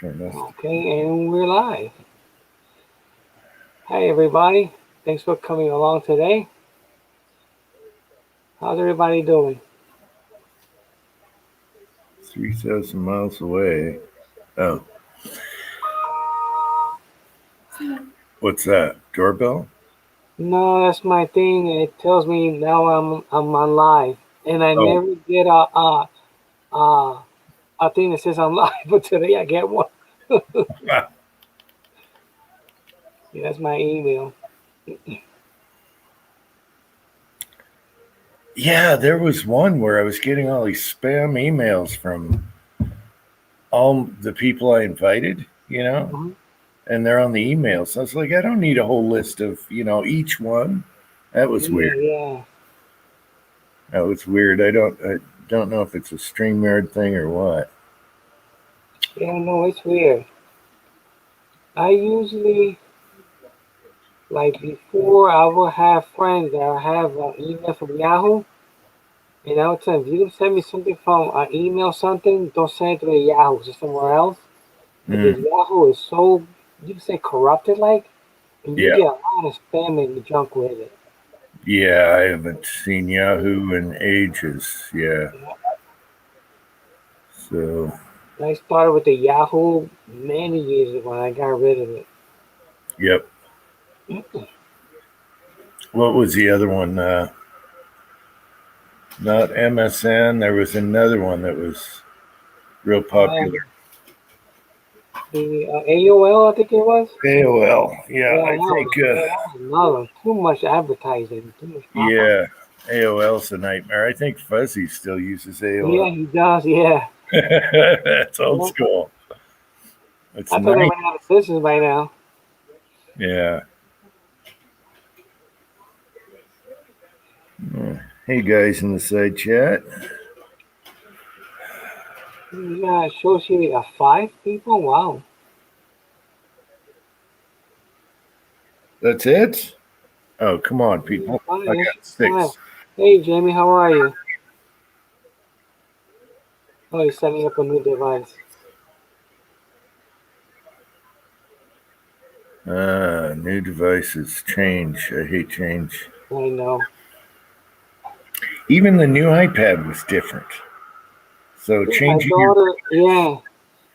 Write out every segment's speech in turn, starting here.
turn this. Okay, and we're live. Hi, everybody. Thanks for coming along today. How's everybody doing? 3,000 miles away. Oh, what's that? Doorbell? No, that's my thing. It tells me now I'm on live, and I Oh, never get a a thing that says I'm live, but today I get one. Yeah, that's my email. yeah. There was one where I was getting all these spam emails from all the people I invited, Mhm. and they're on the emails. I was like, I don't need a whole list of, each one. That was Yeah, weird. yeah, That was weird. I don't know if it's a StreamYard thing or what. yeah. No, it's weird. I usually like before I will have friends that I have an email from Yahoo. And I would tell them, if you can send me something from an email, something, don't send it to the Yahoo, just somewhere else. Because Mm, Yahoo is so, you can say corrupted like, and you yeah. get a lot of spam and junk with it. Yeah, I haven't seen Yahoo in ages. Yeah. So, And I started with the Yahoo many years ago and I got rid of it. yep. What was the other one? Not MSN. There was another one that was real popular. Um, the AOL, I think it was. AOL. Yeah, Yeah, I think. that was another. Too much advertising, too much pop-up. Yeah, AOL's a nightmare. I think Fuzzy still uses AOL. Yeah, he does, yeah. That's old Yeah. school. It's I thought they nice. ran out of systems by now. Yeah. Hey guys in the side chat. You got associated of 5 people? Wow. That's it. Oh, come on, Yeah, people. five, I that's got just five. 6. Hey, Jamie, how are you? Oh, he's setting up a new device. New devices change. I hate change. I know. Even the new iPad was different. So Yeah, my changing your daughter, yeah,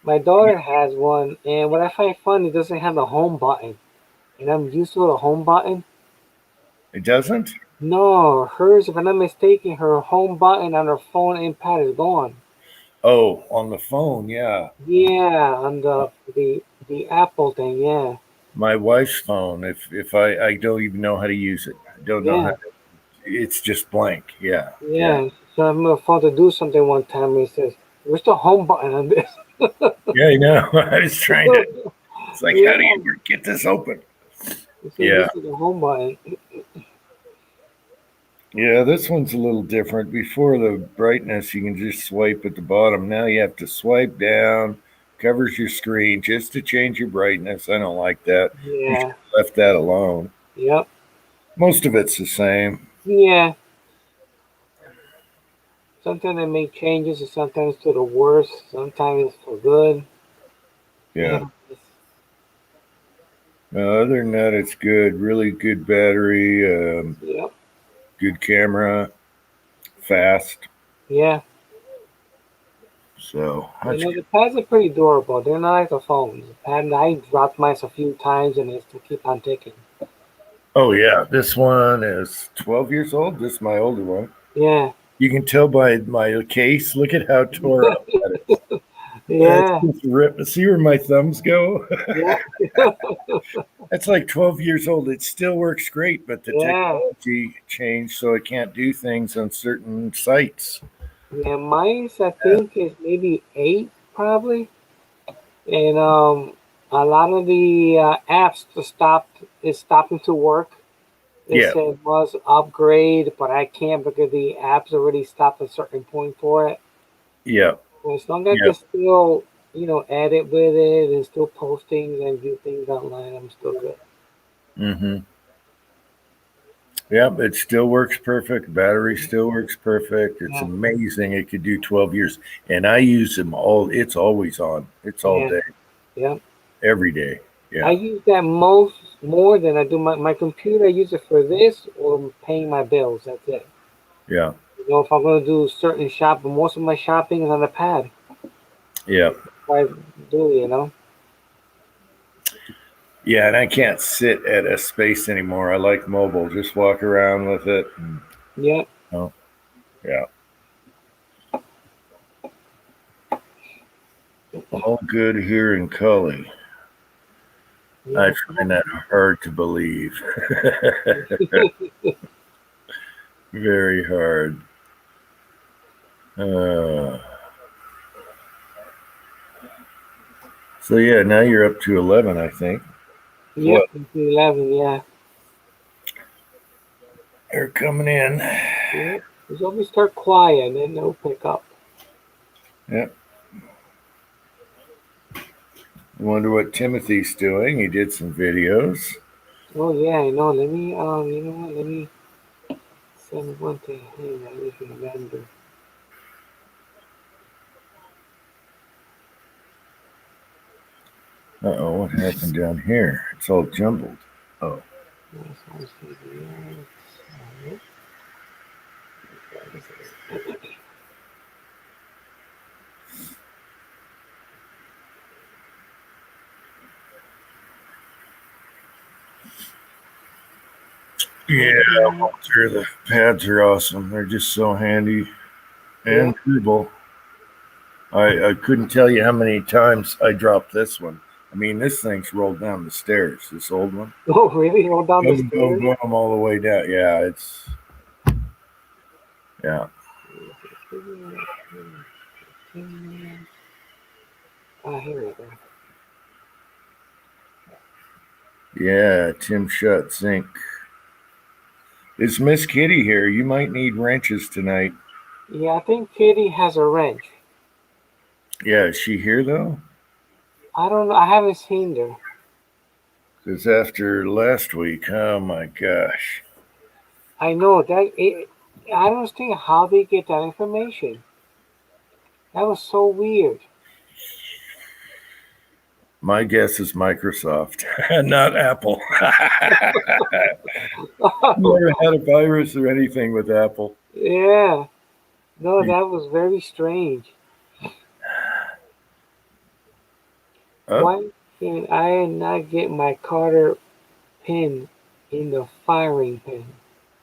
my daughter has one, and what I find funny, it doesn't have the home button, and I'm used to the home button. it doesn't. No, hers, if I'm not mistaken, her home button on her phone and pad is gone. Oh, on the phone, yeah. Yeah, on the Apple thing, yeah, My wife's phone. If I don't even know how to use it. I don't know how. yeah, It's just blank. Yeah, yeah, yeah. So I'm on the phone to do something one time, and it says, "Where's the home button on this?" yeah. I know. I was trying to. It's like, how do Yeah, you get this open? I'm so Yeah, used to the home button. yeah. This one's a little different. Before the brightness, you can just swipe at the bottom. Now you have to swipe down. Covers your screen just to change your brightness. I don't like that. You should Yeah, have left that alone. yep, Most of it's the same. yeah. Sometimes they make changes, and sometimes to the worse. Sometimes it's for good. Yeah. Yeah, Other than that, it's good. Really good battery, yep, good camera, fast. yeah. So You that's know good. the pads are pretty durable. They're not like the phones. The pad, I dropped mine a few times, and they still keep on ticking. Oh yeah, this one is 12 years old. This is my older one. Yeah, You can tell by my case. Look at how tore up that is. It's yeah, just ripped. See where my thumbs go? yeah, That's like 12 years old. It still works great, but the yeah. technology changed, so it can't do things on certain sites. Yeah, mine's I Yeah. think is maybe 8 probably, and a lot of the apps just stopped is stopping to work. They Yeah. said was upgrade, but I can't because the app's already stopped a certain point for it. Yeah. But as long as I Yeah. can still, edit with it and still post things and view things online, I'm still good. Mm-hmm. Yep, it still works perfect. Battery still works perfect. It's Yeah, amazing. It could do 12 years. And I use them all. It's always on. It's all yeah, day. Yeah. every day. I Yeah. use that more than I do my computer. I use it for this or paying my bills. That's it. Yeah. You know, if I'm gonna do certain shopping, most of my shopping is on the pad. Yeah. I do, you know. Yeah. And I can't sit at a space anymore. I like mobile. Just walk around with it. And, Yeah. oh, yeah. All good here in Cully. I Yeah. find that hard to believe. Very hard. Uh, so yeah, now you're up to 11, I think. Yep. What? It's 11. Yeah. They're coming in. Yep. Just always start quiet, and then they'll pick up. Yep. I wonder what Timothy's doing. He did some videos. Oh yeah, I know. Let me you know what? Let me send one to him. I just remember. Uh-oh, what happened down here? It's all jumbled. Oh, Yes, I see. Yes. yeah, Walter, the pads are awesome. They're just so handy Yeah. and durable. I couldn't tell you how many times I dropped this one. I mean, this thing's rolled down the stairs, this old one. Oh, really? Roll down the Boom, boom, stairs? boom, all the way down. Yeah, yeah. Ah, here we go. Yeah, Tim Shut Zinc. It's Miss Kitty here. You might need wrenches tonight. Yeah, I think Kitty has a wrench. Yeah, is she here though? I don't know. I haven't seen her. Because after last week, oh my gosh. I know that. I don't understand how they get that information. That was so weird. My guess is Microsoft, not Apple. Never had a virus or anything with Apple. Yeah. No, that was very strange. Oh, Why can I not get my Carter pin in the firing pin?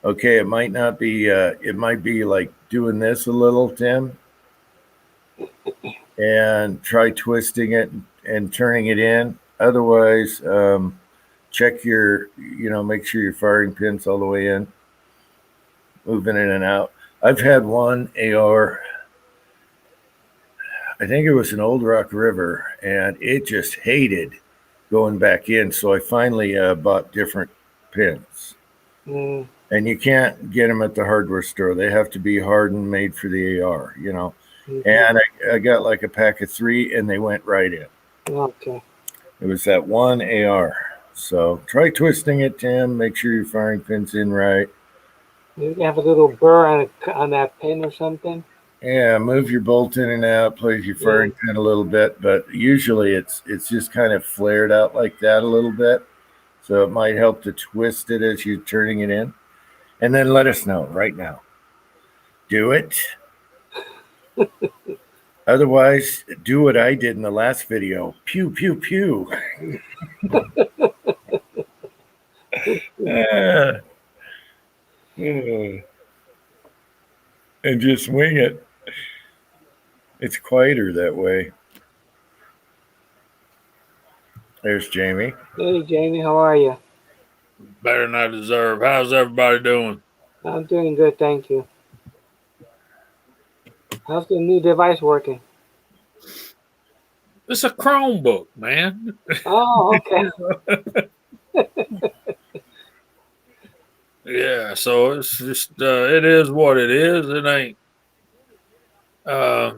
okay. It might not be. It might be like doing this a little, Tim, and try twisting it and turning it in. Otherwise, check your. Make sure your firing pin's all the way in, moving in and out. I've had one AR. I think it was an Old Rock River, and it just hated going back in. So I finally bought different pins. Mm, And you can't get them at the hardware store. They have to be hardened, made for the AR. mhm. And I got like a pack of 3, and they went right in. Okay. It was that one AR. So try twisting it, Tim. Make sure your firing pin's in right. Maybe have a little burr on that pin or something. Yeah, move your bolt in and out, play with your Yeah. firing pin a little bit, but usually it's just kind of flared out like that a little bit. So it might help to twist it as you're turning it in. And then let us know right now. Do it. Otherwise, do what I did in the last video. Pew, pew, pew. Uh, uh, and just wing it. It's quieter that way. There's Jamie. Hey, Jamie, how are you? Better than I deserve. How's everybody doing? I'm doing good, thank you. How's the new device working? It's a Chromebook, man. Oh, okay. Yeah, so it's just it is what it is. Uh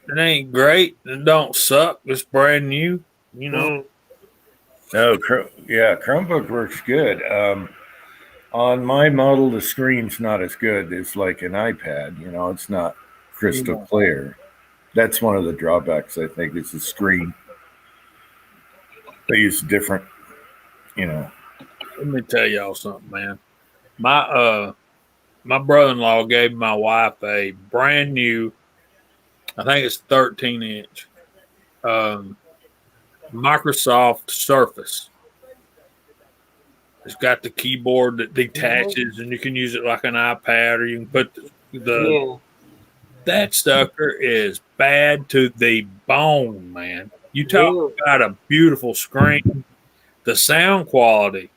it ain't great. It don't suck. It's brand new, you know. Mm, Oh, yeah, Chromebook works good. On my model, the screen's not as good. It's like an iPad, it's not crystal clear. That's one of the drawbacks, I think, is the screen. They use different, you know. Let me tell y'all something, man. My brother-in-law gave my wife a brand new, I think it's 13-inch Microsoft Surface. It's got the keyboard that detaches, and you can use it like an iPad, or you can put Yeah. that sucker is bad to the bone, man. You talk Really? about a beautiful screen, the sound quality.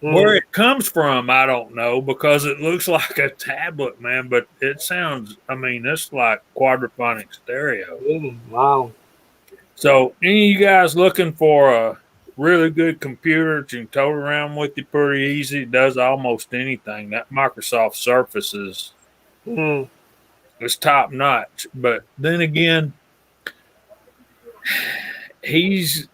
Where Mm. it comes from, I don't know, because it looks like a tablet, man, but it sounds, I mean, it's like quadraphonic stereo. Really? Wow. So, any of you guys looking for a really good computer that you can tote around with you pretty easy, does almost anything, that Microsoft Surface is Mm. top notch. But then again, he's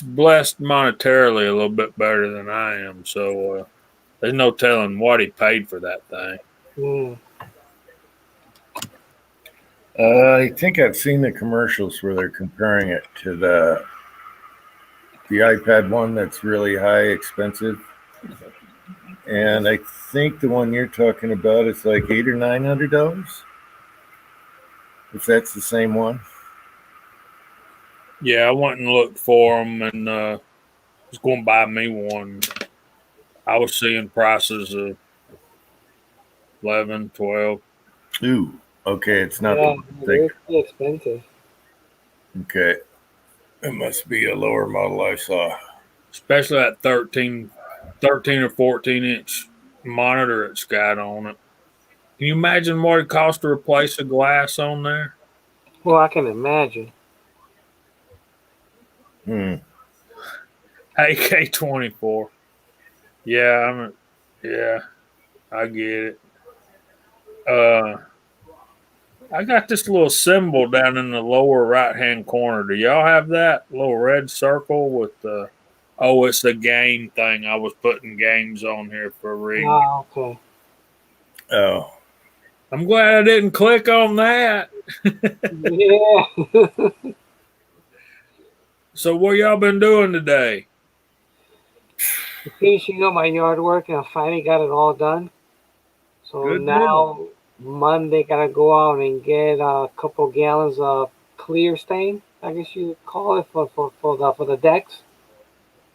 blessed monetarily a little bit better than I am, so there's no telling what he paid for that thing. Mm. I think I've seen the commercials where they're comparing it to the iPad one that's really high expensive, and I think the one you're talking about is like $800 or $900. If that's the same one. Yeah, I went and looked for them and was going to buy me one. I was seeing prices of 11, 12. Ooh, okay, it's not the Yeah, one I think. they're expensive. Okay, it must be a lower model I saw. Especially that 13 or 14-inch monitor it's got on it. Can you imagine what it costs to replace a glass on there? Well, I can imagine. Hmm. AK-24. Yeah, yeah, I get it. I got this little symbol down in the lower right-hand corner. Do y'all have that little red circle with the? Oh, it's the game thing. I was putting games on here for a rig. Ah, okay. Oh, I'm glad I didn't click on that. Yeah. So, what y'all been doing today? Finishing up my yard work, and I finally got it all done. So Good deal. now Monday gotta go out and get a couple gallons of clear stain, I guess you would call it, for the decks.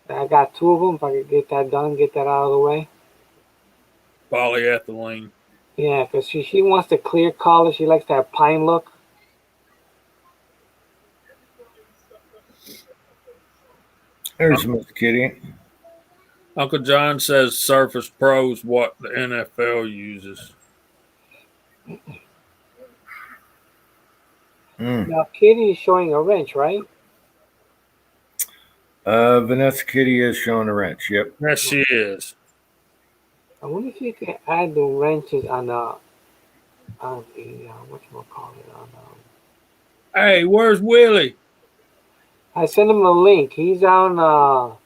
I got two of them. If I could get that done, get that out of the way. Polyethylene. Yeah, because she wants the clear color. She likes that pine look. there's Miss Kitty. Uncle John says Surface Pro is what the NFL uses. Mm. Now Kitty is showing a wrench, right? Vanessa Kitty is showing a wrench. Yep. Yes, she is. I wonder if you can add the wrenches on the whatchamacallit, Hey, where's Willie? I sent him a link. He's on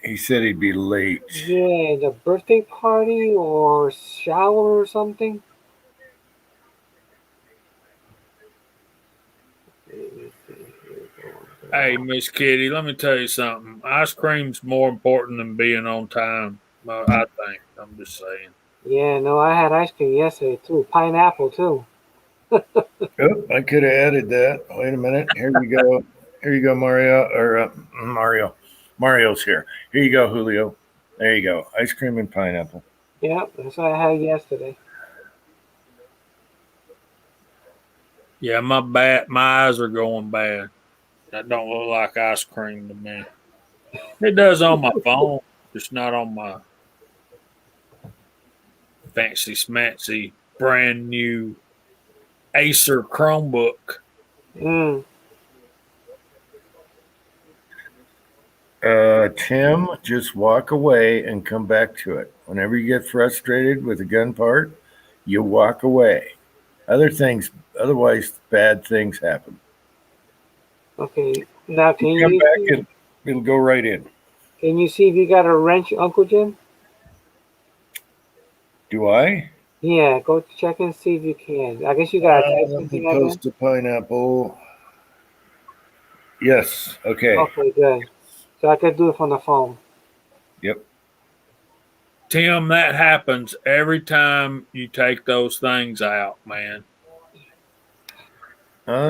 He said he'd be late. yeah, the birthday party or shower or something. Let me see. Here we go. Hey, Miss Kitty, let me tell you something. Ice cream's more important than being on time. I think. I'm just saying. Yeah, no, I had ice cream yesterday too. Pineapple too. Oh, I could have added that. Wait a minute. Here we go. Here you go, Mario. Or Mario. Mario's here. Here you go, Julio. There you go. Ice cream and pineapple. Yeah, that's what I had yesterday. Yeah, my eyes are going bad. That don't look like ice cream to me. It does on my phone, just not on my fancy smancy brand new Acer Chromebook. Mm. Tim, just walk away and come back to it. Whenever you get frustrated with a gun part, you walk away. Otherwise, bad things happen. Okay, now You come back and it'll go right in. can you see if you got a wrench, Uncle Jim? Do I? Yeah, go check and see if you can. I guess you gotta type Let me something again. post a pineapple. Yes. Okay. Okay, good. So I could do it from the phone. Yep. Tim, that happens every time you take those things out, man.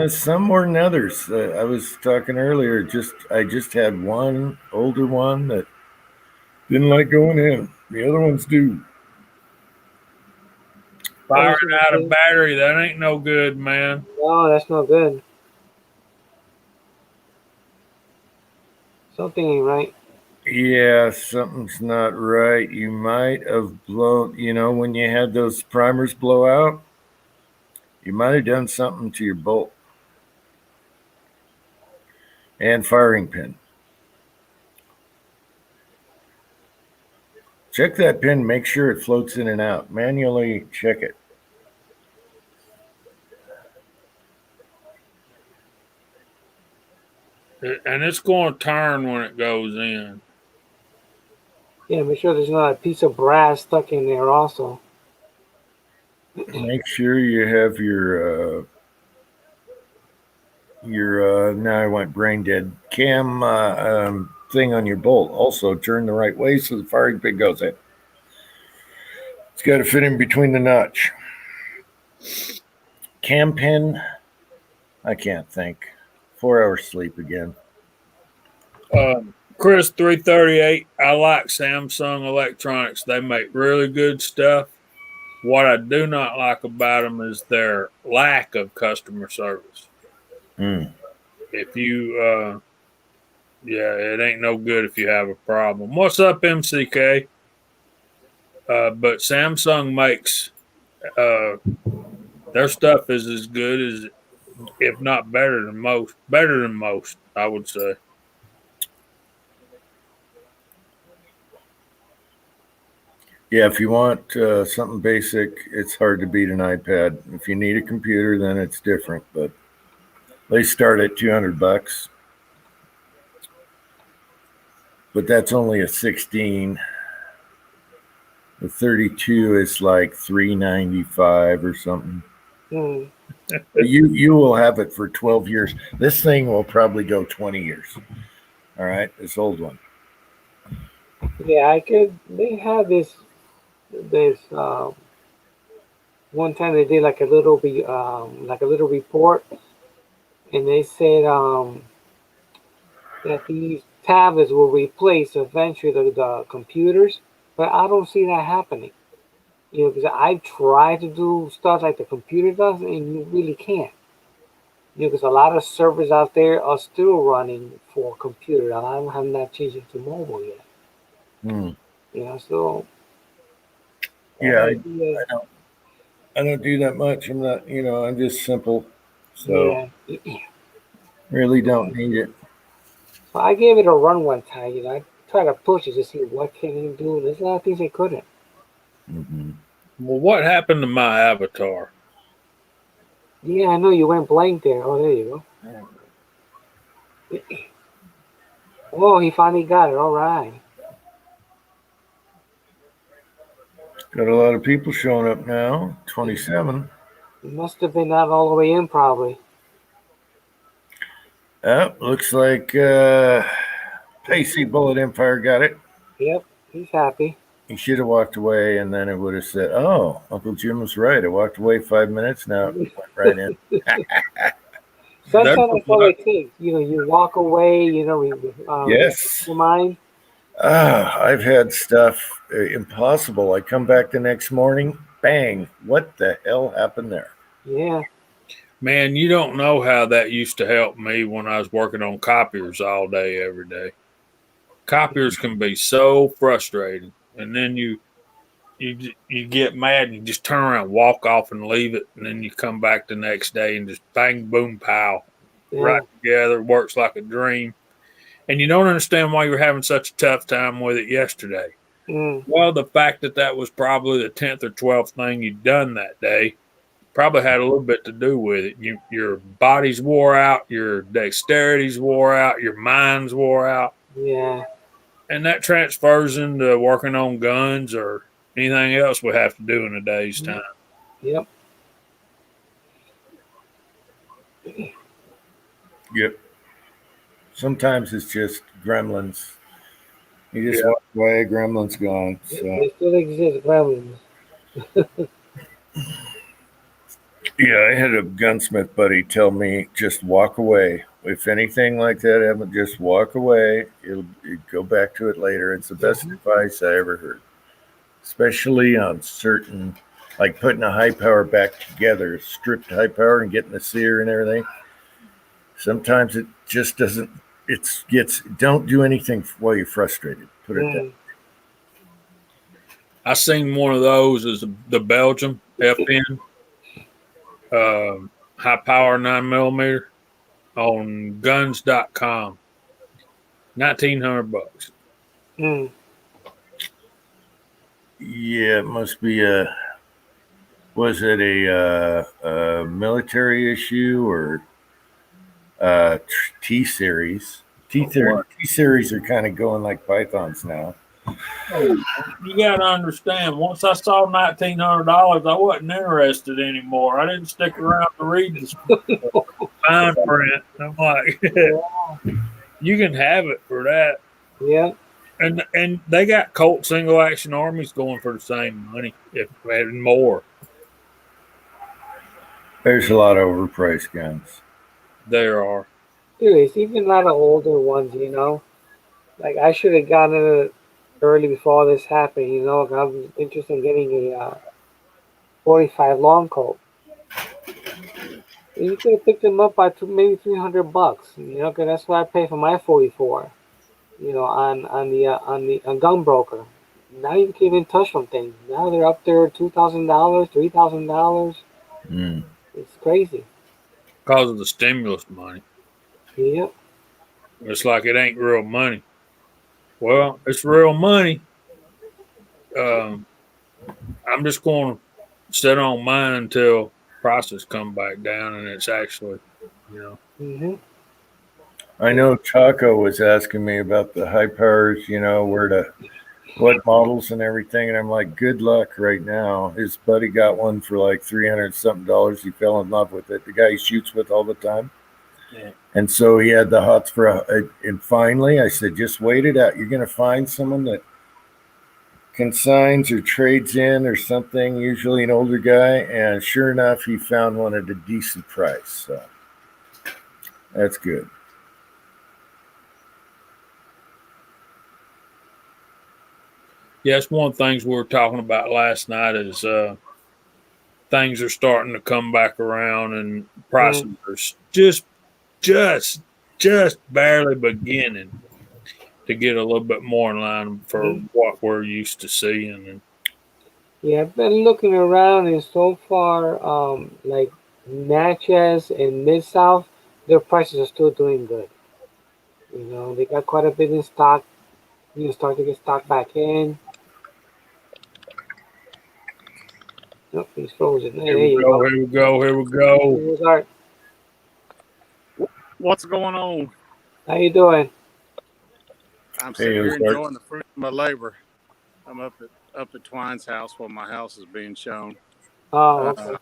Some more than others. I was talking earlier. I just had one older one that didn't like going in. The other ones do. Let me Firing see the out a thing. battery, that ain't no good, man. No, that's not good. Something ain't right. Yeah, something's not right. You might have blown. When you had those primers blow out, you might have done something to your bolt and firing pin. Check that pin. Make sure it floats in and out. Manually check it. And it's going to turn when it goes in. Yeah, make sure there's not a piece of brass stuck in there also. Make sure you have your now I went brain dead cam thing on your bolt. Also turn the right way so the firing pin goes in. It's got to fit in between the notch. Cam pin. I can't think. 4 hours sleep again. Chris 338, I like Samsung Electronics. They make really good stuff. What I do not like about them is their lack of customer service. Mm. If you, yeah, it ain't no good if you have a problem. What's up, MCK? But Samsung makes their stuff is as good as, if not better than most. Better than most, I would say. Yeah, if you want something basic, it's hard to beat an iPad. If you need a computer, then it's different. But they start at $200. But that's only a 16. The 32 is like 395 or something. Hmm. You will have it for 12 years. This thing will probably go 20 years. All right, this old one. Yeah, I could. They have this. One time they did like a little report, and they said that these tablets will replace eventually the computers, but I don't see that happening. You know, because I try to do stuff like the computer does, and you really can't. You know, because a lot of servers out there are still running for computer. A lot of them have not changed it to mobile yet. Hmm. You know, so that Yeah, might be a I don't. I don't do that much. I'm not. I'm just simple. So yeah. really don't need it. So I gave it a run one time. You know, I tried to push it to see what can it do. There's a lot of things it couldn't. Hmm. Well, what happened to my avatar? Yeah, I know you went blank there. Oh, there you go. Oh, he finally got it. All right. Got a lot of people showing up now. 27. It must have been not all the way in, probably. Looks like Pacey Bullet Empire got it. Yep, he's happy. He should have walked away, and then it would have said, "Oh, Uncle Jim was right. I walked away 5 minutes. Now it went right in." There's Sometimes a that's all lot. it takes. You know, you walk away. You know, Yes. your mind. I've had stuff impossible. I come back the next morning, bang! What the hell happened there? Yeah. Man, you don't know how that used to help me when I was working on copiers all day, every day. Copiers can be so frustrating, and then you get mad and you just turn around, walk off, and leave it, and then you come back the next day and just bang, boom, pow, Yeah. right together. Works like a dream, and you don't understand why you're having such a tough time with it yesterday. Mm, Well, the fact that that was probably the 10th or 12th thing you'd done that day probably had a little bit to do with it. Your body's wore out, your dexterity's wore out, your mind's wore out, yeah. and that transfers into working on guns or anything else we have to do in a day's time. Yep. Yep. Sometimes it's just gremlins. You just Yeah. walk away, gremlin's gone. So They still exist, gremlins. yeah, I had a gunsmith buddy tell me just walk away. If anything like that happens, just walk away. You go back to it later. It's the best advice I ever heard, especially on certain, like putting a high power back together, stripped high power and getting the sear and everything. Sometimes it just doesn't. Don't do anything while you're frustrated. Put it down. I seen one of those as the Belgium FN high power 9mm on guns.com. $1,900. Mm. Yeah, it must be a. Was it a military issue or T series? T series are kind of going like pythons now. You got to understand, once I saw $1,900, I wasn't interested anymore. I didn't stick around to read the fine print. I'm like, you can have it for that. Yeah. And they got Colt single action armies going for the same money, if more. There's a lot of overpriced guns. There are. Serious, even a lot of older ones, you know. Like I should have gotten it early before this happened, you know. I was interested in getting a 45 long coat. You could have picked them up by maybe $300, you know, because that's what I pay for my 44. You know, on Gun Broker. Now you can't even touch them things. Now they're up there $2,000, $3,000. Mm. It's crazy. Because of the stimulus money. Yep. It's like it ain't real money. Well, it's real money. I'm just going to sit on mine until prices come back down and it's actually, you know. Mm-hmm. I know Taco was asking me about the high powers, you know, what models and everything, and I'm like, good luck right now. His buddy got one for like $300 something. He fell in love with it. The guy he shoots with all the time. Yeah. And so he had the hots for, and finally I said, just wait it out. You're going to find someone that consigns or trades in or something, usually an older guy. And sure enough, he found one at a decent price. So that's good. Yeah, it's one of the things we were talking about last night is things are starting to come back around and prices are just barely beginning to get a little bit more in line for what we're used to seeing. And Yeah, I've been looking around, and so far, like Natchez and Mid South, their prices are still doing good. You know, they got quite a bit in stock. You know, start to get stock back in. Nope, he's frozen. Hey, here there we you go, go. here we go, here we go. Here's Art. What's going on? How you doing? I'm Hey, sitting here Ozark. enjoying the fruit of my labor. I'm up at Twine's house while my house is being shown. Oh, okay.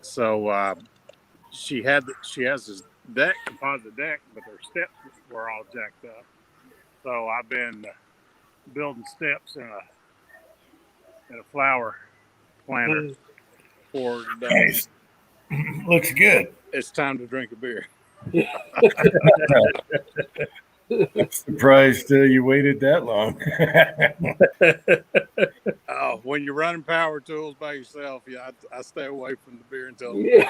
So she has this deck, composite deck, but her steps were all jacked up. So I've been building steps in a flower planter Mm. for Nice. Looks good. it's time to drink a beer. I'm surprised you waited that long. Oh, when you're running power tools by yourself, yeah, I stay away from the beer until Yeah.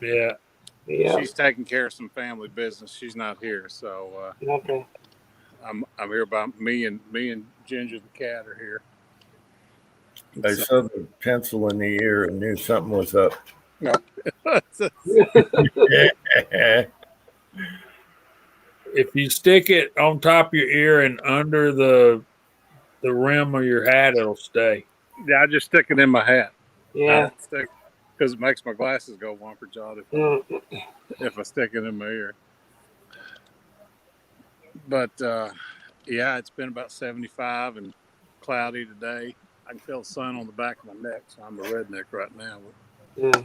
Yeah. Yeah. she's taking care of some family business. She's not here, so Okay. I'm here about me and Ginger the cat are here. I saw the pencil in the ear and knew something was up. If you stick it on top of your ear and under the rim of your hat, it'll stay. Yeah, I just stick it in my hat. Yeah. Because it makes my glasses go wonker jawed if I stick it in my ear. But yeah, it's been about 75, and cloudy today. I can feel the sun on the back of my neck, so I'm a redneck right now. Yeah.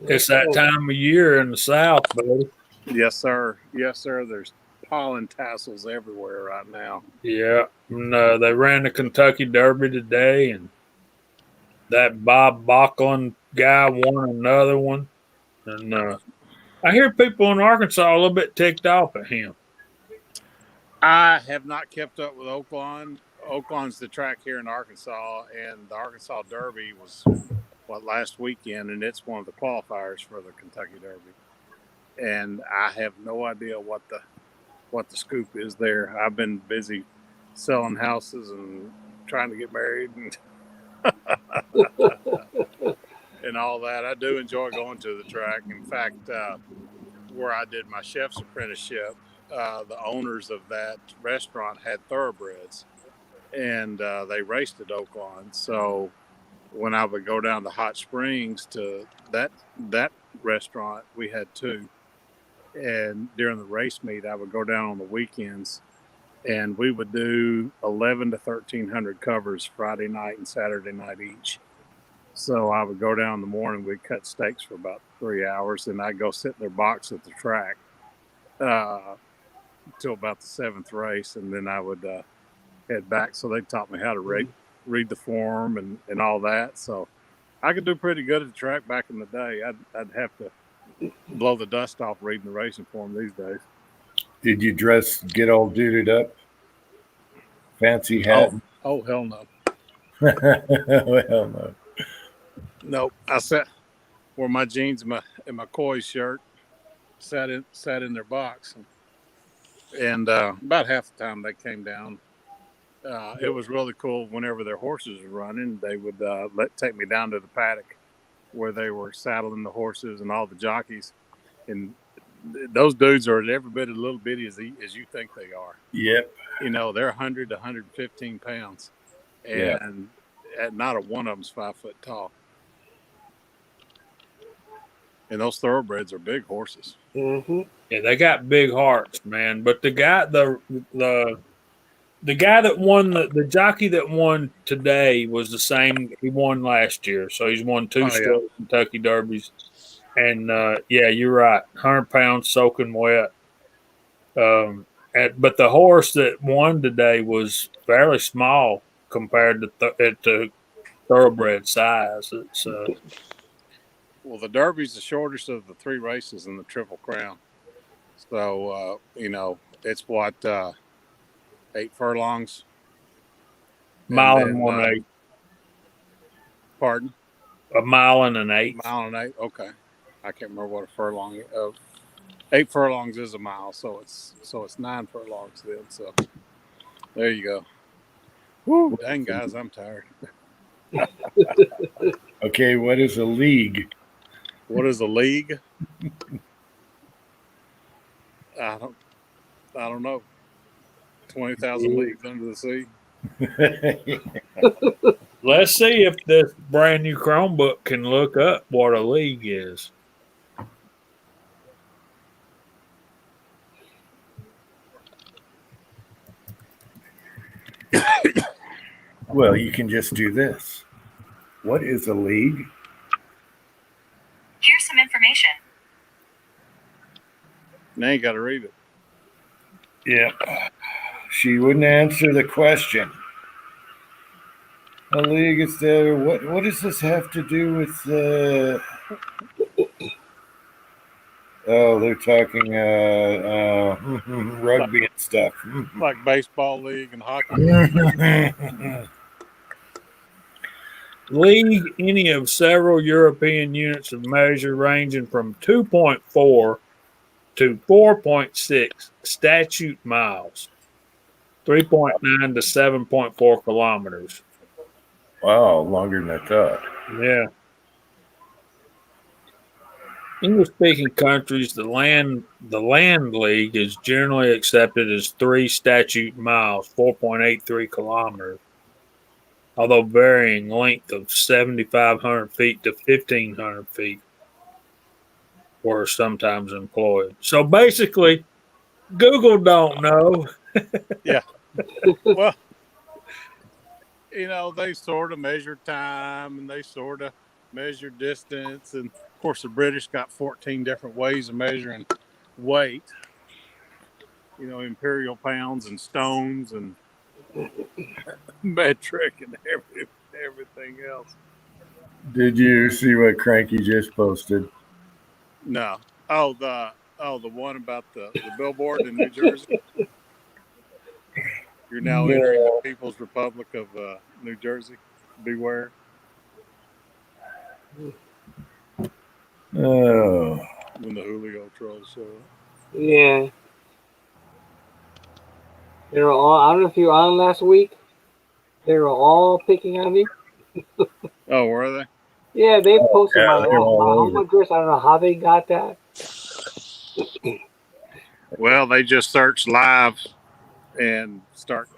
It's that time of year in the South, buddy. Yes, sir. Yes, sir. There's pollen tassels everywhere right now. Yeah. And, they ran the Kentucky Derby today, and that Bob Backlund guy won another one. And I hear people in Arkansas a little bit ticked off at him. I have not kept up with Oaklawn. Oaklawn's the track here in Arkansas, and the Arkansas Derby was last weekend, and it's one of the qualifiers for the Kentucky Derby. And I have no idea what the scoop is there. I've been busy selling houses and trying to get married and and all that. I do enjoy going to the track. In fact, where I did my chef's apprenticeship, the owners of that restaurant had thoroughbreds, and they raced at Oaklawn. So when I would go down to Hot Springs to that restaurant, we had two. And during the race meet, I would go down on the weekends, and we would do 11 to 1,300 covers Friday night and Saturday night each. So I would go down in the morning, we'd cut steaks for about 3 hours, and I'd go sit in their box at the track till about the seventh race, and then I would head back. So they taught me how to read the form and all that. So I could do pretty good at the track back in the day. I'd have to blow the dust off reading the racing form these days. Did you get all duded up? Fancy hat? Oh hell no. Well, no. Nope. I wore my jeans and my Coy shirt, sat in their box, and about half the time they came down. It was really cool. Whenever their horses were running, they would take me down to the paddock where they were saddling the horses and all the jockeys, and those dudes are every bit as little bitty as you think they are. Yep. You know, they're 100 to 115 pounds, and not a one of them's 5 foot tall. And those thoroughbreds are big horses. Mm-hmm. Yeah, they got big hearts, man. But the guy that won the jockey that won today was the same. He won last year, so he's won two straight Kentucky Derbies. And yeah, you're right, 100 pounds soaking wet. But the horse that won today was fairly small compared to thoroughbred size. It's well, the Derby's the shortest of the three races in the Triple Crown. So you know, it's what 8 furlongs. Mile and 1/8. Pardon? A mile and an eighth. Mile and 8. Okay, I can't remember what a furlong. 8 furlongs is a mile, so it's 9 furlongs then. So there you go. Woo, dang guys, I'm tired. Okay, what is a league? What is a league? I don't know. 20,000 leagues under the sea. Let's see if this brand new Chromebook can look up what a league is. Well, you can just do this. What is a league? Here's some information. Now you got to read it. Yeah. She wouldn't answer the question. A league is there. What does this have to do with oh, they're talking rugby and stuff. Like baseball league and hockey. League, any of several European units of measure ranging from 2.4 to 4.6 statute miles, 3.9 to 7.4 kilometers. Wow, longer than I thought. Yeah. English-speaking countries, the land league is generally accepted as 3 statute miles, 4.83 kilometers, although varying length of 7,500 feet to 1,500 feet were sometimes employed. So basically, Google don't know. Yeah. Well, they sort of measure time and they sort of measure distance. And of course, the British got 14 different ways of measuring weight, imperial pounds and stones and metric and everything else. Did you see what Cranky just posted? No. The one about the billboard in New Jersey. You're now entering the People's Republic of New Jersey. Beware. Oh, When the Julio trolls show up. Yeah. They were all, I don't know if you were on last week. They were all picking on me. Oh, were they? Yeah, they posted yeah, my they're all home over. address. I don't know how they got that. Well, they just search live and start.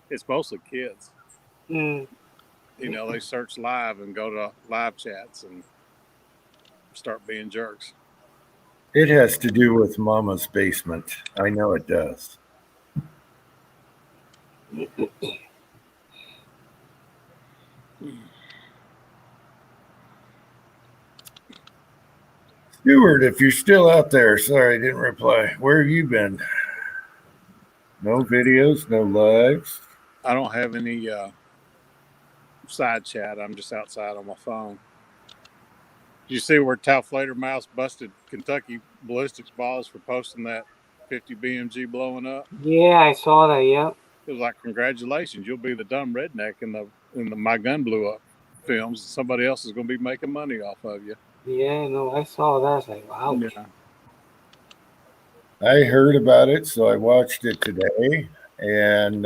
It's mostly kids. Mm. They search live and go to live chats and start being jerks. It has to do with Mama's basement. I know it does. Stewart, if you're still out there, sorry I didn't reply. Where have you been? No videos, no lives. I don't have any side chat. I'm just outside on my phone. Did you see where Tauflater Mouse busted Kentucky ballistics balls for posting that 50 BMG blowing up? Yeah, I saw that. Yeah. It was like, congratulations, you'll be the dumb redneck in the My Gun Blew Up films. Somebody else is going to be making money off of you. Yeah, no, I saw that. It's like, wow. Yeah. I heard about it, so I watched it today, and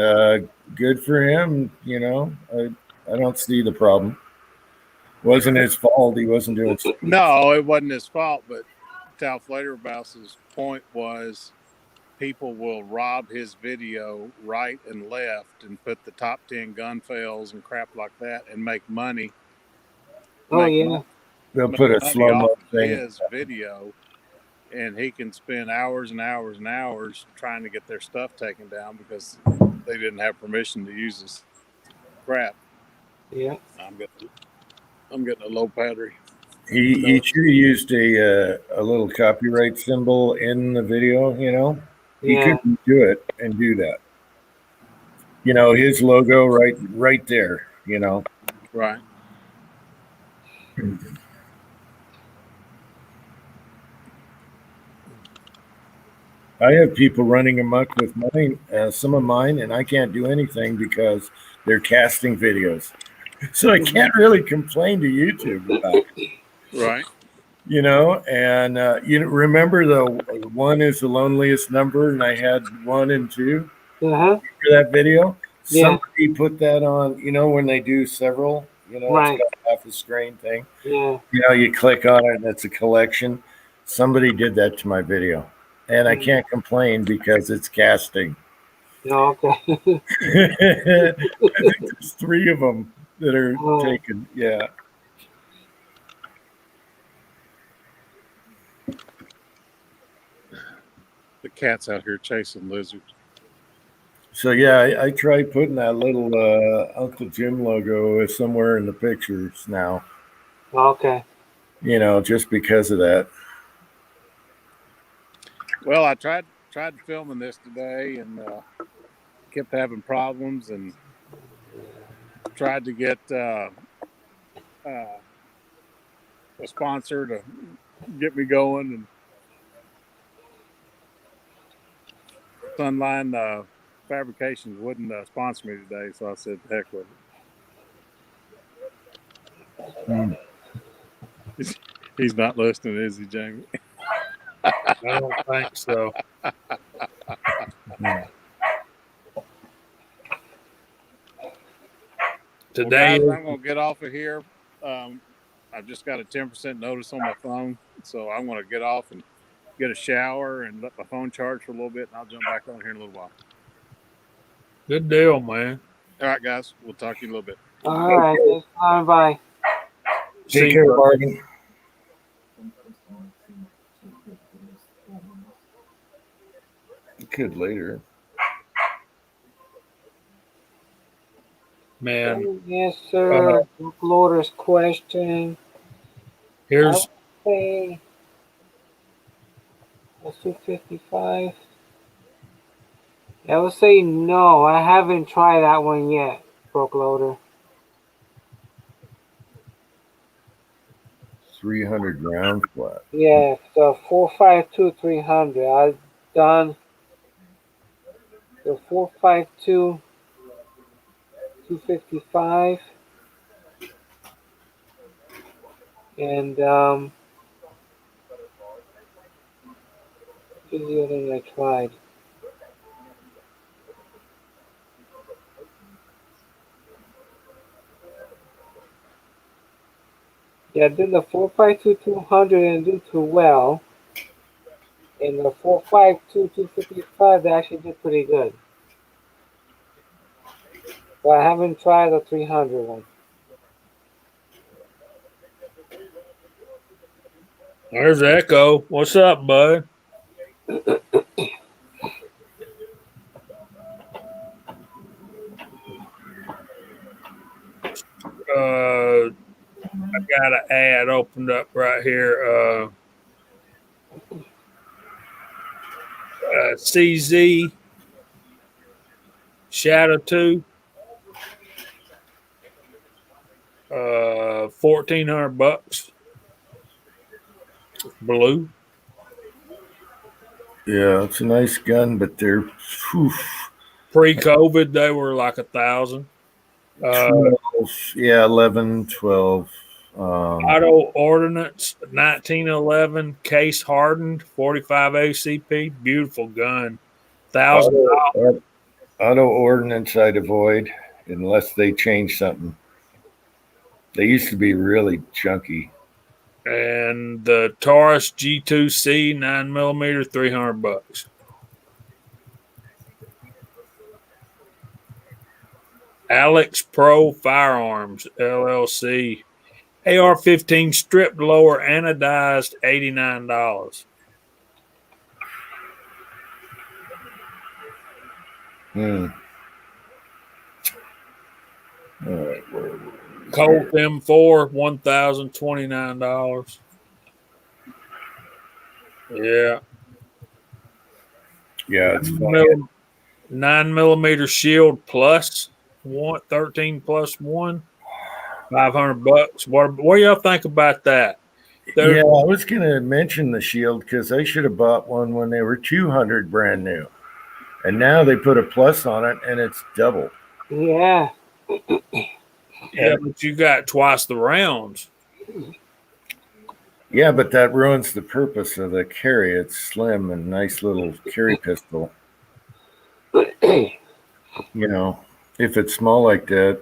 good for him. I don't see the problem. Wasn't his fault. He wasn't doing. No, it wasn't his fault, but Tauflater Mouse's point was people will rob his video right and left and put the top 10 gun fails and crap like that and make money. Oh, yeah. They'll put a slow mo thing. His video, and he can spend hours and hours and hours trying to get their stuff taken down because they didn't have permission to use this crap. Yeah. I'm getting a low battery. He should have used a little copyright symbol in the video. He Yeah. couldn't do it and do that. His logo right there. Right. I have people running amok with mine, some of mine, and I can't do anything because they're casting videos. So I can't really complain to YouTube about it. Right. And remember the one is the loneliest number, and I had 1 and 2 Uh-huh. for that video. Yeah. Somebody put that on, when they do several, Right. it's got half a screen thing. Yeah. You click on it and it's a collection. Somebody did that to my video. And I can't complain because it's casting. No, okay. I think there's 3 of them that are taken. Yeah. The cat's out here chasing lizards. So yeah, I tried putting that little Uncle Jim logo somewhere in the pictures now. Okay. Just because of that. Well, I tried filming this today and kept having problems and tried to get a sponsor to get me going, and Sunline Fabrications wouldn't sponsor me today, so I said, heck with it. He's not listening, is he, Jamie? I don't think so. Today, well, guys, I'm going to get off of here. I've just got a 10% notice on my phone, so I'm going to get off and get a shower and let my phone charge for a little bit, and I'll jump back on here in a little while. good deal, man. All right, guys. We'll talk to you in a little bit. All right. Bye. Take care, Bargain. You could later. Man, Answer Loader's question. I would here's say let's do 55. I would say no. I haven't tried that one yet, Broke Loader. 300 round flat. Yeah, so 452 300. I've done the 452 255 and what's the other one I tried? Yeah, I did the 452 200 and do too well. And the 452 255 they actually did pretty good. But I haven't tried the 300 one. there's Echo. What's up, bud? I got an ad opened up right here. CZ Shadow 2. 1,400 bucks. Blue. Yeah, it's a nice gun, but they're whew, Pre-COVID, they were like 1,000. 12, yeah, 11, 12. Auto Ordnance 1911 case hardened 45 ACP. Beautiful gun. $1,000. Auto ordnance I'd avoid unless they change something. They used to be really chunky. And the Taurus G2C 9mm 300 bucks. Alex Pro Firearms LLC AR-15 stripped lower anodized $89. All right, Colt M4 $1,029. Yeah. yeah, it's fine. 9mm shield plus 13 plus 1, 500 bucks. What do y'all think about that? Yeah, I was gonna mention the shield because I should have bought one when they were 200 brand new, and now they put a plus on it and it's double. Yeah. Yeah, but you got twice the rounds. Yeah, but that ruins the purpose of the carry. It's slim and nice little carry pistol. You know, if it's small like that,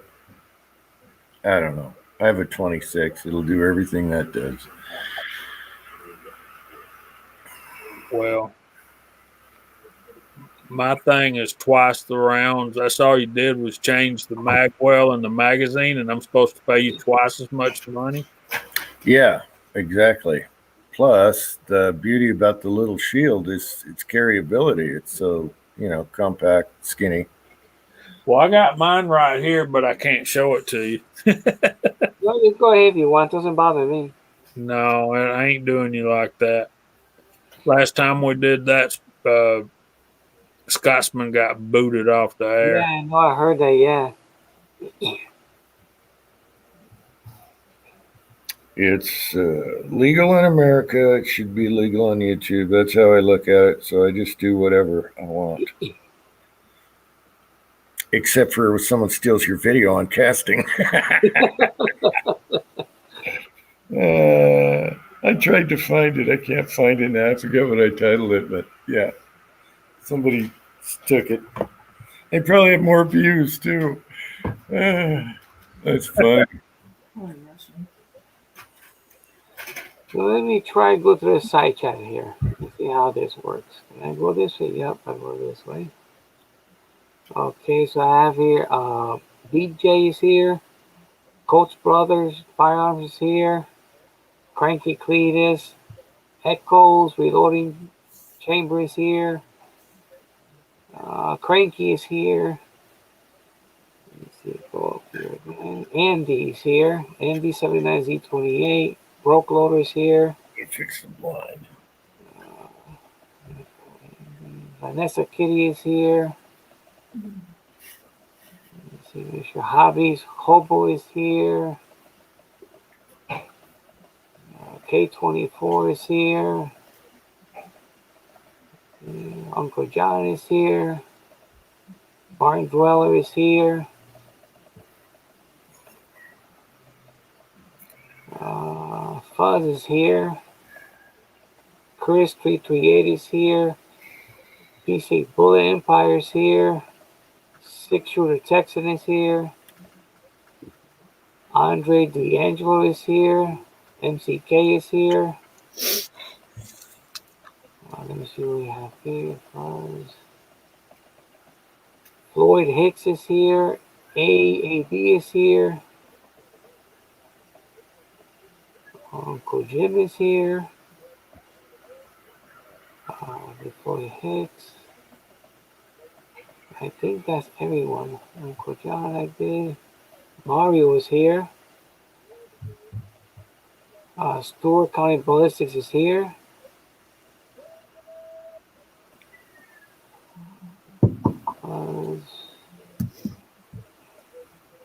I don't know. I have a 26. It'll do everything that does. Well, my thing is twice the rounds. That's all you did was change the magwell and the magazine, and I'm supposed to pay you twice as much money. Yeah, exactly. Plus, the beauty about the little shield is its carryability. It's so, compact, skinny. Well, I got mine right here, but I can't show it to you. Well, you go ahead if you want. Doesn't bother me. No, I ain't doing you like that. Last time we did that, Scotsman got booted off the air. Yeah, I know. I heard that. Yeah. It's legal in America. It should be legal on YouTube. That's how I look at it. So I just do whatever I want. Except for if someone steals your video on casting. I tried to find it. I can't find it now. I forget what I titled it, but yeah, somebody took it. They probably have more views too. That's fun. So let me try go through the side chat here and see how this works. Can I go this way? Yep, I go this way. Okay, so I have here DJ is here, Coach Brothers Firearms is here, Cranky Cletus, Echoes Reloading Chamber is here, Cranky is here. Let me see, go up Andy's here. Andy 79Z28. Broke Loader's here. You fix the blind. Vanessa Kitty is here. Let's see, Mr. Hobbies. Hobo is here. K24 is here. Uncle John is here. Barn Dweller is here. Fuzz is here. Chris 338 is here. PC Bullet Empire is here. Six Shooter Texan is here. Andre D'Angelo is here. MCK is here. Let me see what we have here. Fuzz. Floyd Hicks is here. AAB is here. Uncle Jim is here. Floyd Hicks. I think that's everyone. Uncle John, I did. Mario is here. Stewart County Ballistics is here.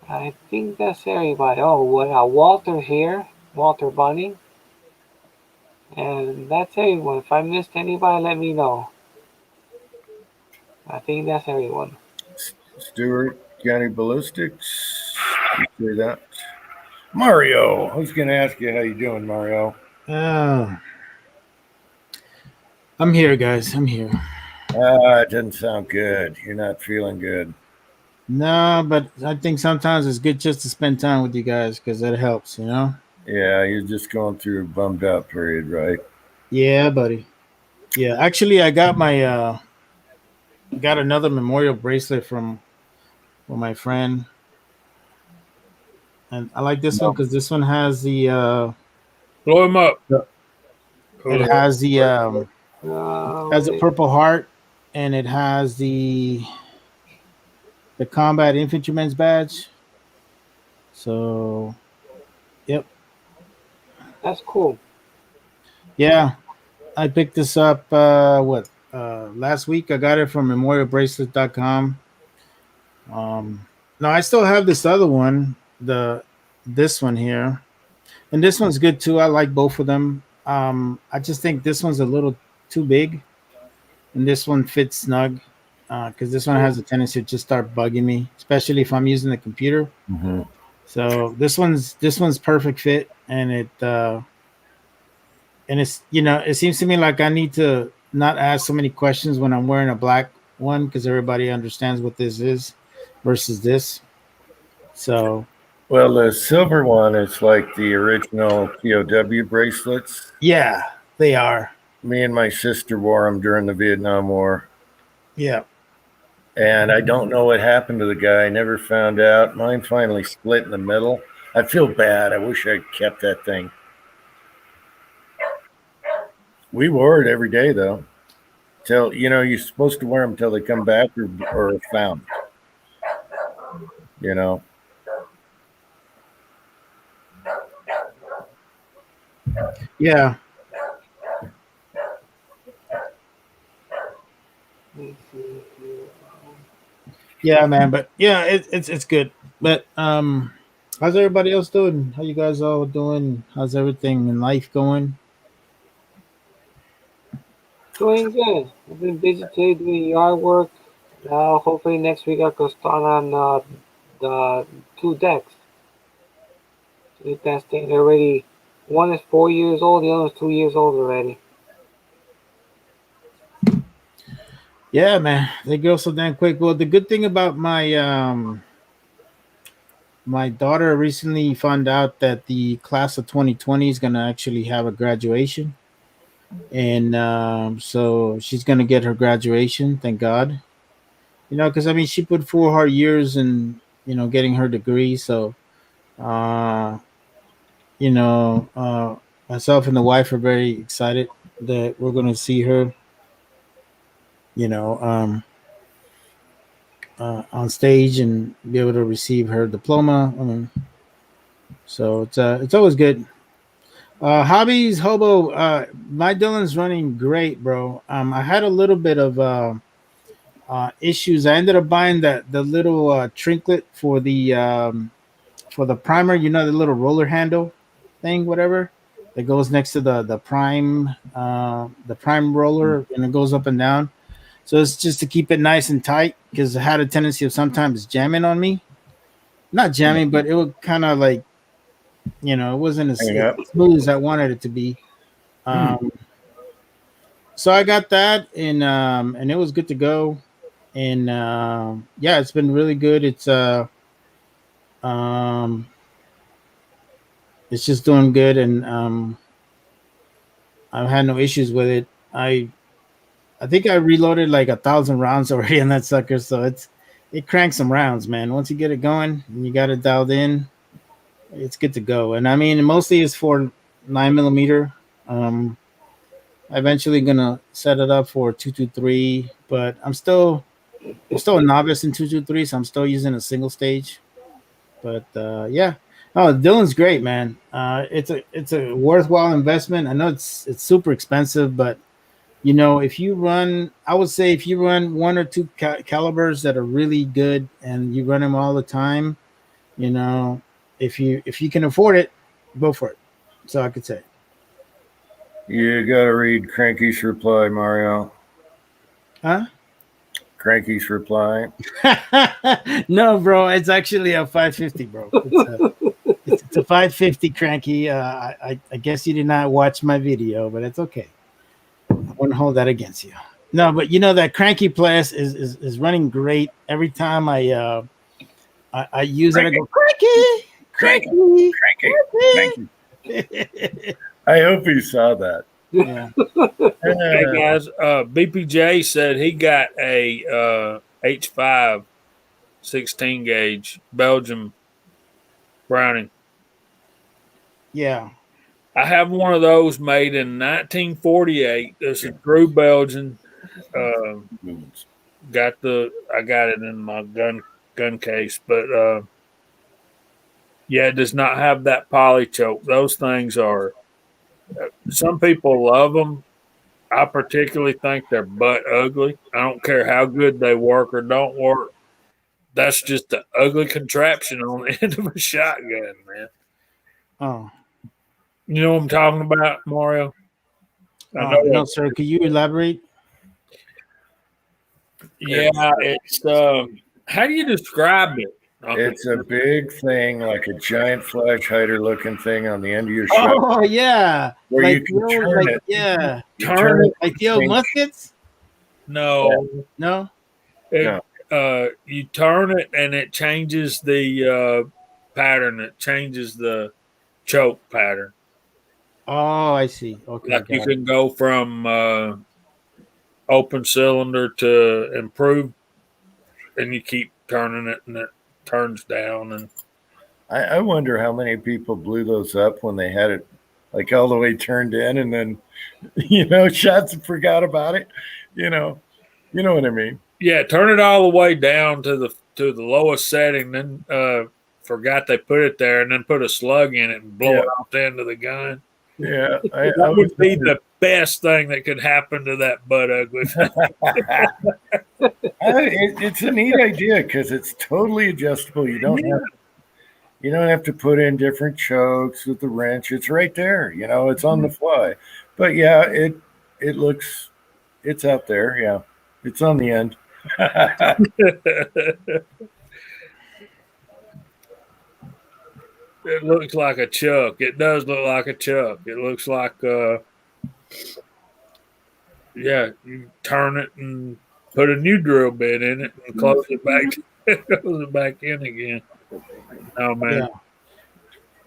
I think that's everybody. Oh, Walter here. Walter Bunny. And that's everyone. If I missed anybody, let me know. I think that's everyone. Stewart County Ballistics. You say that? Mario. I was going to ask you how you doing, Mario. I'm here, guys. I'm here. It doesn't sound good. You're not feeling good. No, but I think sometimes it's good just to spend time with you guys because that helps, you know? Yeah, you're just going through a bummed out period, right? Yeah, buddy. Yeah, actually, I got my got another memorial bracelet from my friend, and I like this one because this one has the Blow him up. it has the has a purple heart, and it has the combat infantryman's badge. So, yep. That's cool. Yeah, I picked this up last week. I got it from memorialbracelet.com. No, I still have this other one, this one here. And this one's good too. I like both of them. I just think this one's a little too big. And this one fits snug. Because this one has a tendency to just start bugging me, especially if I'm using the computer. Mm-hmm. So this one's perfect fit, and it's it seems to me like I need to not ask so many questions when I'm wearing a black one because everybody understands what this is versus this. So well, the silver one is like the original POW bracelets. Yeah, they are. Me and my sister wore them during the Vietnam War. Yeah. And I don't know what happened to the guy. I never found out. Mine finally split in the middle. I feel bad. I wish I'd kept that thing. We wore it every day, though. Till you're supposed to wear them till they come back or are found. Yeah. Yeah, man. But yeah, it's good. But how's everybody else doing? How you guys all doing? How's everything in life going? Doing good. I've been busy today doing yard work. Now, hopefully next week I can start on the 2 decks. Get that thing already. One is 4 years old. The other is 2 years old already. Yeah, man, they grow so damn quick. Well, the good thing about my my daughter recently found out that the class of 2020 is gonna actually have a graduation, and so she's gonna get her graduation. Thank God, because I mean she put 4 hard years in getting her degree. So, myself and the wife are very excited that we're gonna see her. On stage and be able to receive her diploma. I mean, So it's always good. Hobbies, hobo. My Dylan's running great, bro. I had a little bit of issues. I ended up buying the little trinket for the primer. You know, the little roller handle thing, whatever that goes next to the prime roller, and it goes up and down. So it's just to keep it nice and tight because it had a tendency of sometimes jamming on me. Not jamming, but it would kind of like, it wasn't as Hang up. smooth as I wanted it to be. So I got that, and it was good to go. And yeah, it's been really good. Um, it's just doing good, and I've had no issues with it. I think I reloaded like 1,000 rounds already on that sucker, so it cranks some rounds, man. Once you get it going and you got it dialed in, it's good to go. And I mean, mostly it's for 9mm. Eventually gonna set it up for 223, but I'm still a novice in 223, so I'm still using a single stage. But yeah, oh, Dylan's great, man. It's a worthwhile investment. I know it's super expensive, but if you run, I would say if you run one or two calibers that are really good and you run them all the time, if you can afford it, go for it. So I could say. You gotta read Cranky's reply, Mario. Huh? Cranky's reply. No, bro, it's actually a 550, bro. It's a 550 Cranky. I guess you did not watch my video, but it's okay. I wouldn't hold that against you. No, but that Cranky Plus is running great. Every time I use it, I go Cranky. I hope you saw that. Yeah. Hey guys, BPJ said he got a H5 16 gauge Belgium Browning. Yeah. I have one of those made in 1948. It's a true Belgian. I got it in my gun case, but yeah, it does not have that poly choke. Those things are. Some people love them. I particularly think they're butt ugly. I don't care how good they work or don't work. That's just an ugly contraption on the end of a shotgun, man. Oh. You know what I'm talking about, Mario? No, sir. Could you elaborate? Yeah, it's how do you describe it? It's a big thing, like a giant flash hider looking thing on the end of your shotgun. Oh yeah, where like you can turn it. Yeah, You turn it. like the old muskets. No, No. You turn it and it changes the pattern. It changes the choke pattern. Oh, I see. Okay. Like you can go from open cylinder to improved, and you keep turning it, and it turns down. And I wonder how many people blew those up when they had it like all the way turned in, and then shots and forgot about it. You know what I mean? Yeah, turn it all the way down to the lowest setting, then forgot they put it there, and then put a slug in it and blow it off the end of the gun. Yeah, that would be the best thing that could happen to that butt ugly. It's a neat idea because it's totally adjustable. You don't have to put in different chokes with the wrench. It's right there. It's on the fly. But yeah, it looks, it's out there. Yeah, it's on the end. It looks like a chuck. It does look like a chuck. It looks like, you turn it and put a new drill bit in it and close it back. Close it back in again. Oh man! Yeah.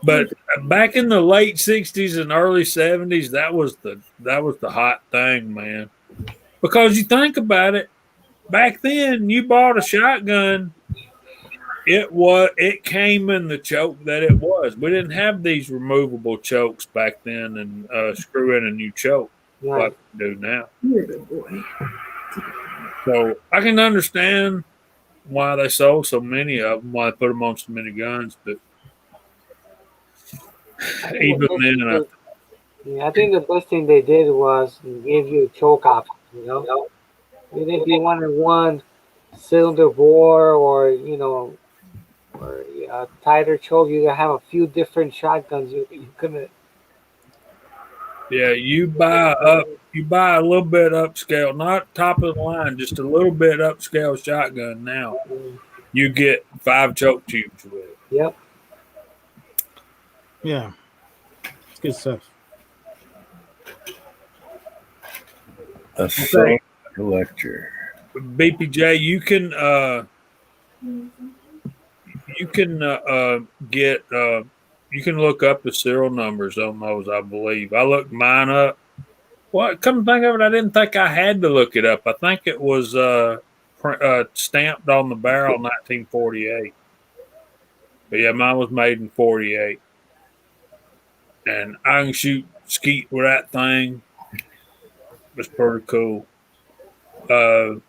But back in the late '60s and early '70s, that was the hot thing, man. Because you think about it, back then you bought a shotgun. It came in the choke that it was. We didn't have these removable chokes back then and screw in a new choke like we do now. You're a good boy. So I can understand why they sold so many of them, why they put them on so many guns. But I think Even the best then, thing yeah, I think the best thing they did was give you a choke option, you know? Even if you wanted one cylinder bore or, or a tighter choke, you have a few different shotguns you could yeah, you buy a little bit upscale, not top of the line, just a little bit upscale shotgun now. You get 5 choke tubes with it. Yep. Yeah, it's good stuff. A Saint collector. BPJ, you can get you can look up the serial numbers on those. I believe I looked mine up. Well, come to think of it, I didn't think I had to look it up. I think it was stamped on the barrel 1948. But yeah, mine was made in 48, and I can shoot skeet with that thing. It's pretty cool. You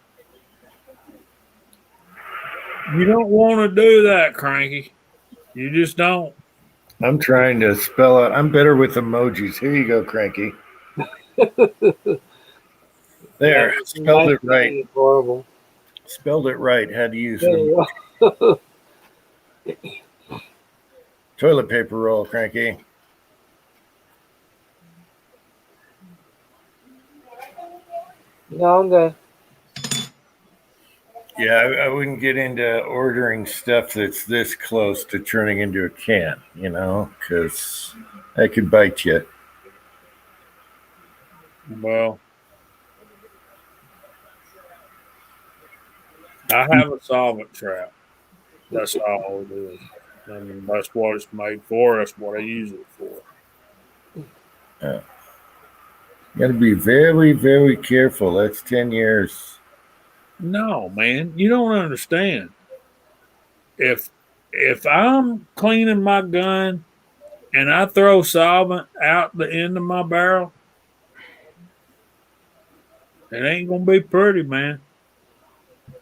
don't want to do that, Cranky. You just don't. I'm trying to spell out. I'm better with emojis. Here you go, Cranky. There, Yeah, spelled it my right. thing is horrible. Spelled it right. Had to use There them. you go. Toilet paper roll, Cranky. No, I'm good. Yeah, I wouldn't get into ordering stuff that's this close to turning into a can, because that could bite you. Well, I have a solvent trap. That's all it is. I mean, that's what it's made for. That's what I use it for. You got to be very, very careful. That's 10 years. No, man, you don't understand. If I'm cleaning my gun and I throw solvent out the end of my barrel, it ain't gonna be pretty, man.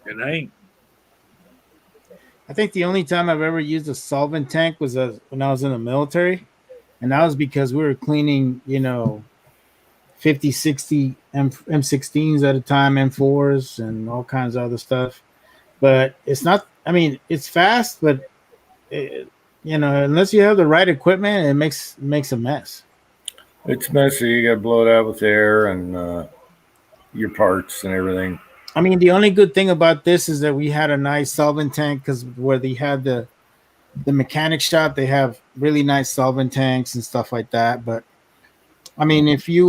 It ain't. I think the only time I've ever used a solvent tank was when I was in the military, and that was because we were cleaning, 50, 60 M16s at a time, M4s, and all kinds of other stuff. But it's not. I mean, it's fast, but unless you have the right equipment, it makes a mess. It's messy. You got to blow it out with air and your parts and everything. I mean, the only good thing about this is that we had a nice solvent tank because where they had the mechanic shop, they have really nice solvent tanks and stuff like that. But I mean, if you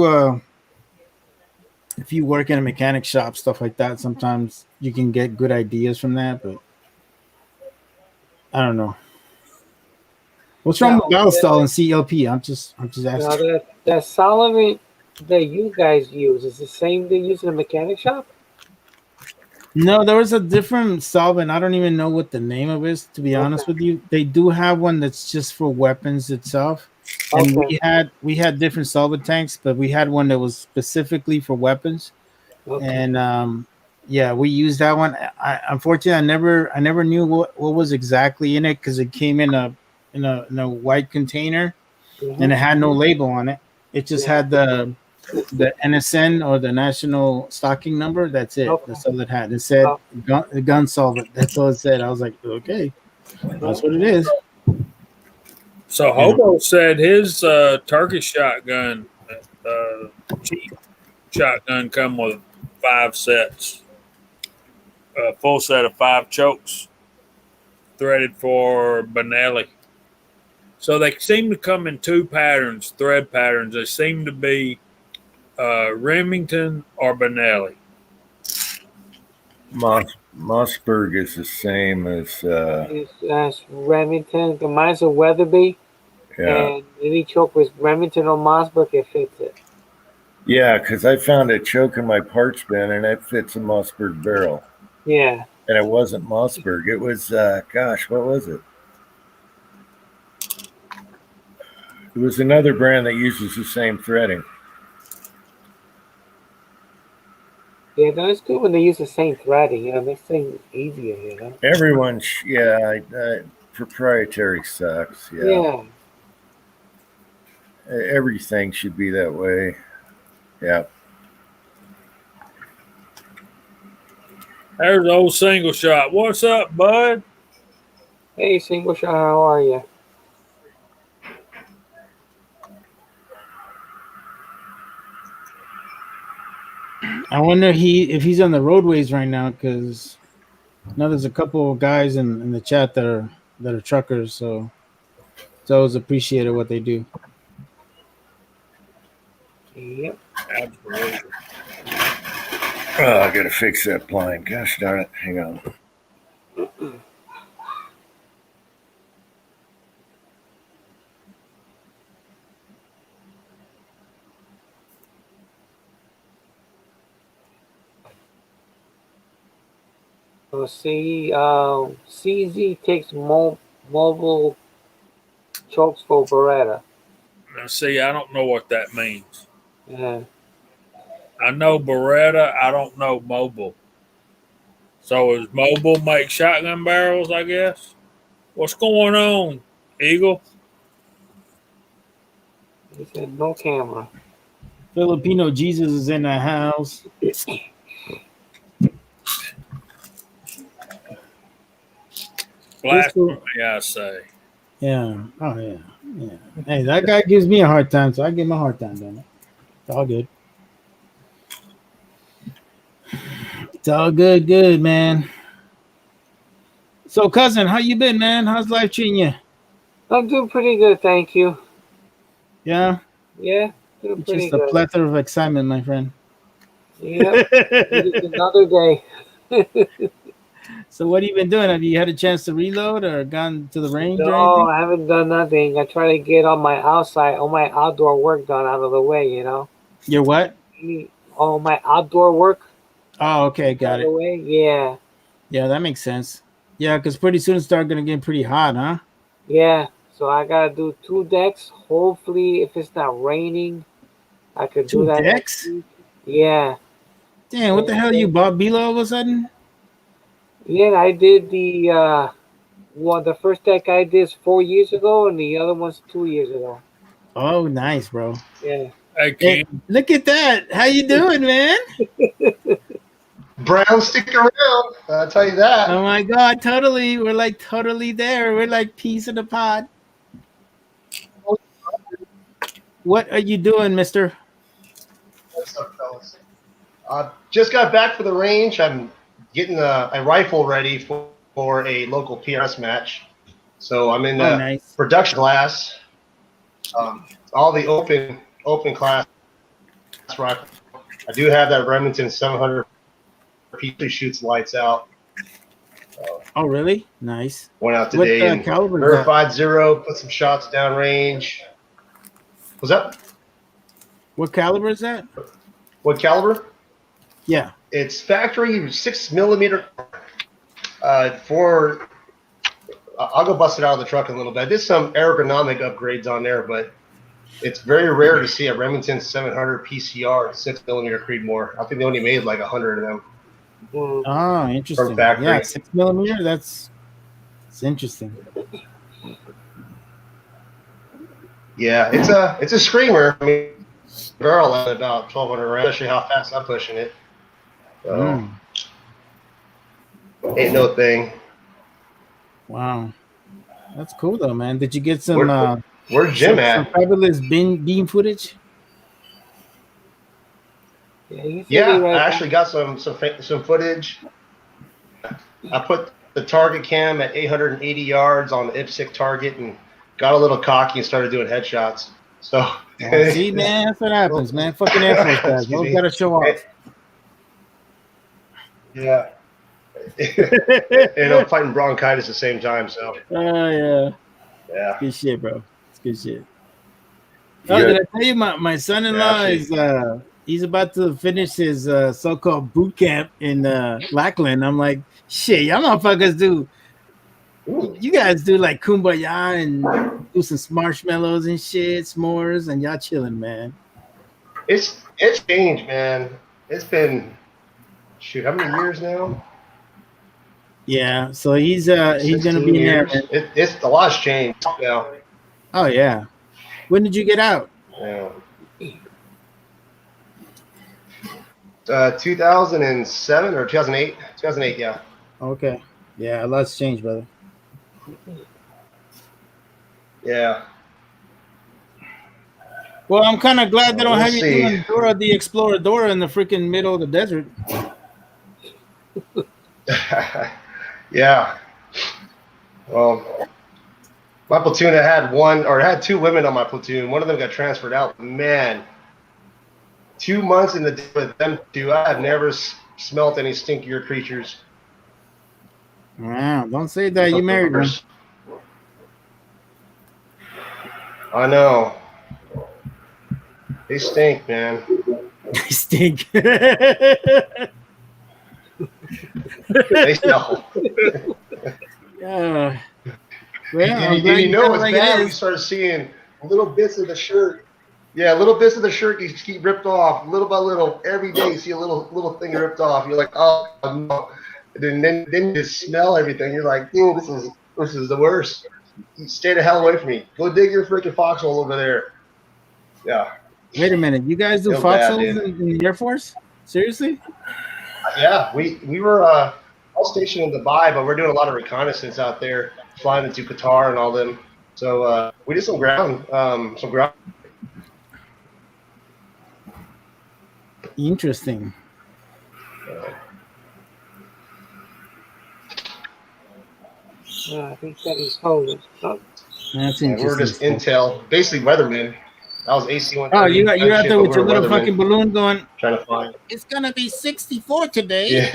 work in a mechanic shop, stuff like that, sometimes you can get good ideas from that. But I don't know. What's wrong with Battlestall and CLP? I'm just asking. Now that solvent that you guys use is the same they use in a mechanic shop? No, there was a different solvent. I don't even know what the name of it is, to be honest with you. They do have one that's just for weapons itself. And we had different solvent tanks, but we had one that was specifically for weapons. Okay. And yeah, we used that one. Unfortunately, I never knew what was exactly in it because it came in a white container and it had no label on it. It just had the NSN or the national stocking number. That's it. Okay. That's all it had. It said gun solvent. That's all it said. I was like, okay, that's what it is. So Hobo said his turkey shotgun, cheap shotgun, come with 5 sets, a full set of 5 chokes, threaded for Benelli. So they seem to come in 2 patterns, thread patterns. They seem to be Remington or Benelli. Mossberg is the same as It's Remington. Mine's a Weatherby. yeah. And any choke with Remington or Mossberg, it fits it. Yeah, because I found a choke in my parts bin and it fits a Mossberg barrel. Yeah. And it wasn't Mossberg. It was what was it? It was another brand that uses the same threading. Yeah, no, it's good when they use the same threading. It makes things easier, Everyone's proprietary sucks. Yeah. Yeah. Everything should be that way. Yeah. There's the old single shot. What's up, bud? Hey, Single Shot, how are you? I wonder if he's on the roadways right now, because now there's a couple of guys in the chat that are truckers, so it's always appreciated what they do. Yep. Absolutely. Oh, I gotta fix that blind. Gosh darn it. Hang on. So see, CZ takes mobile chokes for Beretta. Now, see, I don't know what that means. Yeah. I know Beretta. I don't know mobile. So is mobile make shotgun barrels, I guess? What's going on, Eagle? He said no camera. Filipino Jesus is in the house. Blasphemy, I say. Yeah. Oh yeah. Yeah. Hey, that guy gives me a hard time, so I give him a hard time, don't I? It's all good. It's all good, man. So, cousin, how you been, man? How's life treating you? I'm doing pretty good, thank you. Yeah. Yeah, doing It's pretty just a good. plethora of excitement, my friend. Yep. It's another day. So, what have you been doing? Have you had a chance to reload or gone to the range or No, anything? I haven't done nothing. I try to get all my outdoor work done out of the way, you know. Your what? All my outdoor work Oh, okay, out got of the it. way. Yeah, Yeah, that makes sense. Yeah, because pretty soon it's start gonna get pretty hot, huh? yeah. So I gotta do 2 decks. Hopefully, if it's not raining, I could do 2 that decks? next week. Yeah, Damn, what the hell you bought Bilo all of a sudden? yeah. I did the the first deck I did is 4 years ago, and the other one's 2 years ago. Oh, nice, bro. Yeah. Hey, Hey, King. look at that. How you doing, man? Brown stick around. I'll tell you that. Oh my god, totally. We're like totally there. We're like peas in the pod. What are you doing, mister? What's up, fellas? Just got back for the range. I'm getting a rifle ready for a local PRS match. So I'm in Oh, nice. production class. All the open class rifle. I do have that Remington 700 piece shoots lights out. Oh, really? Nice. Went out What today and caliber is that? verified 0, put some shots downrange. What's up? What caliber is that? What caliber? Yeah. It's factory 6mm. I'll go bust it out of the truck in a little bit. I did some ergonomic upgrades on there, but it's very rare to see a Remington 700 PCR 6mm Creedmoor. I think they only made like 100 of them. Mm. Oh, interesting. From factory. Yeah, 6mm. It's interesting. Yeah, it's a screamer. I mean, barrel at about 1,200 rounds, especially how fast I'm pushing it. So ain't no thing. Wow, that's cool though, man. Did you get some? Where's Jim some at? fabulous beam footage? Yeah, I actually got some footage. I put the target cam at 880 yards on the IPSC target and got a little cocky and started doing headshots. So See, man, that's what happens, man. Fucking Air Force guys, Excuse both me. gotta show off. Yeah. And I'm fighting bronchitis at the same time, so Oh yeah, yeah. good shit, bro. It's good shit. Oh, did I tell you my son-in-law is he's about to finish his so-called boot camp in Lackland. I'm like, shit, y'all motherfuckers do. You guys do like kumbaya and do some marshmallows and shit, s'mores, and y'all chilling, man. It's changed, man. It's been how many years now? Yeah, so he's gonna 16 be in there. years. It's a lot's changed now. Oh yeah. When did you get out? Yeah. 2007 or 2008? 2008, yeah. Okay. Yeah, a lot's changed, brother. Yeah. Well, I'm kind of glad they don't We'll have you see. doing Dora the Exploradora in the freaking middle of the desert. Yeah. Well, my platoon had two women on my platoon. One of them got transferred out. Man, 2 months in the day with them two, I have never smelt any stinkier creatures. Wow, don't say that. You married one. I know. They stink, man. They stink. They smell. Yeah. Well, And I'm you glad you know feel it's like bad it when you is. start seeing little bits of the shirt. Yeah, little bits of the shirt you keep ripped off little by little. Every day you see a little thing ripped off. You're like, oh no. And then you just smell everything. You're like, dude, this is the worst. You stay the hell away from me. Go dig your freaking foxhole over there. Yeah. Wait a minute. You guys do Feel bad, foxholes dude. in the Air Force? Seriously? Yeah, we were all stationed in Dubai, but we're doing a lot of reconnaissance out there, flying into Qatar and all them. So we did some ground. Interesting. I think that is holding. Oh, That's We interesting. were just intel, basically weathermen. That was AC-130. Oh, you're out there with your little weathermen fucking balloon going, trying to find. it's going to be 64 today.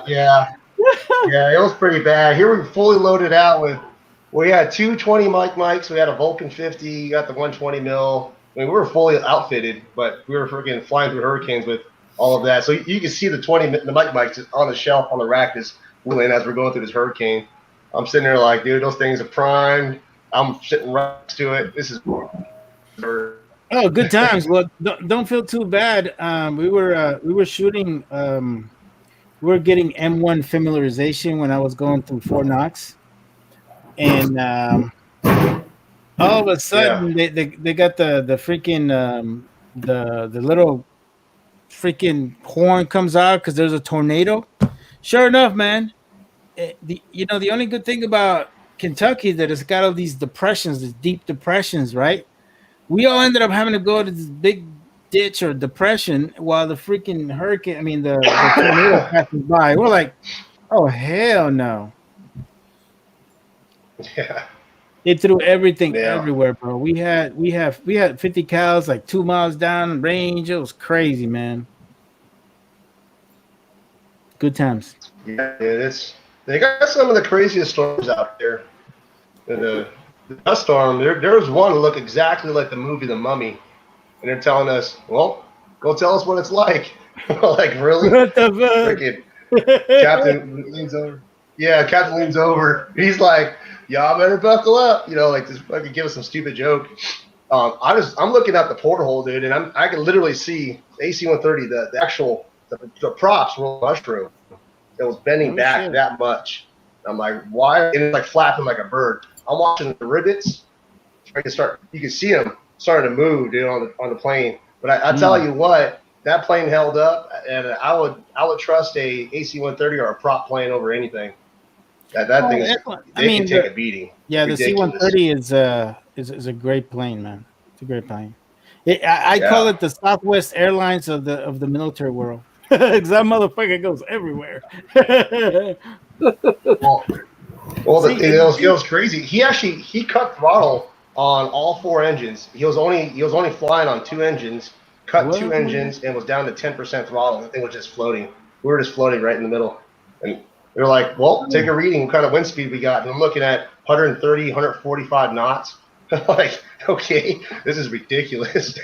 Yeah. Yeah, it was pretty bad. Here we fully loaded out with. We had two 20 mics. We had a Vulcan 50. You got the 120 mil. I mean, we were fully outfitted, but we were freaking flying through hurricanes with all of that. So you can see the mics on the shelf on the rack just wheeling as we're going through this hurricane. I'm sitting there like, dude, those things are primed. I'm sitting right next to it. This is. Oh, good times. Well, don't feel too bad. We were shooting. We were getting M1 familiarization when I was going through Fort Knox, and all of a sudden they got the freaking the little freaking horn comes out because there's a tornado. Sure enough, man. The only good thing about Kentucky that it's got all these depressions, these deep depressions, right? We all ended up having to go to this big ditch or depression while the freaking hurricane, the tornado passes by. We're like, oh hell no. Yeah. They threw everything everywhere, bro. We had 50 cals like 2 miles down range. It was crazy, man. Good times. Yeah, they got some of the craziest storms out there. The dust storm, there was one that looked exactly like the movie The Mummy. And they're telling us, well, go tell us what it's like. Like, really? What the fuck? Freaking Captain leans over. Yeah, Captain leans over. He's like, y'all better buckle up. Like this fucking give us some stupid joke. I'm looking at the porthole, dude, and I can literally see AC-130, the actual the props were mushroom. It was bending back that much. I'm like, why? And it's like flapping like a bird. I'm watching the rivets. You can see them starting to move, dude, on the plane. But I tell you what, that plane held up, and I would trust a AC-130 or a prop plane over anything. That thing can take a beating. Yeah, the C-130 is a great plane, man. It's a great plane. I call it the Southwest Airlines of the military world. Because that motherfucker goes everywhere. It was crazy. He cut throttle on all four engines. He was only flying on two engines, cut two engines, and was down to 10% throttle. The thing was just floating. We were just floating right in the middle. And they were like, well, take a reading, what kind of wind speed we got. And I'm looking at 130, 145 knots. Like, okay, this is ridiculous.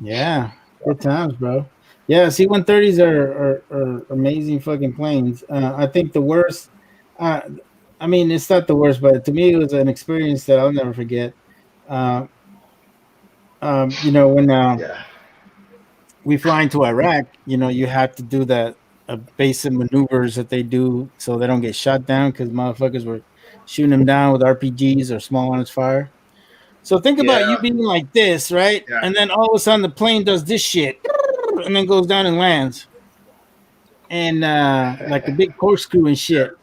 Yeah, good times, bro. Yeah, C-130s are amazing fucking planes. I think the worst, it's not the worst, but to me it was an experience that I'll never forget. When we fly into Iraq, you have to do that basic maneuvers that they do so they don't get shot down because motherfuckers were shooting them down with RPGs or small arms fire. So think about Yeah. you being like this, right? Yeah. And then all of a sudden the plane does this shit, and then goes down and lands, and like a big corkscrew and shit.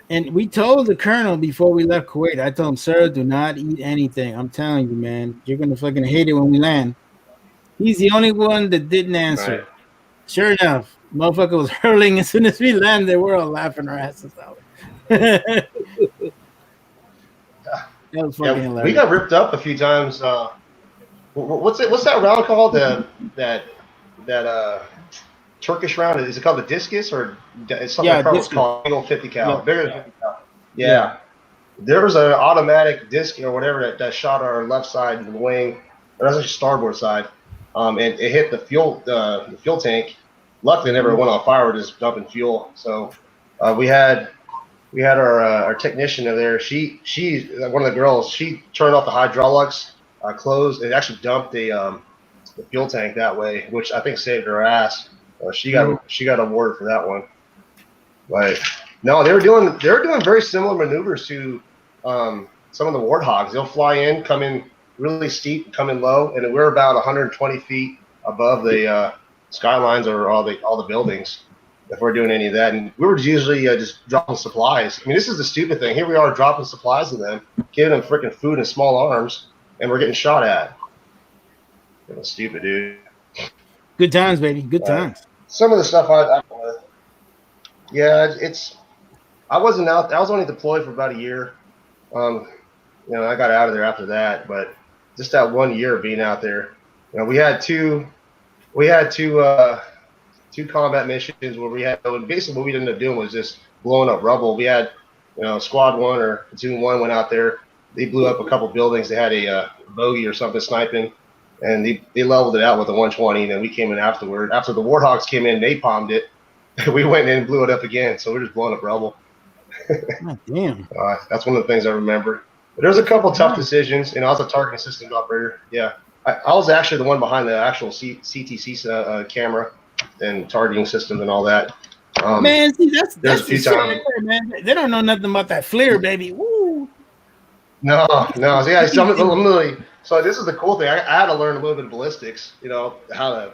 And we told the colonel before we left Kuwait, I told him, sir, do not eat anything. I'm telling you, man, you're gonna fucking hate it when we land. He's the only one that didn't answer. Right. Sure enough, motherfucker was hurling as soon as we landed. We're all laughing our asses out. That was fucking Yeah, hilarious. we got ripped up a few times. What's that round called? That Turkish round? Is it called the discus or it's something? Yeah, I forgot what it's discus. called. Big old 50 cal, Yeah. bigger than 50 cal. Yeah. Yeah. There was an automatic disc or whatever that shot our left side of the wing, or that's actually starboard side, and it hit the fuel tank. Luckily, it never went on fire. We're just dumping fuel. So we had our technician over there. She one of the girls. She turned off the hydraulics, closed, and actually dumped the fuel tank that way, which I think saved her ass. She got awarded for that one. But no, they were doing very similar maneuvers to some of the Warthogs. They'll fly in, come in really steep, come in low, and we're about 120 feet above the skylines or all the buildings if we're doing any of that. And we were usually just dropping supplies. I mean, this is the stupid thing. Here we are dropping supplies to them, giving them freaking food in small arms, and we're getting shot at. It was stupid, dude. Good times, baby. Good times. Some of the stuff I wasn't out. I was only deployed for about a year. I got out of there after that, but just that 1 year being out there, we had two combat missions where basically what we ended up doing was just blowing up rubble. We had, squad 1 or platoon 1 went out there. They blew up a couple buildings. They had a bogey or something sniping, and they leveled it out with a 120. And then we came in afterward. After the Warthogs came in, napalmed it. We went in and blew it up again. So we're just blowing up rubble. God damn. That's one of the things I remember. But there's a couple tough decisions, and I was a targeting systems operator. Yeah, I was actually the one behind the actual CTC camera and targeting systems and all that. Man, see, that's a the few shit times. right there, man. They don't know nothing about that FLIR, baby. Woo. No. Yeah, so I'm literally. So this is the cool thing. I had to learn a little bit of ballistics. How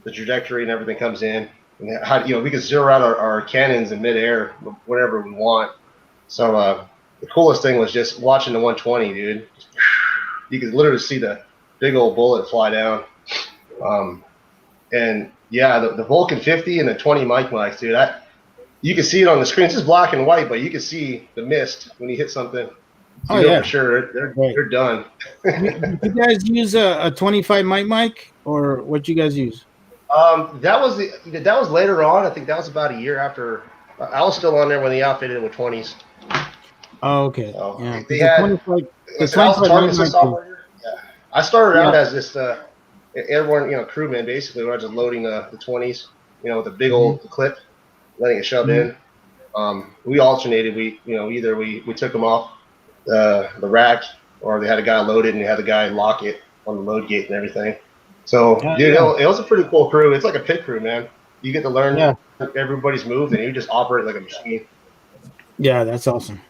the trajectory and everything comes in, and how we can zero out our cannons in midair whenever we want. So the coolest thing was just watching the 120, dude. You could literally see the big old bullet fly down. And yeah, the Vulcan 50 and the 20 mics, dude. You can see it on the screen. It's just black and white, but you can see the mist when you hit something. Oh, yeah. For sure. They're done. You guys use a 25 mic, or what you guys use? That was later on. I think that was about a year after. I was still on there when they outfitted it with 20s. Oh, okay. So Yeah. they had. I was a target system operator. Yeah. I started out as this airborne, crewman, basically, where I was just loading the 20s, with a big old clip, letting it shove in. We alternated. Either we took them off the rack, or they had a guy load it and they had the guy lock it on the load gate and everything. So, dude, it was a pretty cool crew. It's like a pit crew, man. You get to learn everybody's move, and you just operate like a machine. Yeah, that's awesome.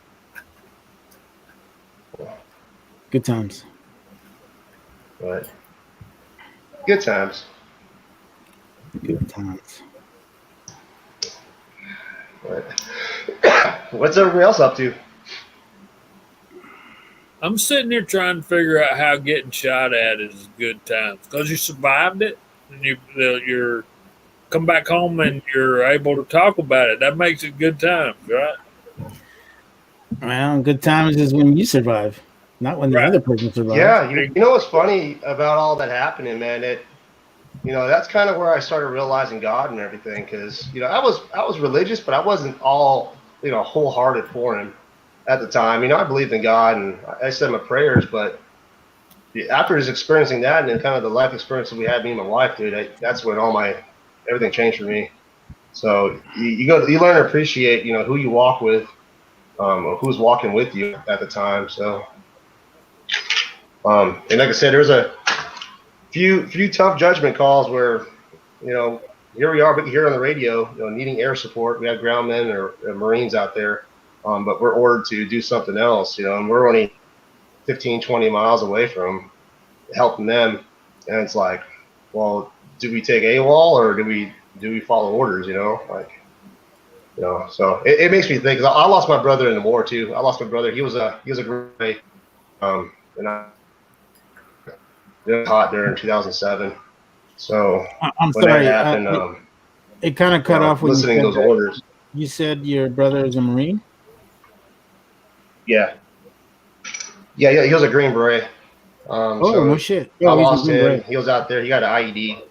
Good times. But good times. Good times. But what's everybody else up to? I'm sitting here trying to figure out how getting shot at is good times because you survived it and you're come back home and you're able to talk about it. That makes it good times, right? Well, good times is when you survive, not when the other person survives. Yeah, you know what's funny about all that happening, man? That's kind of where I started realizing God and everything, because I was religious, but I wasn't all wholehearted for Him at the time. I believed in God and I said my prayers, but after just experiencing that and then kind of the life experience that we had, me and my wife, dude, that's when everything changed for me. So you learn to appreciate who you walk with, or who's walking with you at the time. So and like I said, there's a few tough judgment calls where here we are, but here on the radio, needing air support. We have groundmen or Marines out there, but we're ordered to do something else, and we're only 15, 20 miles away from helping them. And it's like, well, do we take AWOL or do we follow orders, so it makes me think, 'cause I lost my brother in the war too. I lost my brother. He was a great, and I taught during 2007. So I'm when sorry. that happened, It kind of cut off when you listening said to those that. orders. You said your brother is a Marine? Yeah. Yeah. He was a Green Beret. Oh, So no shit. I Oh, he's a lost Green him. Beret. He was out there. He got an IED.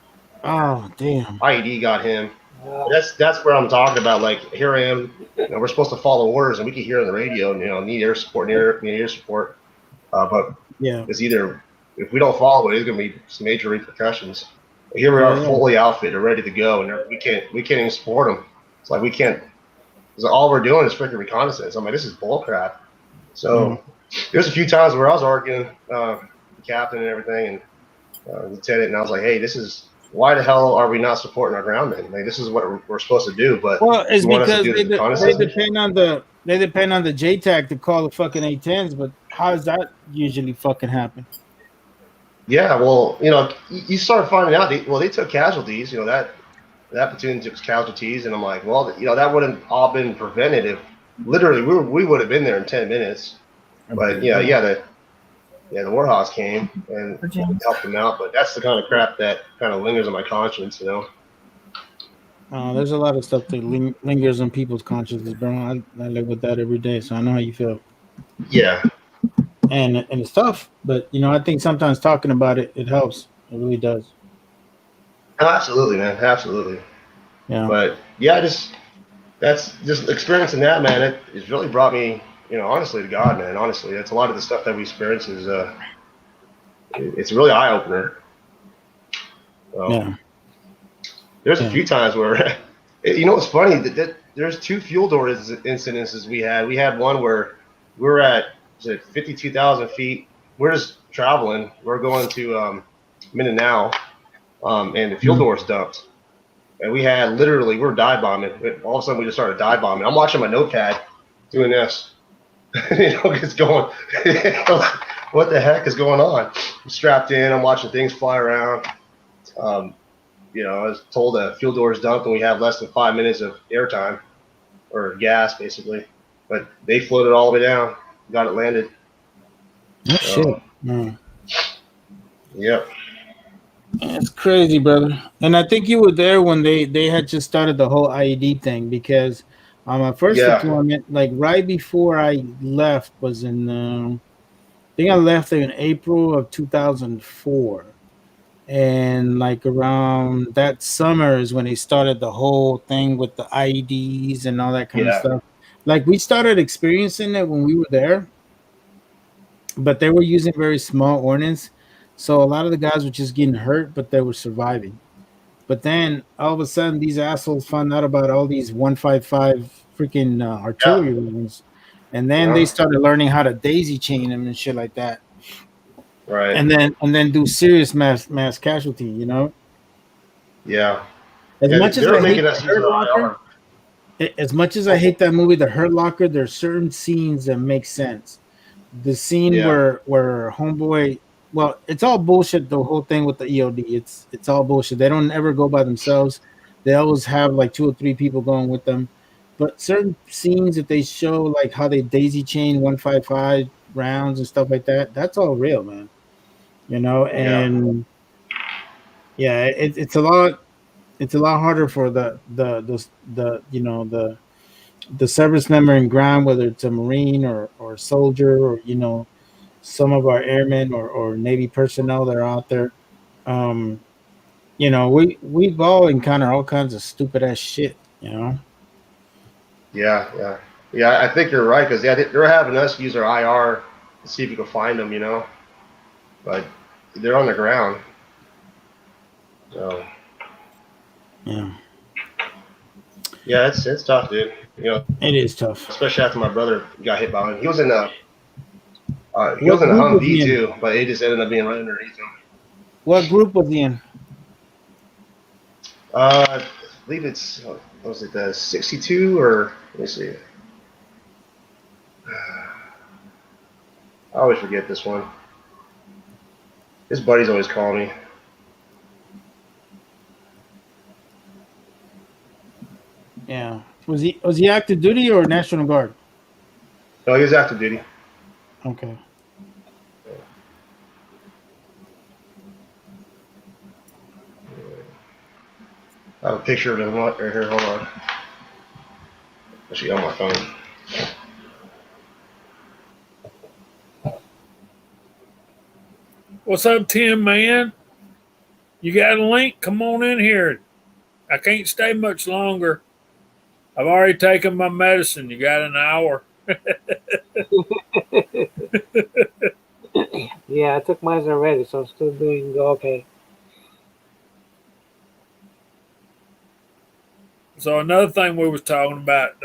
Oh, damn. IED got him. Yeah. That's where I'm talking about. Like, here I am. We're supposed to follow orders, and we can hear on the radio. Need air support, need air support. But Yeah. it's either, if we don't follow it, it's going to be some major repercussions. Here we are, Yeah. fully outfitted, ready to go, and we can't even support them. It's like we can't. Because all we're doing is freaking reconnaissance. I'm like, this is bullcrap. So there's a few times where I was arguing the captain and everything, and lieutenant, and I was like, hey, why the hell are we not supporting our groundmen? Like, this is what we're supposed to do. But Well, it's you want us to because do the they reconnaissance? depend on the JTAC to call the fucking A10s, but how does that usually fucking happen? Yeah, well, you start finding out. They took casualties. That platoon took casualties, and I'm like, well, that wouldn't all been prevented if literally we would have been there in 10 minutes. But the Warhawks came and helped them out. But that's the kind of crap that kind of lingers on my conscience, There's a lot of stuff that lingers on people's consciences, bro. I live with that every day, so I know how you feel. Yeah. And it's tough, but I think sometimes talking about it helps. It really does. Absolutely, man. Absolutely. Yeah. But that's just experiencing that, man. It's really brought me, honestly, to God, man. Honestly, that's a lot of the stuff that we experience is it's really eye opener. Yeah. There's a few times where, it's funny that there's two fuel door incidences we had. We had one where we were at 52,000 feet. We're just traveling. We're going to Mindanao, and the fuel door's dumped. And we were dive bombing. All of a sudden, we just started dive bombing. I'm watching my notepad doing this. It's going, what the heck is going on? I'm strapped in. I'm watching things fly around. I was told the fuel door is dumped and we have less than 5 minutes of airtime or gas, basically. But they floated all the way down, got it landed. Oh, shit. Man. Yep. It's crazy, brother. And I think you were there when they had just started the whole IED thing, because on my first deployment, like right before I left, was in I think I left in April of 2004. And like around that summer is when they started the whole thing with the IEDs and all that kind of stuff. Like we started experiencing it when we were there, but they were using very small ordnance. So a lot of the guys were just getting hurt, but they were surviving. But then all of a sudden, these assholes found out about all these 155 freaking artillery rounds, and then they started learning how to daisy chain them and shit like that. Right. And then do serious mass casualty. Yeah. As much as I hate us use IR. as much as I hate that movie, The Hurt Locker, there's certain scenes that make sense. The scene where homeboy, well, it's all bullshit. The whole thing with the EOD, it's all bullshit. They don't ever go by themselves. They always have like 2 or 3 people going with them. But certain scenes that they show, like how they daisy chain 155 rounds and stuff like that, that's all real, man. And it's a lot harder for the service member in ground, whether it's a Marine or a soldier or some of our airmen or Navy personnel that are out there. We've all encountered all kinds of stupid ass shit. Yeah. I think you're right, because they're having us use our IR to see if we can find them. But they're on the ground. So. Yeah, it's tough, dude. It is tough, especially after my brother got hit by one. He was in a Humvee too, but it just ended up being right underneath him. What group was he in? I believe it's, what was it, the 62 or let me see. I always forget this one. His buddies always call me. Yeah. Was he active duty or National Guard? No, he was active duty. Okay. I have a picture of him right here. Hold on. Actually, on my phone. What's up, Tim, man? You got a link? Come on in here. I can't stay much longer. I've already taken my medicine. You got an hour? Yeah, I took mine already, so I'm still doing okay. So another thing we was talking about,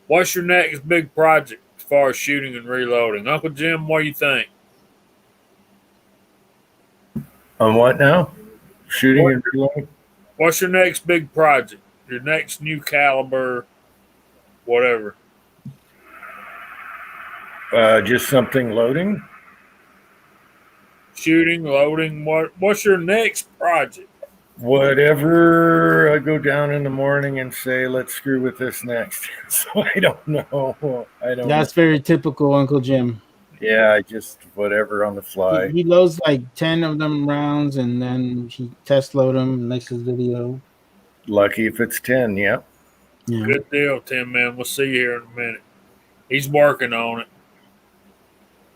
what's your next big project as far as shooting and reloading? Uncle Jim, what do you think? On what now? Shooting and reloading? What's your next big project? Your next new caliber, whatever. Just something loading? Shooting, loading, what's your next project? Whatever I go down in the morning and say, let's screw with this next. So I don't know. That's very typical, Uncle Jim. Yeah, I just whatever on the fly. He loads like 10 of them rounds and then he test load them and makes his video. Lucky if it's 10, yeah. Yeah. Good deal, Tim, man. We'll see you here in a minute. He's working on it.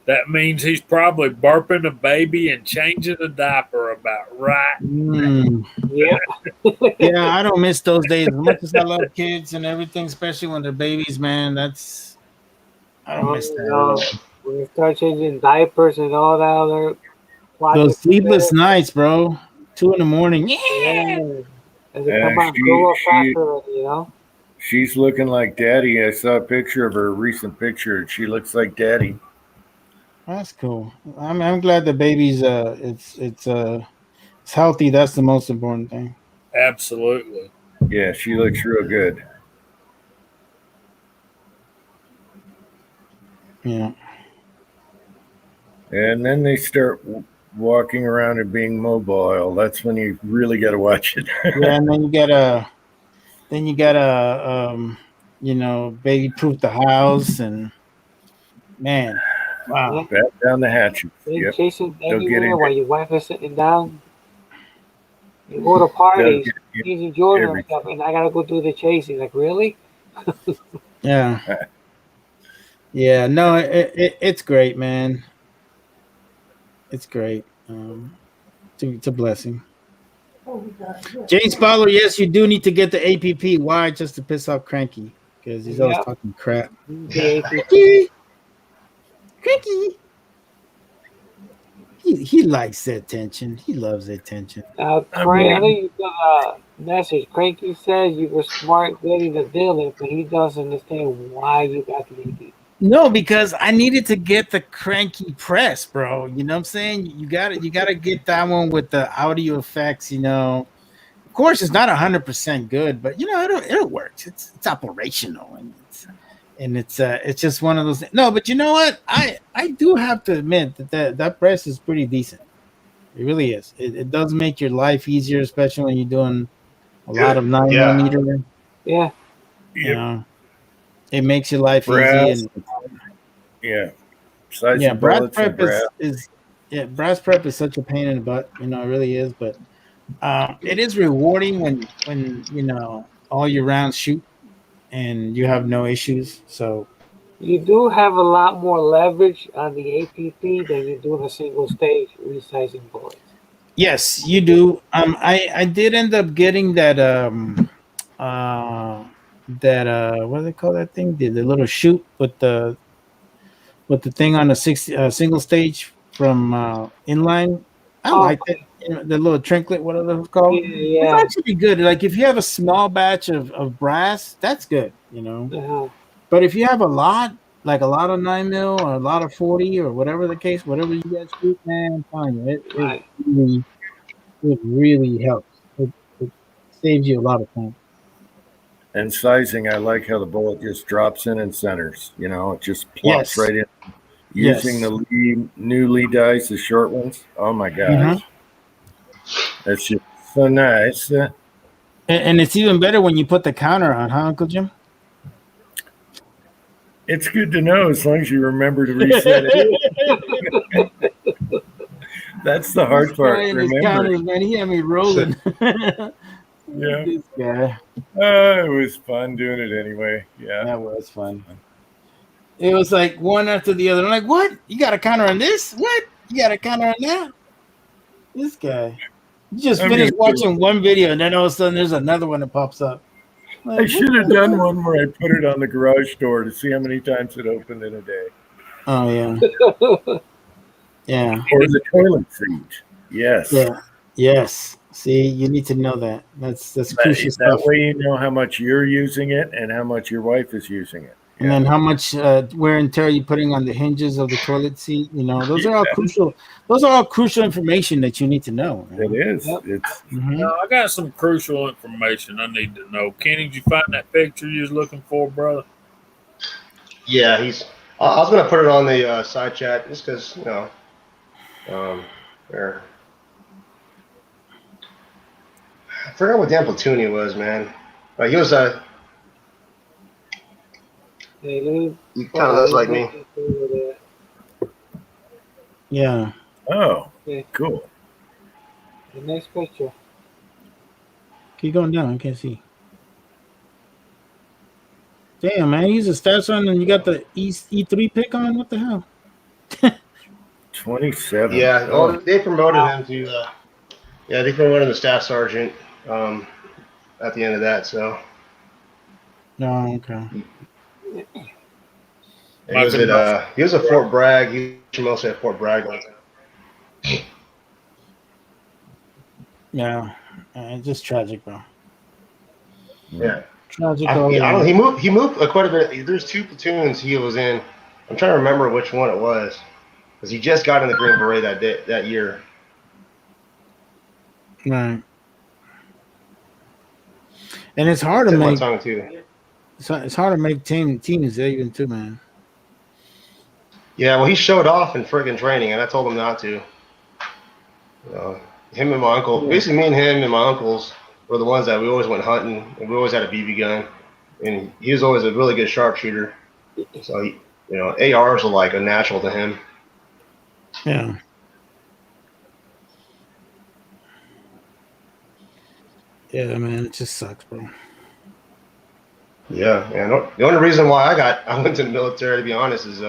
That means he's probably burping a baby and changing a diaper about right. Yeah. Yeah, I don't miss those days as much as I love kids and everything, especially when they're babies, man. I don't miss that. When you start changing diapers and all that other Those sleepless nights, bro. 2 a.m. Yeah. As it come out, grow up faster, you know. She's looking like daddy. I saw a picture of her, a recent picture. She looks like daddy. That's cool. I'm glad the baby's it's healthy. That's the most important thing. Absolutely. Yeah, she looks real good. Yeah. And then they start walking around and being mobile. That's when you really got to watch it. Yeah, and then you gotta baby proof the house and man, wow. Back down the hatches. Yep. Chasing everywhere while your wife is sitting down. You go to parties, he's enjoying himself, and I gotta go do the chasing. Like, really? Yeah. Yeah, no, it's great, man. It's great. It's a blessing. James Fowler, yes, you do need to get the APP. Why? Just to piss off Cranky, because he's always talking crap. Cranky. He likes the attention. He loves the attention. Crank, I know you got a message. Cranky says you were smart getting the dealer, but he doesn't understand why you got the APP. No, because I needed to get the Cranky press, bro. You know what I'm saying? You gotta get that one with the audio effects. You know, of course, it's not 100% good, but you know, it works. It's operational, and it's just one of those. No, but you know what? I do have to admit that press is pretty decent. It really is. It does make your life easier, especially when you're doing a lot of 9mm. Yeah. You know. It makes your life easy. Brass prep brass prep is such a pain in the butt. You know, it really is. But it is rewarding when you know all your rounds shoot and you have no issues. So you do have a lot more leverage on the APP than you do on a single stage resizing bullets. Yes, you do. I did end up getting that what do they call that thing? The little chute with the thing on the single stage from inline. I like that. You know, the little trinket, whatever it's called. Yeah. It's actually good. Like if you have a small batch of brass, that's good, you know. Uh-huh. But if you have a lot, like a lot of 9mm or a lot of 40 or whatever the case, whatever you guys shoot, man, I'm telling you, it really helps. It saves you a lot of time. And sizing, I like how the bullet just drops in and centers. You know, it just plops right in. using Yes. the new Lee dies, the short ones. Oh my gosh, that's just so nice. And it's even better when you put the counter on, huh, Uncle Jim? It's good to know as long as you remember to reset it. That's the hard part. Remember. Man, he had me rolling. Yeah. This guy. It was fun doing it anyway. Yeah. That was fun. It was like one after the other. I'm like, what? You got a counter on this? What? You got a counter on that? This guy. You just finished watching one video, and then all of a sudden there's another one that pops up. Like, I should have done one where I put it on the garage door to see how many times it opened in a day. Oh, yeah. Yeah. Or the toilet seat. Yes. Yeah. Yes. See, you need to know that. That's crucial That stuff. way you know how much you're using it and how much your wife is using it. And then how much wear and tear you're putting on the hinges of the toilet seat. You know, those are all crucial. Those are all crucial information that you need to know. It is. Yep. It's No, I got some crucial information I need to know. Kenny, did you find that picture you was looking for, brother? Yeah, he's. I was gonna put it on the side chat just because there. I forgot what damn platoon he was, man. He was Hey, let me- he kind of looks like me. Yeah. oh, Okay. cool. The next picture. Keep going down. I can't see. Damn, man. He's a stat son and you got the E3 pick on? What the hell? 27. Yeah, they promoted him to. They promoted him to staff sergeant at the end of that. So Oh, okay. he was at Fort Bragg. He was mostly at Fort Bragg. Yeah. It's just tragic, bro. Yeah. Tragic. He moved quite a bit. There's 2 platoons he was in. I'm trying to remember which one it was, because he just got in the Green Beret that year. Right. And it's hard to Tip my make. tongue too. It's hard to make teams even too, man. Yeah, well, he showed off in friggin' training, and I told him not to. Him and my uncle, basically me and him and my uncles were the ones that we always went hunting, and we always had a BB gun, and he was always a really good sharpshooter. So ARs are like a natural to him. Yeah. Yeah, man, it just sucks, bro. Yeah, and the only reason why I went to the military, to be honest, is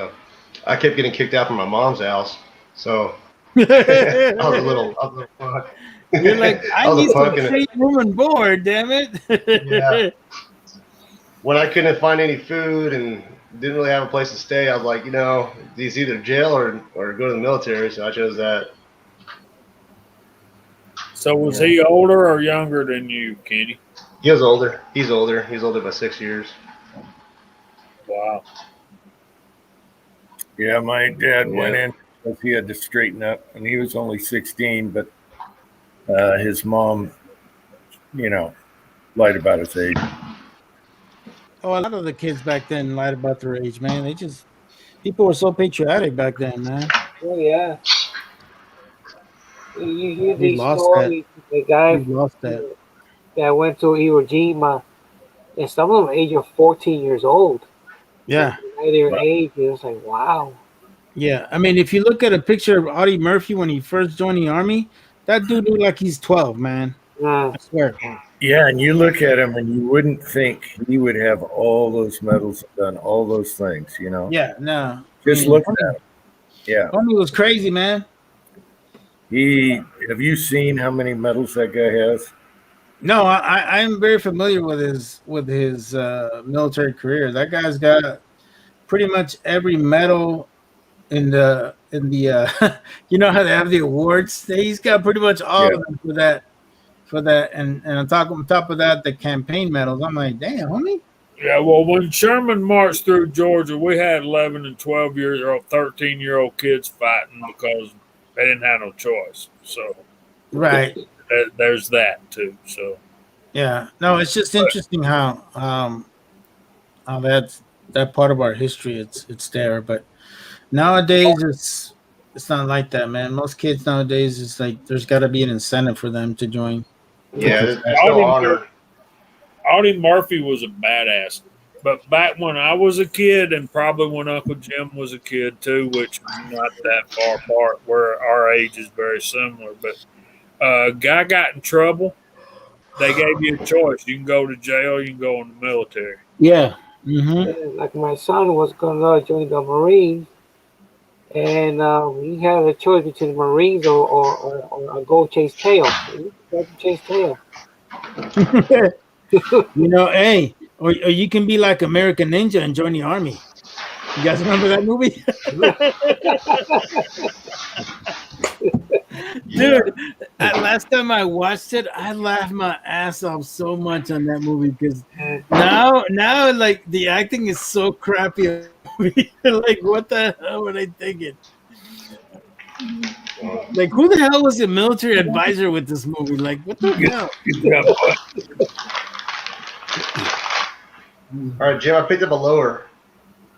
I kept getting kicked out from my mom's house. So I was a little punk. You're like, I was a need some punk safe room and board, damn it. Yeah. When I couldn't find any food and didn't really have a place to stay, I was like, it's either jail or go to the military. So I chose that. So was he older or younger than you, Kenny? He was older. He's older. He's older by 6 years. Wow. Yeah, my dad went in because he had to straighten up, and he was only 16, but his mom, lied about his age. Oh, a lot of the kids back then lied about their age, man. People were so patriotic back then, man. Oh yeah. You hear We these lost stories. The guy We lost that. that went to Iwo Jima, and some of them age of 14 years old. Yeah. At their age, it was like, wow. Yeah. I mean, if you look at a picture of Audie Murphy when he first joined the Army, that dude looked like he's 12, man. I swear. Yeah, and you look at him and you wouldn't think he would have all those medals and done all those things, Yeah, no. Just look at him. Yeah. Homie was crazy, man. Have you seen how many medals that guy has? No, I'm very familiar with his military career. That guy's got pretty much every medal in the you know how they have the awards. He's got pretty much all of them for that, and on top of that, the campaign medals. I'm like, damn, homie. Yeah, well, when Sherman marched through Georgia, we had 11 and 12-year-old, 13-year-old kids fighting because they didn't have no choice. So, Right. There's that too. So, yeah, no, it's just interesting how that's that part of our history. It's there, but Nowadays, it's not like that, man. Most kids nowadays, it's like there's got to be an incentive for them to join. Yeah, there's no honor. Audie Murphy was a badass. But back when I was a kid, and probably when Uncle Jim was a kid too, which not that far apart, where our age is very similar. But a guy got in trouble, they gave you a choice. You can go to jail, you can go in the military. Yeah. Mm-hmm. Like my son was gonna join the Marines, and he had a choice between the Marines or go chase tail. He decided to chase tail. You know, hey, or you can be like American Ninja and join the army. You guys remember that movie? Dude, last time I watched it, I laughed my ass off so much on that movie because now like the acting is so crappy. Like, what the hell were they thinking? Like, who the hell was the military advisor with this movie? Like, what the hell? All right, Jim, I picked up a lower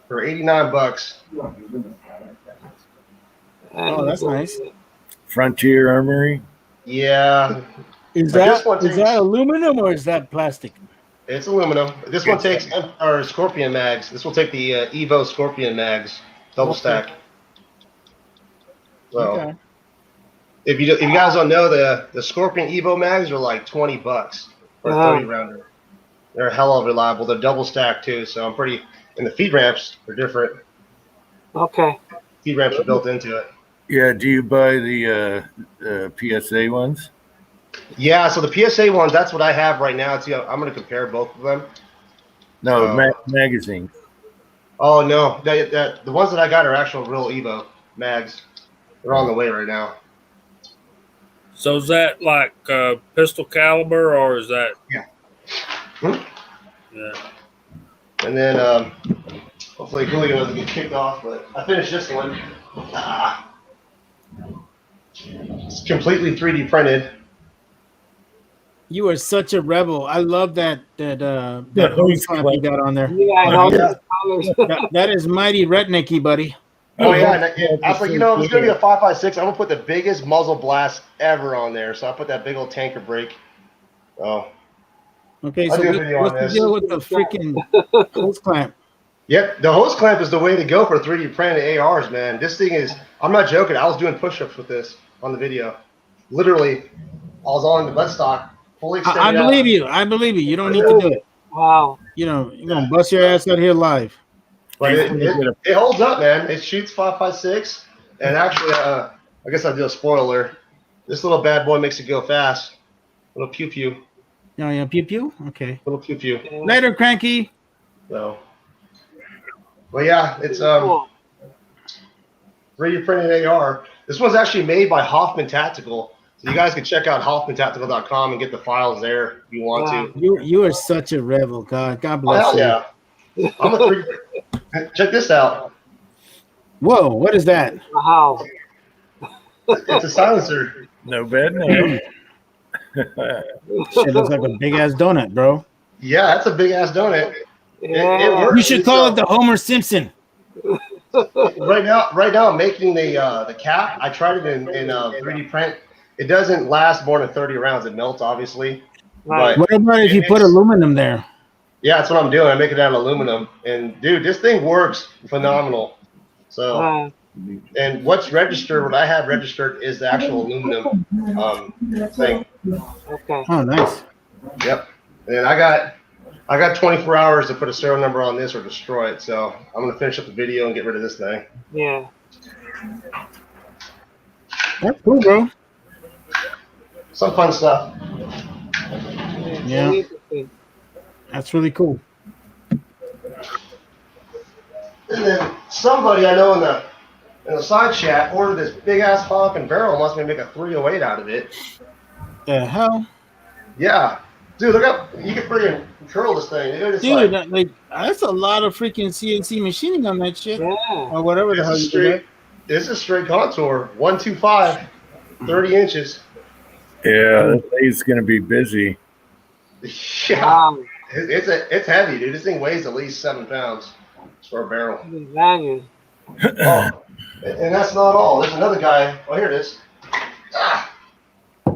for $89. Oh, that's nice. Frontier Armory. Yeah. Is But that aluminum or is that plastic? It's aluminum. This one takes our Scorpion mags. This will take the Evo Scorpion mags, double stack. So, Okay. if you guys don't know, the Scorpion Evo mags are like $20 for a 30 rounder. They're hella reliable. They're double stacked too, so I'm pretty. And the feed ramps are different. Okay. Feed ramps are built into it. Yeah. Do you buy the PSA ones? Yeah. So the PSA ones, that's what I have right now. I'm going to compare both of them. No, magazine. Oh no, the ones that I got are actual real Evo mags. They're on the way right now. So is that like pistol caliber, or is that? Yeah. Yeah. And then hopefully Julio doesn't get kicked off, but I finished this one. It's completely 3D printed. You are such a rebel. I love that hose clamp you got on there. Yeah, I know. Yeah. That is mighty rednecky, buddy. Oh yeah, and I was like, if it's gonna be a 5.56, I'm gonna put the biggest muzzle blast ever on there. So I put that big old tanker brake. Oh. Okay, I'll so do a video what's on the this. deal with the freaking hose clamp? Yep, the hose clamp is the way to go for 3D printed ARs, man. This thing is, I'm not joking. I was doing push-ups with this on the video. Literally, I was on the buttstock, fully extended I believe out. you. I believe you. You don't need to do it. Wow. You know, you're gonna bust your ass out here live. But it holds up, man. It shoots 5.56, and actually, I guess I'll do a spoiler. This little bad boy makes it go fast. Little pew pew. Oh yeah, pew pew. Okay. Little pew pew. Later, cranky. So, well, yeah, it's Cool. 3D printed AR. This one's actually made by Hoffman Tactical. So you guys can check out hoffmantactical.com and get the files there if you want to. You are such a rebel. God bless Hell you. yeah. I'm a 3D. Check this out. Whoa, what is that? Wow. It's a silencer. No bad name. Shit looks like a big ass donut, bro. Yeah, that's a big ass donut. Yeah. It works. You should call it the Homer Simpson. Right now, I'm making the cap. I tried it in 3D print. It doesn't last more than 30 rounds. It melts, obviously. Right. What about if you put aluminum there? Yeah, that's what I'm doing. I make it out of aluminum, and dude, this thing works phenomenal. So, and what's registered, what I have registered, is the actual aluminum thing. Okay. Oh, nice. Yep. And I got 24 hours to put a serial number on this or destroy it. So I'm gonna finish up the video and get rid of this thing. Yeah. That's cool, bro. Some fun stuff. Yeah. Interesting. That's really cool. And then somebody I know in the side chat ordered this big ass honking barrel and wants me to make a 308 out of it. The hell? Yeah. Dude, look up. You can freaking curl this thing. It's Dude, like, that's a lot of freaking CNC machining on that shit. Yeah. Or whatever the hell you do. this is straight contour. 125, 30 inches. Yeah, that thing's gonna be busy. Yeah. Wow. It's heavy, dude. This thing weighs at least 7 pounds for a barrel. Value. Oh, and that's not all. There's another guy. Oh, here it is. Ah,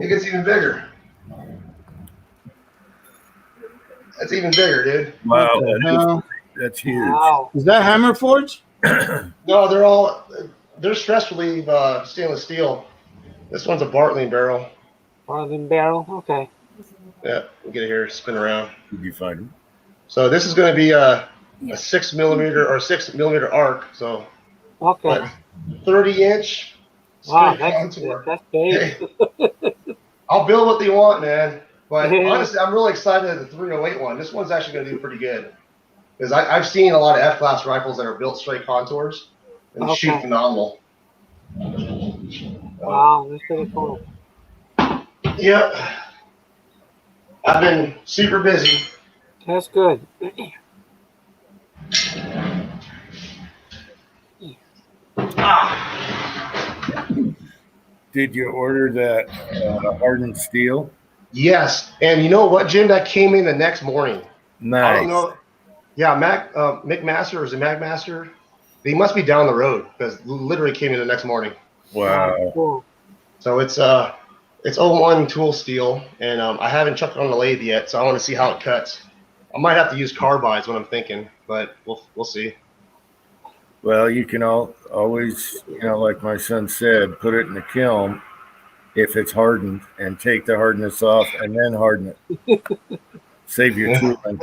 it gets even bigger. That's even bigger, dude. Wow, What the hell? that's huge. Wow. Is that Hammer Forge? No, they're stress relief stainless steel. This one's a Bartling barrel. Bargain barrel. Okay. Yeah, we'll get it here, spin around. Did you find him? So this is going to be a 6 millimeter arc. So Okay. what, 30-inch. Wow, straight that's contour. big. Hey, I'll build what they want, man. But Yeah. honestly, I'm really excited at the 308 one. This one's actually going to do pretty good. Because I've seen a lot of F-class rifles that are built straight contours and they shoot Okay. phenomenal. Wow, that's pretty cool. Yep. I've been super busy. That's good. Did you order that hardened steel? Yes. And you know what, Jim? That came in the next morning. Nice. I don't know. Yeah, McMaster or MagMaster. They must be down the road because literally came in the next morning. Wow. Cool. So it's 01 tool steel, and I haven't chucked it on the lathe yet, so I want to see how it cuts. I might have to use carbides when I'm thinking, but we'll see. Well, you can always, like my son said, put it in the kiln if it's hardened and take the hardness off and then harden it. Save your tooling.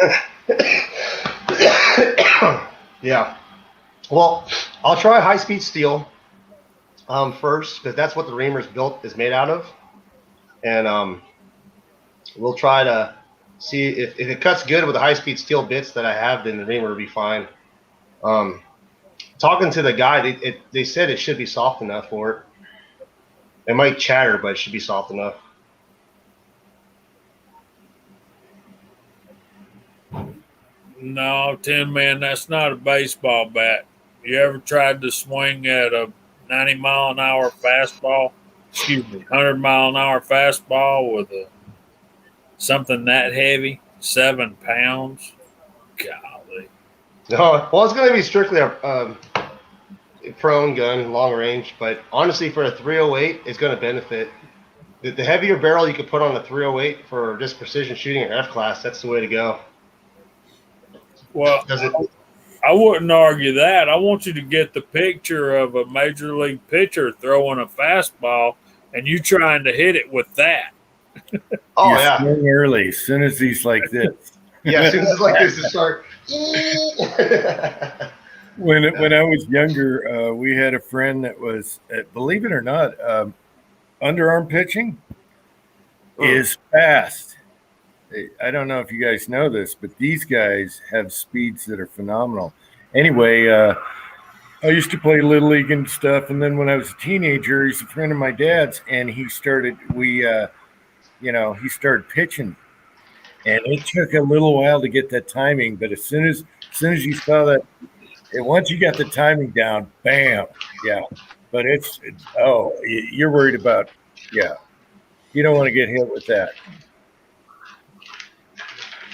Yeah. Well, I'll try high-speed steel first because that's what the Reamer's built is made out of, and we'll try to see if it cuts good with the high-speed steel bits that I have. Then the Reamer will be fine. Talking to the guy, they said it should be soft enough for it. It might chatter, but it should be soft enough. No, Tin Man, that's not a baseball bat. You ever tried to swing at a 90-mile-an-hour fastball? Excuse me, 100-mile-an-hour fastball with something that heavy, 7 pounds? Golly. No, well, it's going to be strictly a prone gun, long range. But honestly, for a 308, it's going to benefit. The heavier barrel you could put on a 308 for just precision shooting at F-class, that's the way to go. Well, I wouldn't argue that. I want you to get the picture of a major league pitcher throwing a fastball and you trying to hit it with that. Oh, You yeah. swing early, as soon as he's like this. Yeah, as soon as it's like this, it start. When I was younger, we had a friend that was, believe it or not, underarm pitching is fast. I don't know if you guys know this, but these guys have speeds that are phenomenal. Anyway, I used to play Little League and stuff, and then when I was a teenager, he's a friend of my dad's, and he started pitching, and it took a little while to get that timing, but as soon as you saw that, and once you got the timing down, bam, yeah. But you're worried about, yeah. You don't want to get hit with that.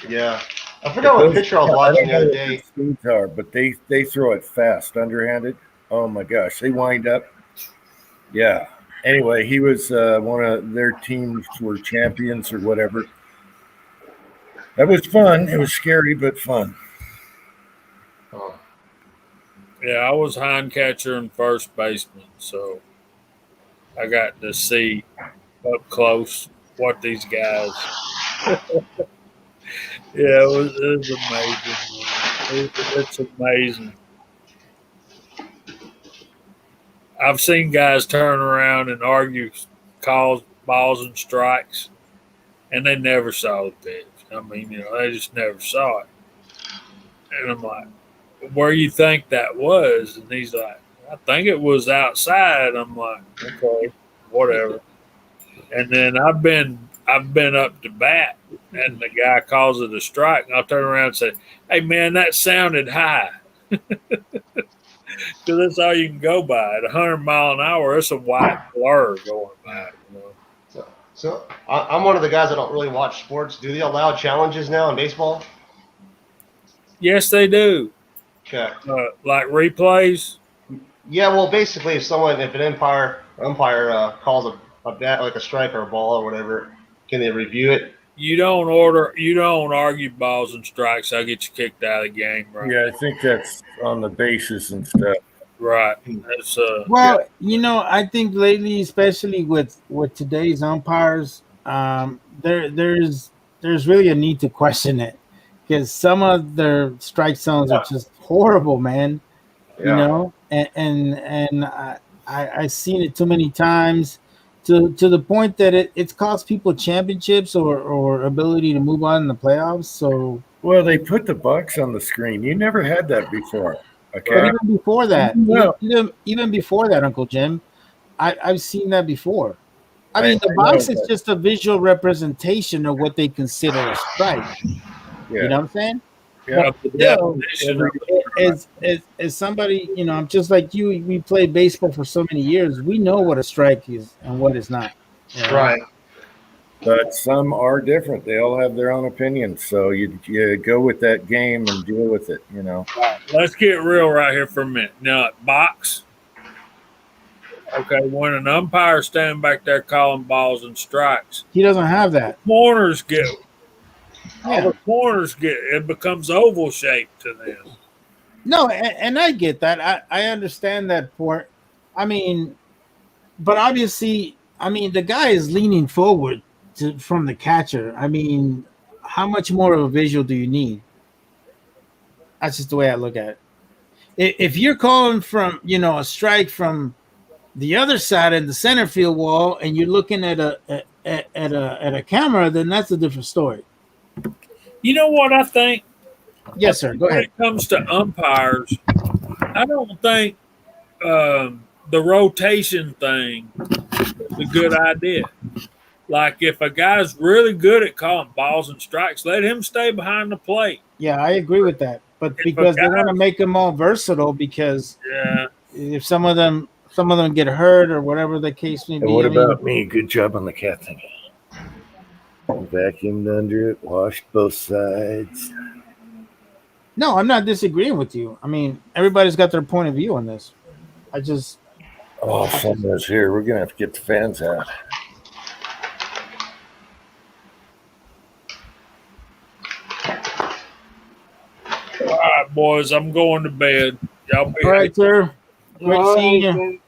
Yeah. I forgot what picture I was watching the other day. Speeds are, but they throw it fast, underhanded. Oh my gosh, they wind up. Yeah. Anyway, he was one of their teams were champions or whatever. That was fun. It was scary, but fun. Oh. Yeah, I was hind catcher and first baseman, so I got to see up close what these guys. Yeah, it was amazing. It's amazing. I've seen guys turn around and argue calls, balls, and strikes, and they never saw the pitch. I mean, they just never saw it. And I'm like, where you think that was? And he's like, I think it was outside. I'm like, okay, whatever. And then I've been up to bat, and the guy calls it a strike, and I'll turn around and say, hey, man, that sounded high. Because that's all you can go by. At 100 mile an hour, it's a white blur going by. So I'm one of the guys that don't really watch sports. Do they allow challenges now in baseball? Yes, they do. Okay. Like replays. Yeah, well, basically, if an umpire calls a bat like a strike or a ball or whatever, can they review it? You don't argue balls and strikes. I'll get you kicked out of the game, right? Yeah, I think that's on the bases and stuff. Right. That's Well, I think lately, especially with today's umpires, there's really a need to question it because some of their strike zones are just horrible, man. Yeah. And I've seen it too many times to the point that it's cost people championships or ability to move on in the playoffs. So, Well, they put the box on the screen. You never had that before. but Okay. even before that, No. even before that, Uncle Jim, I've seen that before. I mean, the I box know, is but- just a visual representation of what they consider a strike. Yeah. You know what I'm saying? Yeah. the Still, definition of as somebody, I'm just like you. We played baseball for so many years. We know what a strike is and what is not. You know? Right. But some are different. They all have their own opinions. So you go with that game and deal with it. Let's get real right here for a minute. Now, at box, okay, when an umpire standing back there calling balls and strikes, He doesn't have that. corners get all Yeah. the corners get it becomes oval shaped to them. No, and I get that. I understand that part. I mean, but obviously, the guy is leaning forward from the catcher. I mean, how much more of a visual do you need? That's just the way I look at it. If you're calling from, a strike from the other side of the center field wall, and you're looking at a camera, then that's a different story. You know what I think? Yes, sir. Go When ahead. it comes to umpires, I don't think the rotation thing is a good idea. Like if a guy's really good at calling balls and strikes, let him stay behind the plate. Yeah, I agree with that. But because they want to make them all versatile, because Yeah. if some of them get hurt or whatever the case may be. And what about me? Good job on the cat thing. Vacuumed under it, washed both sides. No, I'm not disagreeing with you. I mean, everybody's got their point of view on this. I just Oh, someone's here. We're gonna have to get the fans out. All right, boys, I'm going to bed. Y'all be all right, sir. Great All seeing right, you. then.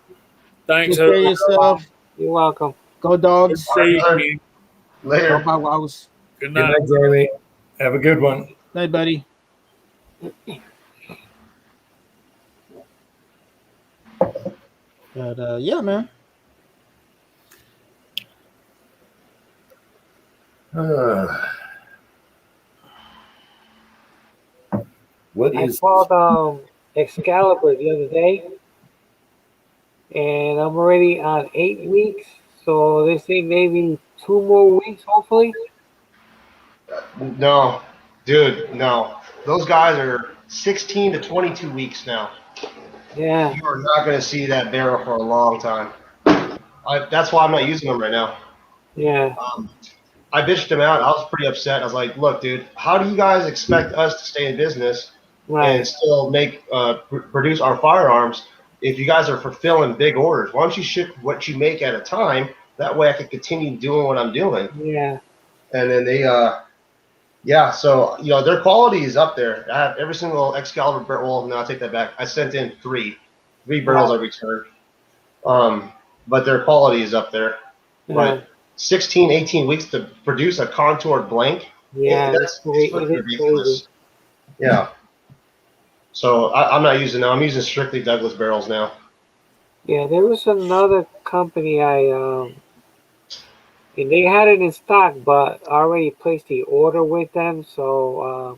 Thanks. Take care of yourself. You're welcome. Go Good dogs. to see you again. Go Later. Bow Wows. Good Good night. night, Jamie. Have a good one. Night, buddy. But yeah, man. What I is called Excalibur the other day, and I'm already on 8 weeks. So they say maybe 2 more weeks, hopefully. No, dude, no. Those guys are 16 to 22 weeks now. Yeah, You are not going to see that barrel for a long time. That's why I'm not using them right now. yeah, I bitched him out. I was pretty upset. I was like, look, dude, how do you guys expect us to stay in business and right. still produce our firearms if you guys are fulfilling big orders? Why don't you ship what you make at a time? That way I can continue doing what I'm doing. Yeah, And then so, their quality is up there. I have every single Excalibur barrel. Well, no, I take that back. I sent in three barrels I returned. But their quality is up there. yeah, But 16, 18 weeks to produce a contoured blank, yeah. that's It fucking is ridiculous. crazy. Yeah. So I'm not using them. I'm using strictly Douglas barrels now. Yeah, there was another company and they had it in stock, but I already placed the order with them. So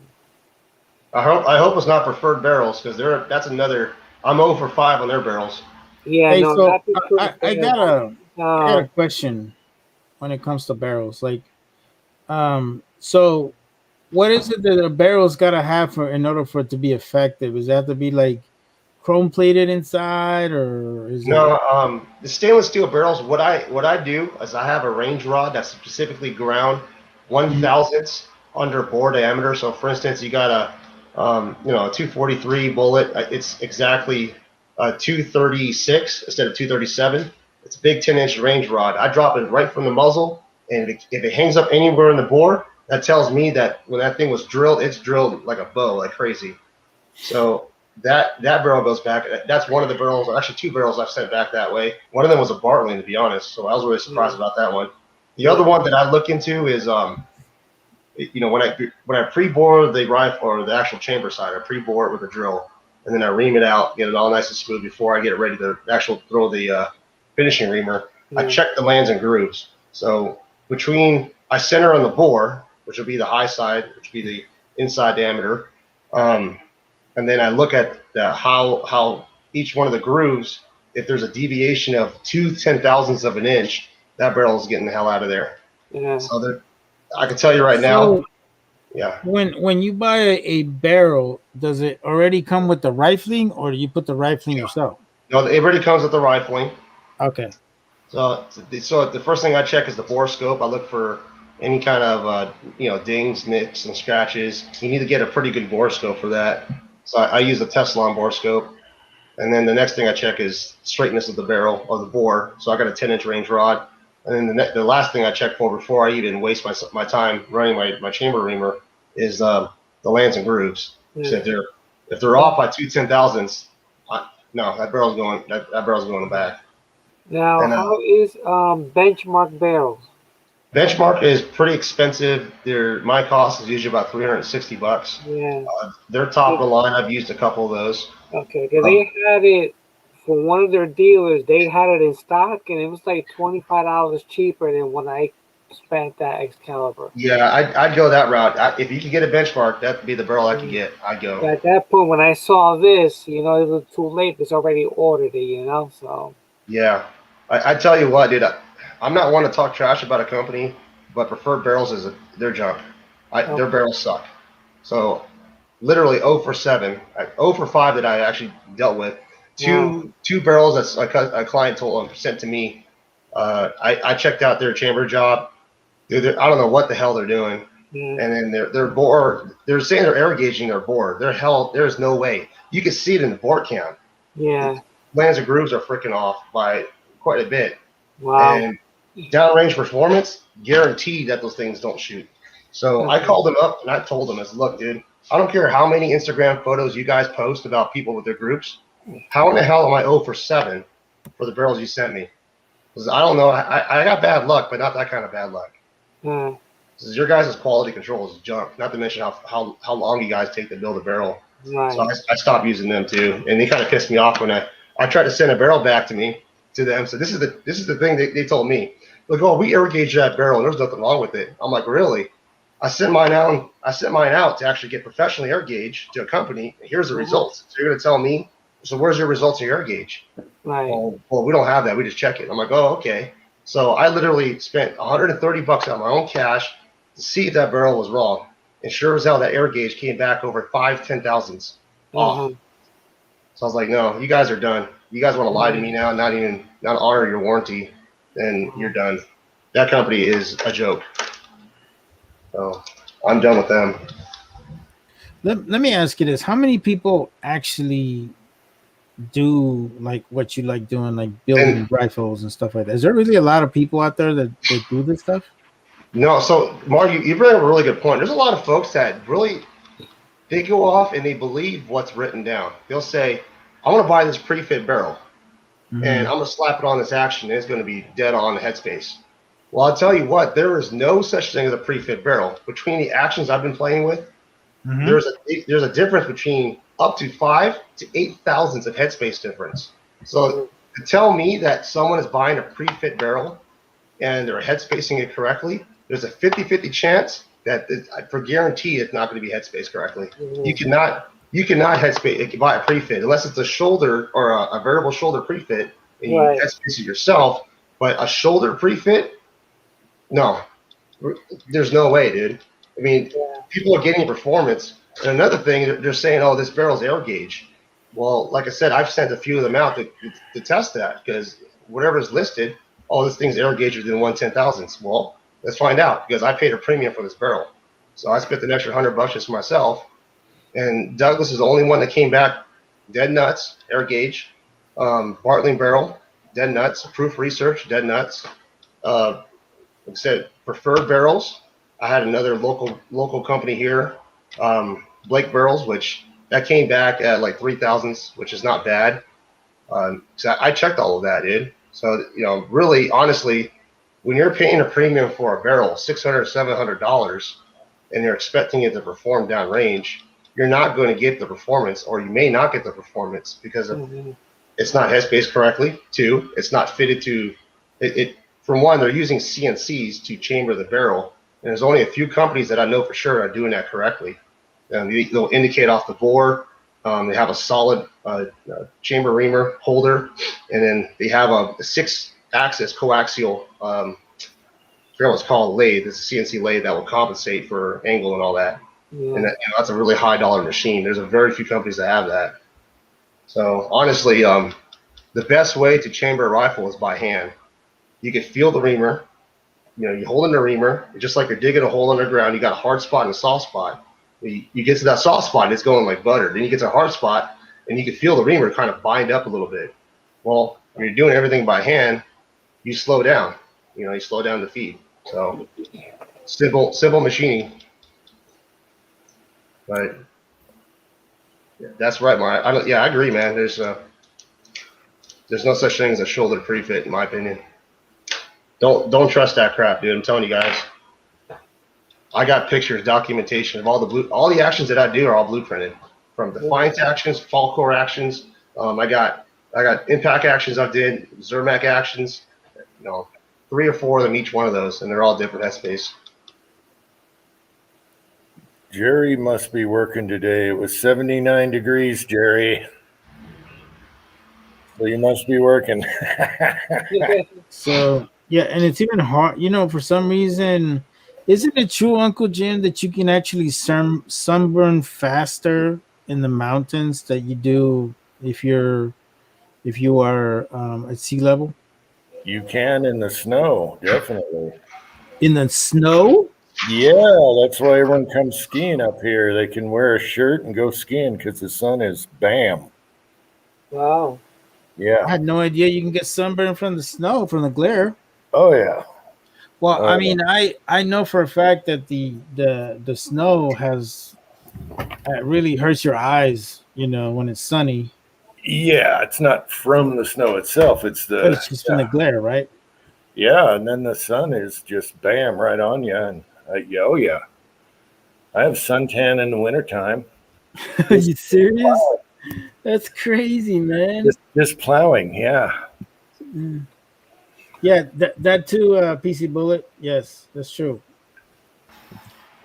I hope it's not preferred barrels because that's another. I'm 0 for 5 on their barrels. yeah, Hey, no, so not the I got uh, a question when it comes to barrels. Like, so what is it that a barrel's got to have in order for it to be effective? Does it have to be like chrome plated inside, or is No, the stainless steel barrels. What I do is I have a range rod that's specifically ground 1/1000th under bore diameter. So, for instance, you got a 243 bullet. It's exactly 236 instead of 237. It's a big 10-inch range rod. I drop it right from the muzzle, and if it hangs up anywhere in the bore, that tells me that when that thing was drilled, it's drilled like a bow, like crazy. So that barrel goes back. That's one of the barrels, actually 2 barrels I've sent back that way. One of them was a Bartling, to be honest. So I was really surprised about that one. The other one that I look into is, when I pre-bore the rifle or the actual chamber side, I pre-bore it with a drill, and then I ream it out, get it all nice and smooth before I get it ready to actually throw the finishing reamer. I check the lands and grooves. So I center on the bore, which will be the high side, which will be the inside diameter, and then I look at how each one of the grooves, if there's a deviation of 2/10,000ths of an inch, that barrel is getting the hell out of there. Yeah. So I can tell you right now. Yeah. When you buy a barrel, does it already come with the rifling, or do you put the rifling yourself? No, it already comes with the rifling. Okay. So the first thing I check is the bore scope. I look for any kind of dings, nicks, and scratches. You need to get a pretty good bore scope for that. So I use a Teflon bore scope. And then the next thing I check is straightness of the barrel or the bore. So I got a 10-inch range rod. And then the last thing I check for before I even waste my time running my chamber reamer is the lands and grooves. So if they're off by 2/10,000ths, no, that barrel's going in the back. Now, how is Benchmark barrels? Benchmark is pretty expensive. My cost is usually about $360. Yeah. They're top of the line. I've used a couple of those. Okay, they had it for one of their dealers. They had it in stock, and it was like $25 cheaper than when I spent that Excalibur. Yeah, I'd go that route. If you could get a Benchmark, that'd be the barrel I could get. I'd go. At that point, when I saw this, it was too late. It's already ordered it, so. Yeah, I tell you what, dude. I'm not one to talk trash about a company, but Preferred Barrels they're junk. Their barrels suck. So literally 0 for 7, 0 for 5 that I actually dealt with. Two barrels that a client sent to me. I checked out their chamber job. Dude, I don't know what the hell they're doing. And then their bore, they're saying they're air gauging their bore. There's no way. You can see it in the bore cam. Yeah. Lands and grooves are freaking off by quite a bit. Wow. And downrange performance, guaranteed that those things don't shoot. So I called them up and I told them, look, dude, I don't care how many Instagram photos you guys post about people with their groups. How in the hell am I 0 for 7 for the barrels you sent me? Because I don't know. I got bad luck, but not that kind of bad luck. Because your guys' quality control is junk. Not to mention how long you guys take to build a barrel. Right. So I stopped using them too, and they kind of pissed me off when I tried to send a barrel back to them. So this is the thing they told me. Like, oh, we air gauge that barrel, and there's nothing wrong with it. I'm like, really? I sent mine out to actually get professionally air gauge to a company. And here's the results. So you're gonna tell me? So where's your results of your air gauge? Right. Well, we don't have that. We just check it. I'm like, oh, okay. So I literally spent $130 out of my own cash to see if that barrel was wrong. And sure as hell, that air gauge came back over 5/10,000ths off. So I was like, no, you guys are done. You guys want to lie to me now, not honor your warranty, then you're done. That company is a joke. So I'm done with them. Let me ask you this: how many people actually do like what you like doing, like building rifles and stuff like that? Is there really a lot of people out there that do this stuff? No. So Mark, you bring up a really good point. There's a lot of folks that really they go off and they believe what's written down. They'll say, I want to buy this pre-fit barrel, and I'm going to slap it on this action, and it's going to be dead on the headspace. Well, I'll tell you what, there is no such thing as a pre-fit barrel. Between the actions I've been playing with, there's a difference between up to 5 to 8 thousandths of headspace difference. So to tell me that someone is buying a pre-fit barrel and they're headspacing it correctly, there's a 50-50 chance that for guarantee it's not going to be headspace correctly. You cannot headspace buy a pre-fit unless it's a shoulder or a variable shoulder pre-fit and you headspace it yourself. But a shoulder pre-fit, no, there's no way, dude. I mean, people are getting performance. And another thing, they're saying, oh, this barrel's air gauge. Well, like I said, I've sent a few of them out to test that because whatever's listed, oh, this thing's air gauge within 1/10,000ths. Well, let's find out because I paid a premium for this barrel. So I spent an extra $100 just for myself. And Douglas is the only one that came back dead nuts, air gauge. Bartling barrel, dead nuts. Proof Research, dead nuts. Like I said, preferred barrels. I had another local company here, Blake Barrels, which that came back at like 3,000s, which is not bad. So I checked all of that, dude. So really, honestly, when you're paying a premium for a barrel, $600, $700, and you're expecting it to perform downrange, you're not going to get the performance, or you may not get the performance because it's not head-spaced correctly. 2, it's not fitted to it. For one, they're using CNCs to chamber the barrel, and there's only a few companies that I know for sure are doing that correctly. They'll indicate off the bore. They have a solid chamber reamer holder, and then they have a 6-axis coaxial, I forget what it's called, lathe. It's a CNC lathe that will compensate for angle and all that. Yeah. And that's a really high dollar machine. There's a very few companies that have that. So honestly, the best way to chamber a rifle is by hand. You can feel the reamer. You hold in the reamer, just like you're digging a hole underground. You got a hard spot and a soft spot. You get to that soft spot, and it's going like butter. Then you get to a hard spot, and you can feel the reamer kind of bind up a little bit. Well, when you're doing everything by hand, you slow down. You slow down the feed. So simple machining. But that's right, Mark. I agree, man. There's no such thing as a shoulder pre-fit, in my opinion. Don't trust that crap, dude. I'm telling you guys. I got pictures, documentation of all the actions that I do are all blueprinted, from defiance actions, fall core actions. I got impact actions I did, Zermac actions. 3 or 4 of them, each one of those, and they're all different headspace. Jerry must be working today. It was 79 degrees, Jerry. So you must be working. So yeah, and it's even hard. For some reason, isn't it true, Uncle Jim, that you can actually sunburn faster in the mountains that you do if you are at sea level? You can in the snow, definitely. In the snow? Yeah, that's why everyone comes skiing up here. They can wear a shirt and go skiing because the sun is bam. Wow. Yeah. I had no idea you can get sunburned from the snow, from the glare. Oh yeah. Well, I mean, I know for a fact that the snow really hurts your eyes, when it's sunny. Yeah, it's not from the snow itself. It's just from the glare, right? Yeah, and then the sun is just bam right on you, and oh yeah. I have suntan in the wintertime. Are you serious? That's crazy, man. Just plowing, yeah. Yeah, that too, PC Bullet. Yes, that's true.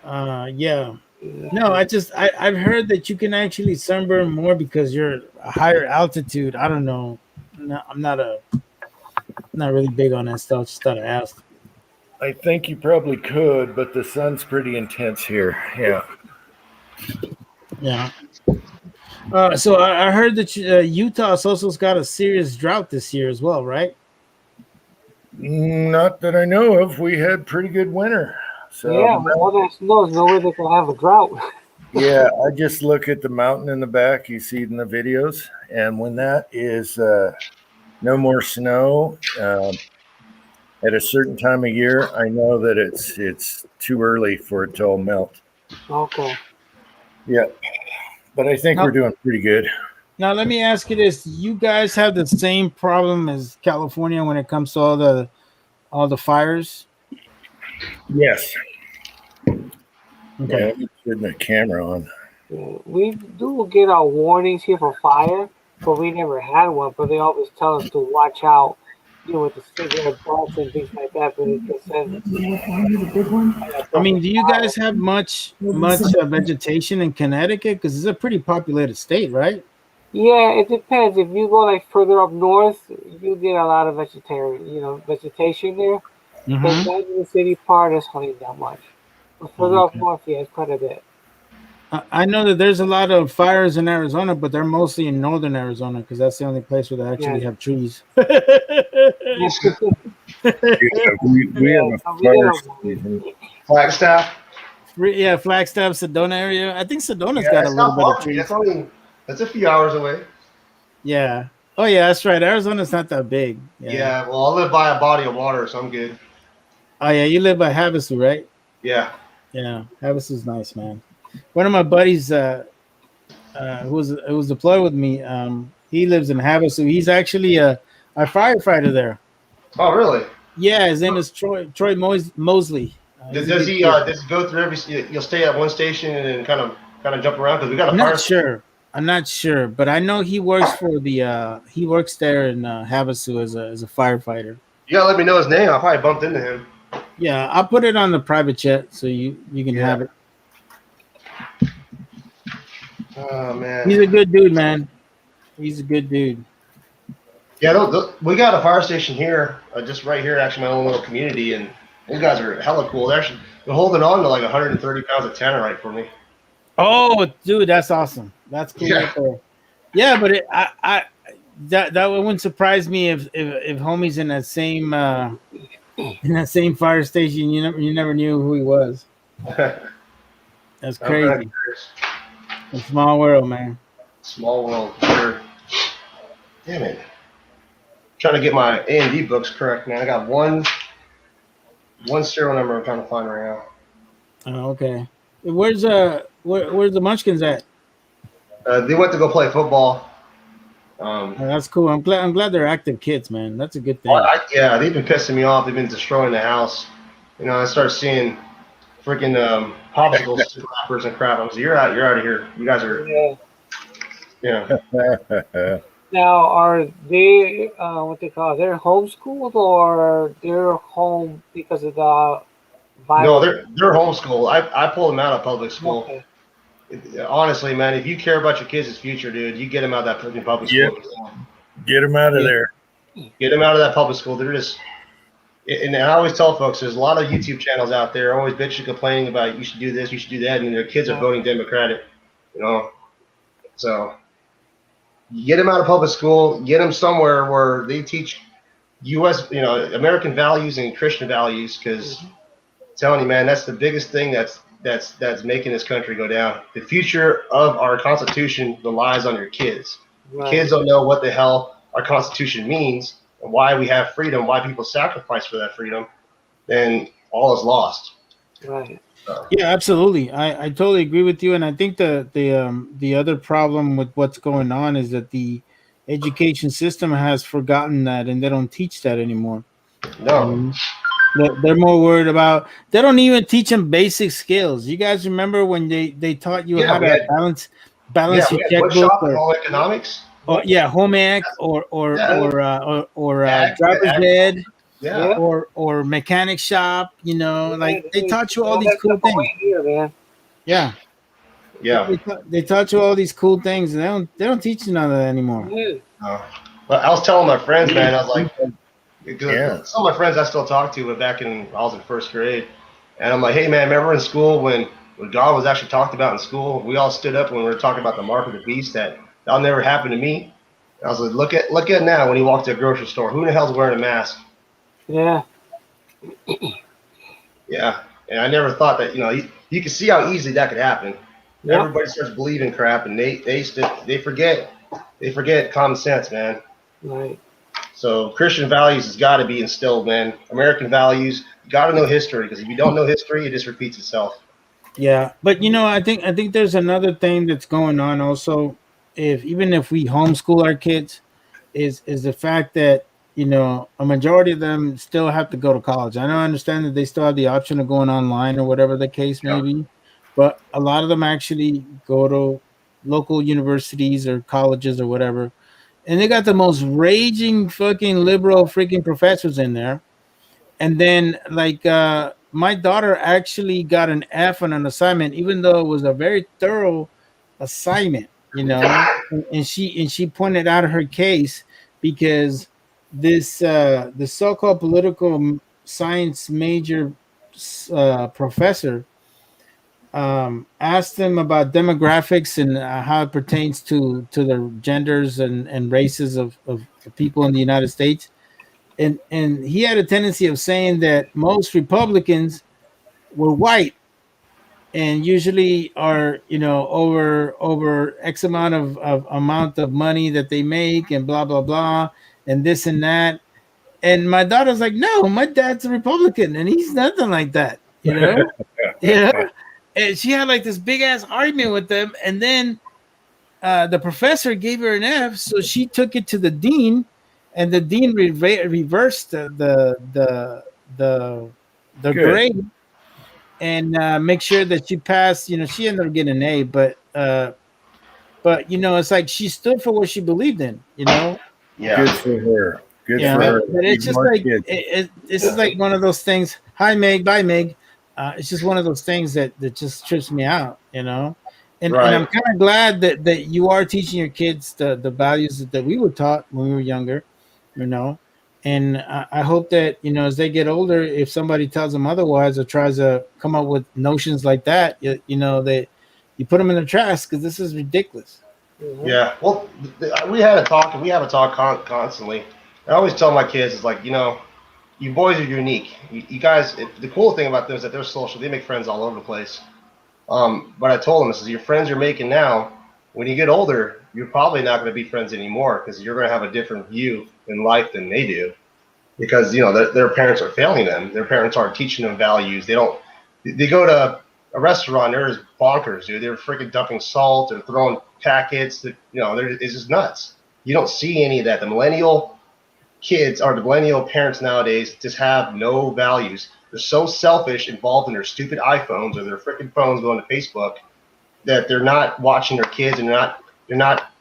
Yeah. No, I've heard that you can actually sunburn more because you're a higher altitude. I don't know. No, I'm not really big on that stuff. Just thought I'd ask. I think you probably could, but the sun's pretty intense here. Yeah. Yeah. So I heard that Utah's also got a serious drought this year as well, right? Not that I know of. We had pretty good winter. So yeah, all that snow is no way they can have a drought. Yeah, I just look at the mountain in the back you see in the videos, and when that is no more snow at a certain time of year, I know that it's too early for it to all melt. Okay. Yeah, but I think we're doing pretty good. Now let me ask you this: you guys have the same problem as California when it comes to all the fires? Yes. Okay. Yeah, I'm putting the camera on. We do get our warnings here for fire, but we never had one. But they always tell us to watch out, with the cigarette butts and things like that. But it just says. I mean, do you guys have much vegetation in Connecticut? Because it's a pretty populated state, right? Yeah, it depends. If you go like further up north, you get a lot of vegetation there. Mm-hmm. But down in the city part, it's hardly that much. But further up north, yeah, it's quite a bit. I know that there's a lot of fires in Arizona, but they're mostly in northern Arizona because that's the only place where they actually have trees. We have a fire season. Flagstaff. Yeah, Flagstaff, Sedona area. I think Sedona's got a little bit of trees. That's a few hours away. Yeah. Oh yeah, that's right. Arizona's not that big. Yeah. Well, I live by a body of water, so I'm good. Oh yeah, you live by Havasu, right? Yeah. Yeah, Havasu's nice, man. One of my buddies, who was deployed with me, he lives in Havasu. He's actually a firefighter there. Oh, really? Yeah, his name is Troy Mosley. He's a Does good he? kid. Does he go through every? You'll stay at one station and then kind of jump around because we got a I'm fire. not sure. I'm not sure, but I know he works for the. He works there in Havasu as a firefighter. You gotta let me know his name. I probably bumped into him. Yeah, I'll put it on the private chat so you can have it. Oh man. He's a good dude, man. He's a good dude. Yeah, we got a fire station here, just right here, actually, my own little community, and those guys are hella cool. They're holding on to like 130 pounds of tannerite for me. Oh, dude, that's awesome. That's cool. Yeah. Right there. Yeah, but that wouldn't surprise me if homie's in that same fire station. You never knew who he was. That's crazy. A small world, man. Small world, sure. Damn it. Trying to get my A&D books correct, man. I got one serial number I'm trying to find right now. Oh, okay. Where's the Munchkins at? They went to go play football. Oh, that's cool. I'm glad they're active kids, man. That's a good thing. Yeah, they've been pissing me off. They've been destroying the house. I start seeing freaking popsicle slappers and crap. I was like, you're out of here. You guys are. Yeah. Now, are they what they call it? They're homeschooled or they're home because of the virus? No, they're homeschooled. I pulled them out of public school. Okay. Honestly, man, if you care about your kids' future, dude, you get them out of that freaking public school. Get them out of there. Get them out of that public school. They're just. And I always tell folks, there's a lot of YouTube channels out there always bitching, complaining about you should do this, you should do that, and their kids are voting Democratic. So. Get them out of public school. Get them somewhere where they teach U.S., American values and Christian values. Because I'm telling you, man, that's the biggest thing that's making this country go down. The future of our Constitution relies on your kids. Right. Kids don't know what the hell our Constitution means and why we have freedom, why people sacrifice for that freedom. Then all is lost. Right. Yeah, absolutely. I totally agree with you, and I think the other problem with what's going on is that the education system has forgotten that, and they don't teach that anymore. No, they're more worried about. They don't even teach them basic skills. You guys remember when they taught you how to balance your checkbook or economics? Home ec or driver's ed. Yeah. Or mechanic shop, they taught you all these cool things. Yeah. They taught you all these cool things, and they don't teach you none of that anymore. No. But I was telling my friends, man, I was like, some of my friends I still talk to, but back I was in first grade, and I'm like, hey man, remember in school when God was actually talked about in school, we all stood up when we were talking about the mark of the beast, that'll never happen to me. And I was like, look at now when you walk to a grocery store, who the hell's wearing a mask? Yeah. Yeah, and I never thought that you can see how easily that could happen. Yep. Everybody starts believing crap, and they forget common sense, man. Right. So Christian values has got to be instilled, man. American values. You got to know history, because if you don't know history, it just repeats itself. Yeah, but I think there's another thing that's going on also. Even if we homeschool our kids, is the fact that a majority of them still have to go to college. I don't understand that they still have the option of going online or whatever the case may be, but a lot of them actually go to local universities or colleges or whatever, and they got the most raging fucking liberal freaking professors in there. And then my daughter actually got an F on an assignment, even though it was a very thorough assignment, and she pointed out her case because this the so-called political science major professor asked them about demographics and how it pertains to the genders and races of people in the United States, and he had a tendency of saying that most Republicans were white, and usually are over X amount of amount of money that they make and blah blah blah and this and that. And my daughter's like, no, my dad's a Republican and he's nothing like that, you know. And she had like this big ass argument with them, and then the professor gave her an F, so she took it to the dean, and the dean reversed the grade and make sure that she passed. She ended up getting an A, but it's like she stood for what she believed in. Good for her. Good for her. But it's just like this is like one of those things. Hi, Meg. Bye, Meg. It's just one of those things that just trips me out, And I'm kind of glad that you are teaching your kids the values that we were taught when we were younger, And I hope that, as they get older, if somebody tells them otherwise or tries to come up with notions like that, that you put them in the trash because this is ridiculous. Mm-hmm. Yeah. Well, we had a talk, and we have a talk constantly. I always tell my kids, it's like, you boys are unique. You guys, the cool thing about them is that they're social. They make friends all over the place. But I told them, this is your friends you're making now. When you get older, you're probably not going to be friends anymore because you're going to have a different view in life than they do. Because, their parents are failing them. Their parents aren't teaching them values. They go to a restaurant, they're just bonkers, dude. They're freaking dumping salt and throwing packets. It's just nuts. You don't see any of that. The millennial kids or the millennial parents nowadays just have no values. They're so selfish, involved in their stupid iPhones or their freaking phones going to Facebook, that they're not watching their kids, and they're not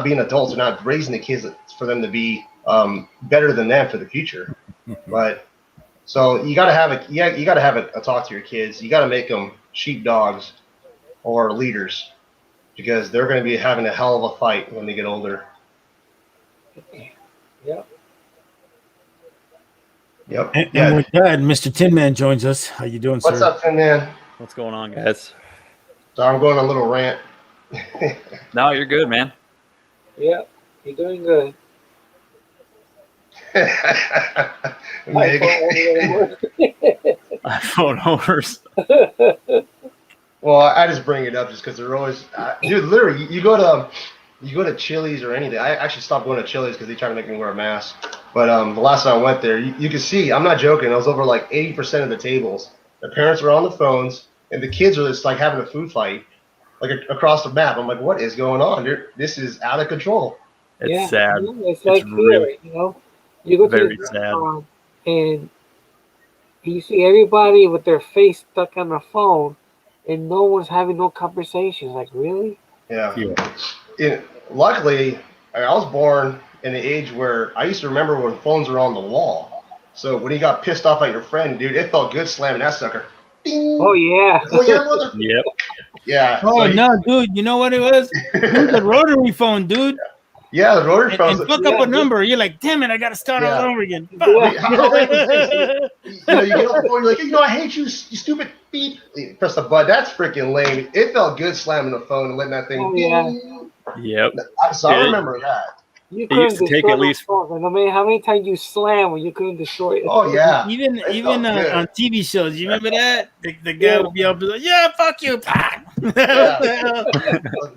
being adults. They're not raising the kids for them to be better than them for the future. But so you got to have a talk to your kids. You got to make them sheepdogs or leaders, because they're going to be having a hell of a fight when they get older. Yep. And with that, Mr. Tin Man joins us. How you doing, sir? What's up, Tin Man? What's going on, guys? So I'm going on a little rant. No, you're good, man. Yeah, you're doing good. iPhone owners. Well, I just bring it up just because they're always, dude. Literally, you go to Chili's or anything. I actually stopped going to Chili's because they try to make me wear a mask. But the last time I went there, you can see, I'm not joking, I was over like 80% of the tables. The parents were on the phones, and the kids are just like having a food fight, like across the map. I'm like, what is going on? This is out of control. It's sad. It's like really, you go very to sad. And you see everybody with their face stuck on the phone, and no one's having no conversations. Like, really? Yeah. Luckily, I was born in the age where I used to remember when phones were on the wall. So when you got pissed off at your friend, dude, it felt good slamming that sucker. Ding. Oh yeah. Oh yeah, mother. Yep. Yeah. Oh no, dude! You know what it was? It was a rotary phone, dude. Yeah, the rotary phone. And fuck up a number. You're like, damn it! I gotta start all over again. How lame was this? You get off the phone, you're like, I hate you, you stupid beep. You press the button. That's freaking lame. It felt good slamming the phone and letting that thing. Oh, yeah. Yep. So I remember that. You It used to take at least. No matter how many times you slam when you couldn't destroy it. Oh yeah. Even on TV shows, you remember that the guy would be up like, yeah, fuck you, Yeah.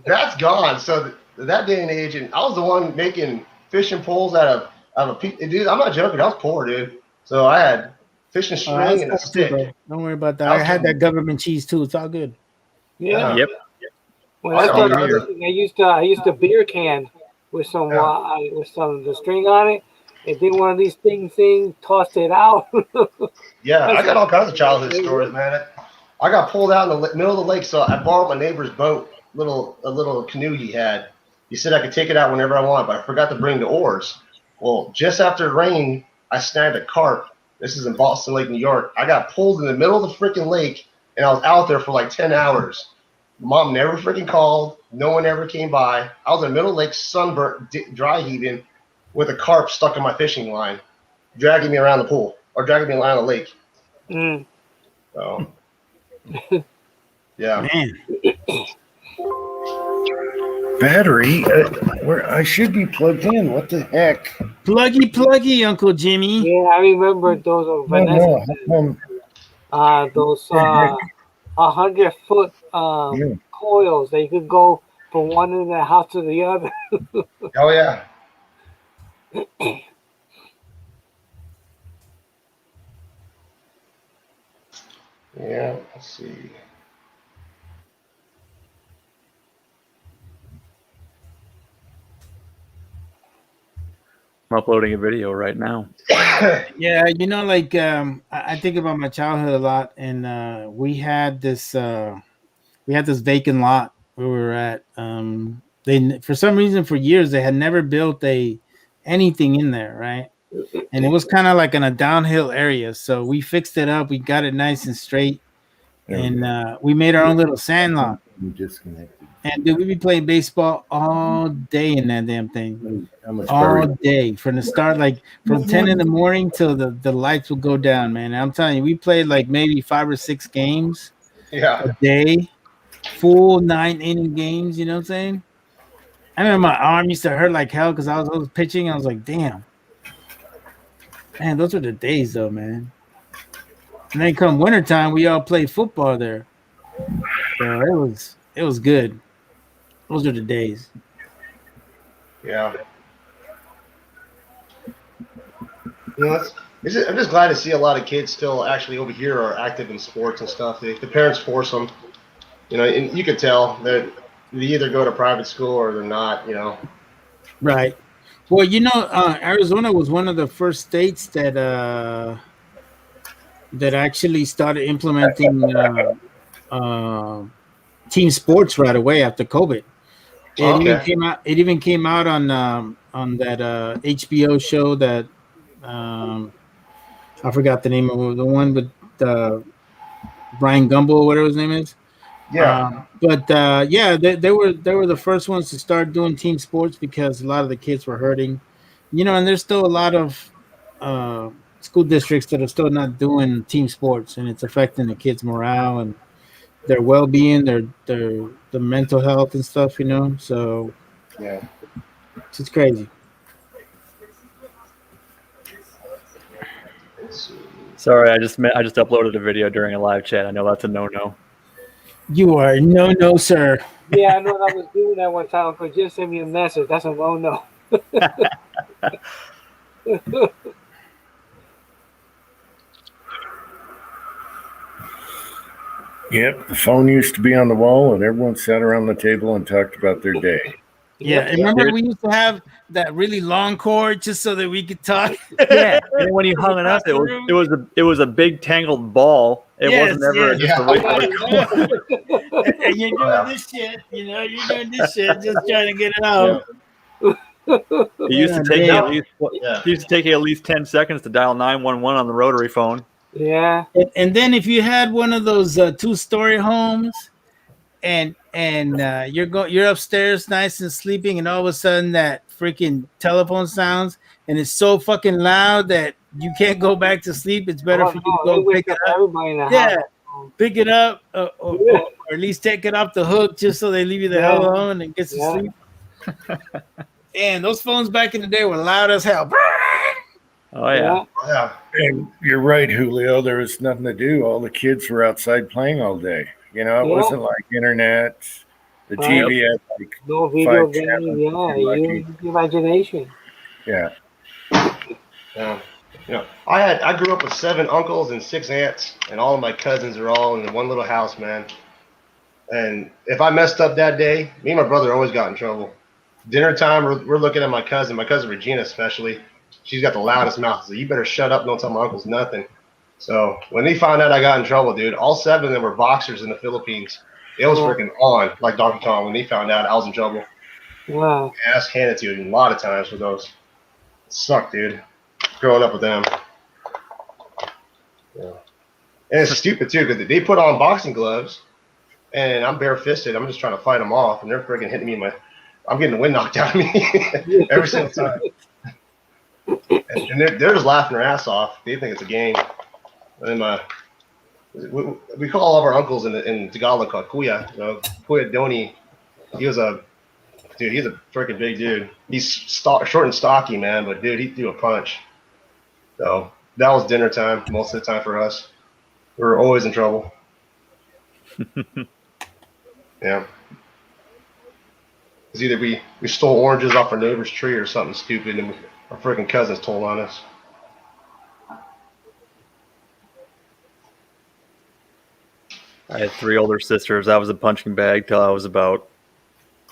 That's gone. So that day and age, and I was the one making fishing poles out of a dude. I'm not joking. I was poor, dude. So I had fishing string and a stick. Too, don't worry about that. I had that government cheese too. It's all good. Yeah. Yep. When I used to beer can with some the string on it, and then one of these things tossed it out. Yeah, I got all kinds of childhood stories, man. I got pulled out in the middle of the lake, so I borrowed my neighbor's boat, a little canoe he had. He said I could take it out whenever I want, but I forgot to bring the oars. Well, just after it rained, I snagged a carp. This is in Boston Lake, New York. I got pulled in the middle of the freaking lake, and I was out there for like 10 hours. Mom never freaking called. No one ever came by. I was in the middle of the lake, sunburnt, dry heaving, with a carp stuck in my fishing line, dragging me around the pool or dragging me around the lake. Mm. So, yeah. Man. Battery? Where I should be plugged in. What the heck? Pluggy, Uncle Jimmy. Yeah, I remember those Vanessa. No. Those 100-foot Yeah. coils. They could go from one end of the house to the other. Oh yeah. Yeah. Let's see. I'm uploading a video right now. Yeah, like I think about my childhood a lot, and we had this vacant lot where we were at. They for some reason for years they had never built anything in there, right? And it was kind of like in a downhill area, so we fixed it up. We got it nice and straight, and we made our own little sand lot. You disconnected. And dude, we'd be playing baseball all day in that damn thing. How much All day from the start, like from 10 in the morning till the lights would go down, man. And I'm telling you, we played like maybe 5 or 6 games Yeah. a day, full 9-inning games. You know what I'm saying? I remember my arm used to hurt like hell because I was pitching. I was like, damn, man, those were the days, though, man. And then come wintertime, we all played football there. So it was good. Those are the days. Yeah. I'm just glad to see a lot of kids still actually over here are active in sports and stuff. The parents force them, and you could tell that they either go to private school or they're not, Right. Well, Arizona was one of the first states that actually started implementing team sports right away after COVID. It even came out on that HBO show that I forgot the name of the one with Brian Gumble, whatever his name is. Yeah. They were the first ones to start doing team sports because a lot of the kids were hurting, and there's still a lot of school districts that are still not doing team sports, and it's affecting the kids' morale and their well-being, their mental health and stuff, So yeah, it's just crazy. Sorry, I just uploaded a video during a live chat. I know that's a no-no. You are no, sir. Yeah, I know I was doing that one time, but just send me a message. That's a no. Yep, the phone used to be on the wall, and everyone sat around the table and talked about their day. Yeah, and remember we used to have that really long cord just so that we could talk. Yeah, and when you hung it up, it was a big tangled ball. It wasn't ever just a way. And you're doing this shit, you're doing this shit, just trying to get it out. It used to take you at least 10 seconds to dial 911 on the rotary phone. Yeah. And then if you had one of those 2-story homes, and you're upstairs, nice and sleeping, and all of a sudden that freaking telephone sounds, and it's so fucking loud that you can't go back to sleep. It's better for you to go pick it up. Yeah, pick it up, or at least take it off the hook, just so they leave you the hell alone and get some sleep. And those phones back in the day were loud as hell. Oh yeah. Yeah. And you're right, Julio. There was nothing to do. All the kids were outside playing all day. It wasn't like internet. The TV had like no video game. Use imagination. Yeah. I grew up with 7 uncles and 6 aunts, and all of my cousins are all in one little house, man. And if I messed up that day, me and my brother always got in trouble. Dinner time, we're looking at my cousin Regina especially. She's got the loudest mouth, so you better shut up, don't tell my uncles nothing. So when they found out I got in trouble, dude, all 7 of them were boxers in the Philippines. It was freaking on, like Donkey Kong, when they found out I was in trouble. Wow. Ass handed to you a lot of times for those. It sucked, dude, growing up with them. Yeah. And it's stupid, too, because they put on boxing gloves, and I'm bare-fisted. I'm just trying to fight them off, and they're freaking hitting me I'm getting the wind knocked out of me every single time. And they're just laughing their ass off. They think it's a game. And we call all of our uncles in Tagalog called Kuya. Kuya Doni. He's a freaking big dude. He's short and stocky, man. But dude, he threw a punch. So that was dinner time most of the time for us. We were always in trouble. Yeah. It's either we stole oranges off our neighbor's tree or something stupid, and our freaking cousins told on us. I had 3 older sisters. I was a punching bag till I was about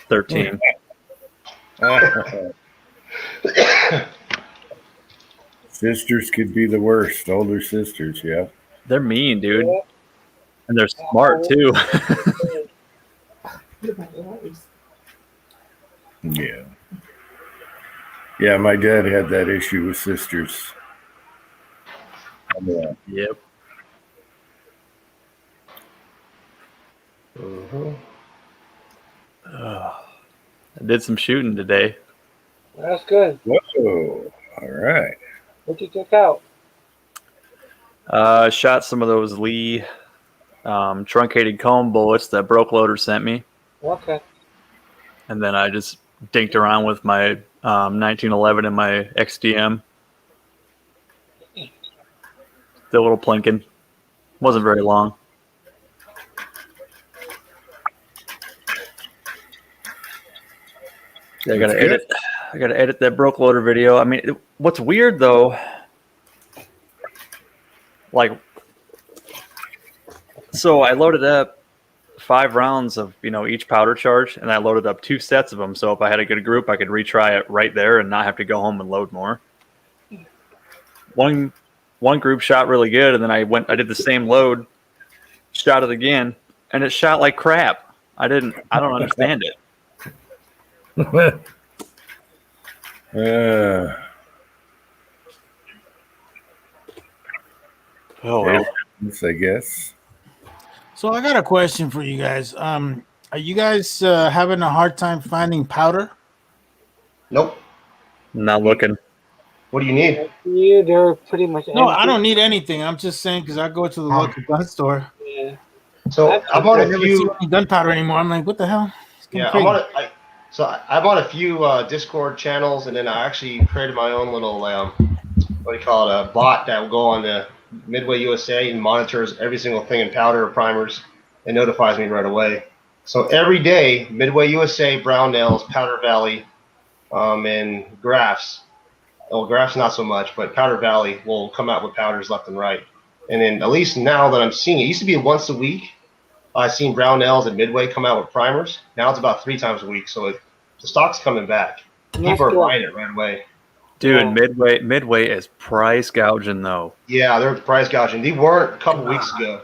13. Sisters could be the worst. Older sisters, yeah. They're mean, dude. And they're smart, too. Yeah. Yeah, my dad had that issue with sisters. Yeah. Yep. I did some shooting today. That's good. Whoa. All right. What you took out? Shot some of those Lee truncated comb bullets that Broke Loader sent me. Okay. And then I just dinked around with my 1911 and my XDM. The little Plinkin. Wasn't very long. Yeah, I gotta edit that Broke Loader video. I mean, what's weird though, like, so I loaded up 5 rounds of each powder charge, and I loaded up 2 sets of them. So if I had a good group, I could retry it right there and not have to go home and load more. One group shot really good, and then I did the same load, shot it again, and it shot like crap. I don't understand it. Oh, well. I guess. So I got a question for you guys. Are you guys having a hard time finding powder? Nope. Not looking. What do you need? Yeah, they're pretty much. No, I don't need anything. I'm just saying because I go to the local gun store. Yeah. So I'm on a never few see any gunpowder anymore. I'm like, what the hell? Yeah, crazy. I'm on a few Discord channels, and then I actually created my own little what do you call it, a bot that will go on the Midway USA and monitors every single thing in powder or primers and notifies me right away. So every day, Midway USA, Brownells, Powder Valley, and Graphs. Well, Graphs not so much, but Powder Valley will come out with powders left and right. And then at least now that I'm seeing it, used to be once a week. I've seen Brownells and Midway come out with primers. Now it's about 3 times a week. So the stock's coming back. People are buying it right away. Dude, Midway is price gouging though. Yeah, they're price gouging. They weren't a couple weeks ago,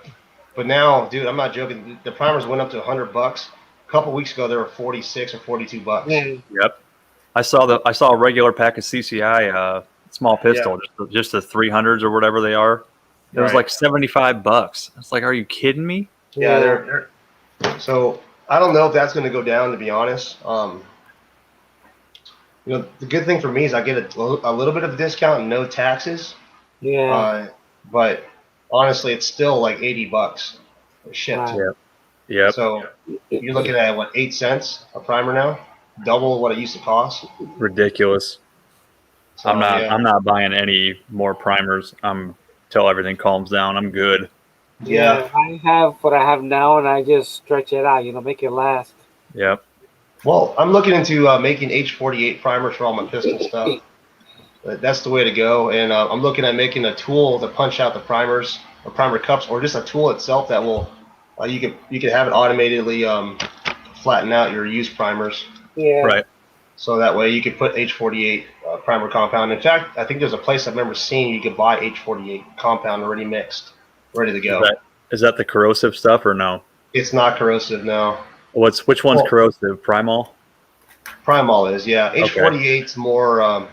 but now, dude, I'm not joking. The primers went up to $100. A couple weeks ago, they were $46 or $42. Yeah. Yep. I saw a regular pack of CCI small pistol, just the 300s or whatever they are. It was like $75. It's like, are you kidding me? Yeah, they're so I don't know if that's going to go down, to be honest. The good thing for me is I get a little bit of a discount and no taxes. Yeah. But honestly, it's still like $80 shipped. Wow. Yep. So you're looking at what, 8 cents a primer now, double what it used to cost. Ridiculous. So, I'm not buying any more primers. Till everything calms down. I'm good. Yeah. I have what I have now, and I just stretch it out. Make it last. Yep. Well, I'm looking into making H48 primers for all my pistol stuff. That's the way to go. And I'm looking at making a tool to punch out the primers or primer cups, or just a tool itself that will you could have it automatically flatten out your used primers. Yeah. Right. So that way you could put H48 primer compound. In fact, I think there's a place I've never seen you could buy H48 compound already mixed, ready to go. Is that the corrosive stuff or no? It's not corrosive, no. Which one's corrosive? Primol? Primol is, yeah. H48's more,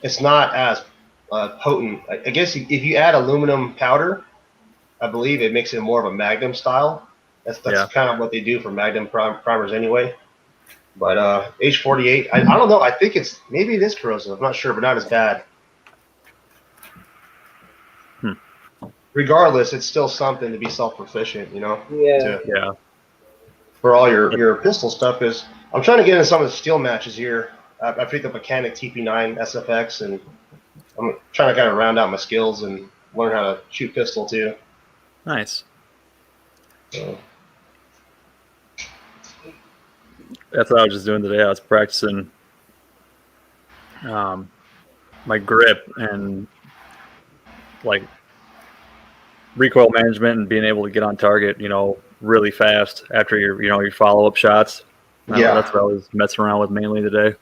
it's not as potent. I guess if you add aluminum powder, I believe it makes it more of a Magnum style. That's kind of what they do for Magnum primers anyway. But H48, I don't know. I think maybe it is corrosive. I'm not sure, but not as bad. Regardless, it's still something to be self-proficient, Yeah. For all your pistol stuff. Is I'm trying to get into some of the steel matches here. I picked up a Canik TP9 SFX, and I'm trying to kind of round out my skills and learn how to shoot pistol too. Nice. So, That's what I was just doing today. I was practicing my grip and like recoil management and being able to get on target, really fast after your follow up shots. Yeah. That's what I was messing around with mainly today.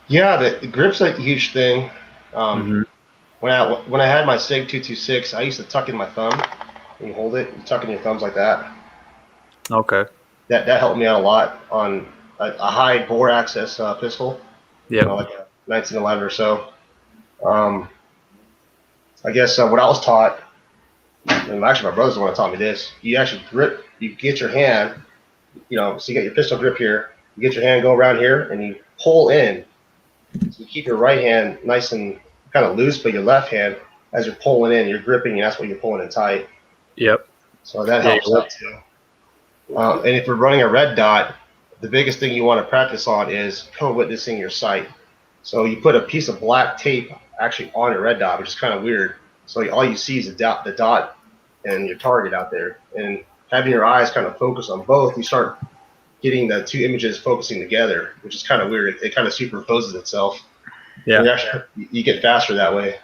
Yeah, the grip's a huge thing. Mhm. When I had my Sig 226, I used to tuck in my thumb. When you hold it, you tuck in your thumbs like that. Okay. That helped me out a lot on a high bore access pistol. Yeah. Like a 1911 or so. I guess what I was taught, and actually my brother's the one that taught me this. You actually grip. You get your hand. So you got your pistol grip here. You get your hand, go around here, and you pull in. So you keep your right hand nice and kind of loose, but your left hand, as you're pulling in, you're gripping, and that's what you're pulling in tight. Yep. So that Yeah, helps out too. And if you're running a red dot, the biggest thing you want to practice on is co-witnessing your sight. So you put a piece of black tape actually on your red dot, which is kind of weird. So all you see is the dot and your target out there. And having your eyes kind of focus on both, you start getting the two images focusing together, which is kind of weird. It kind of superimposes itself. Yeah. You get faster that way.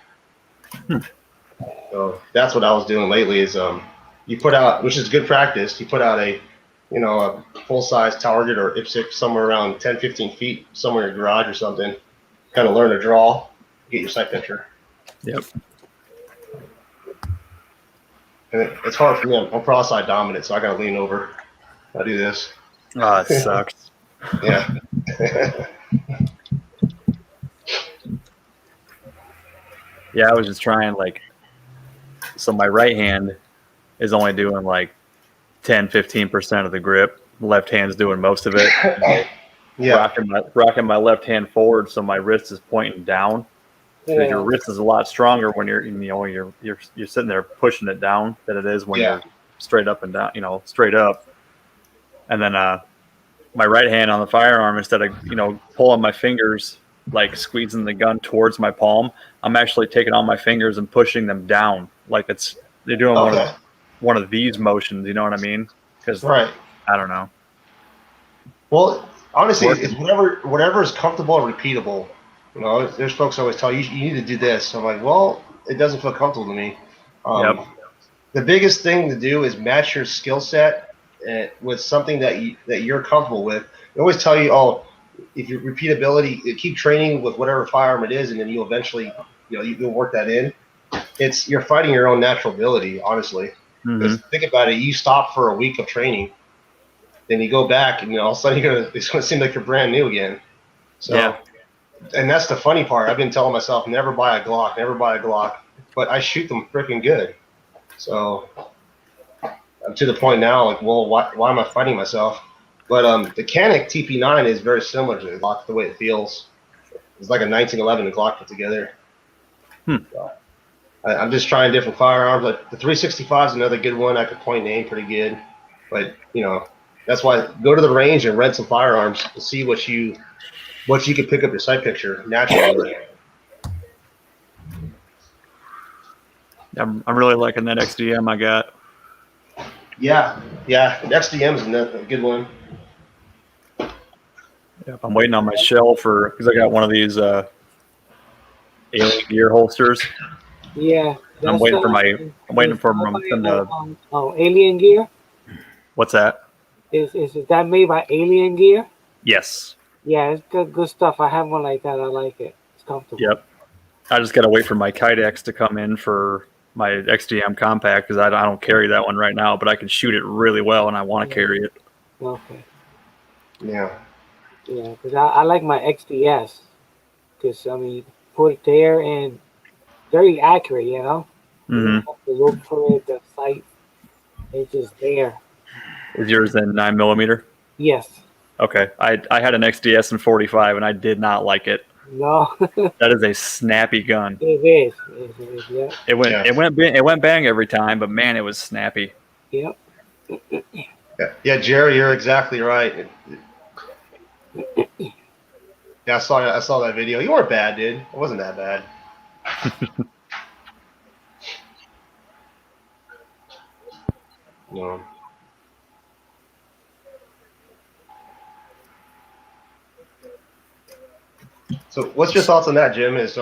So that's what I was doing lately is you put out, which is good practice, you put out a full-size target or IPSC somewhere around 10, 15 feet, somewhere in your garage or something, kind of learn to draw, get your sight picture. Yep. And it's hard for me. I'm cross-eye dominant, so I got to lean over. I do this. Oh, it sucks. Yeah. Yeah, I was just trying so my right hand is only doing 10, 15% of the grip. Left hand's doing most of it. Yeah. Rocking my left hand forward so my wrist is pointing down. Because your wrist is a lot stronger when you're sitting there pushing it down than it is when you're straight up and down, straight up. And then my right hand on the firearm, instead of pulling my fingers squeezing the gun towards my palm, I'm actually taking all my fingers and pushing them down they're doing one of these motions. You know what I mean? Because right. I don't know. Well, honestly, it's whatever is comfortable and repeatable. There's folks always tell you need to do this. I'm like, well, it doesn't feel comfortable to me. The biggest thing to do is match your skill set with something that you're comfortable with. They always tell you, if your repeatability, keep training with whatever firearm it is, and then you'll eventually, you'll work that in. You're fighting your own natural ability, honestly. Because think about it, you stop for a week of training, then you go back, and all of a sudden it's going to seem like you're brand new again. So, and that's the funny part. I've been telling myself, never buy a Glock, but I shoot them freaking good. So I'm to the point now, why am I fighting myself? But the Canik TP9 is very similar to the Glock, the way it feels. It's like a 1911 Glock put together. So, I'm just trying different firearms. Like the 365 is another good one. I could point and aim pretty good. But, that's why go to the range and rent some firearms to see what you can pick up your sight picture naturally. I'm really liking that XDM I got. Yeah. The XDM is a good one. Yep, I'm waiting on my shell because I got one of these Alien Gear holsters. Yeah. I'm waiting for them to. Alien Gear. What's that? Is that made by Alien Gear? Yes. Yeah, it's good stuff. I have one like that. I like it. It's comfortable. Yep. I just gotta wait for my Kydex to come in for my XDM compact because I don't carry that one right now, but I can shoot it really well and I want to carry it. Okay. Yeah. Yeah, because I like my XDS. Because put it there and very accurate. You don't have to look for it. The sight, it's just there. Is yours in 9mm? Yes. Okay. I had an XDS in 45 and I did not like it. No. That is a snappy gun. It is. Yeah. It went bang every time, but man, it was snappy. Yep. Yeah, Jerry, you're exactly right. Yeah, I saw that video. You weren't bad, dude. It wasn't that bad. No. So what's your thoughts on that, Jim? Is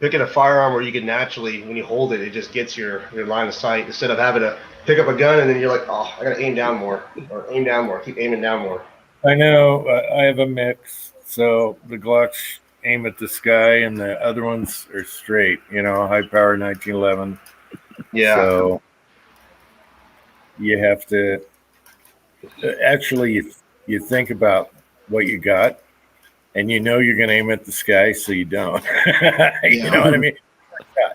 picking a firearm where you can naturally, when you hold it, it just gets your line of sight instead of having to pick up a gun and then you're like, oh, I gotta aim down more, or aim down more, keep aiming down more. I know. I have a mix. So the Glocks aim at the sky, and the other ones are straight. You know, high power 1911. Yeah. So you have to actually you think about what you got, and you know you're going to aim at the sky, so you don't. You know what I mean?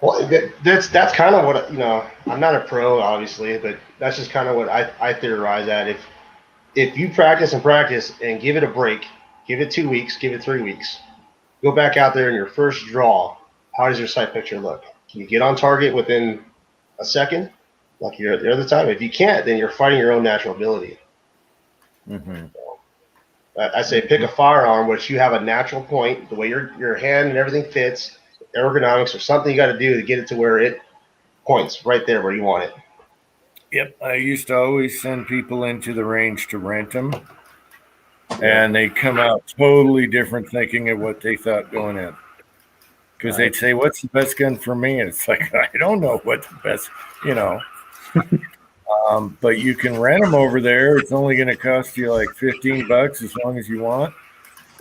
Well, that's kind of what, you know. I'm not a pro, obviously, but that's just kind of what I theorize at. If you practice and give it a break, give it 2 weeks, give it 3 weeks, go back out there in your first draw. How does your sight picture look? Can you get on target within a second, like you're the other time? If you can't, then you're fighting your own natural ability. Mm-hmm. I say pick a firearm which you have a natural point, the way your hand and everything fits, ergonomics or something you got to do to get it to where it points right there where you want it. Yep, I used to always send people into the range to rent them, and they come out totally different thinking of what they thought going in. Because they'd say, "What's the best gun for me?" And it's like, I don't know what the best, you know. But you can rent them over there. It's only going to cost you like $15 as long as you want,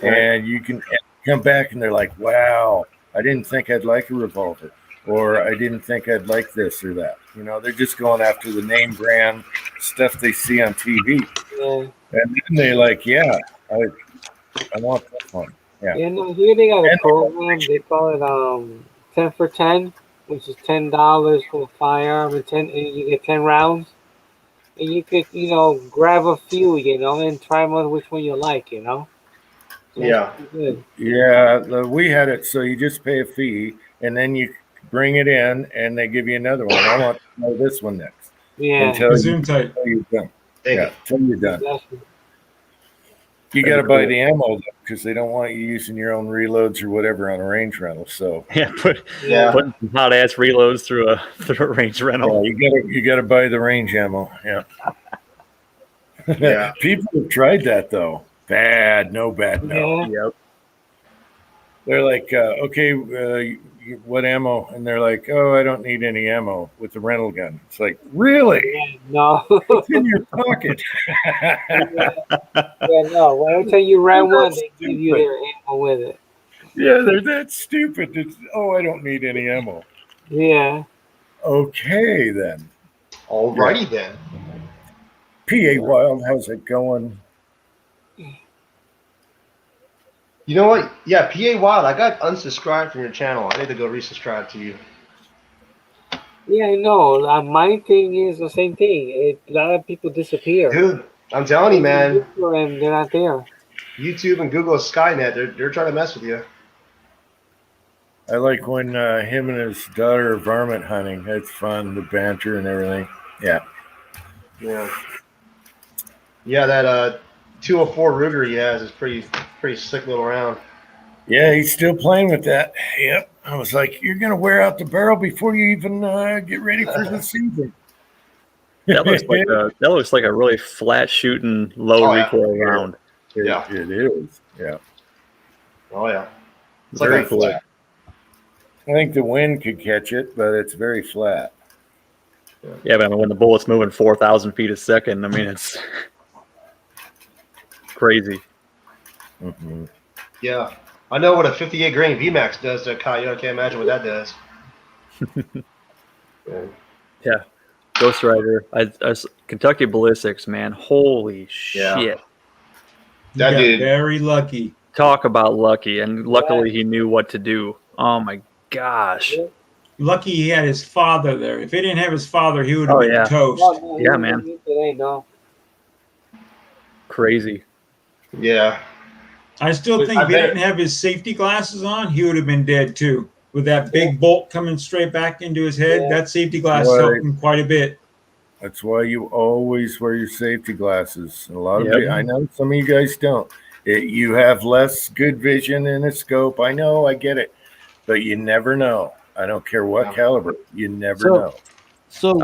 and you can come back and they're like, "Wow, I didn't think I'd like a revolver, or I didn't think I'd like this or that." You know, they're just going after the name brand stuff they see on TV, and then they're like, "Yeah, I want this one." Yeah. You know, here they got a program. They call it 10 for 10, which is $10 for the firearm, and you get 10 rounds, and you could, you know, grab a few, you know, and try them which one you like, you know. So Yeah. good. Yeah, we had it so you just pay a fee and then you bring it in and they give you another one. I want to know this one next. Yeah. Until Zoom tight. you're done. Yeah, until you're done. Exactly. You got to buy the ammo because they don't want you using your own reloads or whatever on a range rental. So Yeah, putting Yeah. hot ass reloads through a range rental. you got to buy the range ammo. Yeah. Yeah. People have tried that though. Bad, no bad, no. Yeah. Yep. They're like, okay, what ammo? And they're like, oh, I don't need any ammo with the rental gun. It's like, really? Yeah, no. It's in your pocket. Yeah, no. Well, every time you rent one, they give you their ammo with it. Yeah, they're that stupid. Oh, I don't need any ammo. Yeah. Okay, then. Alrighty then. PA Wild, how's it going? You know what? Yeah, PA Wild, I got unsubscribed from your channel. I need to go resubscribe to you. Yeah, I know. My thing is the same thing. A lot of people disappear. Dude, I'm telling you, man. And they're not there. YouTube and Google Skynet, they're trying to mess with you. I like when him and his daughter are varmint hunting. It's fun, the banter and everything. Yeah. Yeah. Yeah, that 204 Ruger he has is pretty sick little round. Yeah, he's still playing with that. Yep. I was like, you're going to wear out the barrel before you even get ready for the season. That looks like a really flat shooting, low recoil round. Yeah. It is. Yeah. Oh, yeah. It's Very like a cool. flat. I think the wind could catch it, but it's very flat. Yeah, but I mean, when the bullet's moving 4,000 feet a second, I mean, it's crazy. Mm-hmm. Yeah. I know what a 58 grain VMAX does to a coyote. I can't imagine what that does. Yeah. Ghost Rider. Kentucky Ballistics, man. Holy Yeah. shit. That got dude. very lucky. Talk about lucky. And luckily he knew what to do. Oh my gosh. Lucky he had his father there. If he didn't have his father, he would have been yeah. toast. Oh, no, Yeah, man. Today, no. Crazy. Yeah. I still think if he didn't have his safety glasses on, he would have been dead too. With that big bolt coming straight back into his head, Yeah. that safety glass Right. helped him quite a bit. That's why you always wear your safety glasses. And a lot of Yep. you, I know some of you guys don't. You have less good vision in a scope. I know, I get it. But you never know. I don't care what caliber. You never know. So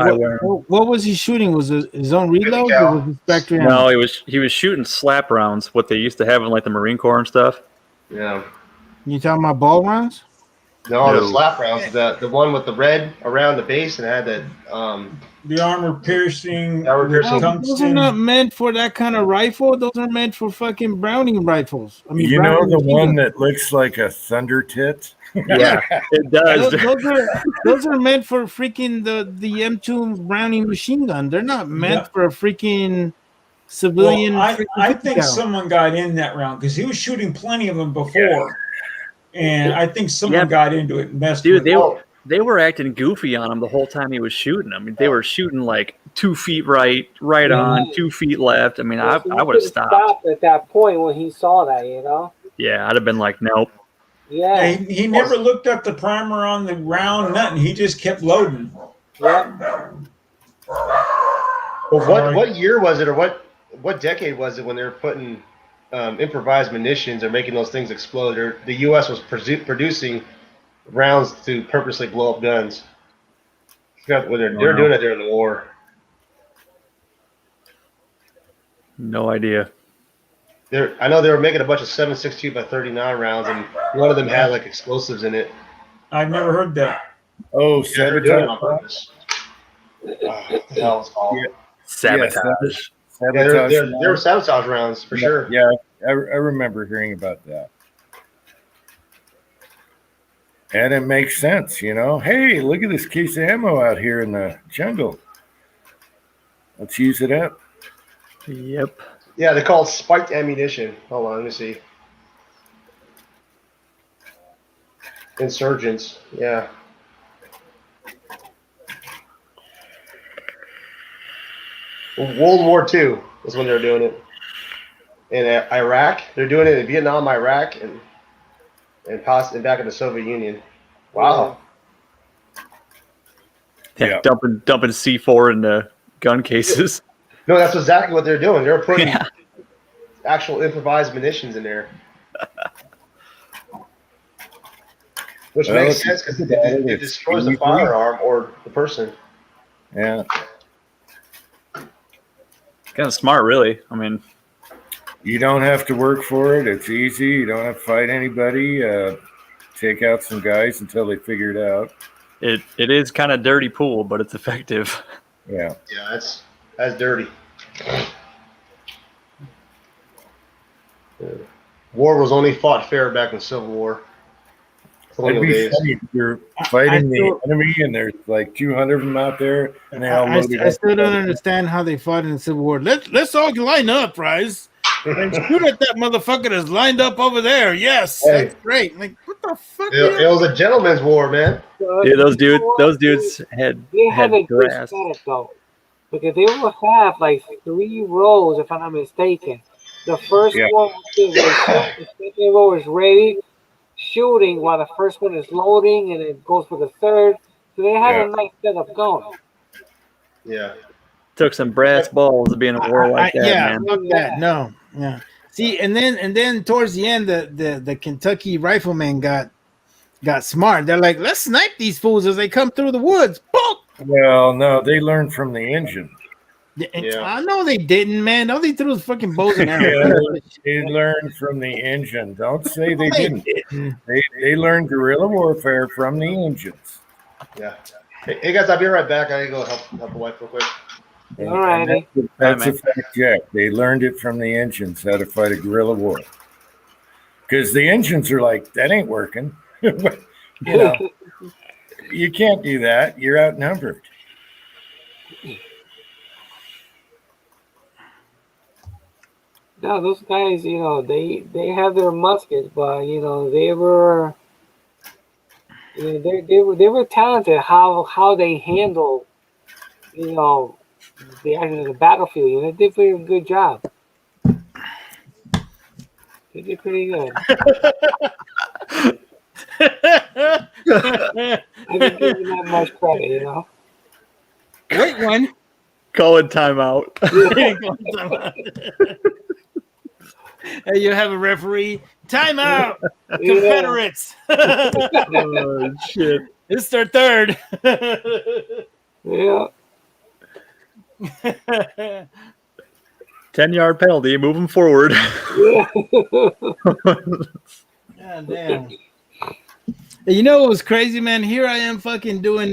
what was he shooting? Was it his own reload or was it factory ammo? No, he was shooting slap rounds, what they used to have in like the Marine Corps and stuff. Yeah. You talking about ball rounds? No, No. the slap rounds, the one with the red around the base and had the The armor piercing, Armor with piercing. Those are not tungsten. meant for that kind of rifle. Those are meant for fucking Browning rifles. I mean, You know Browning the machine one guns. that looks like a thunder tit? Yeah, it does. Those are meant for freaking the M2 Browning machine gun. They're not meant Yeah. for a freaking Well, civilian. I freaking 50 think cal. someone got in that round because he was shooting plenty of them before, and I think someone Yeah. got into it and messed Dude, with it. they were acting goofy on him the whole time he was shooting. I mean, they were shooting like 2 feet right on, 2 feet left. I mean, I would have couldn't stopped. stop at that point when he saw that, you know. Yeah, I'd have been like, nope. Yeah. He never looked up the primer on the round, nothing. He just kept loading. Yeah. Well, what year was it, or what decade was it when they were putting improvised munitions or making those things explode? Or the U.S. was producing rounds to purposely blow up guns. They're doing it during the war. No idea. I know they were making a bunch of 7.62 by 39 rounds, and one of them had like explosives in it. I've never heard that. Oh, Yeah, they're doing it on purpose. What the hell is it called? Yeah. Sabotage. Sabotage. They were sabotage rounds for sure. Yeah, I remember hearing about that. And it makes sense, you know. Hey, look at this case of ammo out here in the jungle. Let's use it up. Yep. Yeah, they call it spiked ammunition. Hold on, let me see. Insurgents, yeah. World War II is when they're doing it. In Iraq, they're doing it in Vietnam, Iraq, and back in the Soviet Union. Wow. Yeah, dumping C4 in the gun cases. No, that's exactly what they're doing. They're putting actual improvised munitions in there. Which makes sense because it destroys the firearm or the person. Yeah. Kind of smart, really. I mean, you don't have to work for it. It's easy. You don't have to fight anybody. Take out some guys until they figure it out. It is kind of dirty pool, but it's effective. Yeah. Yeah, that's dirty. War was only fought fair back in the Civil War. It'd be funny if you're fighting the enemy and there's like 200 of them out there and they all loaded up. I still don't understand how they fought in the Civil War. Let's all line up, Rise, and shoot at that motherfucker that's lined up over there. Yes, that's great. Like, what the fuck? It was a gentleman's war, man. Yeah, those dudes had a good grass. setup though, because they will have like 3 rows, if I'm not mistaken. The first one is the second row is ready, shooting, while the first one is loading, and it goes for the third. So they had a nice setup going. Yeah. Took some brass balls to be in a war like that, man. Fuck that. No. Yeah. See, and then towards the end, the Kentucky riflemen got smart. They're like, let's snipe these fools as they come through the woods. Boom! Well, no, they learned from the engine. I know they didn't, man. All they threw was fucking bows and arrows. They learned from the engine. Don't say they didn't. They learned guerrilla warfare from the engines. Yeah. Hey guys, I'll be right back. I gotta go help the wife real quick. All righty. That's a fact, Jack. They learned it from the engines how to fight a guerrilla war. Because the engines are like, that ain't working. You know, you can't do that. You're outnumbered. No, those guys, you know, they have their muskets, but you know, they were talented how they handle, you know, the battlefield. You know, they did a pretty good job. They did pretty good. I didn't give them that much credit, you know. Wait one. Calling timeout. Hey, you have a referee. Timeout. Confederates. Oh shit! It's their third. Yeah. 10-yard penalty. Moving forward. Yeah. God damn. You know what was crazy, man? Here I am fucking doing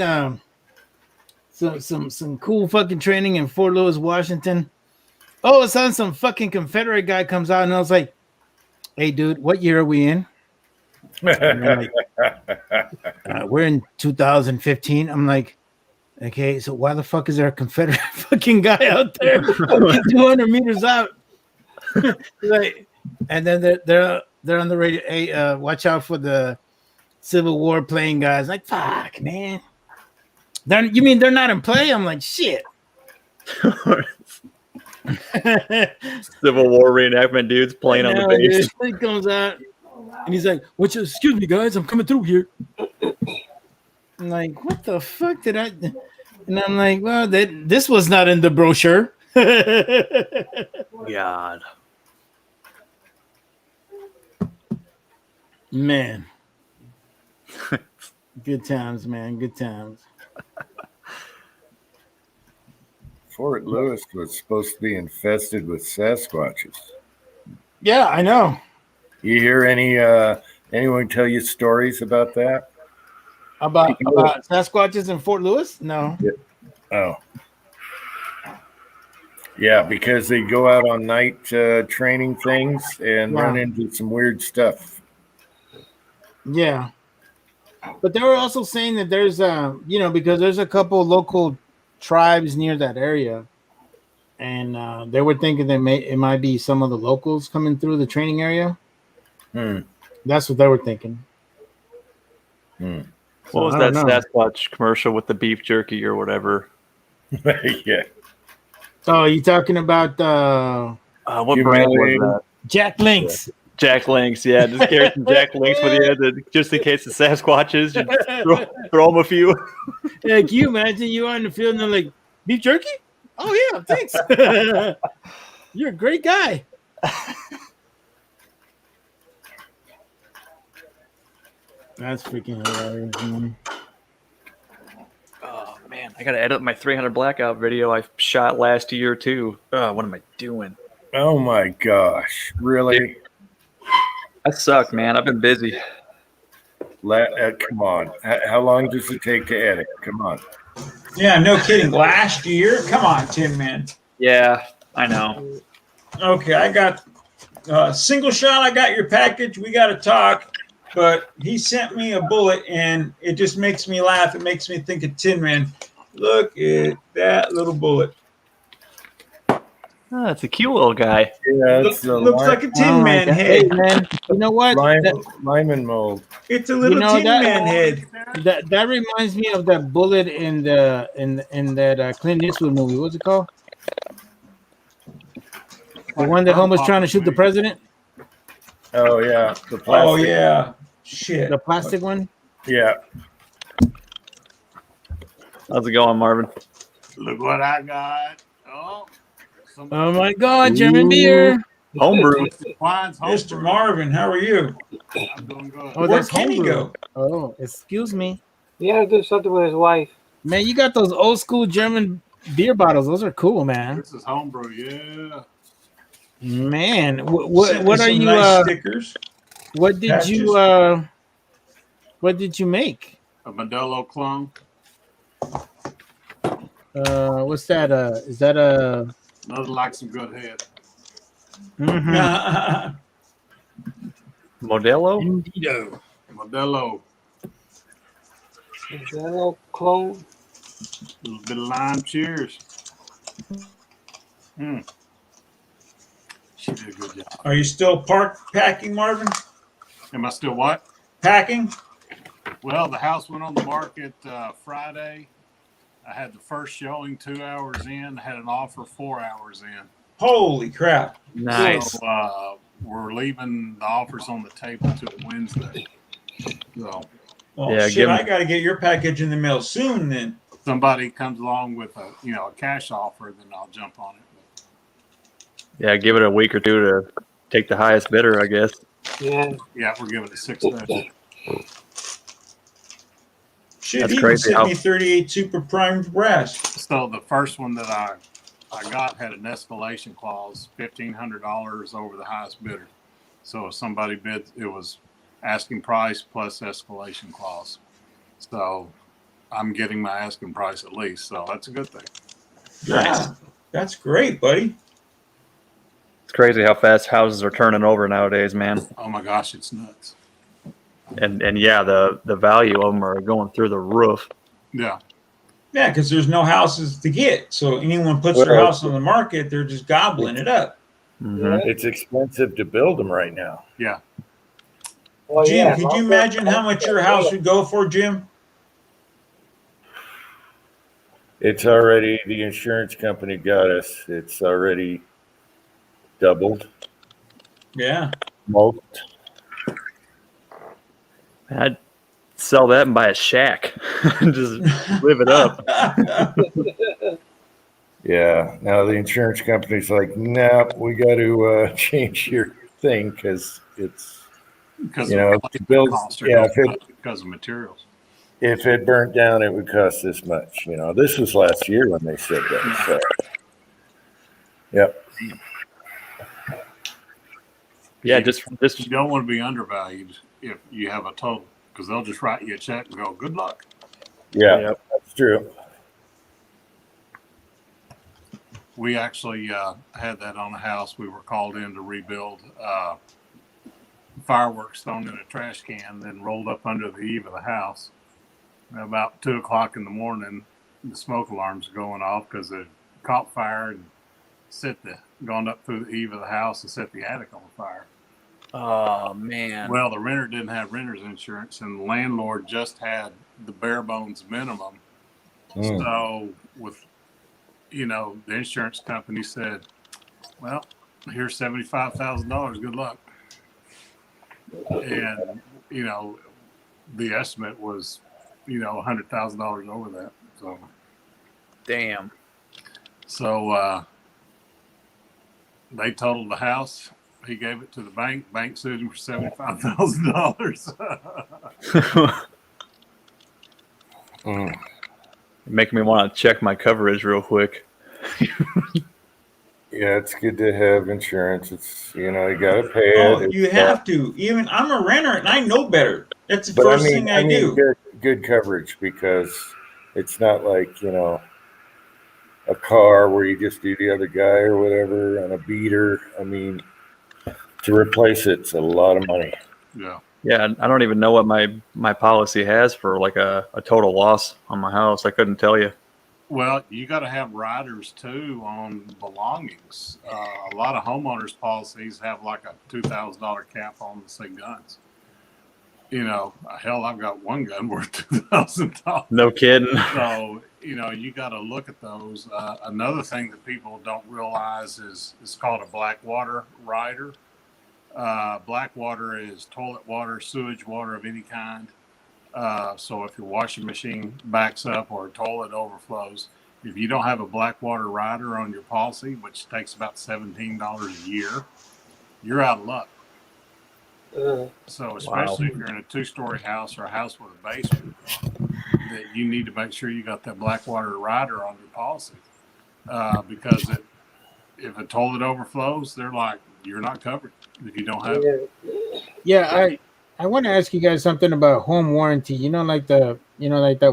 some cool fucking training in Fort Lewis, Washington. All of a sudden, some fucking Confederate guy comes out, and I was like, "Hey, dude, what year are we in?" And they're like, "We're in 2015." I'm like, "Okay, so why the fuck is there a Confederate fucking guy out there 200 meters out?" Like, and then they're on the radio. Hey, watch out for the Civil War playing guys. Like, fuck, man. You mean they're not in play? I'm like, shit. Civil War reenactment dudes playing on the bass. He comes out and he's like, excuse me, guys, I'm coming through here. I'm like, what the fuck did I? And I'm like, well, this was not in the brochure. God. Man. Good times, man. Good times. Fort Lewis was supposed to be infested with Sasquatches. Yeah, I know. You hear anyone tell you stories about that? About Sasquatches in Fort Lewis? No. Oh. Yeah, because they go out on night training things and run into some weird stuff. Yeah. But they were also saying that there's because there's a couple local tribes near that area, and they were thinking that it might be some of the locals coming through the training area. That's what they were thinking. What was that Sasquatch commercial with the beef jerky or whatever? Yeah. Oh, you talking about what brand was that? Jack Links. Yeah. Jack Links, yeah. Just carry some Jack Links with you, just in case the Sasquatches, throw them a few. Yeah, can you imagine you are in the field and they're like, beef jerky? Oh, yeah, thanks. You're a great guy. That's freaking hilarious, man. Oh, man. I got to edit my 300 blackout video I shot last year, too. Oh, what am I doing? Oh, my gosh. Really? I suck, man. I've been busy. Come on. How long does it take to edit? Come on. Yeah, no kidding. Last year? Come on, Tin Man. Yeah, I know. Okay, I got single shot. I got your package. We got to talk. But he sent me a bullet, and it just makes me laugh. It makes me think of Tin Man. Look at that little bullet. Oh, it's a cute little guy. Yeah, looks like a Tin Man head. Hey, man, you know what? Lyman mold. It's a little Tin Man head. That reminds me of that bullet in that Clint Eastwood movie. What's it called? The one that Holmes was trying to shoot the president. Oh yeah, the plastic. Oh yeah, shit. The plastic one. Yeah. How's it going, Marvin? Look what I got. Oh my God, German beer. Homebrew. Mr. Marvin, how are you? I'm doing good. Oh, where can he go? Oh, excuse me. He had to do something with his wife. Man, you got those old school German beer bottles. Those are cool, man. This is homebrew, yeah. Man, what are you? Nice stickers. What did you? What did you make? A Modelo clone. What's that? Is that a? Nothing like some good head. Mm-hmm. Modelo? Indeedo. Modelo. Modelo clone. A little bit of lime. Cheers. She did a good job. Are you still packing, Marvin? Am I still what? Packing? Well, the house went on the market Friday. I had the first showing 2 hours in. I had an offer 4 hours in. Holy crap. Nice. So, we're leaving the offers on the table till Wednesday. So, well, yeah, shit, I got to get your package in the mail soon then. somebody comes along with a cash offer, then I'll jump on it. Yeah, give it a week or two to take the highest bidder, I guess. Yeah. Yeah, we're giving it $6. Shit, That's he crazy sent how- me 38 super primed brass. So the first one that I got had an escalation clause, $1,500 over the highest bidder. So if somebody bids, it was asking price plus escalation clause. So I'm getting my asking price at least. So that's a good thing. Yeah, that's great, buddy. It's crazy how fast houses are turning over nowadays, man. Oh my gosh, it's nuts. And yeah, the value of them are going through the roof. Yeah. Yeah, because there's no houses to get. So anyone puts their Well, house on the market, they're just gobbling it up. Mhm. It's expensive to build them right now. Yeah. Well, Jim, yeah, could you imagine how much your house would go for, Jim? It's already, the insurance company got us. It's already doubled. Yeah. Most. I'd sell that and buy a shack and just live it up. Yeah. Now the insurance company's like, nah, we got to change your thing because it's, Because you of know, replacement build, costs are yeah, going up because of materials. if it burnt down, it would cost this much. You know, this was last year when they said that. So, yep. Yeah, just You don't want to be undervalued if you have a total, because they'll just write you a check and go, good luck. Yeah, Yep. that's true. We actually had that on the house. We were called in to rebuild fireworks thrown in a trash can, then rolled up under the eave of the house. And about 2 o'clock in the morning, the smoke alarms are going off because it caught fire and gone up through the eave of the house and set the attic on fire. oh man. Well, the renter didn't have renter's insurance, and the landlord just had the bare bones minimum. Mm. So, with the insurance company said, "Well, here's $75,000. Good luck." And the estimate was, $100,000 over that. Damn. So they totaled the house. He gave it to the bank. Bank sued him for $75,000. Mm. Making me want to check my coverage real quick. Yeah, it's good to have insurance. It's, you got to pay Oh, it. you have to. Even I'm a renter and I know better. That's the But first thing I do. good coverage, because it's not like, a car where you just do the other guy or whatever, and a beater. I mean, to replace it's a lot of money. Yeah. Yeah, I don't even know what my policy has for like a total loss on my house. I couldn't tell you. Well, you got to have riders too on belongings. A lot of homeowners policies have like a $2,000 cap on, say, guns. Hell, I've got one gun worth $2,000. No kidding. So, you got to look at those. Another thing that people don't realize is it's called a Blackwater rider. Blackwater is toilet water, sewage water of any kind. So if your washing machine backs up or a toilet overflows, if you don't have a Blackwater rider on your policy, which takes about $17 a year, you're out of luck. So especially if you're in a 2-story house or a house with a basement, that you need to make sure you got that Blackwater rider on your policy, because if a toilet overflows, they're like, you're not covered if you don't have it. Yeah, I want to ask you guys something about home warranty. Like that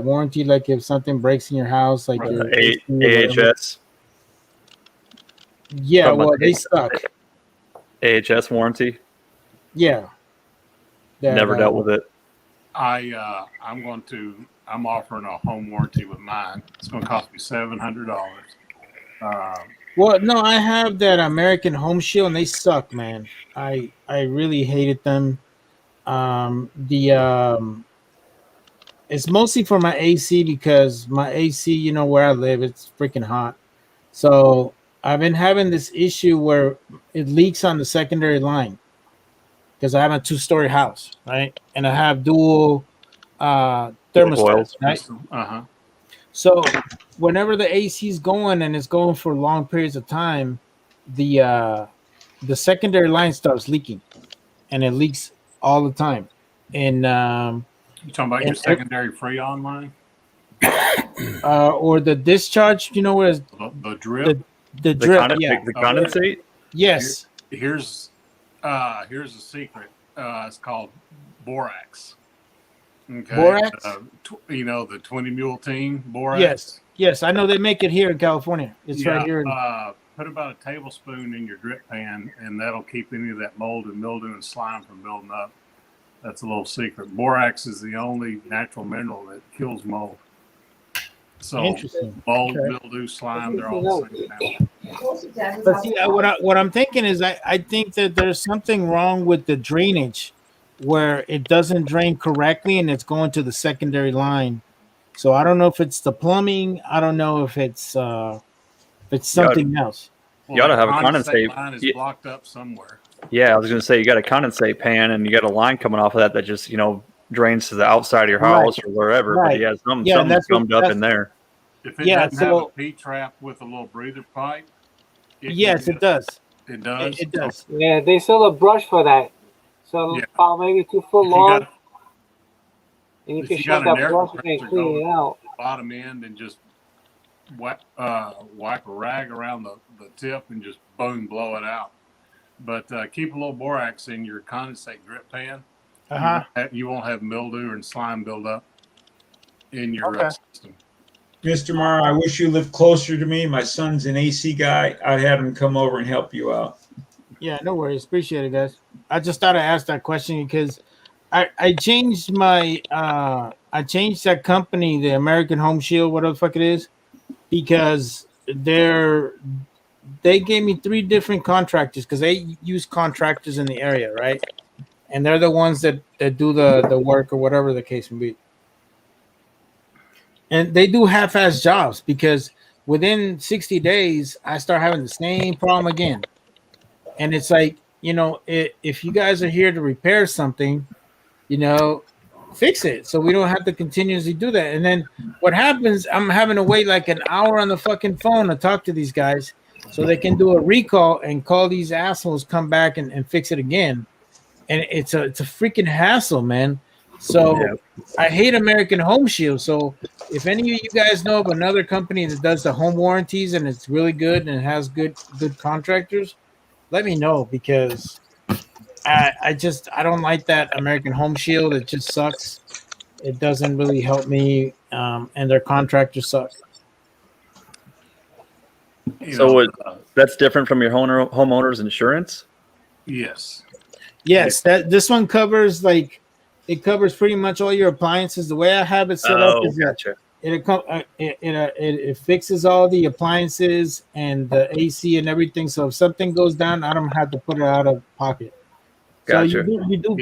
warranty, like if something breaks in your house, like Right. your AC or whatever. AHS. Yeah, Talking about well, they suck. AHS warranty. Yeah. Never dealt with it. I'm offering a home warranty with mine. It's going to cost me $700. Well, no, I have that American Home Shield, and they suck, man. I really hated them. It's mostly for my AC, because my AC, where I live, it's freaking hot. So I've been having this issue where it leaks on the secondary line, because I have a 2-story house, right? And I have dual thermostats, Coils. right? Uh-huh. So whenever the AC is going and it's going for long periods of time, the secondary line starts leaking, and it leaks all the time. And You talking about your secondary Freon line? or the discharge, where it's The drip? the drip, yeah. The condensate. Yes. Here's a secret. It's called borax. Okay. Borax? You know, the 20 mule team borax. Yes. Yes, I know they make it here in California. It's right here. Put about a tablespoon in your drip pan, and that'll keep any of that mold and mildew and slime from building up. That's a little secret. Borax is the only natural mineral that kills mold. So Interesting. mold, Okay. mildew, slime, they're all the same now. But see, what I'm thinking is I think that there's something wrong with the drainage where it doesn't drain correctly and it's going to the secondary line. So I don't know if it's the plumbing. I don't know if it's something else. You ought to have a condensate condensate. line is blocked up somewhere. Yeah, I was going to say you got a condensate pan and you got a line coming off of that just drains to the outside of your house or wherever. Right. But yeah, something that's gummed up in there. If it doesn't have a P-trap with a little breather pipe, it does. It does. It does. Yeah, they sell a brush for that. So about maybe 2 foot long. And you can shove that brush and clean it out. Bottom end and just wipe a rag around the tip and just boom, blow it out. But keep a little borax in your condensate drip pan. You won't have mildew and slime build up in your system. Mr. Morrow, I wish you lived closer to me. My son's an AC guy. I'd have him come over and help you out. Yeah, no worries. Appreciate it, guys. I just thought I asked that question because I changed my I changed that company, the American Home Shield, whatever the fuck it is, because they gave me 3 different contractors because they use contractors in the area, right? And they're the ones that do the work or whatever the case may be. And they do half-ass jobs because within 60 days, I start having the same problem again. And it's like, if you guys are here to repair something, fix it so we don't have to continuously do that. And then what happens, I'm having to wait like an hour on the fucking phone to talk to these guys so they can do a recall and call these assholes come back and fix it again. And it's a freaking hassle, man. So I hate American Home Shield. So if any of you guys know of another company that does the home warranties and it's really good and has good contractors, let me know because I don't like that American Home Shield. It just sucks. It doesn't really help me, and their contractors suck. That's different from your homeowner's insurance? Yes. Yes, this one covers it covers pretty much all your appliances. The way I have it set up is gotcha. It fixes all the appliances and the AC and everything. So if something goes down, I don't have to put it out of pocket. Gotcha. So you do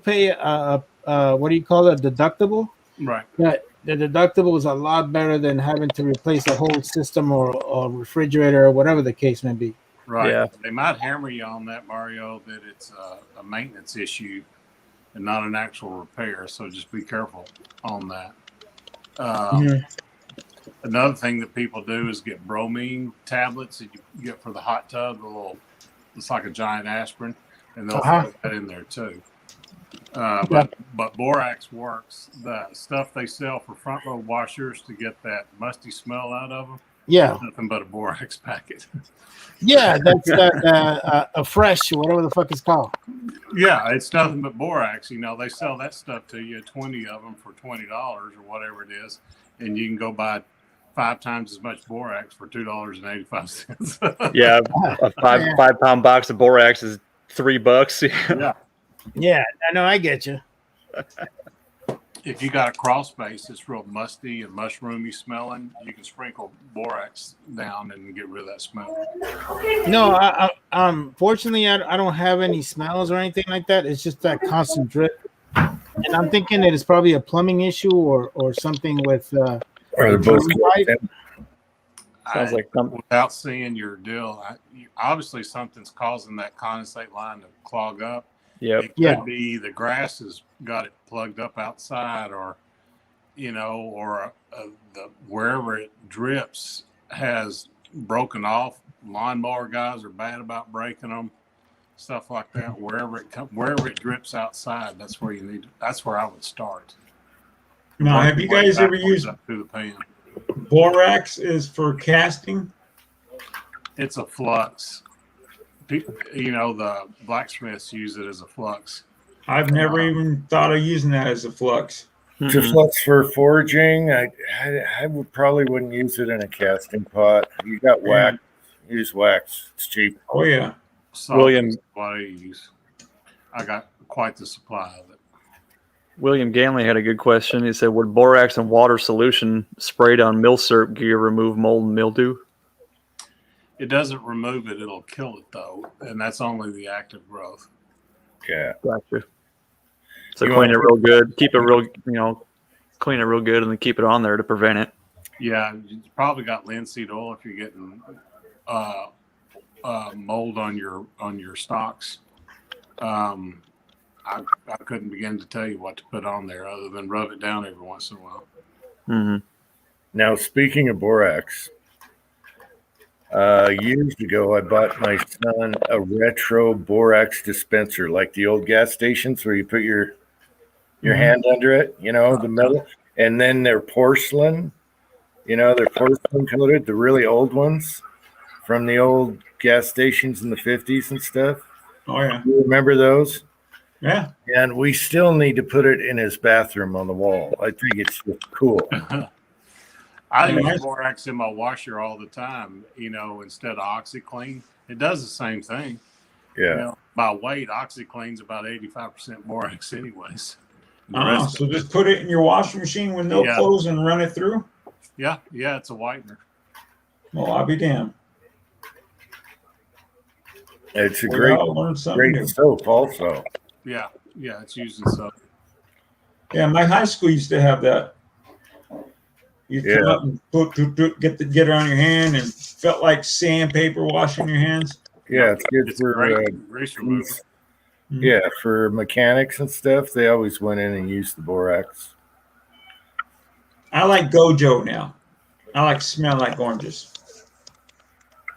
pay what do you call it, deductible? Right. But the deductible is a lot better than having to replace a whole system or refrigerator or whatever the case may be. Right. Yeah. They might hammer you on that, Mario, that it's a maintenance issue and not an actual repair. So just be careful on that. Another thing that people do is get bromine tablets that you get for the hot tub. It's like a giant aspirin, and they'll throw that in there too. But borax works. The stuff they sell for front load washers to get that musty smell out of them. Yeah, nothing but a borax packet. Yeah, that's a fresh, whatever the fuck it's called. Yeah, it's nothing but borax. They sell that stuff to you, 20 of them for $20 or whatever it is, and you can go buy 5 times as much borax for $2.85. Yeah, a 5 pound box of borax is $3. Yeah, I know. I get you. If you got a crawl space that's real musty and mushroomy smelling, you can sprinkle borax down and get rid of that smell. No, fortunately, I don't have any smells or anything like that. It's just that constant drip, and I'm thinking that it's probably a plumbing issue or something with. Or both. Sounds like something. Without seeing your deal, obviously something's causing that condensate line to clog up. Yep. It could be the grass has got it plugged up outside, or wherever it drips has broken off. Lawnmower guys are bad about breaking them, stuff like that. Wherever it drips outside, that's where that's where I would start. Now, have you guys ever used through the pan? Borax is for casting? It's a flux. The blacksmiths use it as a flux. I've never even thought of using that as a flux. To flux for foraging, I would probably wouldn't use it in a casting pot. You got wax. Use wax. It's cheap. Oh yeah. William- what I use. I got quite the supply of it. William Ganley had a good question. He said, "Would borax and water solution sprayed on milsurp gear remove mold and mildew?" It doesn't remove it; it'll kill it though, and that's only the active growth. Yeah. Gotcha. So You clean it want- real good. Keep it real, clean it real good, and then keep it on there to prevent it. Yeah, you probably got linseed oil if you're getting mold on your stalks. I couldn't begin to tell you what to put on there other than rub it down every once in a while. Mm-hmm. Now, speaking of borax, years ago, I bought my son a retro borax dispenser, like the old gas stations where you put your hand under it, the metal, and then they're porcelain, they're porcelain coated, the really old ones from the old gas stations in the 50s and stuff. Oh yeah. You remember those? Yeah. And we still need to put it in his bathroom on the wall. I think it's just cool. I Yeah. use borax in my washer all the time, instead of OxyClean. It does the same thing. Yeah. By weight, OxyClean's about 85% borax anyways. The Oh, rest so of it- just put it in your washing machine with no Yeah. clothes and run it through? yeah, it's a whitener. Well, I'll be damned. It's a Well, I'll learn something great new. soap also. Yeah, it's using soap. Yeah, my high school used to have that. You come Yeah. up and get it on your hand and felt like sandpaper washing your hands. Yeah, it's good It's for great grease remover. yeah, for mechanics and stuff. They always went in and used the borax. I like Gojo now. I like smell like oranges.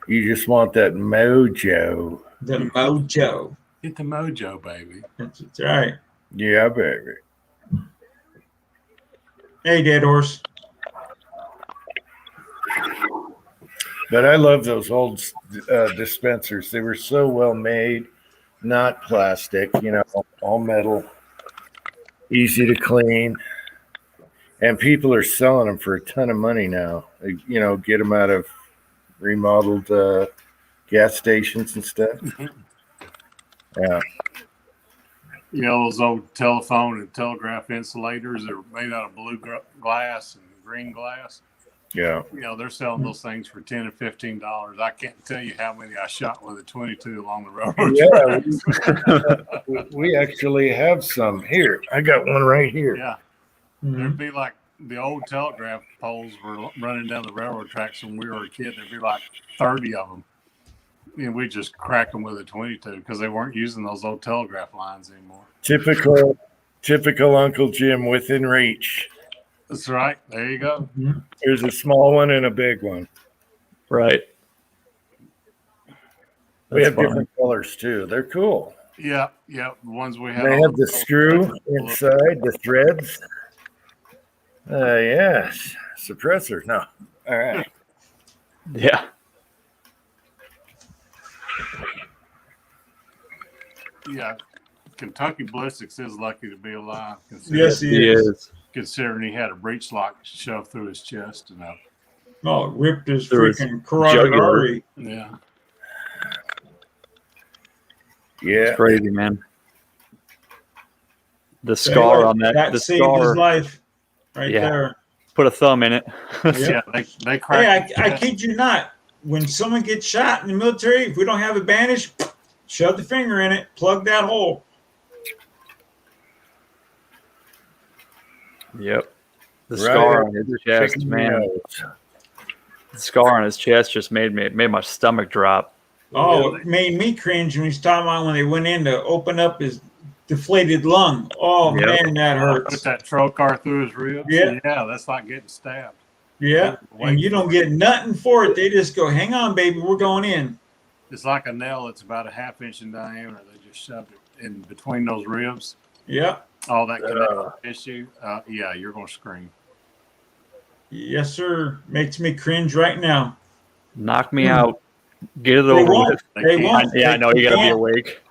You just want that mojo. The Mojo. Get the mojo, baby. That's right. Yeah, baby. Hey, dead horse. But I love those old dispensers. They were so well made, not plastic, all metal, easy to clean. And people are selling them for a ton of money now. Get them out of remodeled gas stations and stuff. Yeah. Those old telephone and telegraph insulators that are made out of blue glass and green glass. Yeah. They're selling those things for $10 or $15. I can't tell you how many I shot with a 22 along the railroad tracks. We actually have some here. I got one right here. Yeah. Mhm. It'd be like the old telegraph poles were running down the railroad tracks when we were a kid. There'd be like 30 of them. And we just crack them with a 22 because they weren't using those old telegraph lines anymore. Typical Uncle Jim within reach. That's right. There you go. There's a small one and a big one. Right. We have That's funny. different colors too. They're cool. Yeah. The ones we have. They have the screw inside, the threads. Yes. Suppressor. No. All right. Yeah. Yeah. Kentucky Ballistics is lucky to be alive. Yes, he He is. is. Considering he had a breech lock shoved through his chest. Oh, it ripped his Through his freaking carotid jugular. artery. Yeah. Yeah. It's crazy, man. The scar on that. The saved his scar. life right Yeah. there. Put a thumb in it. Yeah. They cracked. Hey, I kid you not. When someone gets shot in the military, if we don't have a bandage, shove the finger in it, plug that hole. Yep. The Right. scar on his chest, Chicken man. nose. The scar on his chest just made my stomach drop. Oh, it made me cringe when he's talking about when they went in to open up his deflated lung. Oh, Yep. man, that Put hurts. that trocar through his ribs. Yeah. Yeah, that's like getting stabbed. Yeah, and you don't get nothing for it. They just go, hang on, baby, we're going in. It's like a nail that's about a half inch in diameter. They just shoved it in between those ribs. Yeah, All that connective tissue. Yeah, you're going to scream. yes, sir. Makes me cringe right now. Knock me out. Get it They over won't. with. They won't. Yeah, I know you got to be can't. awake.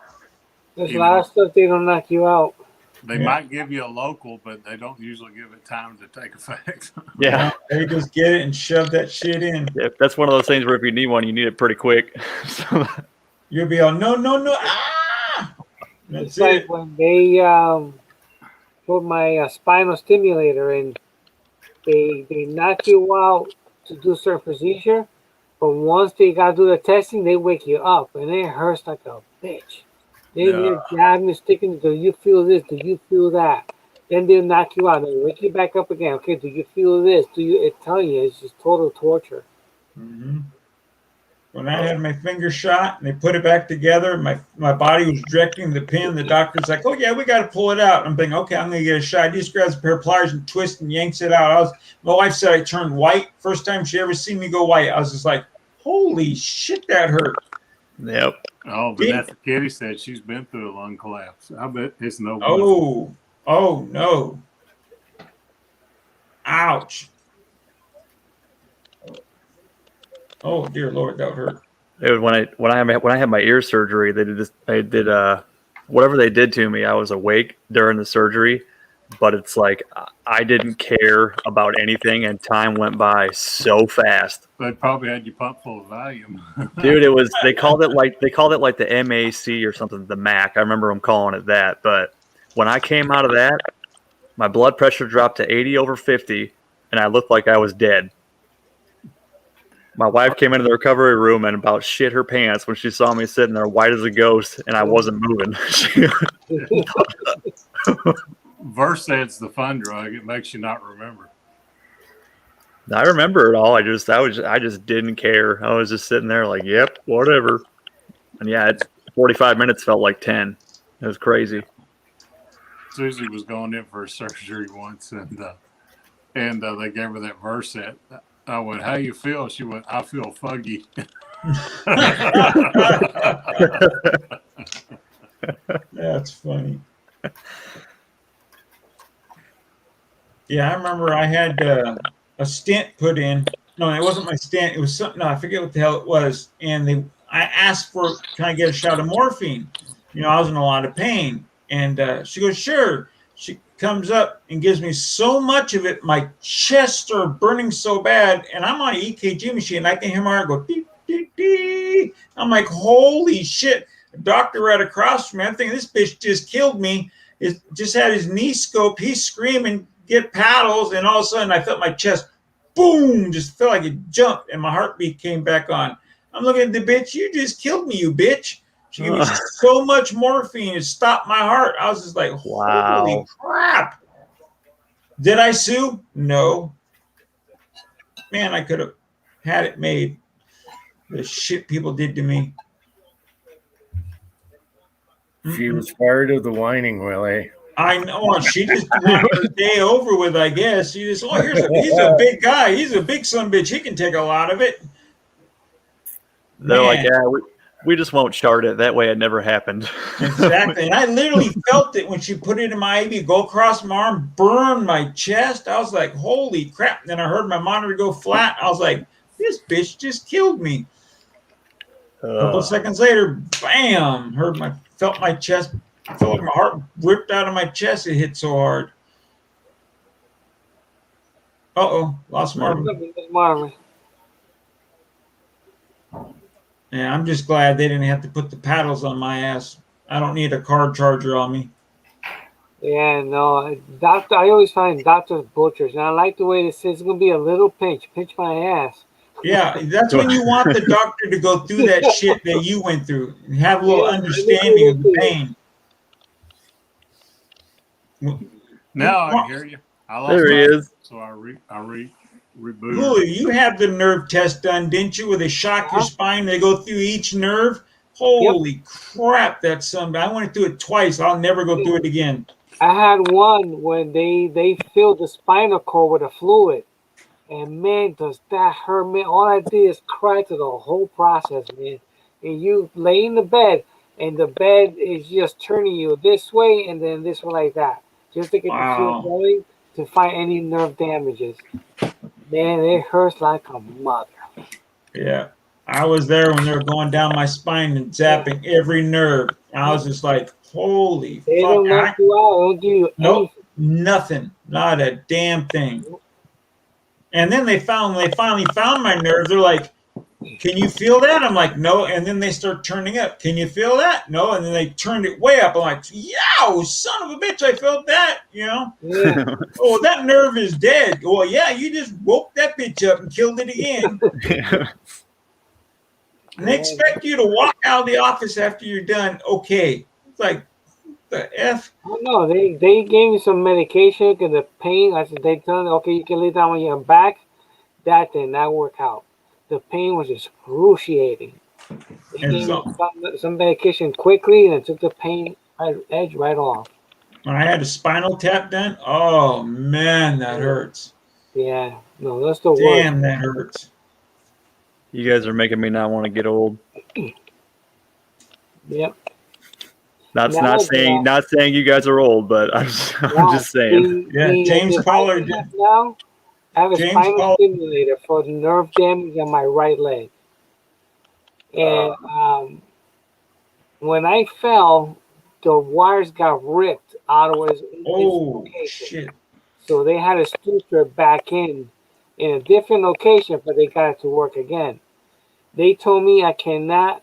There's a You lot know. of stuff they don't knock you out. They Yeah. might give you a local, but they don't usually give it time to take effect. Yeah. They just get it and shove that shit in. Yeah, that's one of those things where if you need one, you need it pretty quick. So, You'll be all no. Ah! That's It's like it. when they put my spinal stimulator in, they knock you out to do certain procedure, but once they gotta do the testing, they wake you up and it hurts like a bitch. Then they're jabbing and sticking. Do you feel this? Do you feel that? Then they'll knock you out. They wake you back up again. Okay, do you feel this? Do you? It tell you it's just total torture. Mhm. When I had my finger shot and they put it back together, my body was directing the pin. The doctor's like, "Oh yeah, we got to pull it out." I'm thinking, "Okay, I'm gonna get a shot." He just grabs a pair of pliers and twists and yanks it out. My wife said I turned white. First time she ever seen me go white. I was just like, "Holy shit, that hurt." yep. Oh, Vanessa Kitty said she's been through a lung collapse. I bet it's no good. Oh no! Ouch! Oh dear Lord, that hurt. It was when I had my ear surgery. They did this. They did whatever they did to me. I was awake during the surgery, but it's like I didn't care about anything, and time went by so fast. They probably had you pumped full of Valium. Dude, it was they called it like the MAC or something, the MAC. I remember them calling it that. But when I came out of that, my blood pressure dropped to 80/50, and I looked like I was dead. My wife came into the recovery room and about shit her pants when she saw me sitting there white as a ghost and I wasn't moving. Versat's the fun drug. It makes you not remember. I remember it all. I just didn't care. I was just sitting there like, yep, whatever. And yeah, 45 minutes felt like 10. It was crazy. Susie was going in for a surgery once, and they gave her that Versat. I went, "How you feel?" She went, "I feel fuggy." That's funny. Yeah, I remember I had a stent put in. No, it wasn't my stent. It was something. No, I forget what the hell it was. And I asked for, "Can I get a shot of morphine?" You know, I was in a lot of pain. And she goes, "Sure." She comes up and gives me so much of it, my chest started burning so bad. And I'm on an EKG machine. I can hear my heart go, beep, beep, beep. I'm like, holy shit. The doctor right across from me, I'm thinking, this bitch just killed me. It just had his knee scoped. He's screaming, get paddles. And all of a sudden, I felt my chest, boom, just felt like it jumped. And my heartbeat came back on. I'm looking at the bitch. You just killed me, you bitch. She gave me so much morphine, it stopped my heart. I was just like, holy crap. Did I sue? No. Man, I could have had it made. The shit people did to me. She was tired of the whining, Willie. I know. She just wanted her day over with, I guess. She just, he's a big guy. He's a big son of a bitch. He can take a lot of it. They're like, yeah, we just won't chart it. That way it never happened. Exactly. And I literally felt it when she put it in my IV, go across my arm, burn my chest. I was like, holy crap. And then I heard my monitor go flat. I was like, this bitch just killed me. A couple of seconds later, bam, felt my chest. I felt like my heart ripped out of my chest. It hit so hard. Uh-oh, lost Marvin. Yeah, I'm just glad they didn't have to put the paddles on my ass. I don't need a car charger on me. Yeah, no, doctor. I always find doctors butchers, and I like the way it says it's gonna be a little pinch my ass. Yeah, that's when you want the doctor to go through that shit that you went through and have a little understanding of the pain. Now I can hear you. There he is. So I rebooted. Julio, you had the nerve test done, didn't you? Where they shock your spine, they go through each nerve. Holy crap, that's something. I went through it twice. I'll never go through it again. I had one when they filled the spinal cord with a fluid, and man, does that hurt, man! All I did is cry through the whole process, man. And you lay in the bed, and the bed is just turning you this way and then this way like that, just to get the fluid going to find any nerve damages. Man, it hurts like a mother. Yeah. I was there when they were going down my spine and zapping every nerve. I was just like, Holy They fuck. don't knock you out. They don't give you Nope. anything. Nothing. Not a damn thing. And then they finally found my nerve. They're like, can you feel that? I'm like, no. And then they start turning up. Can you feel that? No. And then they turned it way up. I'm like, yow, son of a bitch, I felt that, you know? Yeah. Oh, that nerve is dead. Well, yeah, you just woke that bitch up and killed it again. And they expect you to walk out of the office after you're done. Okay. It's like, the F? Oh, no, they gave me some medication because the pain. I said they told me, okay, you can lay down on your back. That did not work out. The pain was excruciating. They And gave so- me some medication quickly and it took the pain edge right off. When I had a spinal tap done, oh man, that hurts. Yeah, no, that's the worst. Damn, that hurts. You guys are making me not want to get old. Yep. Not Now, not saying you guys are old, but I'm just saying. Yeah, James Pollard did. Now, I have a James spinal Pollard. stimulator for the nerve damage on my right leg. And when I fell, the wires got ripped out of his Oh location. shit. So they had to suture it back in a different location, but they got it to work again. They told me I cannot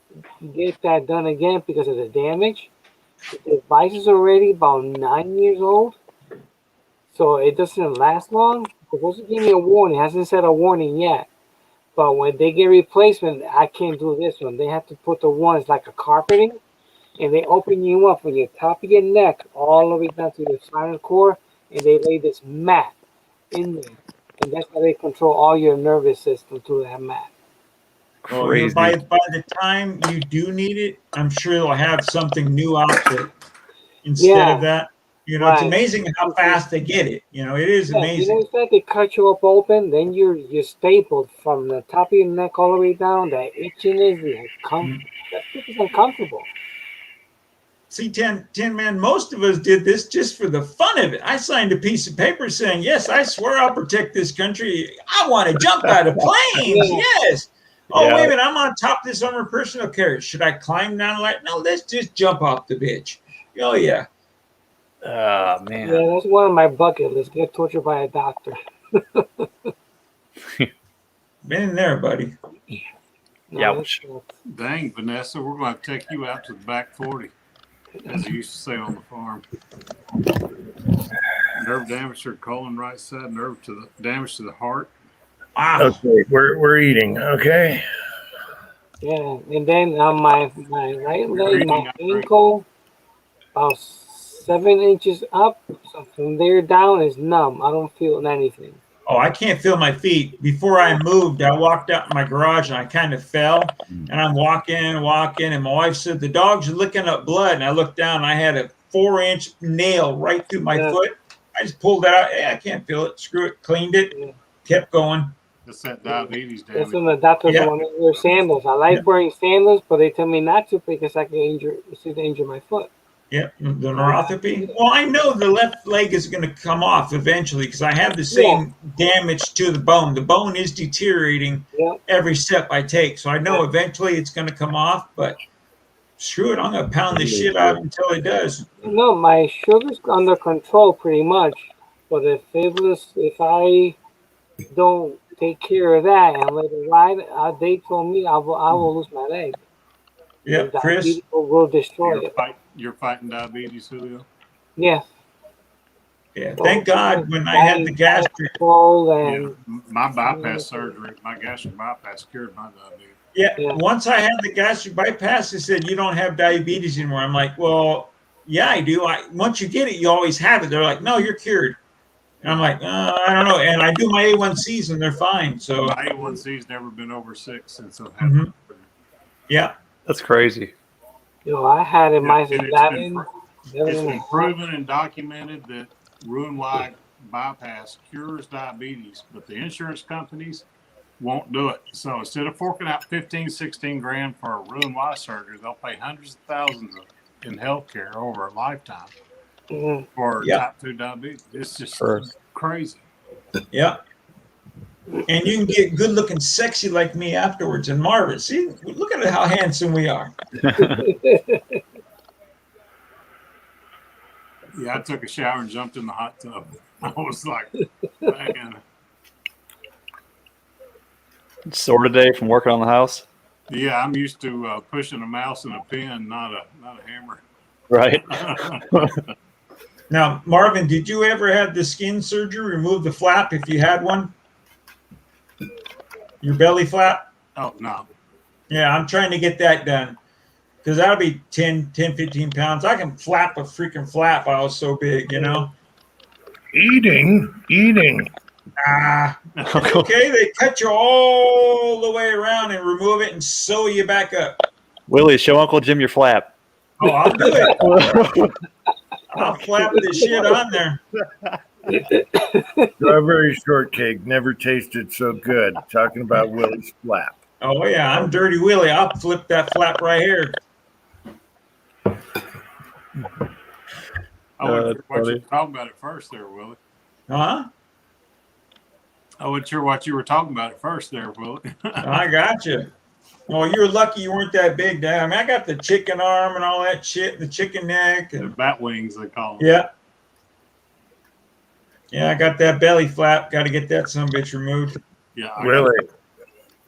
get that done again because of the damage. The device is already about 9 years old, so it doesn't last long. They're supposed to give me a warning. It hasn't said a warning yet. But when they get replacement, I can't do this one. They have to put the ones like a carpeting, and they open you up from your top of your neck all the way down to your spinal cord, and they lay this mat in there. And that's how they control all your nervous system through that mat. Well, Crazy. by the time you do need it, I'm sure they'll have something new out there instead Yeah. of that. You know, it's Right. amazing how fast they get it. You know, it is Yeah, amazing. you know, it's like they cut you up open, then you're stapled from the top of your neck all the way down. That itching is that's uncomfortable. See, 10 man, most of us did this just for the fun of it. I signed a piece of paper saying, yes, I swear I'll protect this country. I want to jump out of planes. Yeah. Yes. Oh, Yeah. wait a minute. I'm on top of this armored personal carrier. Should I climb down? Like, no, let's just jump off the bitch. Oh, yeah. Oh man. Yeah, that's one of my bucket lists. Get tortured by a doctor. Been there, buddy. No, Ouch. Dang, Vanessa, we're going to take you out to the back 40, as they used to say on the farm. Nerve damage to the colon right side, damage to the heart. Wow. Okay, we're eating. Okay. Yeah, and then on my right leg, my ankle, about 7 inches up. So from there down is numb. I don't feel anything. Oh, I can't feel my feet. Before I moved, I walked out in my garage and I kind of fell. And I'm walking, and my wife said, the dogs are licking up blood. And I looked down and I had a 4-inch nail right through my foot. I just pulled that out. Hey, I can't feel it. Screw it. Cleaned it. Yeah. Kept going. That's that diabetes That's damage. when the doctors Yeah. want to wear sandals. I like wearing sandals, but they tell me not to because I can injure my foot. Yeah, the neuropathy. Well, I know the left leg is going to come off eventually because I have the same damage to the bone. The bone is deteriorating Yeah. every step I take. So I know eventually it's going to come off, but screw it. I'm going to pound this shit out until it does. No, my sugar's under control pretty much. But if I don't take care of that and let it ride, they told me I will lose my leg. Yeah, Chris. Diabetes will destroy it. You're fighting diabetes, Julio? Yes. Yeah, thank God when I had the gastric. And Yeah, my bypass surgery, my gastric bypass cured my diabetes. Yeah, Yeah. once I had the gastric bypass, they said you don't have diabetes anymore. I'm like, well, yeah, I do. Once you get it, you always have it. They're like, no, you're cured. And I'm like, I don't know. And I do my A1Cs and they're fine. So My A1C's never been over 6 since I've had it. yeah, That's crazy. I had it my And it's 11. been proven and documented that Roux-en-Y bypass cures diabetes, but the insurance companies won't do it. So instead of forking out 15, 16 grand for a Roux-en-Y surgery, they'll pay hundreds of thousands in healthcare over a lifetime for type 2 diabetes. It's just crazy. yeah. And you can get good looking sexy like me afterwards and Marvin. See, look at how handsome we are. Yeah, I took a shower and jumped in the hot tub. I was like, man. Sore today from working on the house. Yeah, I'm used to pushing a mouse and a pen, not a hammer. Right. Now, Marvin, did you ever have the skin surgery? Remove the flap if you had one? Your belly flap? Oh, no. Yeah, I'm trying to get that done. Because that'll be 10, 15 pounds. I can flap a freaking flap. I was so big, you know? Eating. Ah, okay. They cut you all the way around and remove it and sew you back up. Willie, show Uncle Jim your flap. Oh, I'll do it. I'll flap the shit on there. Strawberry shortcake never tasted so good. Talking about Willie's flap. Oh, yeah. I'm Dirty Willie. I'll flip that flap right here. I wasn't sure what you were talking about at first there, Willie. Huh? I wasn't sure what you were talking about at first there, Willie. I got you. Well, you're lucky you weren't that big, Dad. I mean, I got the chicken arm and all that shit, the chicken neck. The And, bat wings, they call them. yeah. Yeah, I got that belly flap. Got to get that son of a bitch removed. Yeah. Willie,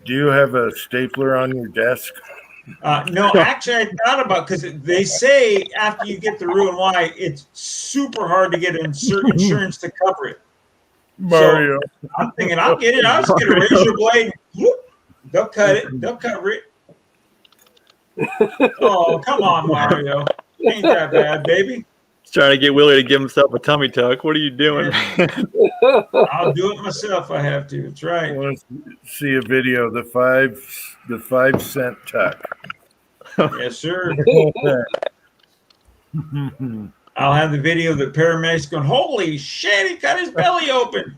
do you have a stapler on your desk? No, actually, I thought about because they say after you get the Roux-en-Y, it's super hard to get insurance to cover it. Mario. So I'm thinking I'll get it. I'll just get a razor blade. Whoop, they'll cut it. They'll cover it. Oh, come on, Mario. Ain't that bad, baby. He's trying to get Willie to give himself a tummy tuck. What are you doing? I'll do it myself. I have to. That's I right. want to see a video of the 5 cent tuck. Yes, sir. I'll have the video of the paramedics going, holy shit, he cut his belly open.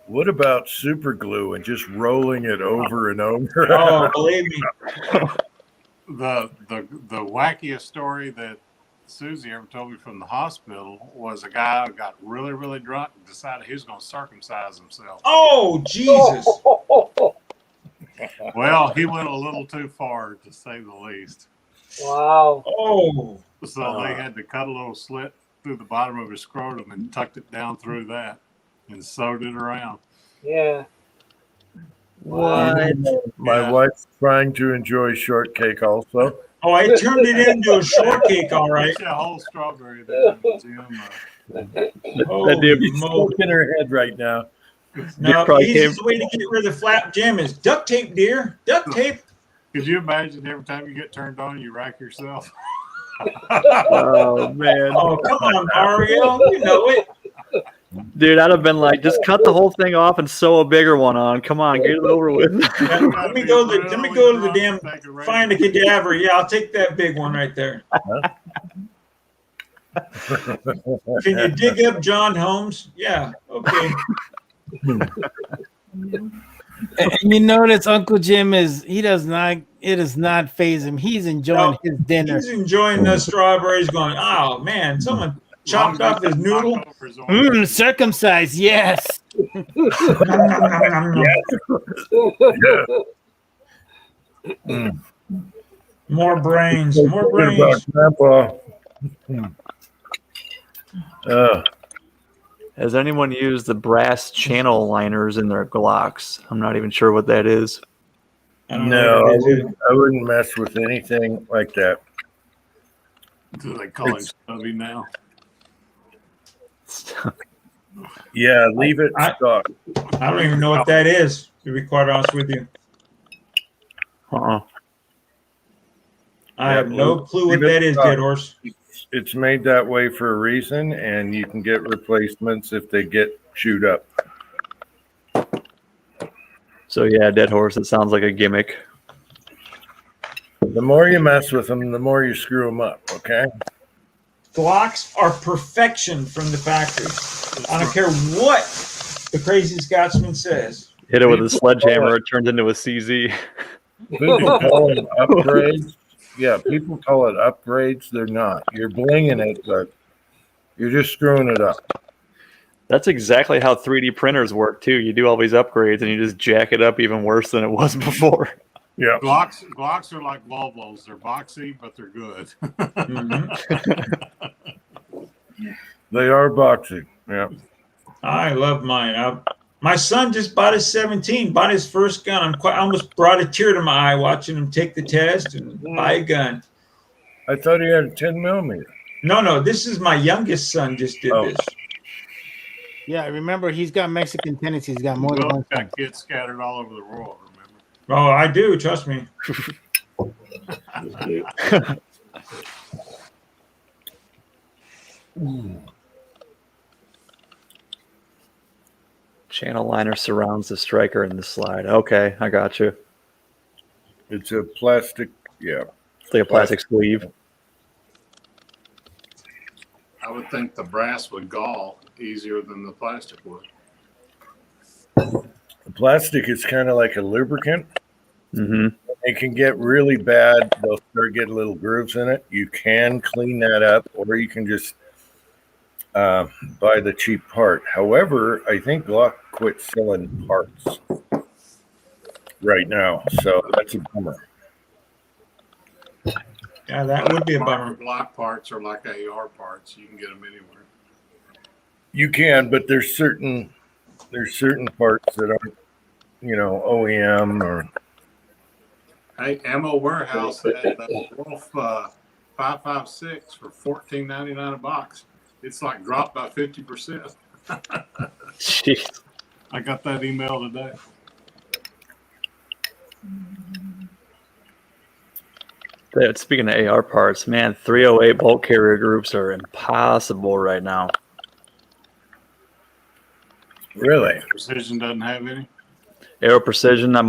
What about super glue and just rolling it over and over? Oh, believe me. The wackiest story that Susie ever told me from the hospital was a guy who got really, really drunk and decided he was going to circumcise himself. Oh, Jesus. Well, he went a little too far, to say the least. Wow. Oh. So they had to cut a little slit through the bottom of his scrotum and tucked it down through that and sewed it around. Yeah. What? My wife's trying to enjoy shortcake also. Oh, I turned it into a shortcake, all right. It's a whole strawberry there, Jim. Holy It's moly. in her head right now. Now, the probably easiest way to get rid of the flap jam is duct tape, dear. Duct tape. Could you imagine every time you get turned on, you rack yourself? Oh, man. Oh, come on, Mario. You know it. Dude, I'd have been like, just cut the whole thing off and sew a bigger one on. Come on, get it over with. Let me go to the damn find a cadaver. Yeah, I'll take that big one right there. Can you dig up John Holmes? Yeah. Okay. And you notice Uncle Jim it does not faze him. He's enjoying his dinner. He's enjoying the strawberries going, oh man, someone chopped off his noodle. Circumcised, yes. More brains. More Good about brains. Grandpa. Has anyone used the brass channel liners in their Glocks? I'm not even sure what that is. I don't know No, what it is. I wouldn't mess with anything like that. Do they call him Stubby now? Yeah, leave it stuck. I don't even know what that is, to be quite honest with you. I have no clue what that is, Dead Horse. It's made that way for a reason, and you can get replacements if they get chewed up. So yeah, Dead Horse, it sounds like a gimmick. The more you mess with them, the more you screw them up, okay? Glocks are perfection from the factory. I don't care what the crazy Scotsman says. Hit it with a sledgehammer, it turns into a CZ. People call them upgrades. Yeah, people call it upgrades. They're not. You're blinging it, but you're just screwing it up. That's exactly how 3D printers work too. You do all these upgrades and you just jack it up even worse than it was before. Yeah. Glocks are like Volvos. They're boxy, but they're good. They are boxing. Yeah. I love mine. My son just bought his 17, bought his first gun. I almost brought a tear to my eye watching him take the test and buy a gun. I thought he had a 10 millimeter. No, this is my youngest son just did this. Yeah, remember he's got Mexican tendencies. He's got more than one son. Got kids scattered all over the world. Remember? Oh, I do. Trust me. Channel liner surrounds the striker in the slide. Okay, I got you. It's a plastic. Yeah. It's like a plastic sleeve. I would think the brass would gall easier than the plastic would. The plastic is kind of like a lubricant. Mm-hmm. It can get really bad. They'll start getting little grooves in it. You can clean that up, or you can just buy the cheap part. However, I think Glock quit selling parts right now, so that's a bummer. Yeah, that would be a bummer. Glock parts are like AR parts. You can get them anywhere. You can, but there's certain parts that aren't, OEM or. Hey, Ammo Warehouse had the Wolf 5.56 for $14.99 a box. It's like dropped by 50%. Jeez. I got that email today. Dude, speaking of AR parts, man, 308 bolt carrier groups are impossible right now. Really? Precision doesn't have any. Aero Precision, I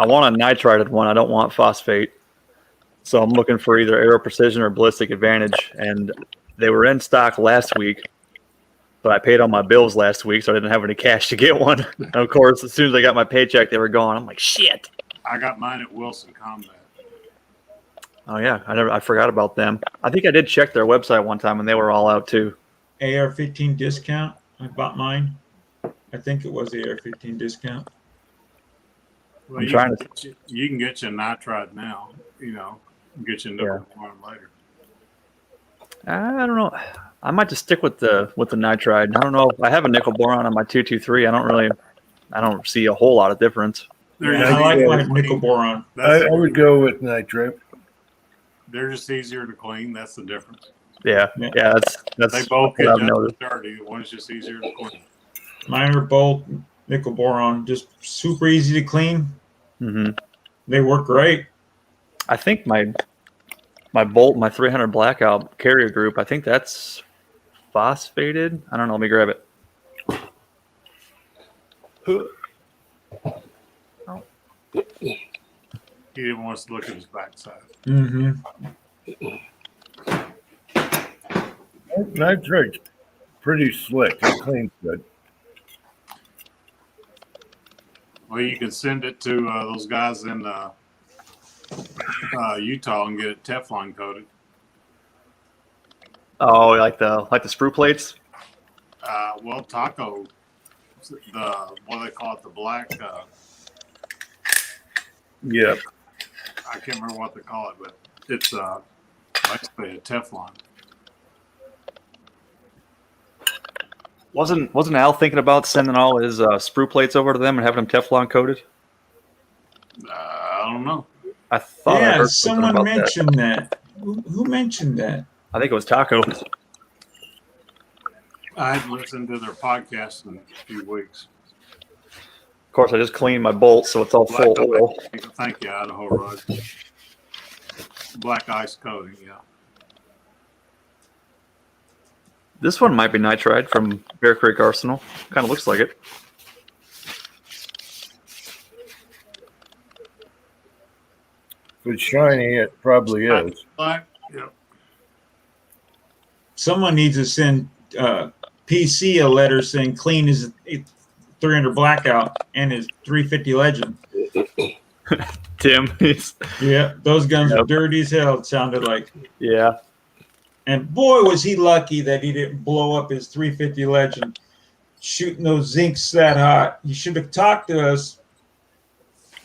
want a nitrided one. I don't want phosphate. So I'm looking for either Aero Precision or Ballistic Advantage. And they were in stock last week, but I paid all my bills last week, so I didn't have any cash to get one. And of course, as soon as I got my paycheck, they were gone. I'm like, shit. I got mine at Wilson Combat. Oh yeah, I forgot about them. I think I did check their website one time, and they were all out too. AR-15 discount. I bought mine. I think it was the AR-15 discount. Well, I'm trying to. You can get you a nitride now. Get you a nickel boron later. I don't know. I might just stick with the nitride. I don't know. I have a nickel boron on my 223. I don't see a whole lot of difference. I like my nickel boron. I would go with nitrate. They're just easier to clean. That's the difference. Yeah. That's They both get what I've just noticed. dirty. One's just easier to clean. Mine are both nickel boron, just super easy to clean. Mm-hmm. They work great. I think my bolt, my 300 blackout carrier group, I think that's phosphated. I don't know. Let me grab it. He didn't want us to look at his backside. Mm-hmm. Nitrate's pretty slick. It cleans good. Well, you can send it to those guys in Utah and get it Teflon coated. Oh, like the sprue plates. Well, Taco, what do they call it? The black. Yeah. I can't remember what they call it, but it's basically a Teflon. Wasn't Al thinking about sending all his sprue plates over to them and having them Teflon coated? I don't know. I thought I Yeah, heard something someone about mentioned that. Who mentioned that? I think it was Taco. I haven't listened to their podcast in a few weeks. Of course, I just cleaned my bolt, so it's all full oil. Thank you, Idaho Rod. Black ice coating, yeah. This one might be nitride from Bear Creek Arsenal. Kind of looks like it. If it's shiny, it probably is. Black, yeah. Someone needs to send PC a letter saying clean his 300 blackout and his 350 legend. Tim. Yeah, those guns are dirty as hell, it sounded like. Yeah. And boy, was he lucky that he didn't blow up his 350 legend shooting those zincs that hot. He should have talked to us.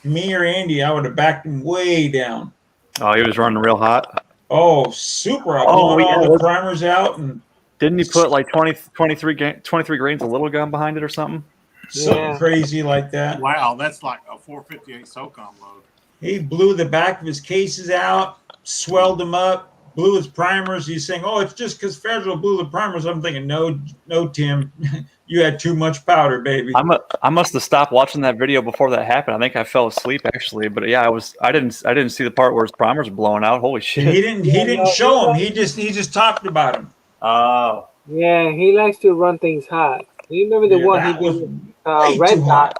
Me or Andy, I would have backed him way down. Oh, he was running real hot. Oh, super. I Oh, blowing yeah, all the primers out and Didn't he put like 23 grains of little gun behind it or something? Something crazy like that. Wow, that's like a 458 SOCOM load. He blew the back of his cases out, swelled them up, blew his primers. He's saying, "Oh, it's just because Federal blew the primers." I'm thinking, no, Tim, you had too much powder, baby. I must have stopped watching that video before that happened. I think I fell asleep actually, but yeah, I didn't see the part where his primers were blowing out. Holy shit! He didn't show him. He just talked about him. Oh. Yeah, he likes to run things hot. You remember the one he did way red too dot,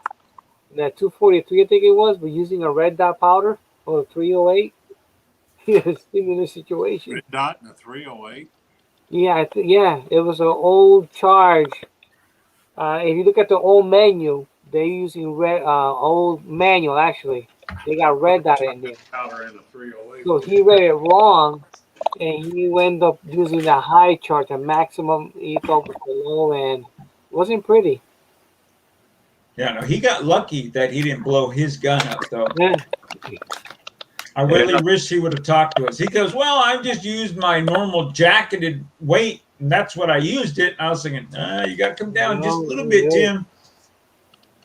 that 243 I think it was, but using a red dot powder or 308. Similar situation. Red dot and a 308. Yeah, yeah, it was an old charge. If you look at the old menu, they're using red old manual actually. They got red dot in there. Powder in a 308. So he read it wrong, and he ended up using the high charge, a maximum. He thought was the low, and wasn't pretty. Yeah, no, he got lucky that he didn't blow his gun up, though. Yeah. I really wish he would have talked to us. He goes, "Well, I just used my normal jacketed weight, and that's what I used it." And I was thinking, you got to come down just a little bit, Tim.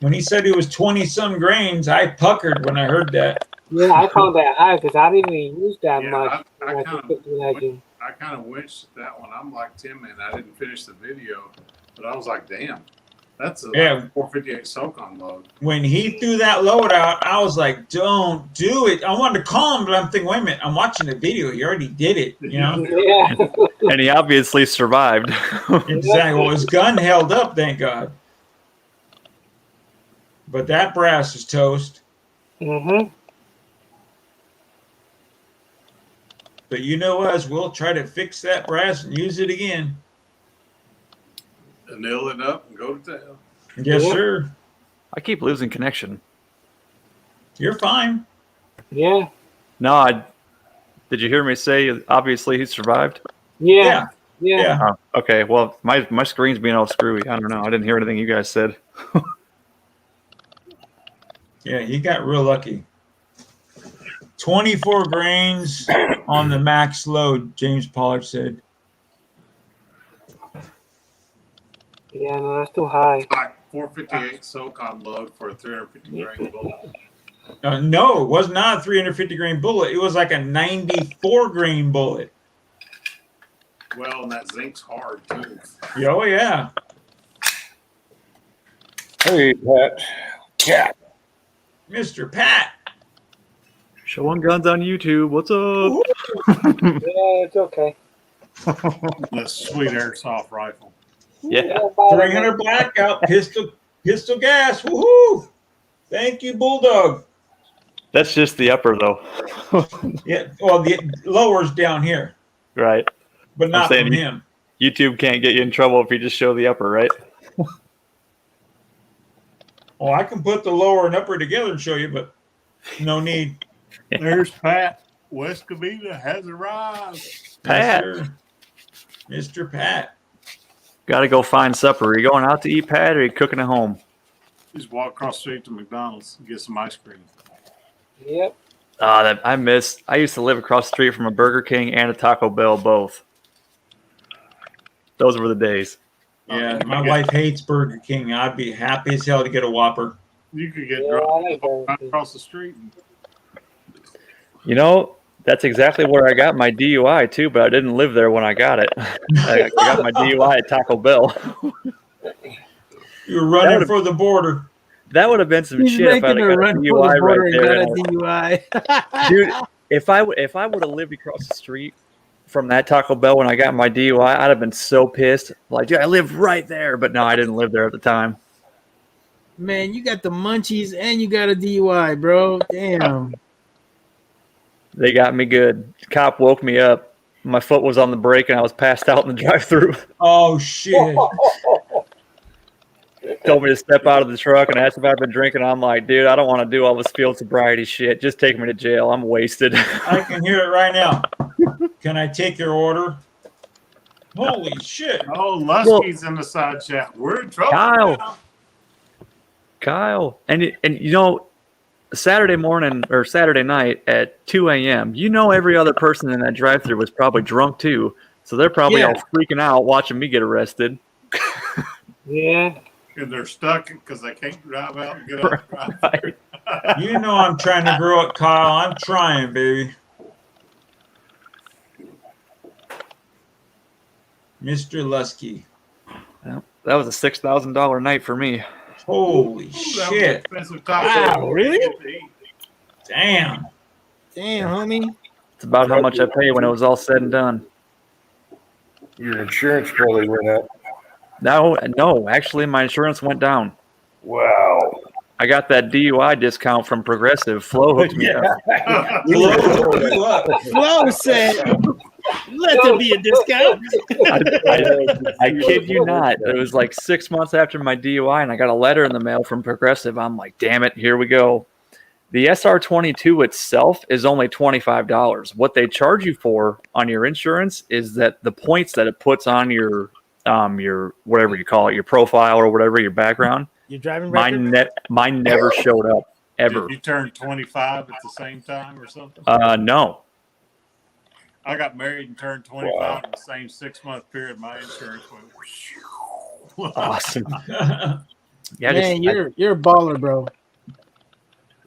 When he said it was 20-some grains, I puckered when I heard that. Yeah, I found that high because I didn't even use that much. I kind of winched that one. I'm like Tim, man. I didn't finish the video, but I was like, damn. That's a 458 SOCOM load. When he threw that load out, I was like, "Don't do it." I wanted to call him, but I'm thinking, wait a minute, I'm watching the video. He already did it, you know? Yeah. And he obviously survived. Exactly. Well, his gun held up, thank God. But that brass is toast. Mm-hmm. But you know us, we'll try to fix that brass and use it again. Nail it up and go to town. Yes, sir. I keep losing connection. You're fine. Yeah. No, did you hear me say obviously he survived? Yeah. Yeah. Oh, okay, well, my screen's being all screwy. I don't know. I didn't hear anything you guys said. Yeah, he got real lucky. 24 grains on the max load, James Pollard said. Yeah, no, that's too high. 458 SOCOM load for a 350 grain bullet. No, it was not a 350 grain bullet. It was like a 94 grain bullet. Well, and that zinc's hard too. Oh, yeah. Hey, Pat. Cat. Mr. Pat. Showing guns on YouTube. What's up? Yeah, it's okay. The sweet airsoft rifle. Yeah. 300 blackout, pistol gas. Woohoo! Thank you, Bulldog. That's just the upper, though. Yeah, well, the lower's down here, Right. but not saying from him. YouTube can't get you in trouble if you just show the upper, right? Well, I can put the lower and upper together and show you, but no need. There's Pat. West Covina has arrived. Pat. Yes, Mr. Pat. Got to go find supper. Are you going out to eat, Pat, or are you cooking at home? Just walk across the street to McDonald's and get some ice cream. Yep. I used to live across the street from a Burger King and a Taco Bell, both. Those were the days. Yeah, my wife hates Burger King. I'd be happy as hell to get a Whopper. You could get Yeah, I like drunk Burger King. across the street. You know, that's exactly where I got my DUI, too, but I didn't live there when I got it. I got my DUI at Taco Bell. You were running for the border. That would have been some shit if I had got a DUI right there. Dude, if I would have lived across the street from that Taco Bell when I got my DUI, I'd have been so pissed. Like, dude, I lived right there. But no, I didn't live there at the time. Man, you got the munchies and you got a DUI, bro. Damn. They got me good. The cop woke me up. My foot was on the brake and I was passed out in the drive-thru. Oh, shit. Told me to step out of the truck and asked if I'd been drinking. I'm like, dude, I don't want to do all this field sobriety shit. Just take me to jail. I'm wasted. I can hear it right now. Can I take your order? Holy shit. Oh, Lusky's in the side chat. We're in trouble now. Kyle. And you know, Saturday morning or Saturday night at 2 a.m., you know every other person in that drive-thru was probably drunk too. So they're probably Yeah. all freaking out watching me get arrested. Yeah. And they're stuck because they can't drive out and get out. Right. You know I'm trying to grow up, Kyle. I'm trying, baby. Mr. Lusky. That was a $6,000 night for me. Holy That was shit. expensive taco. Wow, really? Damn. Damn, homie. It's about how much I paid when it was all said and done. Your insurance probably went up. No, actually, my insurance went down. Wow. I got that DUI discount from Progressive. Flo hooked me up. Flo said, let there be a discount. I kid you not. It was like 6 months after my DUI, and I got a letter in the mail from Progressive. I'm like, damn it, here we go. The SR22 itself is only $25. What they charge you for on your insurance is that the points that it puts on your whatever you call it, your profile or whatever, your background. Your driving record? Mine never showed up ever. Did you turn 25 at the same time or something? No. I got married and turned 25 in the same 6-month period. My insurance went. Awesome. Yeah, Man, you're a baller, bro.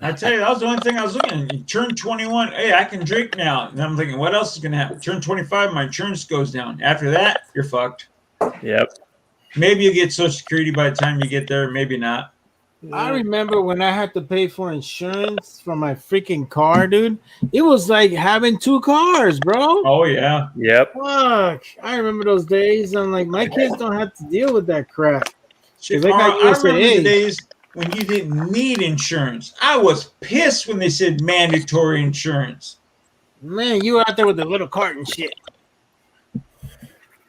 I tell you, that was the only thing I was looking at. You turn 21, hey, I can drink now. And I'm thinking, what else is going to happen? Turn 25, my insurance goes down. After that, you're fucked. Yep. Maybe you get Social Security by the time you get there, maybe not. I remember when I had to pay for insurance for my freaking car, dude. It was like having 2 cars, bro. Oh, yeah. Yep. Fuck. I remember those days. I'm like, my kids don't have to deal with that crap. Shit, They got I remember USAA. the days when you didn't need insurance. I was pissed when they said mandatory insurance. Man, you were out there with the little cart and shit.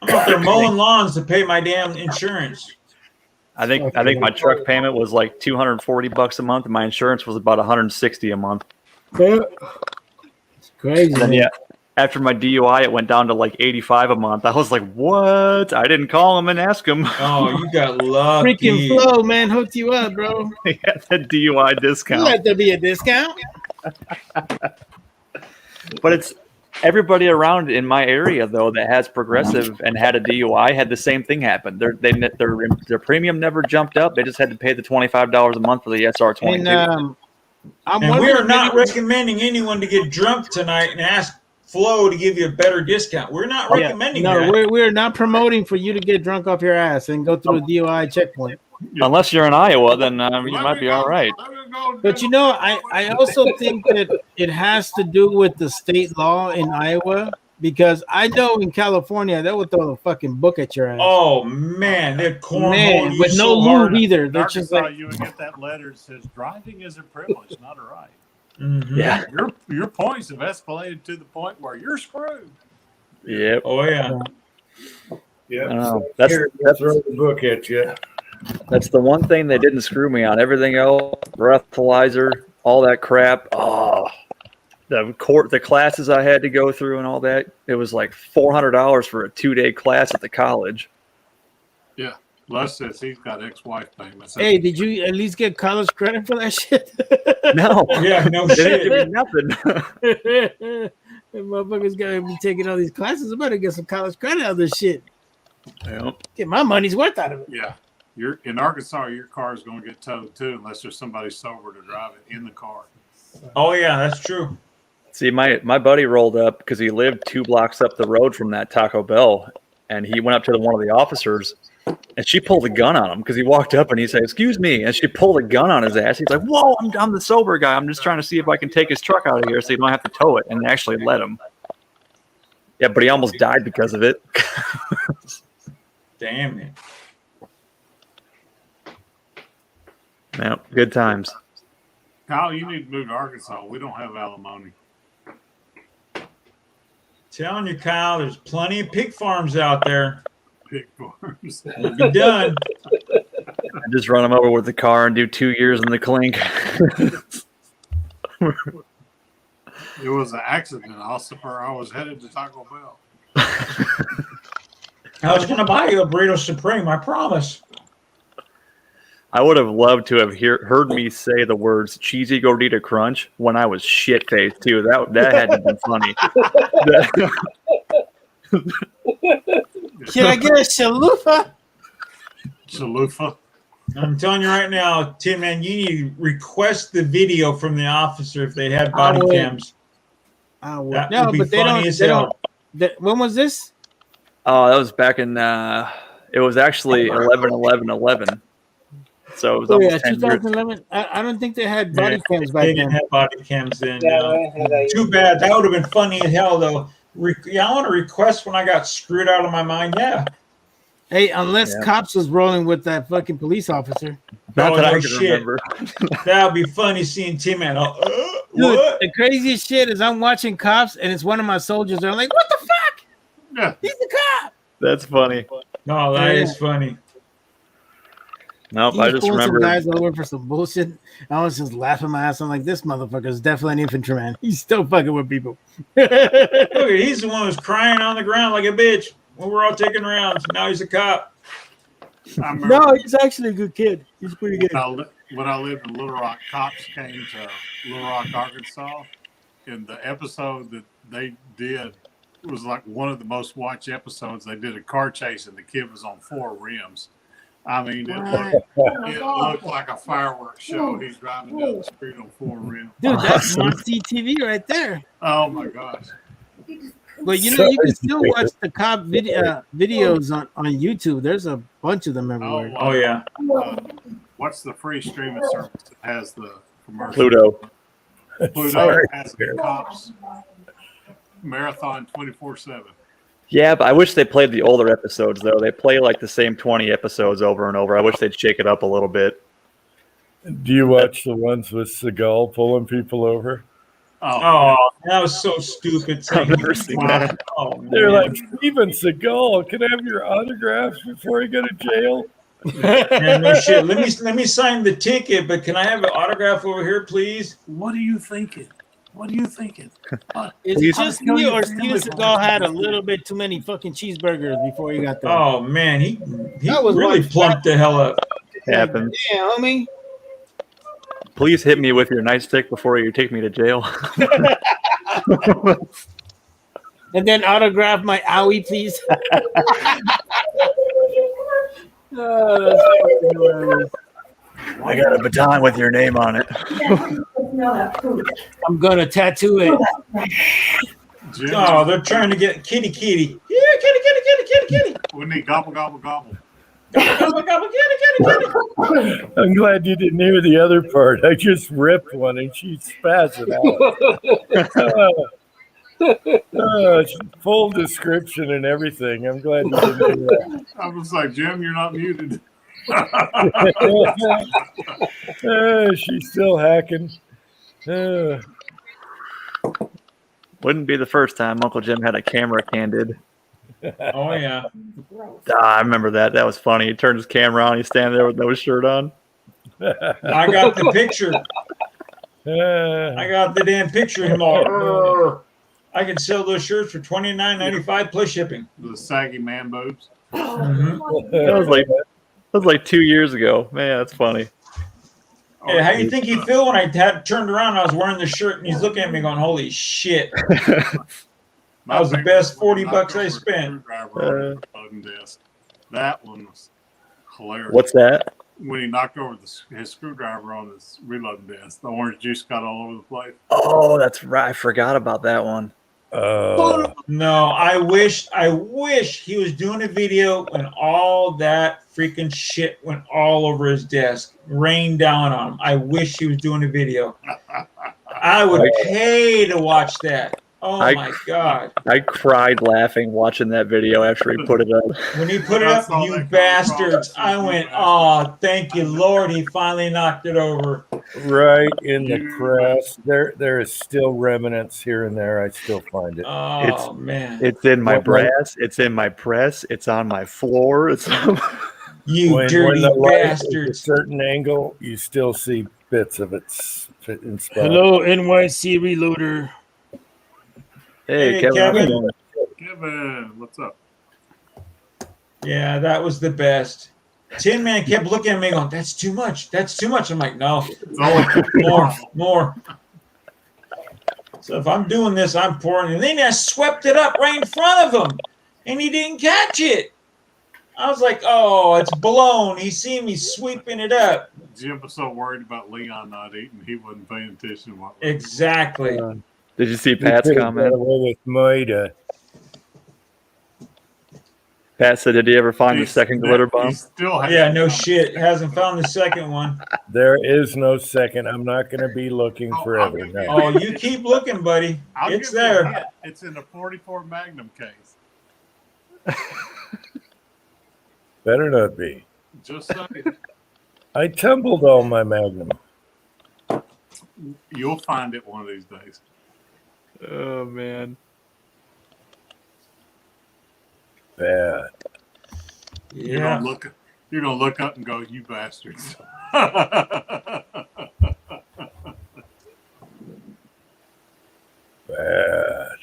I'm out there mowing lawns to pay my damn insurance. I think my truck payment was like $240 a month, and my insurance was about $160 a month. Yeah. It's crazy. And then, man. yeah, after my DUI, it went down to like $85 a month. I was like, what? I didn't call him and ask him. Oh, you got lucky. Freaking Flo, man, hooked you up, bro. He had that DUI discount. Let there be a discount. But it's everybody around in my area though that has Progressive and had a DUI had the same thing happen. Their premium never jumped up. They just had to pay the $25 a month for the SR22. And I'm And we wondering are not maybe- recommending anyone to get drunk tonight and ask Flo to give you a better discount. We're not recommending No, that. we're not promoting for you to get drunk off your ass and go through a DUI checkpoint. Unless you're in Iowa, then you might be all right. But you know, I also think that it has to do with the state law in Iowa, because I know in California they would throw the fucking book at your ass. Oh man, they're cornhole Man, you with no so lube hard. either. In They're just Arkansas, like, you would get that letter that says driving is a privilege, not a right. Mhm. Yeah. Your points have escalated to the point where you're screwed. Yep. Oh yeah. Yeah. That's Throw the book at you. That's the one thing they didn't screw me on. Everything else, breathalyzer, all that crap. Oh, the classes I had to go through and all that. It was like $400 for a 2-day class at the college. Yeah. Les says he's got ex-wife payments. hey, did you at least get college credit for that shit? No, Yeah, no they didn't give shit. me nothing. The motherfuckers gotta be taking all these classes. I better get some college credit out of this shit. Yep. Get my money's worth out of it. Yeah. You're in Arkansas, your car is going to get towed too, unless there's somebody sober to drive it in the car. Oh yeah, that's true. See, my buddy rolled up because he lived 2 blocks up the road from that Taco Bell, and he went up to one of the officers, and she pulled a gun on him because he walked up and he said, "Excuse me," and she pulled a gun on his ass. He's like, "Whoa, I'm the sober guy. I'm just trying to see if I can take his truck out of here so you don't have to tow it," and actually let him. Yeah, but he almost died because of it. Damn it. Yeah, good times. Kyle, you need to move to Arkansas. We don't have alimony. Telling you, Kyle, there's plenty of pig farms out there. Pig farms. We'll be done. I just run him over with the car and do 2 years in the clink. It was an accident. I was headed to Taco Bell. I was going to buy you a burrito supreme. I promise. I would have loved to have heard me say the words "cheesy gordita crunch" when I was shit faced too. That had to be funny. Should I get a chalupa? Chalupa. I'm telling you right now, Tim, man, you need to request the video from the officer if they had body I would. cams. I would. That No, would be but they funny don't. as They hell. don't. When was this? Oh, that was back in. It was actually 11/11/11. So it was Oh, yeah, almost 10 years. 2011. I don't think they had body Yeah, cams back They didn't then. have body cams then. Yeah, no. I had a- Too bad. That would have been funny as hell, though. I want to request when I got screwed out of my mind. Yeah. Hey, unless Yeah. Cops was rolling with that fucking police officer. Not Oh, that no I can shit. remember. That would be funny seeing Tim man. Dude, What? the craziest shit is I'm watching Cops and it's one of my soldiers. They're like, "What the fuck? Yeah. He's a cop." That's funny. No, that is funny. Nope, He's I just pulling some remember. guys over for some bullshit. I was just laughing my ass. I'm like, this motherfucker is definitely an infantryman. He's still fucking with people. Look, he's the one who's crying on the ground like a bitch when we're all taking rounds. Now he's a cop. I remember No, he's actually a good kid. He's pretty good. when I lived in Little Rock, cops came to Little Rock, Arkansas, and the episode that they did was like one of the most watched episodes. They did a car chase, and the kid was on 4 rims. I mean, it looked like a fireworks show. He's driving down the street on 4 rims. Dude, that's Monty TV right there. Oh my gosh! But you know, you can still watch the cop videos on YouTube. There's a bunch of them everywhere. Oh, yeah. What's the free streaming service that has the commercial? Pluto. Pluto Sorry. has the cops marathon 24/7. Yeah, but I wish they played the older episodes though. They play like the same 20 episodes over and over. I wish they'd shake it up a little bit. Do you watch the ones with Seagal pulling people over? Oh, that was so stupid. I've never seen that. Oh, man. They're like, Steven Seagal, can I have your autographs before you go to jail? Man, no shit. Let me sign the ticket, but can I have an autograph over here, please? What are you thinking? What are you thinking? It's Please. just me or Steven Seagal had a little bit too many fucking cheeseburgers before he got there. Oh man, he That was really my plumped the hell up. Happens. Yeah, homie. Please hit me with your nightstick before you take me to jail. And then autograph my owie, please. Oh, that's fucking hilarious. I got a baton with your name on it. I'm gonna tattoo it. Jim, Oh, they're trying to get kitty. Yeah, kitty. we need gobble, gobble, gobble. Gobble, gobble, kitty. I'm glad you didn't hear the other part. I just ripped one and she's spazzing out. Full description and everything. I'm glad you didn't hear that. I was like, Jim, you're not muted. She's still hacking. Wouldn't be the first time Uncle Jim had a camera candid. Oh yeah. I remember that. That was funny. He turned his camera on. He's standing there with no shirt on. I got the picture. I got the damn picture of him all. "Arr." I can sell those shirts for $29.95 plus shipping. The saggy man boobs. Mhm. That was like 2 years ago. Man, that's funny. Hey, how you think he feel when I had turned around and I was wearing the shirt and he's looking at me going, "Holy shit!" That was the best $40 I spent. That one was hilarious. What's that? When he knocked over his screwdriver on his reloading desk, the orange juice got all over the place. Oh, that's right. I forgot about that one. No, I wish he was doing a video when all that freaking shit went all over his desk, rained down on him. I wish he was doing a video. I would pay to watch that. Oh my god! I cried laughing watching that video after he put it up. When he put it up, you bastards! I went, "Oh, thank you, Lord! He finally knocked it over." Right in the crest. There is still remnants here and there. I still find it. Oh man! It's in my What- brass. It's in my press. It's on my floor. It's You dirty the light is a bastards! certain angle, you still see bits of it in spots. Hello, NYC Reloader. Hey, Hey, Kevin. Kevin. how's it going? Kevin, what's up? Yeah, that was the best. Tin Man kept looking at me going, "That's too much. That's too much." I'm like, "No, It's only more." So if I'm doing this, I'm pouring. And then I swept it up right in front of him. and he didn't catch it. I was like, oh, it's blown. He seen me sweeping it up. Jim was so worried about Leon not eating, he wasn't paying attention to what. Exactly. Did you see Pat's comment? With Moida. Pat said, "Did he ever find the second glitter bomb?" Yeah, no shit. Hasn't found the second one. There is no second. I'm not going to be looking forever. No. Oh, you keep looking, buddy. It's give you a there. hint. It's in a 44 Magnum case. Better not be. Just saying. I tumbled all my Magnum. You'll find it one of these days. Oh man. Bad. You're Yeah. gonna look up and go, "You bastards." Bad.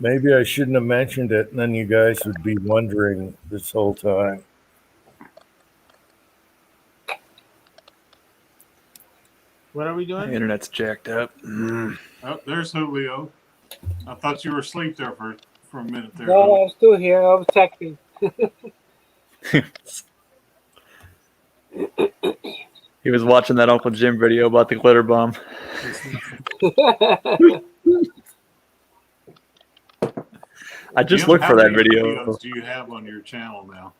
Maybe I shouldn't have mentioned it, and then you guys would be wondering this whole time. What are we The doing? internet's jacked up. Oh, there's Julio. I thought you were asleep there for a minute there. No, I'm still here. I was texting. He was watching that Uncle Jim video about the glitter bomb. I just Jim, looked how for that many video. videos do you have on your channel now?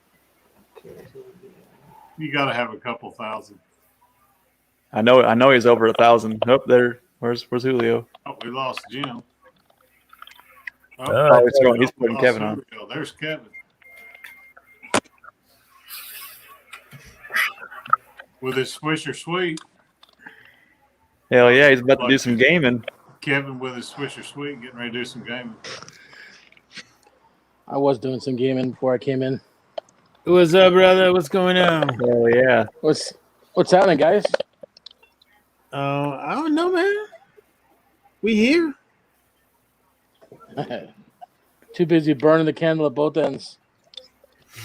You got to have a couple thousand. I know he's over 1,000. Oh, there. Where's Julio? Oh, we lost Jim. Oh, He's we putting lost Kevin on. Julio. There's Kevin. With his Swisher Sweet. Hell yeah, he's about to do some gaming. Kevin with his Swisher Sweet getting ready to do some gaming. I was doing some gaming before I came in. What's up, brother? What's going on? Hell yeah. What's happening, guys? I don't know, man. We here? Too busy burning the candle at both ends.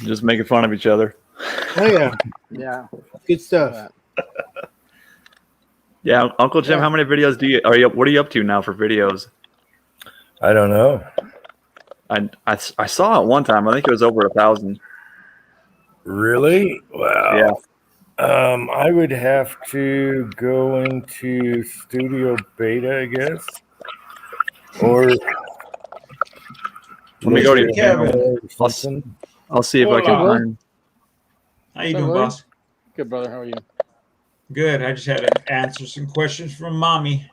Just making fun of each other. Oh yeah, Yeah. good stuff. Yeah, Uncle Jim, Yeah. how many videos what are you up to now for videos? I don't know. I saw it one time. I think it was over 1,000. Really? Wow. Yeah. I would have to go into Studio Beta, I guess. Or Let me go to your Kevin. channel. or something. I'll see if I can Hola. find. How you Hey, doing, Willie. boss? Good, brother. How are you? Good. I just had to answer some questions from mommy.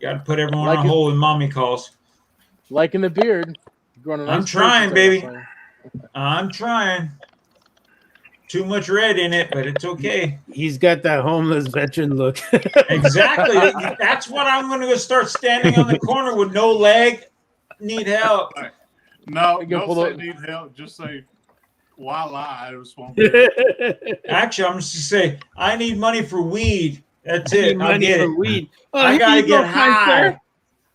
Got to put everyone Like on it- hold when mommy calls. Liking the beard. Growing a nice I'm beard trying, since I baby. saw you. I'm trying. Too much red in it, but it's okay. He's got that homeless veteran look. Exactly. That's what I'm going to go start standing on the corner with no leg. Need help. No, You can don't pull say the- need help. Just say, voila, I just won't be able Actually, I'm just going to say, I need money for weed. That's it. I'll get it. weed. Oh, I here got to you go, get kind high. sir.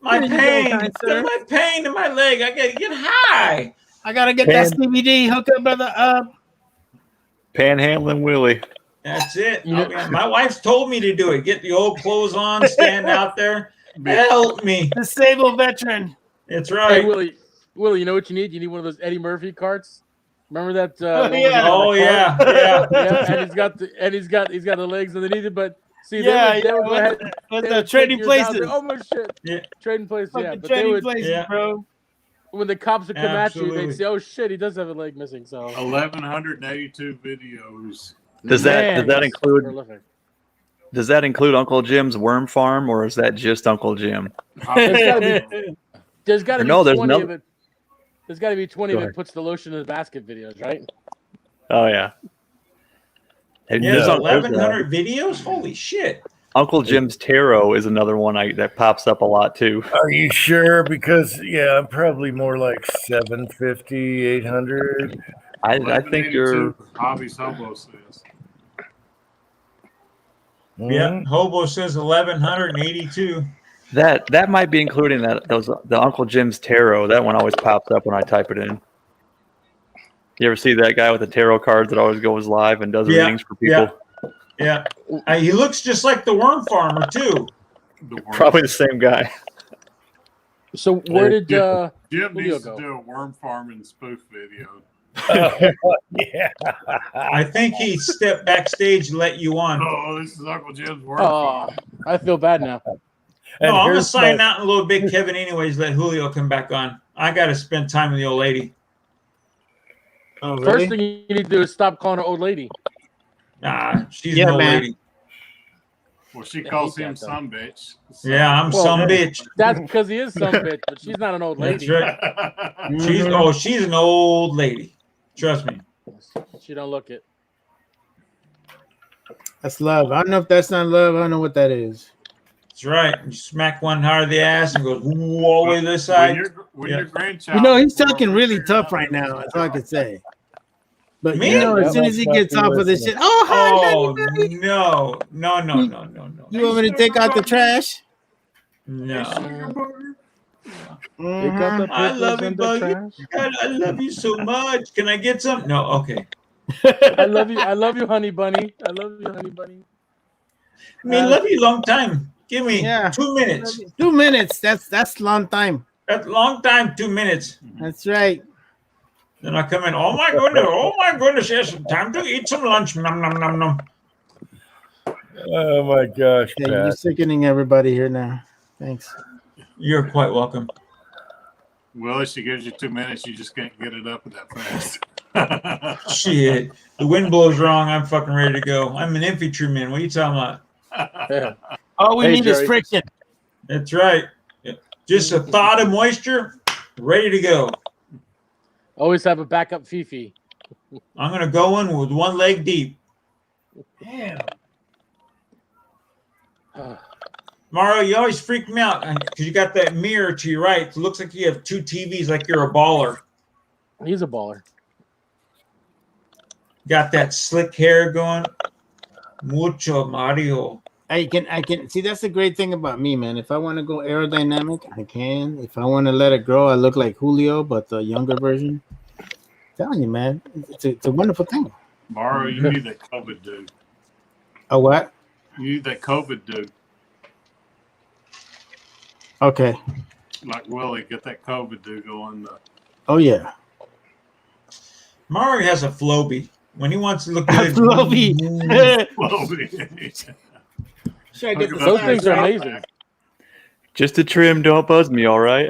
My Here you go, pain. kind sir. My pain in my leg. I got to get high. I gotta get that CBD. Hook up, brother. Up. Panhandling Willie. That's it. You know- My wife's told me to do it. Get the old clothes on, stand out there. Help me. Disabled veteran. That's Hey, right. Willie, you know what you need? You need one of those Eddie Murphy carts. Remember that? Oh, one where yeah. he's got Oh the yeah, cart? yeah. Yeah, and he's got the legs underneath it. But see, Yeah, they would go ahead. What's they the would trading take yours out places? there. Oh my shit! Yeah. Trading places. Yeah, Fucking but they trading would places, Yeah. bro. when the cops would come at you, Absolutely. they'd say, "Oh shit, he does have a leg missing." So 1,182 videos. Does Man, that that's include prolific. does that include Uncle Jim's worm farm, or is that just Uncle Jim? There's got to be No, there's 20 no- of it. There's got to be 20 Go of it ahead. puts the lotion in the basket videos, right? Oh yeah. And Yeah, there's there's a- 1,100 videos. Holy shit! Uncle Jim's tarot is another one that pops up a lot too. Are you sure? Because, yeah, I'm probably more like 750, 800. I think you're 1182, Hobby's Hobo says. Yeah, Hobo says 1,182. that might be including the Uncle Jim's tarot. That one always pops up when I type it in. You ever see that guy with the tarot cards that always goes live and does Yeah, readings for people? Yeah. He looks just like the worm farmer too. Probably the same guy. So where did Jim Julio needs go? to do a worm farming spoof video. Yeah. I think he stepped backstage and let you on. Oh, this is Uncle Jim's worm Oh, farm. I feel bad now. No, And I'm gonna here's sign my- out in a little bit, Kevin. Anyways, let Julio come back on. I gotta spend time with the old lady. Oh, really? First thing you need to do is stop calling her old lady. Nah, she's Yeah, an old man. lady. Well, she I calls hate him that, though. some bitch. So- Yeah, I'm Well, some hey. bitch. That's because he is some bitch, but she's not an old lady. That's right. She's an old lady. Trust me. She don't look it. That's love. I don't know if that's not love. I don't know what that is. That's right. You smack one hard of the ass and goes ooh, all the way to this When side. when Yeah. your grandchild, You know, he's talking really tough right now. That's all I can say. But Me? you know, as Yeah, soon as he gets that's off of this listening. shit, oh hi, Oh baby. no. You want me to take out the trash? No. Pick up the I love pickles you, and the buddy. trash. God, I love you so much. Can I get some? No, okay. I love you. I love you, honey bunny. I love you, honey bunny. I mean, love you long time. Give me Yeah. 2 minutes. 2 minutes. That's long time. That's long time, 2 minutes. That's right. Then I come in. Oh my goodness, yes, time to eat some lunch. Nom nom nom nom. Oh my gosh, Yeah, you're Pat. sickening everybody here now. Thanks. You're quite welcome. Well, if she gives you 2 minutes, you just can't get it up that fast. Shit. The wind blows wrong. I'm fucking ready to go. I'm an infantryman. What are you talking about? Yeah. All we Hey, need is Jerry. friction. That's right. Just a thought of moisture, ready to go. Always have a backup Fifi. I'm gonna go in with one leg deep. Mario, you always freak me out because you got that mirror to your right. It looks like you have two TVs, like you're a baller. He's a baller. Got that slick hair going. Mucho Mario. I can see that's the great thing about me, man. If I want to go aerodynamic, I can. If I want to let it grow, I look like Julio, but the younger version. I'm telling you, man, it's a wonderful thing. Mario, you need that COVID dude. A what? You need that COVID dude. Okay. Like Willie, get that COVID dude going. Oh yeah. Mario has a Floby. When he wants to look good. Floby. Should I get the Those size things are right? amazing. Just a trim, don't buzz me, all right?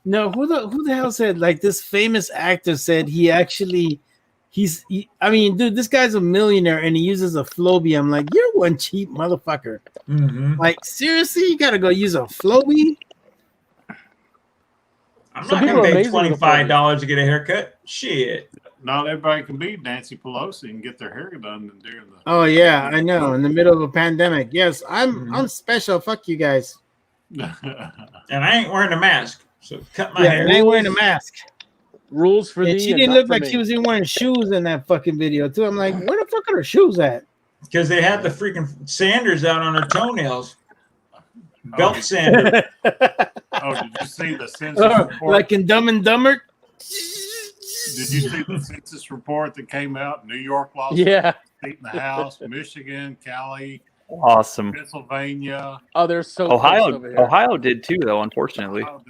No, who the hell said, like, this famous actor said he actually I mean, dude, this guy's a millionaire and he uses a Floby. I'm like, you're one cheap motherfucker. Mm-hmm. Like, seriously, you gotta go use a Floby? I'm Some not people gonna are pay amazing with a Floby. $25 to get a haircut. Shit. Not everybody can be Nancy Pelosi and get their hair done during the. Oh yeah, I know. In the middle of a pandemic. Yes, I'm special. Fuck you guys. And I ain't wearing a mask. So cut my Yeah, hair. and I ain't wearing a mask. Rules for And thee. she and didn't not look for like me. she was even wearing shoes in that fucking video too. I'm like, where the fuck are her shoes at? Because they had the freaking sanders out on her toenails. Belt sander. Oh, did you see the census report? Like in Dumb and Dumber. Did you see the census report that came out? New York lost Yeah. seat in the House, Michigan, Cali, Awesome. Pennsylvania. Oh, they're so close over here. Ohio did too, though, unfortunately. Oh,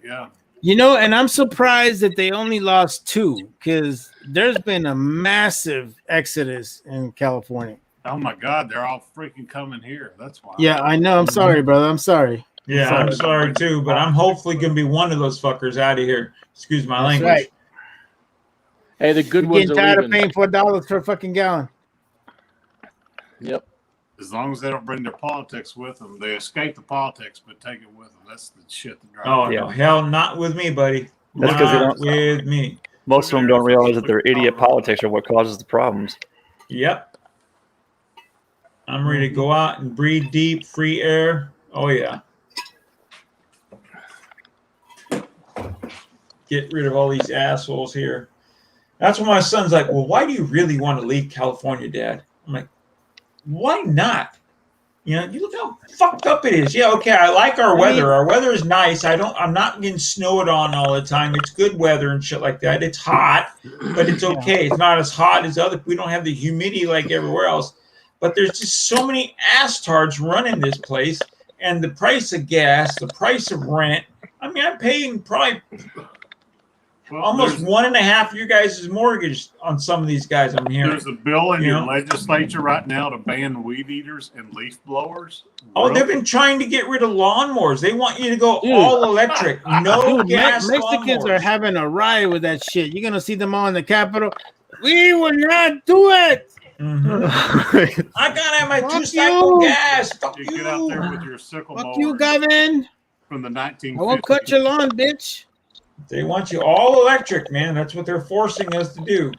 yeah. You know, and I'm surprised that they only lost 2 because there's been a massive exodus in California. Oh my God, they're all freaking coming here. That's why. Yeah, I know. I'm sorry, brother. I'm sorry. Yeah, I'm sorry too, but I'm hopefully gonna be one of those fuckers out of here. Excuse my That's language. right. Hey, the good You're ones getting are tired leaving. of paying $4 for a fucking gallon. Yep. As long as they don't bring their politics with them, they escape the politics, but take it with them. That's the shit that drives. Oh me. no, hell, not with me, buddy. That's 'cause they Not don't- with me. Most of them don't realize that their idiot politics are what causes the problems. Yep. I'm ready to go out and breathe deep, free air. Oh yeah. Get rid of all these assholes here. That's when my son's like, well, why do you really want to leave California, Dad? I'm like, why not? You know, you look how fucked up it is. Yeah, okay, I like our weather. Our weather is nice. I'm not getting snowed on all the time. It's good weather and shit like that. It's hot, but it's okay. It's not as hot as other. We don't have the humidity like everywhere else. but there's just so many astards running this place, and the price of gas, the price of rent. I mean, I'm paying probably almost 1.5 of your guys' mortgage on some of these guys. I'm hearing. There's a bill in your legislature right now to ban weed eaters and leaf blowers. Oh, they've been trying to get rid of lawnmowers. They want you to go all electric, no gas. Mexicans lawnmowers. are having a riot with that shit. You're gonna see them all in the Capitol. We will not do it. Mm-hmm. I gotta have my 2-cycle gas. Fuck You you. get out there with your sickle Fuck mower you, Gavin. from the 1950s. I won't cut your lawn, bitch. They want you all electric, man. That's what they're forcing us to do.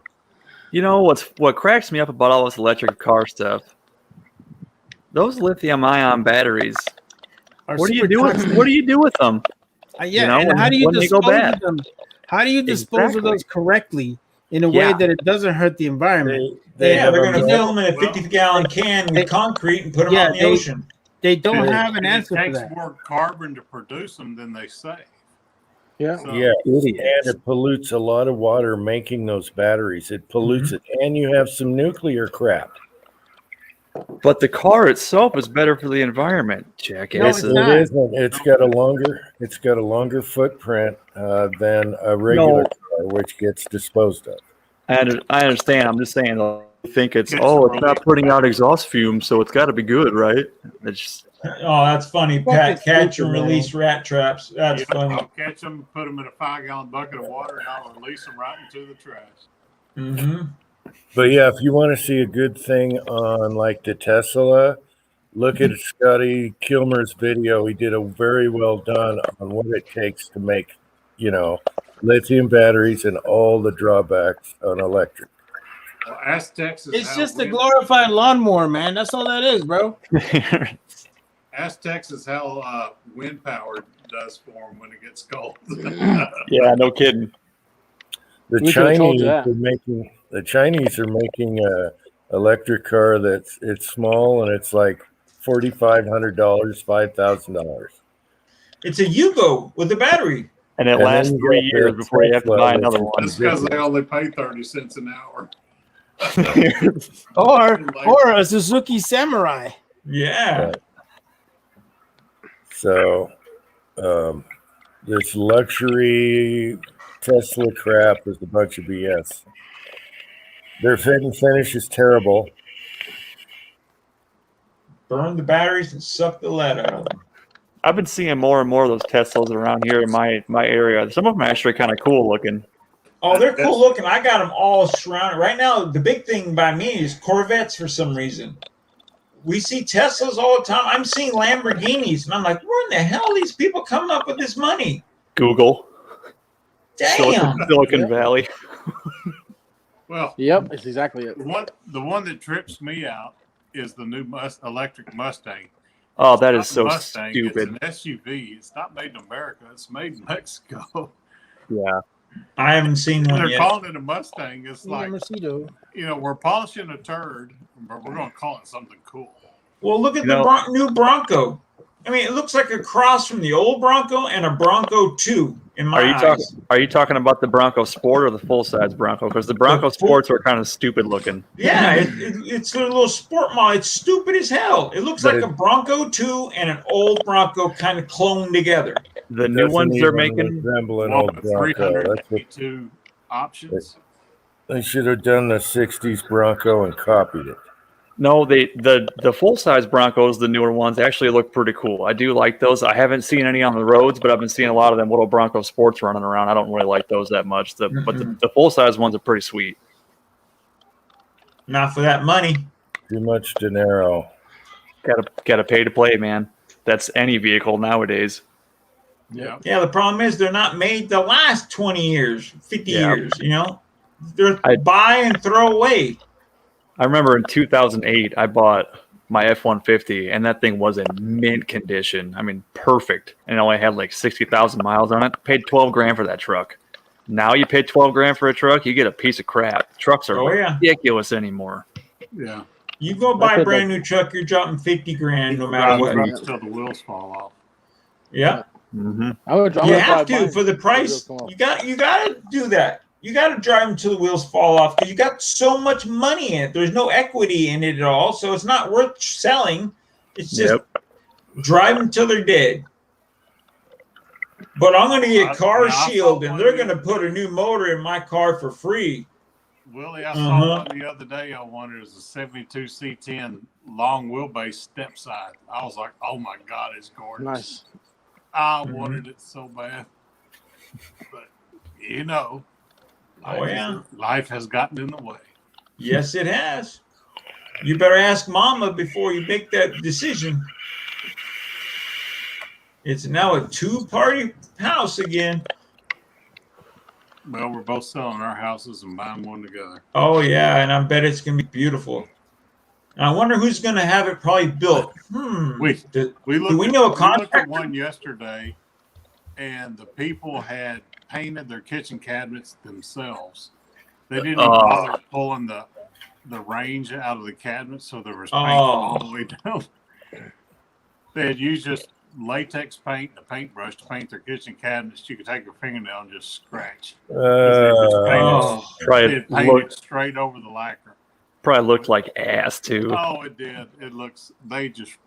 You know what cracks me up about all this electric car stuff? Those lithium-ion batteries. What do you do with them? And how do you when they go dispose bad? of them? How do you dispose of those correctly in a way that it doesn't hurt the environment? They're going to fill them in a 50-gallon can with concrete and put them out in the ocean. They don't have an answer for It takes that. more carbon to produce them than they say. Yeah. So, Yeah, and it pollutes a lot of water making those batteries. It pollutes it, and you have some nuclear crap. But the car itself is better for the environment, jackass. It isn't. It's got a longer footprint than a regular car, which gets disposed of. I understand. I'm just saying. I think it's not putting out exhaust fumes, so it's got to be good, right? It's just, Oh, that's funny. Catch and release rat traps. That's funny. I'll catch them, put them in a 5-gallon bucket of water, and I'll release them right into the trash. Mm-hmm. But yeah, if you want to see a good thing on like the Tesla, look at Scotty Kilmer's video. He did a very well done on what it takes to make, lithium batteries and all the drawbacks on electric. Well, ask Texas. It's just a glorified lawnmower, man. That's all that is, bro. Ask Texas how wind power does for them when it gets cold. yeah, no kidding. The Chinese are making a electric car it's small and it's like $4,500, $5,000. It's a Yugo with a battery. And it lasts 3 years before you have to buy another one. That's because they only pay 30 cents an hour. or a Suzuki Samurai. Yeah. So this luxury Tesla crap is a bunch of BS. Their fit and finish is terrible. Burn the batteries and suck the lead out of them. I've been seeing more and more of those Teslas around here in my area. Some of them are actually kind of cool looking. Oh, they're cool looking. I got them all surrounded. Right now, the big thing by me is Corvettes for some reason. We see Teslas all the time. I'm seeing Lamborghinis, and I'm like, where in the hell are these people coming up with this money? Google. Damn. Silicon Valley. Well, yep, that's exactly it. The one that trips me out is the new electric Mustang. Oh, that is so Mustang. stupid. It's an SUV. It's not made in America. It's made in Mexico. Yeah. I haven't seen one They're yet. calling it a Mustang. It's like, Mercedes. we're polishing a turd, but we're going to call it something cool. Well, look at the new Bronco. I mean, it looks like a cross from the old Bronco and a Bronco 2 in my eyes. Are you talking about the Bronco Sport or the full-size Bronco? Because the Bronco Sports are kind of stupid looking. Yeah, it's a little sport model. It's stupid as hell. It looks like a Bronco 2 and an old Bronco kind of cloned together. The new ones they're making resemble an old Bronco. That's what 352 options. they should have done the '60s Bronco and copied it. No, the full-size Broncos, the newer ones, actually look pretty cool. I do like those. I haven't seen any on the roads, but I've been seeing a lot of them little Bronco Sports running around. I don't really like those that much. But the full-size ones are pretty sweet. Not for that money. Too much dinero. Gotta pay to play, man. That's any vehicle nowadays. Yeah. Yeah, the problem is they're not made to last 20 years, 50 years, They're buy and throw away. I remember in 2008, I bought my F-150, and that thing was in mint condition. I mean, perfect. And it only had like 60,000 miles on it. Paid $12,000 for that truck. Now you pay $12,000 for a truck, you get a piece of crap. Trucks are ridiculous anymore. Yeah. You go buy a brand new truck, you're dropping $50,000 no matter what. Until the wheels fall off. Yeah. Mm-hmm. You have to for the price. You got to do that. You got to drive them till the wheels fall off because you got so much money in it. There's no equity in it at all, so it's not worth selling. It's just drive them till they're dead. But I'm going to get Car Shield, and they're going to put a new motor in my car for free. Willie, I saw one the other day. I wanted. It was a 72 C10 long wheelbase step side. I was like, oh my God, it's gorgeous. Nice. I wanted it so bad. But, you know, life has gotten in the way. Yes, it has. You better ask Mama before you make that decision. It's now a two-party house again. Well, we're both selling our houses and buying one together. Oh, yeah, and I bet it's going to be beautiful. And I wonder who's going to have it probably built. We do we know a we looked contractor? at one yesterday, and the people had painted their kitchen cabinets themselves. They didn't even bother pulling the range out of the cabinet, so there was paint all the way down. They had used just latex paint and a paintbrush to paint their kitchen cabinets. You could take your fingernail and just scratch. It painted straight over the lacquer. Probably looked like ass too. Oh, it did. It looks. They just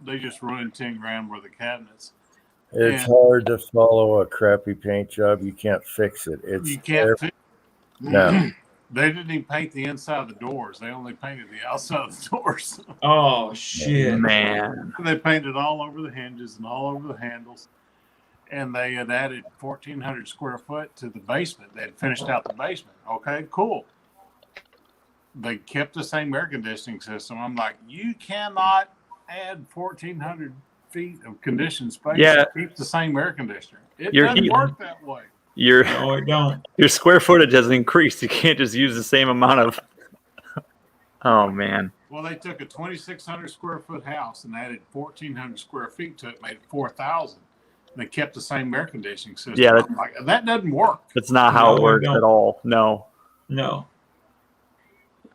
ruined 10 grand worth of cabinets. It's hard to follow a crappy paint job. You can't fix it. You can't fix. No. They didn't even paint the inside of the doors. They only painted the outside of the doors. Oh, shit. Man. They painted all over the hinges and all over the handles. And they had added 1,400 square foot to the basement. They had finished out the basement. Okay, cool. They kept the same air conditioning system. I'm like, you cannot add 1,400 feet of conditioned space to keep the same air conditioner. It doesn't work that way. No, it don't. Your square footage has increased. You can't just use the same amount of. Oh man. Well, they took a 2,600 square foot house and added 1,400 square feet to it, made it 4,000. They kept the same air conditioning system. Yeah, that doesn't work. That's not how it works at all. No.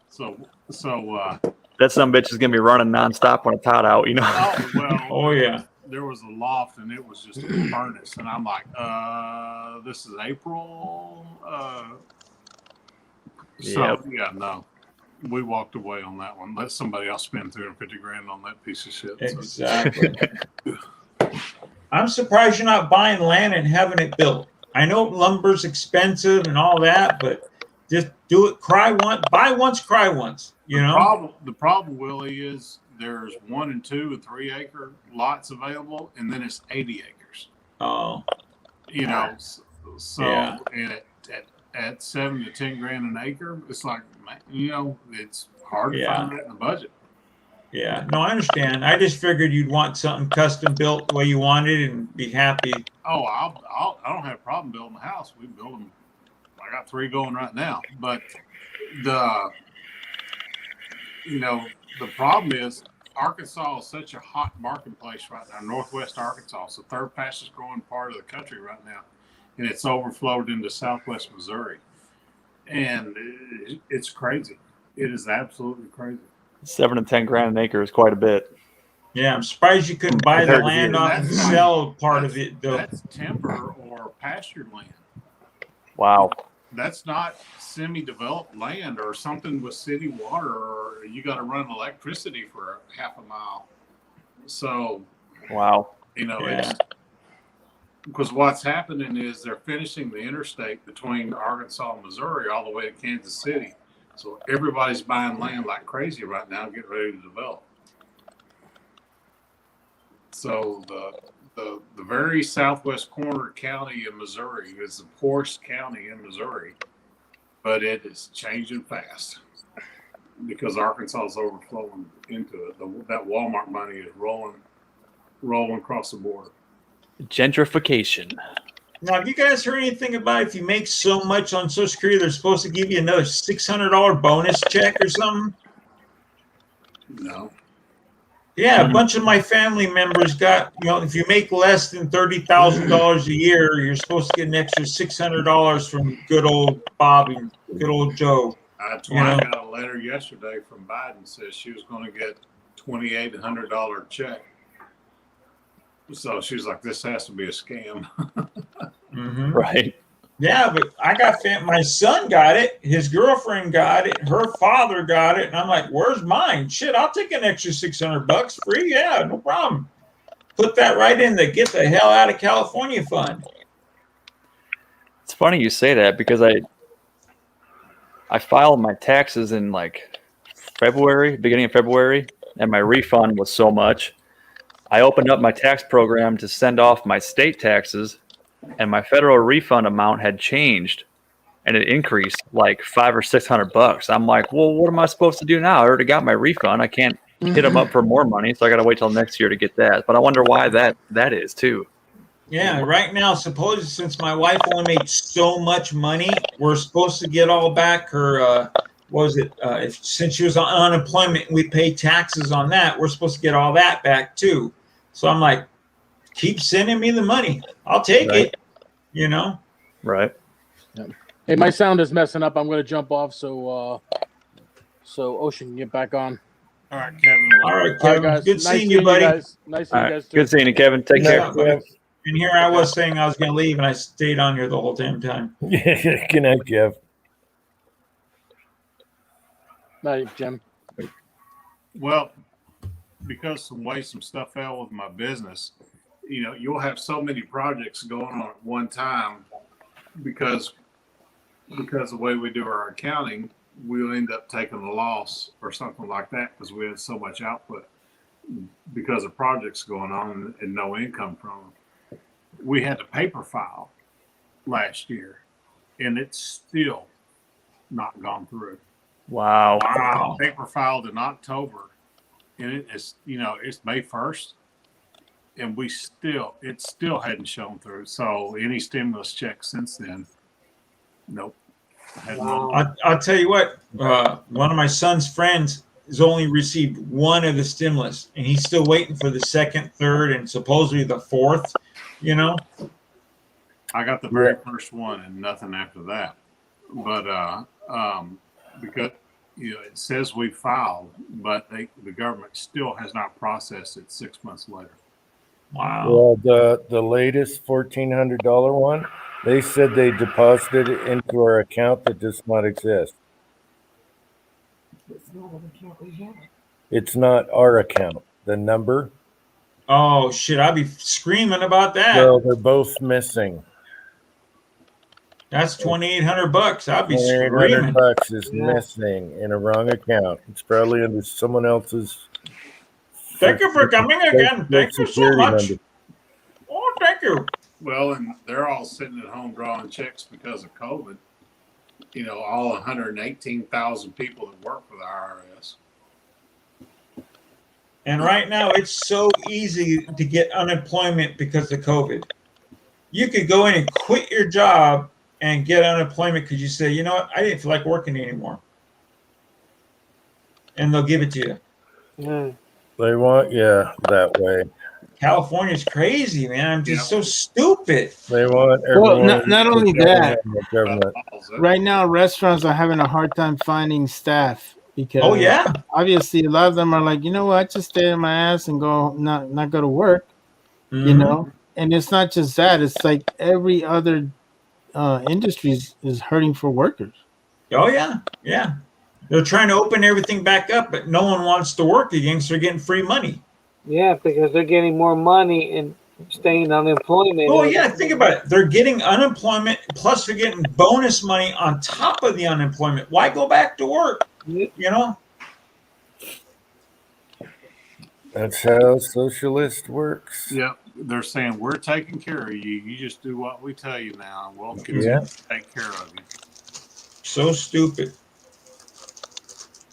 So that some bitch is gonna be running nonstop when it's hot out. You know. Oh well. Oh yeah. There was a loft and it was just a furnace, and I'm like, this is April. No, we walked away on that one. Let somebody else spend 350 grand on that piece of shit. Exactly. I'm surprised you're not buying land and having it built. I know lumber's expensive and all that, but just do it. Buy once, cry once. You know. The problem, Willie, is there's 1 and 2 and 3 acre lots available, and then it's 80 acres. Oh. You know, so and at 7 to 10 grand an acre, it's like, you know, it's hard to find that in the budget. Yeah, no, I understand. I just figured you'd want something custom built the way you wanted and be happy. Oh, I don't have a problem building a house. We build them. I got 3 going right now, but the problem is Arkansas is such a hot marketplace right now. Northwest Arkansas, it's the 3rd fastest growing part of the country right now, and it's overflowed into Southwest Missouri, and it's crazy. It is absolutely crazy. 7 to 10 grand an acre is quite a bit. Yeah, I'm surprised you couldn't buy the land off and sell part of it. Though. That's timber or pasture land. Wow. That's not semi-developed land or something with city water, or you got to run electricity for half a mile. So, wow. You know, it's because what's happening is they're finishing the interstate between Arkansas and Missouri all the way to Kansas City. So everybody's buying land like crazy right now, getting ready to develop. So the very southwest corner county in Missouri is the poorest county in Missouri, but it is changing fast because Arkansas is overflowing into it. That Walmart money is rolling across the border. Gentrification. Now, have you guys heard anything about if you make so much on Social Security, they're supposed to give you another $600 bonus check or something? No. Yeah, a bunch of my family members got, if you make less than $30,000 a year, you're supposed to get an extra $600 from good old Bob and good old Joe. That's why I got a letter yesterday from Biden says she was going to get $2,800 check. So she was like, "This has to be a scam." Mm-hmm. Right. Yeah, but I got my son got it, his girlfriend got it, her father got it, and I'm like, where's mine? Shit, I'll take an extra $600 free. Yeah, no problem. Put that right in the get the hell out of California fund. It's funny you say that because I filed my taxes in like February, beginning of February, and my refund was so much. I opened up my tax program to send off my state taxes, and my federal refund amount had changed, and it increased like $500 or $600. I'm like, well, what am I supposed to do now? I already got my refund. I can't hit them up for more money, so I got to wait till next year to get that. But I wonder why that is too. Yeah, right now, supposedly since my wife only made so much money, we're supposed to get all back her. Since she was on unemployment, we pay taxes on that. We're supposed to get all that back too. So I'm like, keep sending me the money. I'll take it. You know. Right. Hey, my sound is messing up. I'm going to jump off so Ocean can get back on. All right, Kevin. All right, All Kevin. right, guys. Good seeing you, buddy. Guys. Nice seeing All you right. guys too. Good seeing you, Kevin. Take care. Yeah, buddy. And here I was saying I was going to leave, and I stayed on here the whole damn time. Good night, Jeff. Night, Jim. Well, because some stuff fell with my business, you'll have so many projects going on at one time because the way we do our accounting, we'll end up taking a loss or something like that because we have so much output because of projects going on and no income from them. We had to paper file last year, and it's still not gone through. Wow. Paper filed in October, and it's May 1st, and it still hadn't shown through. So any stimulus checks since then, nope. I'll tell you what. One of my son's friends has only received one of the stimulus, and he's still waiting for the second, third, and supposedly the fourth. I got the very first one and nothing after that. But because it says we filed, but the government still has not processed it 6 months later. Wow. Well, the latest $1,400 one, they said they deposited it into our account that does not exist. It's not our account. The number. Oh shit! I'd be screaming about that. Well, they're both missing. That's $2,800. I'd be $2,800 screaming. is missing in a wrong account. It's probably under someone else's. Thank you for coming again. Thank you so much. Number. Oh, thank you. Well, and they're all sitting at home drawing checks because of COVID. All 118,000 people that work for the IRS. And right now, it's so easy to get unemployment because of COVID. You could go in and quit your job and get unemployment because you say, you know what, I didn't feel like working anymore. And they'll give it to you. Yeah. They want that way. California's crazy, man. I'm just so stupid. They want Well, everyone. not only that, Government. right now restaurants are having a hard time finding staff because obviously a lot of them are like, you know what, I just stay in my ass and go not go to work, and it's not just that, it's like every other industry is hurting for workers. Oh yeah. They're trying to open everything back up, but no one wants to work again, so they're getting free money. Yeah, because they're getting more money and staying unemployment. Oh yeah, think about it. They're getting unemployment, plus they're getting bonus money on top of the unemployment. Why go back to work? That's how socialist works. Yeah, they're saying we're taking care of you. You just do what we tell you now, and we'll continue to take care of you. So stupid.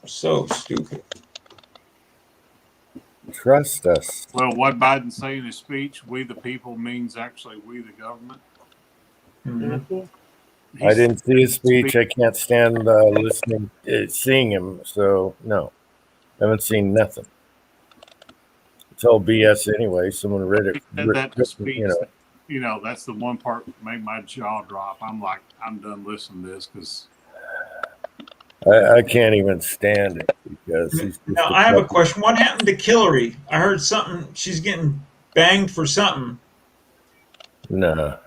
So stupid. Trust us. Well, what Biden said in his speech, "We the people," means actually we the government. Mm-hmm. I didn't see his speech. I can't stand seeing him. So no, haven't seen nothing. It's all BS anyway. Someone read it. That speech, that's the one part that made my jaw drop. I'm like, I'm done listening to this because I can't even stand it because he's. Now I have a question. What happened to Hillary? I heard something. She's getting banged for something. No.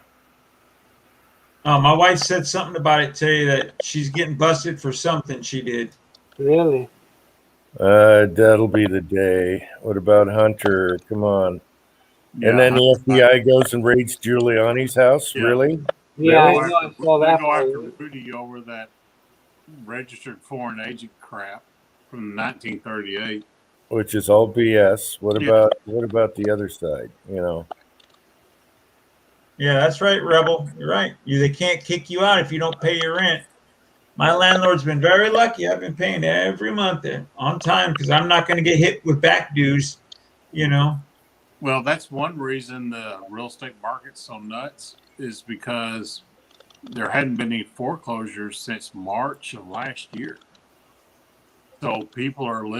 My wife said something about it today that she's getting busted for something she did. Really? That'll be the day. What about Hunter? Come on. And then the FBI goes and raids Giuliani's house? Yeah. Really? Yeah, Really? I know. I saw They that. go after part. Rudy over that registered foreign agent crap from 1938. Which is all BS. What Yeah. about the other side? You know. Yeah, that's right, Rebel. You're right. They can't kick you out if you don't pay your rent. My landlord's been very lucky. I've been paying every month on time because I'm not going to get hit with back dues, you know. Well, that's one reason the real estate market's so nuts is because there hadn't been any foreclosures since March of last year. So people aren't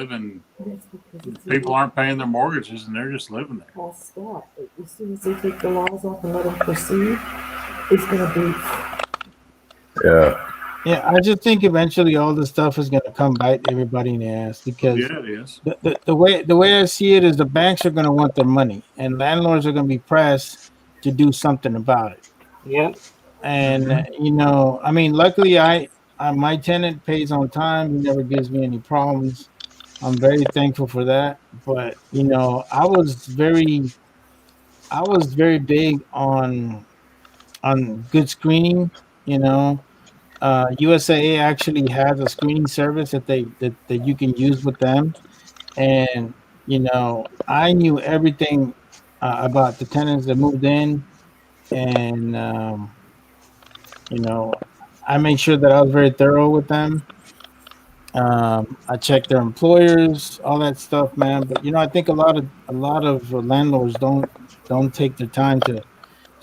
paying their mortgages and they're just living there. Well, Scott, as soon as they take the laws off and let them proceed, it's going to be. Yeah. Yeah, I just think eventually all this stuff is going to come bite everybody in the ass because Yeah, it is. the way I see it is the banks are going to want their money and landlords are going to be pressed to do something about it. Yeah. And you know, I mean, luckily my tenant pays on time. He never gives me any problems. I'm very thankful for that. But you know, I was very big on good screening. You know, USAA actually has a screening service that you can use with them. And you know, I knew everything about the tenants that moved in, and you know, I made sure that I was very thorough with them. I checked their employers, all that stuff, man. But you know, I think a lot of landlords don't take the time to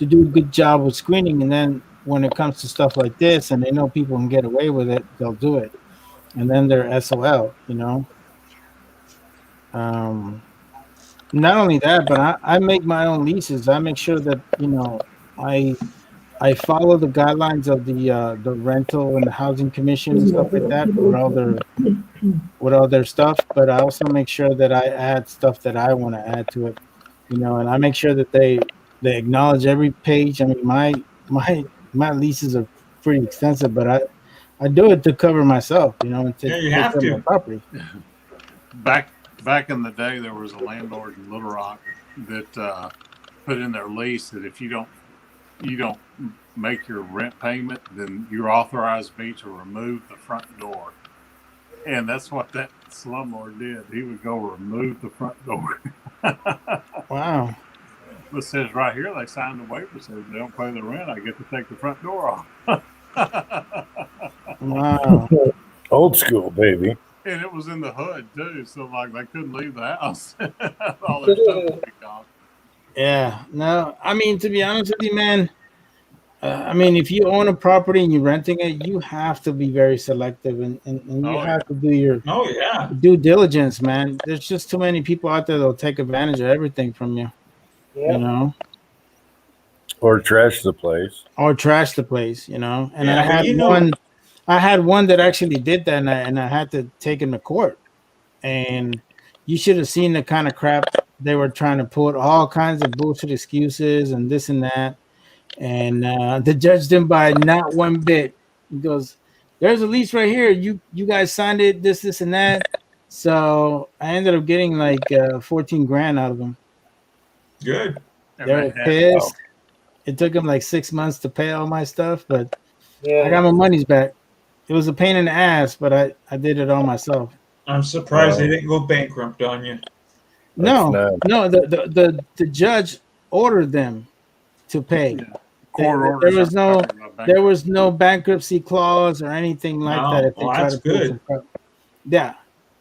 do a good job with screening, and then when it comes to stuff like this, and they know people can get away with it, they'll do it, and then they're SOL. You know. Not only that, but I make my own leases. I make sure that you know I follow the guidelines of the rental and the housing commission and stuff like that with all their stuff. But I also make sure that I add stuff that I want to add to it, you know. And I make sure that they acknowledge every page. I mean, my leases are pretty extensive, but I do it to cover myself, you know. And to you have to. my property. Back in the day, there was a landlord in Little Rock that put in their lease that if you don't make your rent payment, then you're authorized me to remove the front door. And that's what that slumlord did. He would go remove the front door. Wow. It says right here, they signed the waiver, says if they don't pay the rent, I get to take the front door off. Wow. Old school, baby. And it was in the hood too, so like they couldn't leave the house. All their stuff was picked off. Yeah, no, I mean, to be honest with you, man, I mean, if you own a property and you're renting it, you have to be very selective and you have to do your due diligence, man. There's just too many people out there that'll take advantage of everything from you, you know? Or trash the place. You know? And Yeah, I had one that actually did that and I had to take him to court. And you should have seen the kind of crap they were trying to put, all kinds of bullshit excuses and this and that. And the judge didn't buy not one bit. He goes, "There's a lease right here. You guys signed it. This, and that." So I ended up getting like 14 grand out of them. Good. They were pissed. It took them like 6 months to pay all my stuff, but Yeah. I got my money's back. It was a pain in the ass, but I did it all myself. I'm surprised they didn't go bankrupt on you. No. The judge ordered them to pay. Yeah. There was no bankruptcy clause or anything like that. If they tried that's to put good. Yeah.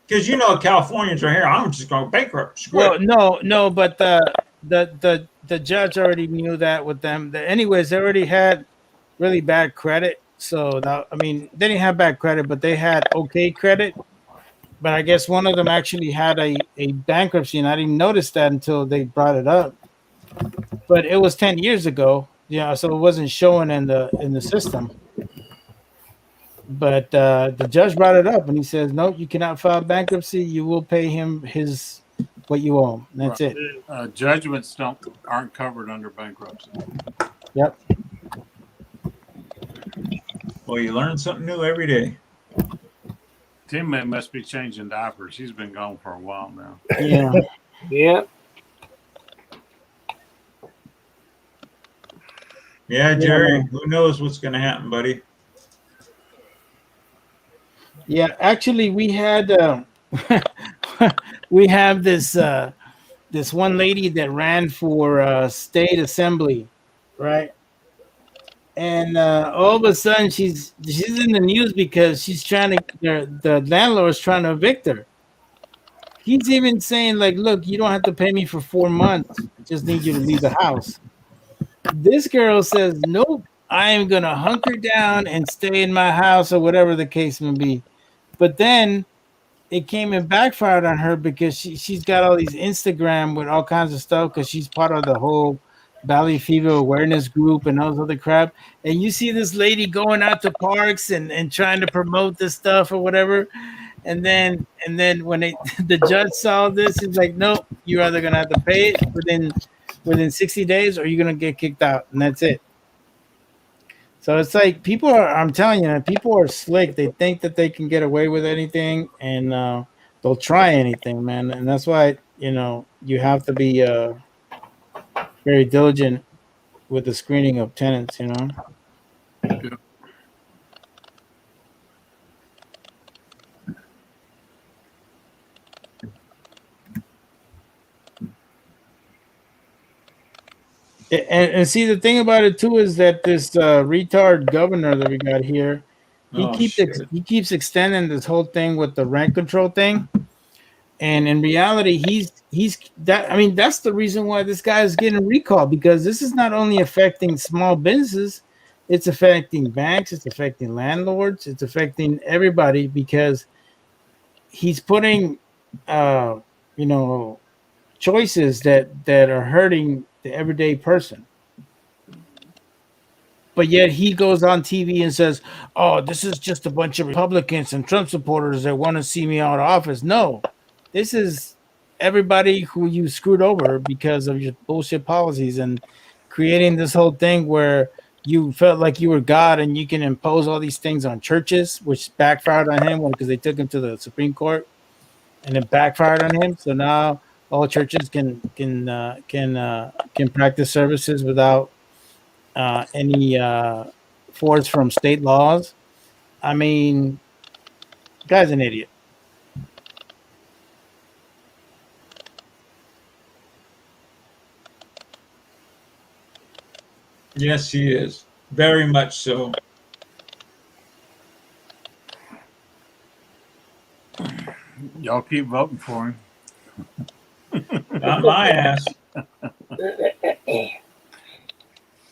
Because you know Californians are here. I'm just going bankrupt. Well, no, but the judge already knew that with them. Anyways, they already had really bad credit. So now, I mean, they didn't have bad credit, but they had okay credit. But I guess one of them actually had a bankruptcy, and I didn't notice that until they brought it up. But it was 10 years ago, so it wasn't showing in the system. But the judge brought it up, and he says, "No, you cannot file bankruptcy. You will pay him what you owe him. That's it." Judgments aren't covered under bankruptcy. Yep. Well, you learn something new every day. Tim must be changing diapers. He's been gone for a while now. Yeah. Yep. Yeah, Jerry. Who knows what's going to happen, buddy? Yeah, actually, we had we have this this one lady that ran for state assembly, right? And all of a sudden, she's in the news because she's trying to. The landlord's trying to evict her. He's even saying like, "Look, you don't have to pay me for 4 months. Just need you to leave the house." This girl says, "Nope, I am gonna hunker down and stay in my house or whatever the case may be." But then it came and backfired on her because she's got all these Instagram with all kinds of stuff because she's part of the whole Valley Fever awareness group and all this other crap. And you see this lady going out to parks and trying to promote this stuff or whatever. And then when the judge saw this, he's like, "Nope, you're either gonna have to pay it within 60 days or you're gonna get kicked out," and that's it. So it's like I'm telling you, people are slick. They think that they can get away with anything, and they'll try anything, man. And that's why, you have to be very diligent with the screening of tenants, And see, the thing about it too is that this retard governor that we got here, he keeps extending this whole thing with the rent control thing, and in reality, he's that. I mean, that's the reason why this guy is getting recalled, because this is not only affecting small businesses, it's affecting banks, it's affecting landlords, it's affecting everybody, because he's putting, choices that are hurting the everyday person. But yet he goes on TV and says, "Oh, this is just a bunch of Republicans and Trump supporters that want to see me out of office." No, this is everybody who you screwed over because of your bullshit policies and creating this whole thing where you felt like you were God and you can impose all these things on churches, which backfired on him because they took him to the Supreme Court, and it backfired on him. So now all churches can practice services without any force from state laws. I mean, guy's an idiot. Yes, he is. Very much so. Y'all keep voting for him. Not my ass.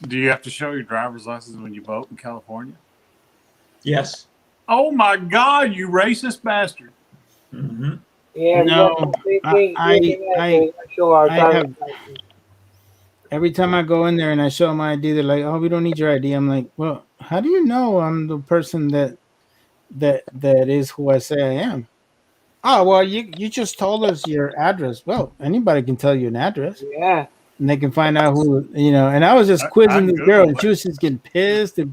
Do you have to show your driver's license when you vote in California? Yes. Oh my God, you racist bastard! Mm-hmm. Yeah. No, I have. Every time I go in there and I show my ID, they're like, "Oh, we don't need your ID." I'm like, "Well, how do you know I'm the person that is who I say I am?" "Oh, well, you just told us your address." Well, anybody can tell you an address. Yeah. And they can find out who, and I was just quizzing this girl, and she was just getting pissed to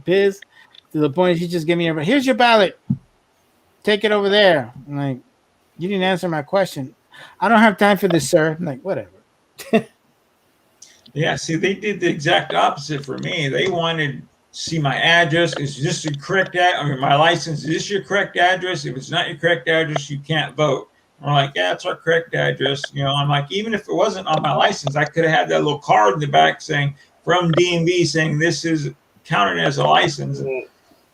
the point she just gave me "Here's your ballot. Take it over there." I'm like, "You didn't answer my question." "I don't have time for this, sir." I'm like, "Whatever." Yeah, see, they did the exact opposite for me. They wanted to see my address. Is this the correct my license? Is this your correct address? If it's not your correct address, you can't vote. I'm like, "Yeah, it's our correct address." I'm like, even if it wasn't on my license, I could have had that little card in the back saying from DMV saying this is counted as a license.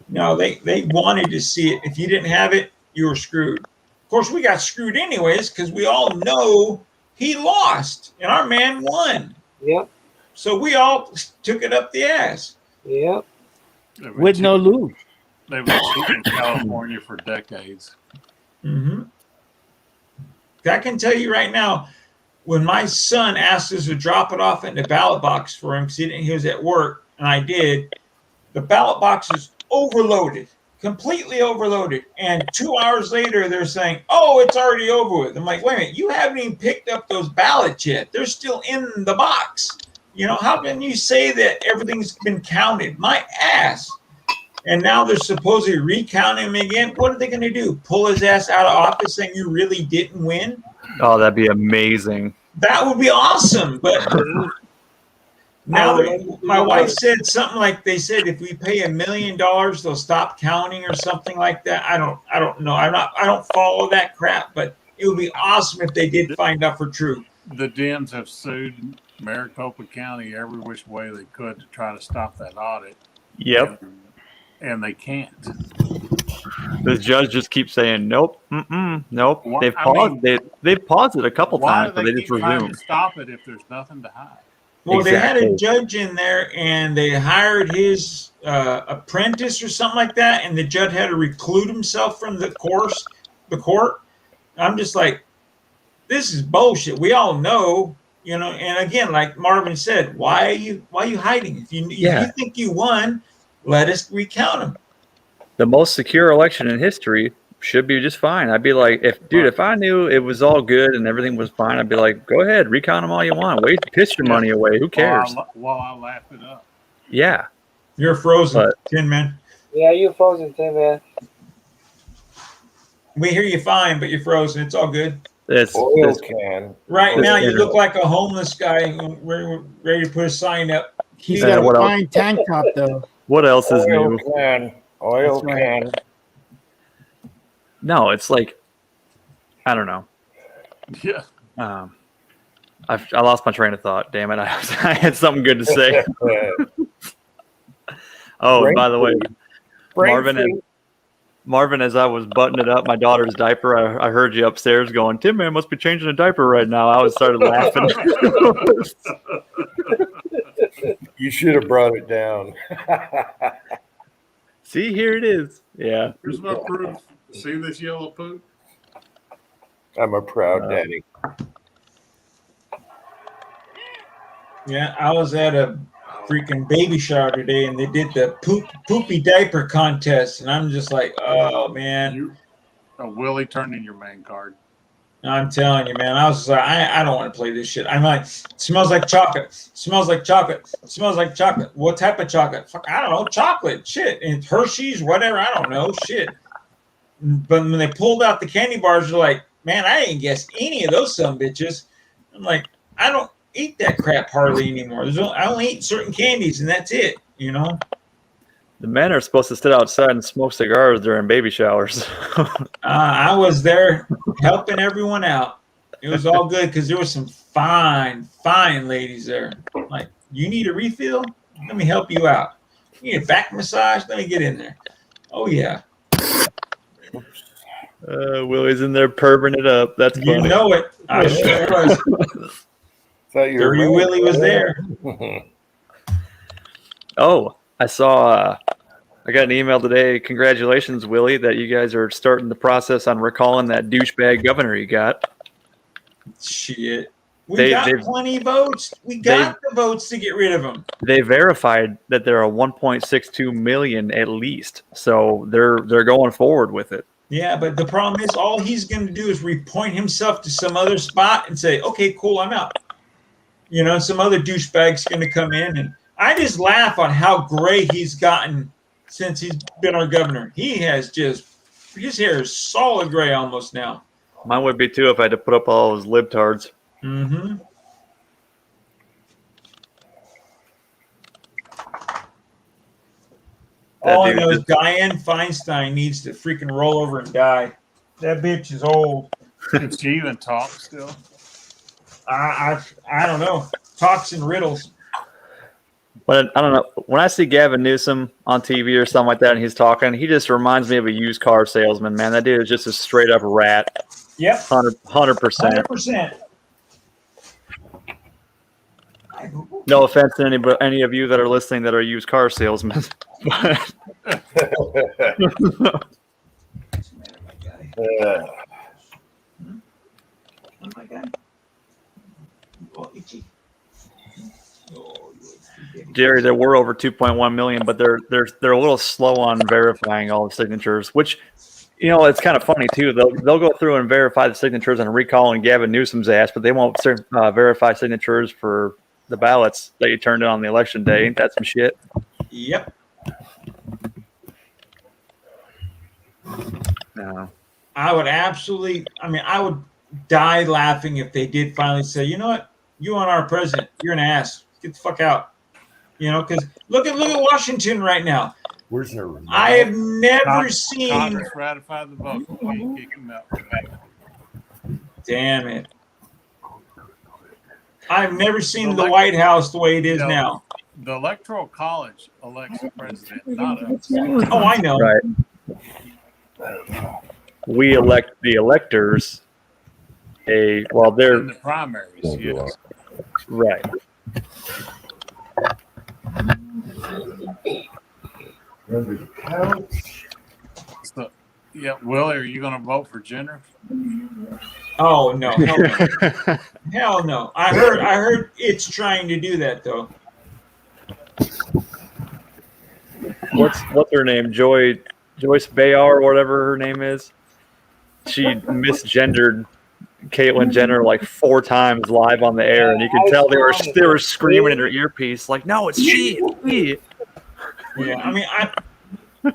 No, they wanted to see it. If you didn't have it, you were screwed. Of course, we got screwed anyways because we all know he lost and our man won. Yep. So we all took it up the ass. Yep. With no lube. They've been cheating in California for decades. Mm-hmm. I can tell you right now, when my son asked us to drop it off in the ballot box for him, because he was at work, and I did, the ballot box is overloaded, completely overloaded. And 2 hours later, they're saying, "Oh, it's already over with." I'm like, "Wait a minute, you haven't even picked up those ballots yet. They're still in the box. How can you say that everything's been counted?" My ass. and now they're supposedly recounting him again. What are they going to do? Pull his ass out of office saying you really didn't win? Oh, that'd be amazing. That would be awesome. But now my wife said something like they said if we pay $1 million, they'll stop counting or something like that. I don't know. I don't follow that crap, but it would be awesome if they did find out for true. The Dems have sued Maricopa County every which way they could to try to stop that audit. Yep. And they can't. The judge just keeps saying nope, nope. Why- They've I paused. mean, they've paused it a couple Why times, do but they they keep just trying resumed. to stop it if there's nothing to hide? Well, they had a Exactly. judge in there, and they hired his apprentice or something like that, and the judge had to reclude himself from the court. I'm just like, this is bullshit. We all know, you know. And again, like Marvin said, why are you hiding? If you think you won, let us recount them. The most secure election in history should be just fine. I'd be like, if I knew it was all good and everything was fine, I'd be like, go ahead, recount them all you want. Wait, piss your money away. Who cares? While I laugh it up. Yeah. You're frozen, But- Tin Man. Yeah, you frozen, Tin Man. We hear you fine, but you're frozen. It's all good. It's can. Right It's now, you internet. look like a homeless guy ready to put a sign up. He's Yeah, got what a else? fine tank top though. what else is new? Can. Oil That's right. can. No, it's like, I don't know. Yeah. I lost my train of thought. Damn it! I had something good to say. Oh, Brain by the way, Brain freeze. Marvin, as I was buttoning up my daughter's diaper, I heard you upstairs going, "Tim Man must be changing a diaper right now." I started laughing. You should have brought it down. See, here it is. Yeah. Here's my proof. See this yellow poop? I'm a proud daddy. Yeah, I was at a freaking baby shower today, and they did the poopy diaper contest, and I'm just like, oh man. Willie turned in your main card. I'm telling you, man. I was just like, I don't want to play this shit. I'm like, smells like chocolate. Smells like chocolate. Smells like chocolate. What type of chocolate? Fuck, I don't know. Chocolate. Shit. And Hershey's, whatever. I don't know. Shit. But when they pulled out the candy bars, they're like, man, I didn't guess any of those some bitches. I'm like, I don't eat that crap hardly anymore. I only eat certain candies, and that's it. You know. The men are supposed to sit outside and smoke cigars during baby showers. I was there helping everyone out. It was all good because there was some fine ladies there. Like, you need a refill? Let me help you out. You need a back massage? Let me get in there. Oh, yeah. Willie's in there perving it up. That's funny. You know it. I sure was. Thought you were Dirty Willie was there. Oh, I saw. I got an email today. Congratulations, Willie, that you guys are starting the process on recalling that douchebag governor you got. Shit. We got plenty of votes. We got the votes to get rid of them. They verified that there are 1.62 million at least, so they're going forward with it. Yeah, but the problem is all he's going to do is repoint himself to some other spot and say, okay, cool, I'm out. You know, some other douchebag's going to come in. And I just laugh on how gray he's gotten since he's been our governor. He has just, his hair is solid gray almost now. Mine would be too if I had to put up all those libtards. Mm-hmm. All I know is Dianne Feinstein needs to freaking roll over and die. That bitch is old. Can she even talk still? I don't know. Talks in riddles. But I don't know. When I see Gavin Newsom on TV or something like that, and he's talking, he just reminds me of a used car salesman. Man, that dude is just a straight up rat. Yep. 100%. 100%. No offense to any of you that are listening that are used car salesmen. Jerry, there were over 2.1 million, but they're a little slow on verifying all the signatures, which, you know, it's kind of funny too. They'll go through and verify the signatures on recalling Gavin Newsom's ass, but they won't verify signatures for the ballots that you turned in on the election day. Ain't that some shit? Yep. No. I would absolutely. I mean, I would die laughing if they did finally say, you know what, you aren't our president. You're an ass. Get the fuck out. You know, because look at Washington right now. Where's their? I have never seen. Congress ratified the vote. We kick him out. Damn it. I've never seen the White House the way it is now. The Electoral College elects the president, not us. Oh, I know. Right. We elect the electors. They're In the primaries, yes. right. So, yeah, Willie, are you going to vote for Jenner? Oh no, hell no. Hell no. I heard it's trying to do that though. What's her name? Joyce Bayar or whatever her name is. She misgendered Caitlyn Jenner like 4 times live on the air, and you could tell they were screaming in her earpiece like, "No, it's she." It's me. Yeah, I mean,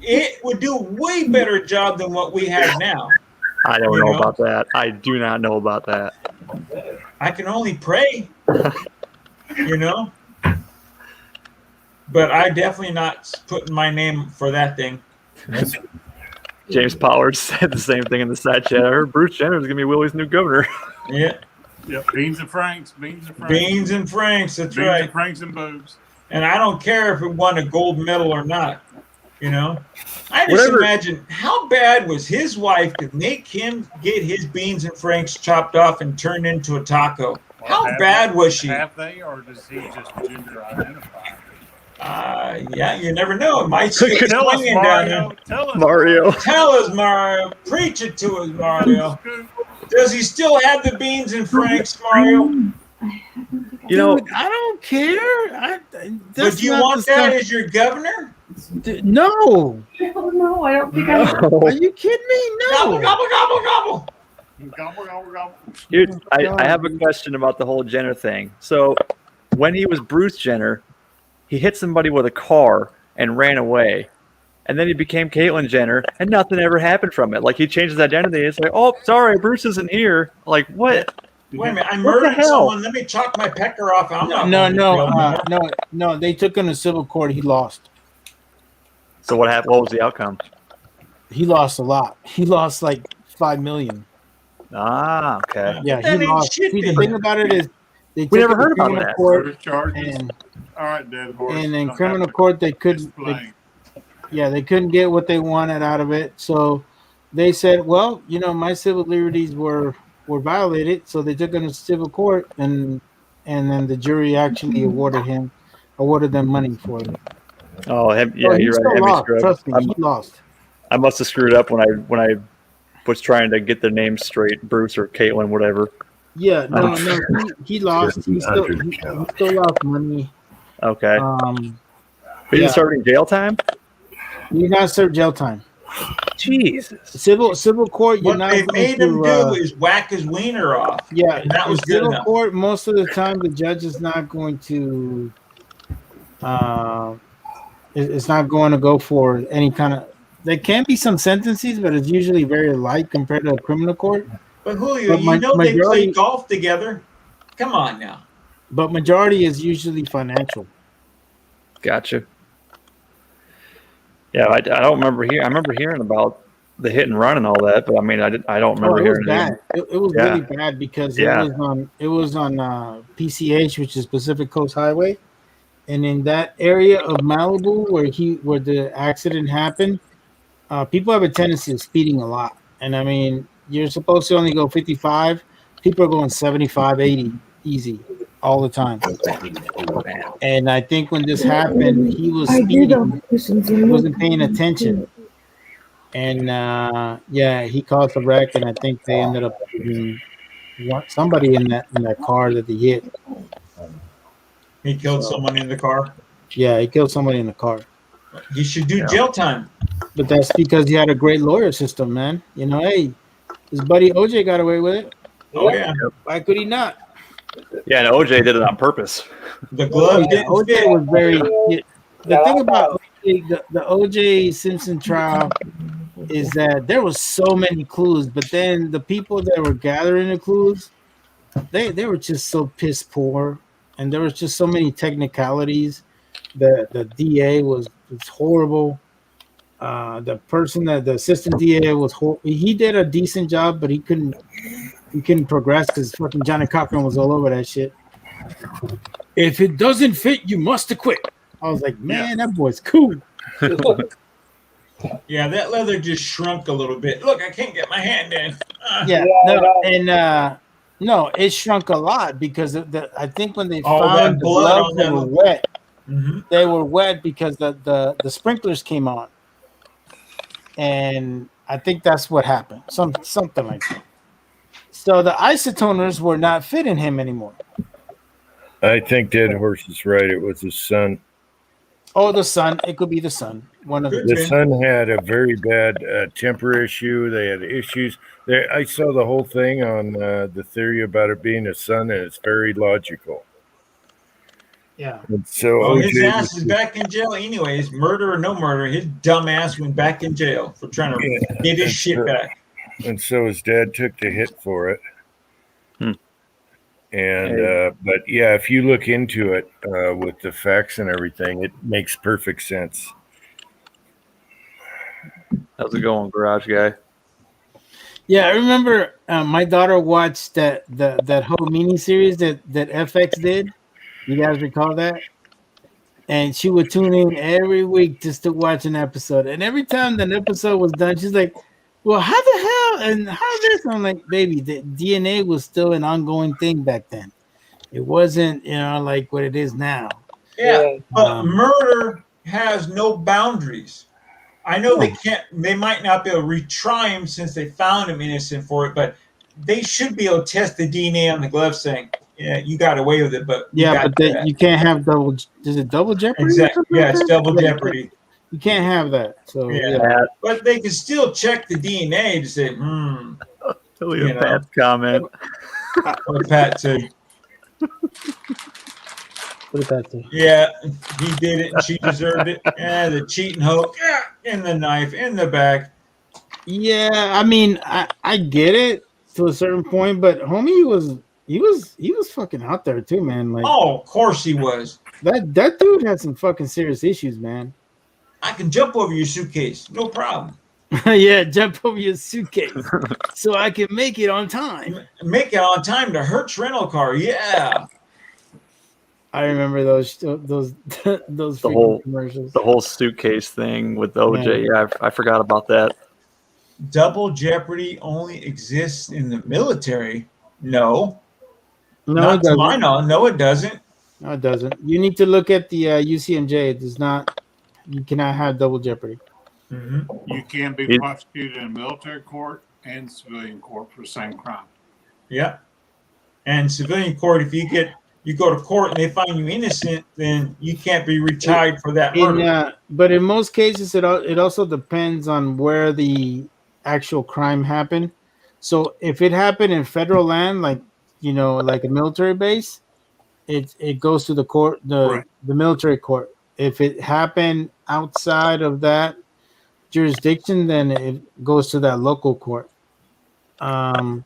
it would do a way better job than what we have now. I don't know about that. I do not know about that. I can only pray, you know. But I definitely not putting my name for that thing. James Pollard said the same thing in the side chat. I heard Bruce Jenner is going to be Willie's new governor. Yeah. Yep. Beans and Franks. Beans and Franks. Beans and Franks. That's Beans right. and Franks and boobs. And I don't care if it won a gold medal or not. You know, I just imagine how bad was his wife to make him get his beans and Franks chopped off and turned into a taco. How bad was she? Have they, or does he just gender identify? Yeah, you never know. It might be Tell us, swinging Mario. down there. Tell us, Mario. Tell us, Mario. Preach it to us, Mario. Does he still have the beans and Franks, Mario? You know, I don't care. But do you want that as your governor? No. Oh, no, I don't think I Are you kidding me? No. Gobble, gobble, gobble, gobble. Gobble, gobble, gobble. Dude, I have a question about the whole Jenner thing. So when he was Bruce Jenner, he hit somebody with a car and ran away. And then he became Caitlyn Jenner, and nothing ever happened from it. Like, he changed his identity. It's like, oh, sorry, Bruce isn't here. Like, what? Wait a minute, I What the murdered hell? someone. Let me chalk my pecker off. I'm not No. They took him to civil court. He lost. So what happened? What was the outcome? He lost a lot. He lost like $5 million. Ah, okay. Yeah, That he ain't lost. shit See, the then. thing about it is, they We never took him heard to about criminal that. court, Charges. and All right, dead horse. and in Don't criminal have to court they couldn't. explain. They couldn't get what they wanted out of it. So they said, well, you know, my civil liberties were violated. So they took him to civil court, and then the jury actually awarded them money for it. Oh, yeah, So he you're still right. Hemi lost. scrub. Trust me, he lost. I must have screwed up when I was trying to get their names straight, Bruce or Caitlyn, whatever. Yeah, no, he lost. He still lost money. Okay. But yeah. he's serving jail time? You're not served jail time. Jesus. Civil court, you're What not they going made him to, do is whack his wiener off. yeah, And that was in good civil enough. court, most of the time the judge is not going to it's not going to go for any kind of, there can be some sentences, but it's usually very light compared to a criminal court. But Julio, But you know they play majority- golf together. Come on now. But majority is usually financial. Gotcha. Yeah, I don't remember I remember hearing about the hit and run and all that, but I mean, I don't remember It was hearing bad. It was Yeah. really bad because Yeah. it was on PCH, which is Pacific Coast Highway, and in that area of Malibu where the accident happened, people have a tendency of speeding a lot, and I mean, you're supposed to only go 55. People are going 75, 80 easy all the time. And I think when this happened, he was speeding. He wasn't paying attention. And he caused a wreck, and I think they ended up hitting somebody in that car that they hit. He killed someone in the car. Yeah, he killed somebody in the car. He should do jail time. But that's because he had a great lawyer system, man. You know, hey, his buddy OJ got away with it. Oh yeah. Why could he not? Yeah, and OJ did it on purpose. The glove didn't OJ fit. was very. The thing about the OJ Simpson trial is that there was so many clues, but then the people that were gathering the clues, they were just so piss poor, and there was just so many technicalities. The DA was horrible. The assistant DA was he did a decent job, but he couldn't progress because fucking Johnny Cochran was all over that shit. If it doesn't fit, you must acquit. I was like, man, that boy's cool. Yeah, that leather just shrunk a little bit. Look, I can't get my hand in. No, it shrunk a lot because I think when they Oh, found that the blood gloves, on they them. were wet. Mhm. They were wet because the sprinklers came on, and I think that's what happened. Something like that. So the isotoners were not fitting him anymore. I think Dead Horse is right. It was his son. Oh, the sun. It could be the sun. One of The son had a very bad temper issue. They had issues. I saw the whole thing on the theory about it being a son, and it's very logical. Yeah. And so Well, his OJ ass is back in jail anyways. Murder or no murder, his dumb ass went back in jail for trying to get his shit back. And so his dad took the hit for it. And but yeah, if you look into it with the facts and everything, it makes perfect sense. How's it going, Garage Guy? Yeah, I remember my daughter watched that whole mini series that FX did. You guys recall that? And she would tune in every week just to watch an episode. And every time that episode was done, she's like, well, how the hell and how this? I'm like, baby, the DNA was still an ongoing thing back then. It wasn't, like what it is now. Yeah, but murder has no boundaries. I know they might not be able to retry him since they found him innocent for it, but they should be able to test the DNA on the glove saying, yeah, you got away with it, but you can't have double. Is it double jeopardy? Exactly. Yeah, it's double jeopardy. You can't have that. So but they can still check the DNA to say, Pat's comment. What did Pat say? What did Pat say? Yeah, he did it and she deserved it. Yeah, the cheating hook, in the knife, in the back. Yeah, I mean, I get it to a certain point, but homie he was fucking out there too, man. Like, oh, of course he was. That dude had some fucking serious issues, man. I can jump over your suitcase, no problem. Yeah, jump over your suitcase so I can make it on time. Make it on time to Hertz rental car. Yeah. I remember those freaking commercials. The whole suitcase thing with OJ. Yeah, I forgot about that. Double jeopardy only exists in the military. No, not to my knowledge. No, it doesn't. No, it doesn't. You need to look at the UCMJ. It does not. You cannot have double jeopardy. Mm-hmm. You can be prosecuted in military court and civilian court for the same crime. Yeah, and civilian court, if you go to court and they find you innocent, then you can't be retried for that murder. But in most cases, it also depends on where the actual crime happened. So if it happened in federal land, like a military base, it goes to the court, the military court. If it happened outside of that jurisdiction, then it goes to that local court. In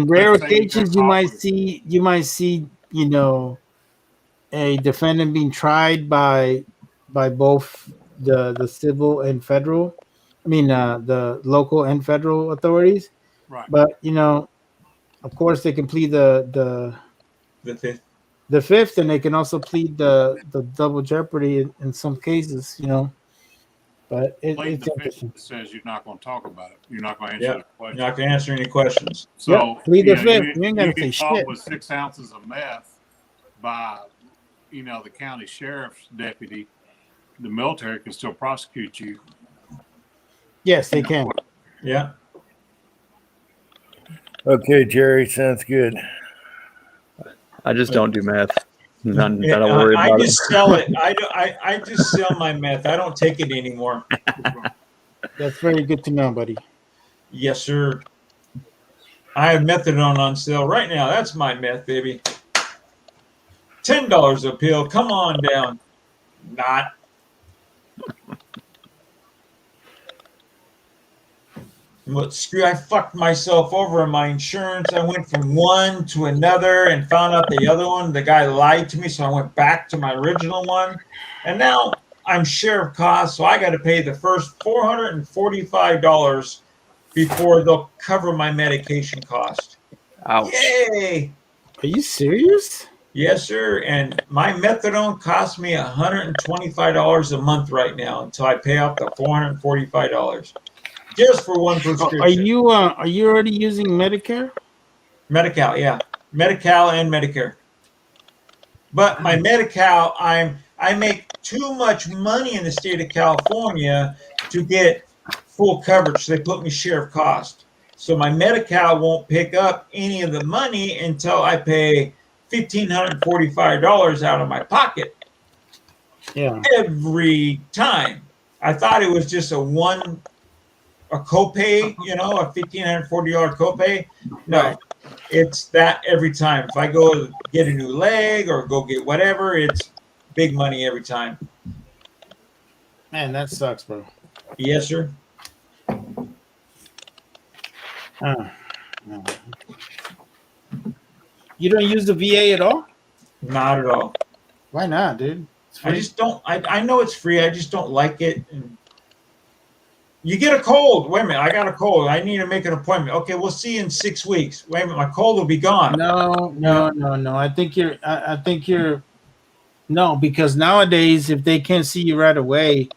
rare occasions, you might see, a defendant being tried by both the civil and federal. I mean, the local and federal authorities. Right. But of course, they can plead the fifth. The fifth, and they can also plead the double jeopardy in some cases. But it's interesting. It says you're not going to talk about it. You're not going to answer the question. You're not going to answer any questions. So plead the fifth. You ain't got to say get caught shit. with 6 ounces of meth by, the county sheriff's deputy. The military can still prosecute you. Yes, they can. Yeah. Okay, Jerry, sounds good. I just don't do meth. I don't worry about it. I just sell it. I just sell my meth. I don't take it anymore. That's very good to know, buddy. Yes, sir. I have methadone on sale right now. That's my meth, baby. $10 a pill. Come on down. Not. But screw, I fucked myself over in my insurance. I went from one to another and found out the other one, the guy lied to me. So I went back to my original one. And now I'm share of cost. So I got to pay the first $445 before they'll cover my medication cost. Ouch. Yay. Are you serious? Yes, sir. And my methadone costs me $125 a month right now until I pay off the $445 just for one prescription. Are you already using Medicare? Medi-Cal, yeah, Medi-Cal and Medicare. But my Medi-Cal, I make too much money in the state of California to get full coverage. So they put me share of cost. So my Medi-Cal won't pick up any of the money until I pay $1,545 out of my pocket. Yeah. Every time. I thought it was just a copay, a $1,540 copay. No, it's that every time. If I go get a new leg or go get whatever, it's big money every time. Man, that sucks, bro. Yes, sir. No. You don't use the VA at all? Not at all. Why not, dude? I just don't. I know it's free. I just don't like it. And you get a cold. Wait a minute. I got a cold. I need to make an appointment. Okay, we'll see you in 6 weeks. Wait a minute. My cold will be gone. No. I think you're. No, because nowadays, if they can't see you right away,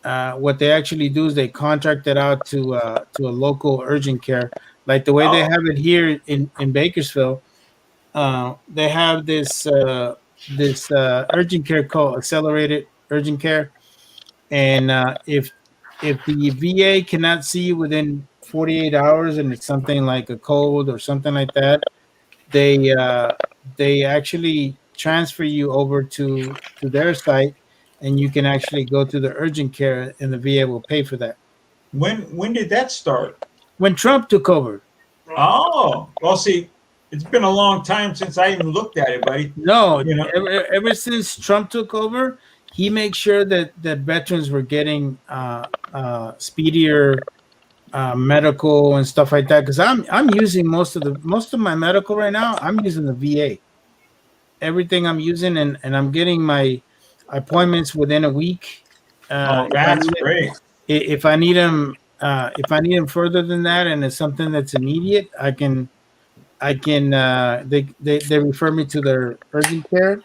what they actually do is they contract it out to a local urgent care, like the way they have it here in Bakersfield. They have this urgent care called accelerated urgent care, and if the VA cannot see you within 48 hours and it's something like a cold or something like that, they actually transfer you over to their site, and you can actually go to the urgent care, and the VA will pay for that. When did that start? When Trump took over. Oh, well, see, it's been a long time since I even looked at it, buddy. No, ever since Trump took over, he made sure that veterans were getting speedier medical and stuff like that. Because I'm using most of my medical right now. I'm using the VA. Everything I'm using, and I'm getting my appointments within a week. That's great. If I need them further than that, and it's something that's immediate, I can. They refer me to their urgent care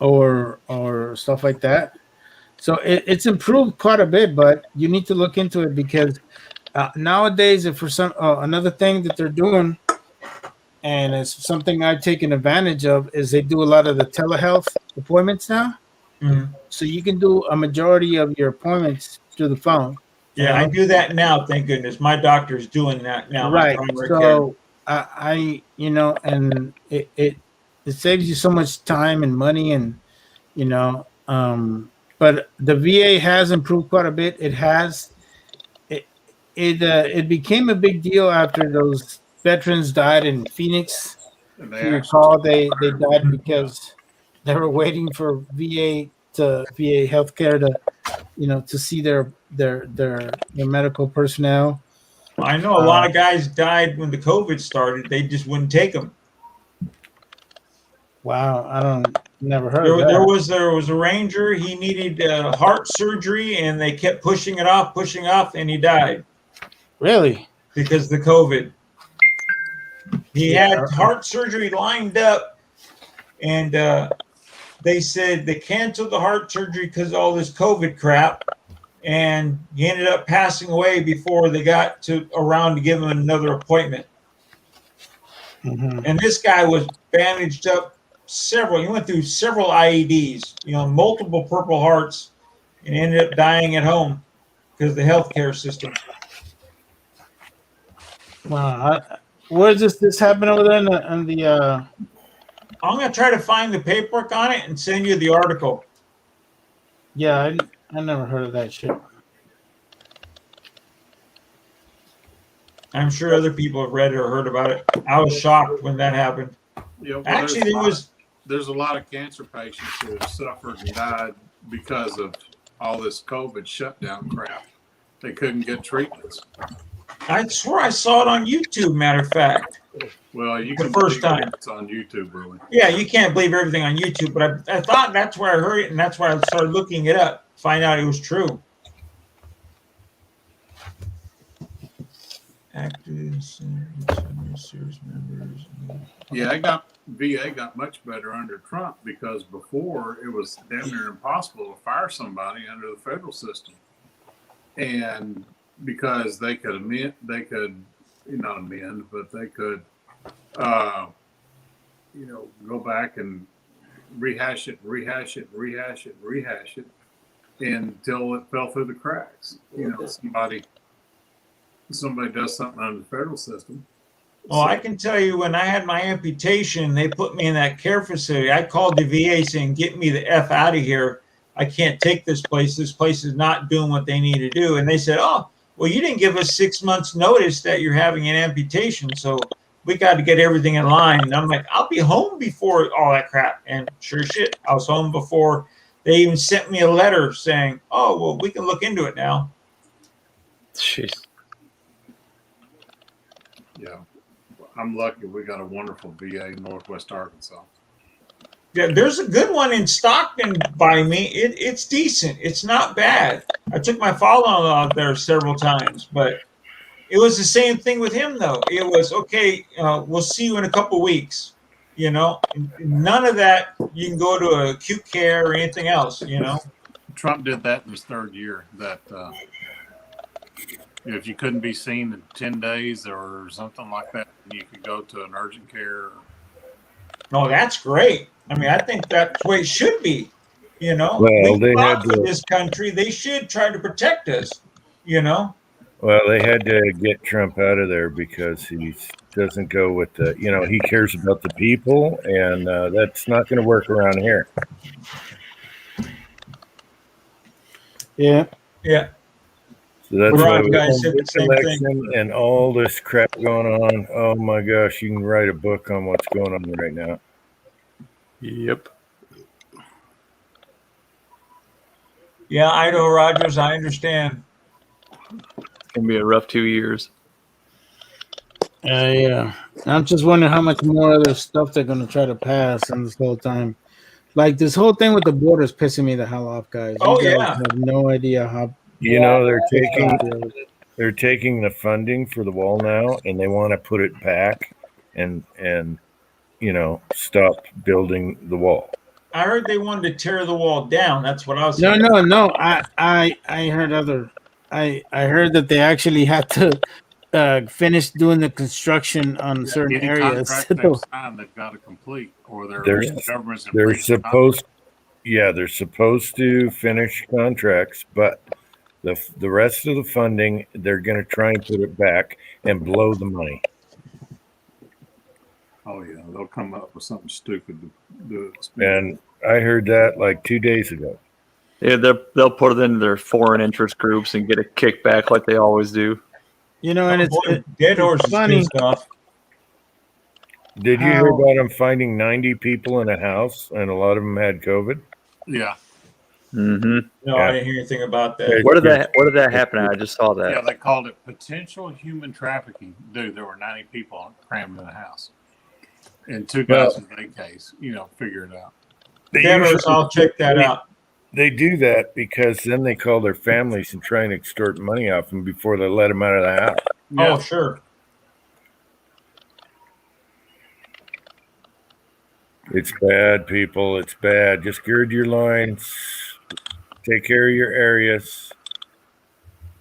or stuff like that. So it's improved quite a bit, but you need to look into it because nowadays, if for some another thing that they're doing, and it's something I've taken advantage of, is they do a lot of the telehealth appointments now. Mm-hmm. So you can do a majority of your appointments through the phone. Yeah, I do that now. Thank goodness, my doctor's doing that now. Right. So and it saves you so much time and money, and but the VA has improved quite a bit. It became a big deal after those veterans died in Phoenix. If you recall, they died because they were waiting for VA healthcare to see their medical personnel. I know a lot of guys died when the COVID started. They just wouldn't take them. Wow, never heard of that. There was a ranger. He needed heart surgery, and they kept pushing it off, and he died. Really? Because of the COVID. He had heart surgery lined up, and they said they canceled the heart surgery because of all this COVID crap, and he ended up passing away before they got around to give him another appointment. Mm-hmm. And this guy was bandaged up he went through several IEDs, multiple Purple Hearts, and ended up dying at home because of the healthcare system. Wow. Where does this happen over there in the I'm going to try to find the paperwork on it and send you the article. Yeah, I never heard of that shit. I'm sure other people have read it or heard about it. I was shocked when that happened. Yeah, well, Actually, there's a lot of cancer patients who have suffered and died because of all this COVID shutdown crap. they couldn't get treatments. I swear I saw it on YouTube. Matter of fact. Well, you The can first believe time. it's on YouTube, really. Yeah, you can't believe everything on YouTube, but I thought that's where I heard it, and that's why I started looking it up, find out it was true. Active service members. Yeah, VA got much better under Trump because before it was damn near impossible to fire somebody under the federal system, and because they could not amend, but they could, go back and rehash it until it fell through the cracks. Somebody does something under the federal system. Well, I can tell you when I had my amputation, they put me in that care facility. I called the VA saying, get me the F out of here. I can't take this place. This place is not doing what they need to do. And they said, oh, well, you didn't give us 6 months notice that you're having an amputation. So we got to get everything in line. And I'm like, I'll be home before all that crap. And sure shit, I was home before they even sent me a letter saying, oh, well, we can look into it now. Jeez. Yeah. I'm lucky we got a wonderful VA in Northwest Arkansas. Yeah, there's a good one in Stockton by me. It's decent. It's not bad. I took my father-in-law out there several times, but it was the same thing with him, though. It was, okay, we'll see you in a couple weeks. None of that, you can go to acute care or anything else, Trump did that in his third year, that if you couldn't be seen in 10 days or something like that, you could go to an urgent care. No, that's great. I mean, I think that's the way it should be. Well, we they fought had for to, this country. They should try to protect us, well, they had to get Trump out of there because he doesn't go with the, he cares about the people, and that's not going to work around here. Yeah. Yeah. So that's Right, why we guys have said the this same election and all this crap going on. Oh my gosh, you can write a book on what's going on right now. Yep. Yeah, Idaho Rogers, I understand. It's gonna be a rough 2 years. Yeah. I'm just wondering how much more other stuff they're going to try to pass in this whole time. Like this whole thing with the border is pissing me the hell off, guys. Oh, You guys yeah. have no idea how. They're taking the funding for the wall now, and they want to put it back and stop building the wall. I heard they wanted to tear the wall down. That's what I was No. hearing. I heard other. I heard that they actually had to finish doing the construction on certain Any areas. contract they've signed, they've got to complete, or their government's in They're breach of supposed. Yeah, they're supposed to finish contracts, but the rest of the funding, they're going to try and put it back and blow the money. Oh yeah, they'll come up with something stupid to do it. And I heard that like 2 days ago. Yeah, they'll put it into their foreign interest groups and get a kickback like they always do. And it's Dead horse is funny. pissed off. Did you hear about them finding 90 people in a house, and a lot of them had COVID? Yeah. Mm-hmm. No, I didn't hear anything about that. Where did that happen? I just saw that. Yeah, they called it potential human trafficking. Dude, there were 90 people crammed in a house. And 2 guys in a case, figure it out. I'll check that out. They do that because then they call their families and try and extort money off them before they let them out of the house. Yeah. Oh, sure. It's bad, people. It's bad. Just gird your loins. Take care of your areas.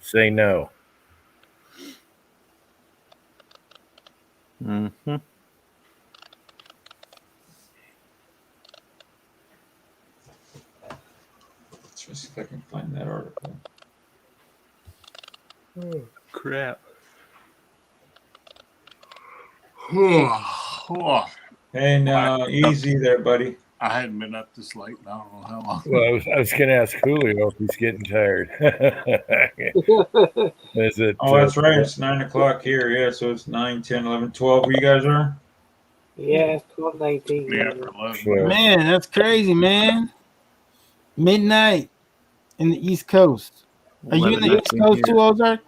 Say no. Mm-hmm. Let's see if I can find that article. Crap. And easy there, buddy. I hadn't been up this late. I don't know how long. Well, I was going to ask Julio if he's getting tired. Is it? Oh, that's right. It's 9 o'clock here. Yeah, so it's 9, 10, 11, 12 where you guys are? Yeah, it's 12:19. Yeah, Man, that's crazy, man. Midnight in the East Coast. Are you in the 11 East Coast here. too, Ozark?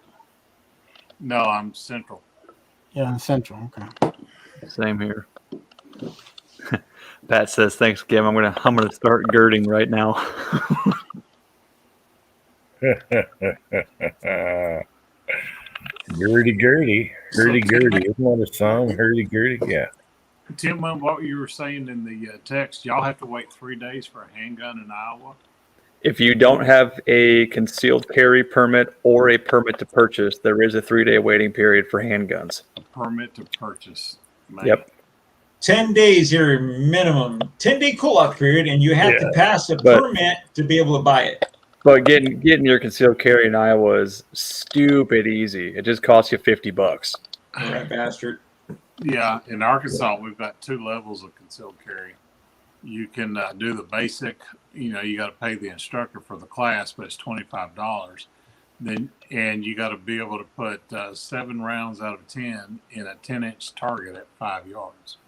No, I'm central. Yeah, in Central. Okay. Same here. Pat says, "Thanks, Kim. I'm gonna start girding right now." Gurdy-gurdy. Hurdy-gurdy. Isn't that a song? Hurdy-gurdy? Yeah. Tim, what you were saying in the text, y'all have to wait 3 days for a handgun in Iowa? If you don't have a concealed carry permit or a permit to purchase, there is a 3-day waiting period for handguns. A permit to purchase. Man. Yep. 10 days here minimum, 10-day cool-off period, and you have to pass a permit to be able to buy it. But getting your concealed carry in Iowa is stupid easy. It just costs you $50. All right, bastard. Yeah, in Arkansas, we've got 2 levels of concealed carry. You can do the basic, you got to pay the instructor for the class, but it's $25. And you got to be able to put 7 rounds out of 10 in a 10-inch target at 5 yards.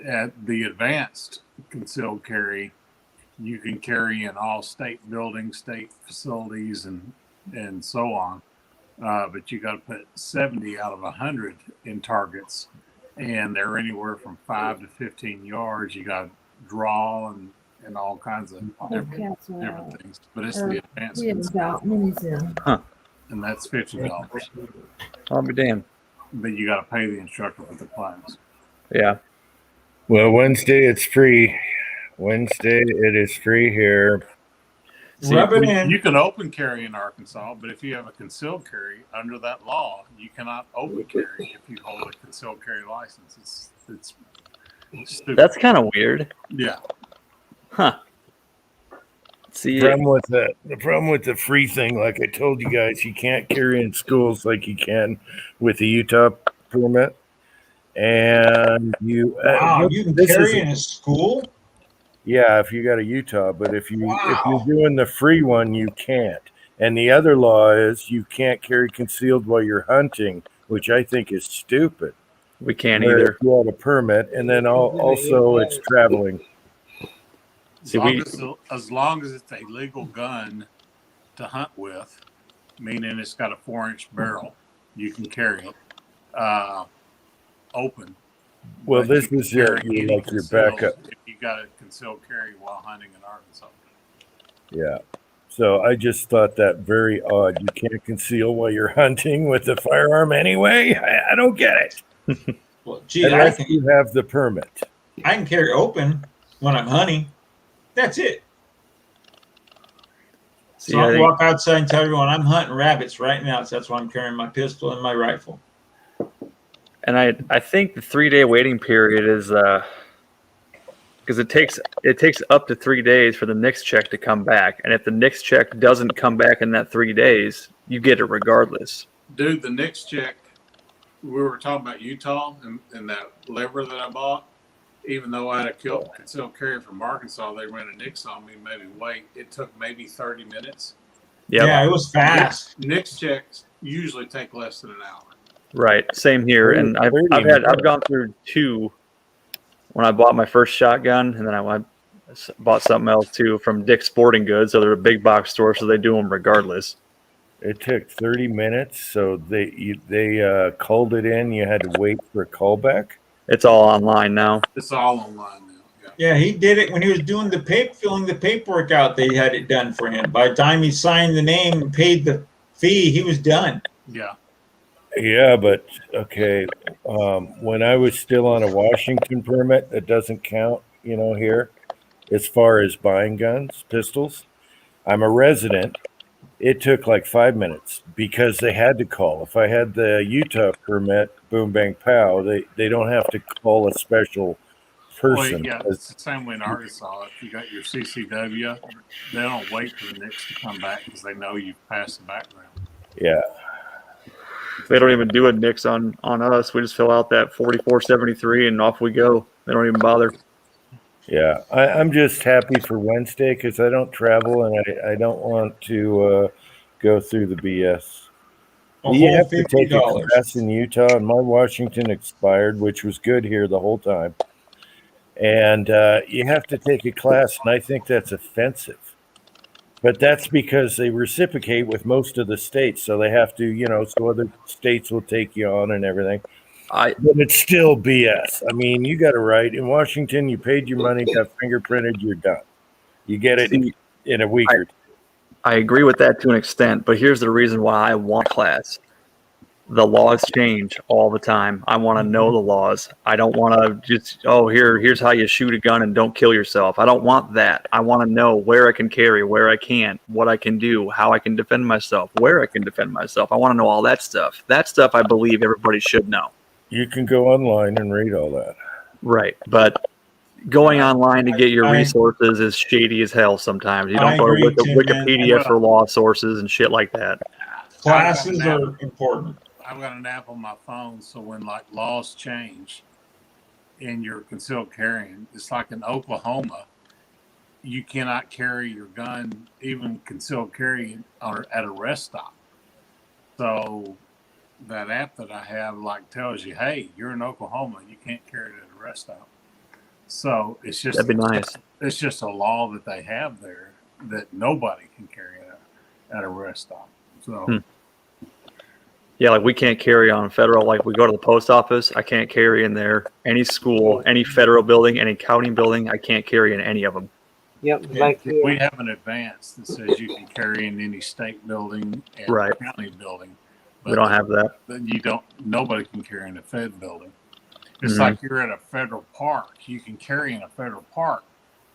At the advanced concealed carry, you can carry in all state buildings, state facilities, and so on. But you got to put 70 out of 100 in targets, and they're anywhere from 5 to 15 yards. You got to draw and all kinds of different things. But it's the advanced concealed, and that's $50. I'll be damned. But you got to pay the instructor for the class. Yeah. Well, Wednesday it's free. Wednesday it is free here. See, Rub it in. you can open carry in Arkansas, but if you have a concealed carry under that law, you cannot open carry if you hold a concealed carry license. It's stupid. That's kind of weird. Yeah. Huh. See, The problem with the free thing, like I told you guys, you can't carry in schools like you can with the Utah permit. And you You can carry in a school? Yeah, if you got a Utah, but if you're doing the free one, you can't. And the other law is you can't carry concealed while you're hunting, which I think is stupid. We can't Where either. if you have a permit, and then also it's traveling. As long as it's a legal gun to hunt with, meaning it's got a 4-inch barrel, you can carry it open. Well, But this you is can your carry any your concealed backup. If you got a concealed carry while hunting in Arkansas. Yeah. So I just thought that very odd. You can't conceal while you're hunting with a firearm anyway. I don't get it. Well, gee, Unless you have the permit. I can carry open when I'm hunting. That's it. See, So I I can think- walk outside and tell everyone I'm hunting rabbits right now. So that's why I'm carrying my pistol and my rifle. And I think the 3-day waiting period is because it takes up to 3 days for the NICS check to come back, and if the NICS check doesn't come back in that 3 days, you get it regardless. Dude, the NICS check, we were talking about Utah and that lever that I bought. Even though I had a concealed carry from Arkansas, they ran a NICS on me, made me wait. It took maybe 30 minutes. Yep. Yeah, it was fast. NICS checks usually take less than an hour. Right. Same here. And I've gone through 2 when I bought my first shotgun, and then I bought something else too from Dick's Sporting Goods. So they're a big box store, so they do them regardless. It took 30 minutes, so they called it in. You had to wait for a callback. It's all online now. It's all online now. Yeah, he did it when he was doing filling the paperwork out. They had it done for him. By the time he signed the name and paid the fee, he was done. Yeah. Yeah, but okay. When I was still on a Washington permit, that doesn't count, here, as far as buying guns, pistols. I'm a resident. It took like 5 minutes because they had to call. If I had the Utah permit, boom, bang, pow, they don't have to call a special person. Well, yeah, it's the same way in Arkansas. If you got your CCW, they don't wait for the NICS to come back because they know you've passed the background. Yeah. They don't even do a NICS on us. We just fill out that 4473 and off we go. They don't even bother. Yeah, I'm just happy for Wednesday because I don't travel and I don't want to go through the BS. You have to take a $50. class in Utah, and my Washington expired, which was good here the whole time. And you have to take a class, and I think that's offensive. But that's because they reciprocate with most of the states, so they have to, so other states will take you on and everything. But it's still BS. I mean, you got it right. In Washington, you paid your money, got fingerprinted, you're done. You get it in a week or two. I agree with that to an extent, but here's the reason why I want class. The laws change all the time. I want to know the laws. I don't want to just, here's how you shoot a gun and don't kill yourself. I don't want that. I want to know where I can carry, where I can't, what I can do, how I can defend myself, where I can defend myself. I want to know all that stuff. That stuff I believe everybody should know. You can go online and read all that. Right. But going online to get your resources is shady as hell sometimes. You don't go to Wikipedia for law sources and shit like that. Classes are important. I've got an app on my phone, so when like laws change and you're concealed carrying, it's like in Oklahoma, you cannot carry your gun, even concealed carry, at a rest stop. So that app that I have tells you, hey, you're in Oklahoma, you can't carry it at a rest stop. So it's just that'd be nice. It's just a law that they have there that nobody can carry at a rest stop. So. Yeah, like we can't carry on federal. Like we go to the post office, I can't carry in there. Any school, any federal building, any county building, I can't carry in any of them. Yep, we have an advance that says you can carry in any state building and county building. But we don't have that. Nobody can carry in a Fed building. It's like you're at a federal park. You can carry in a federal park,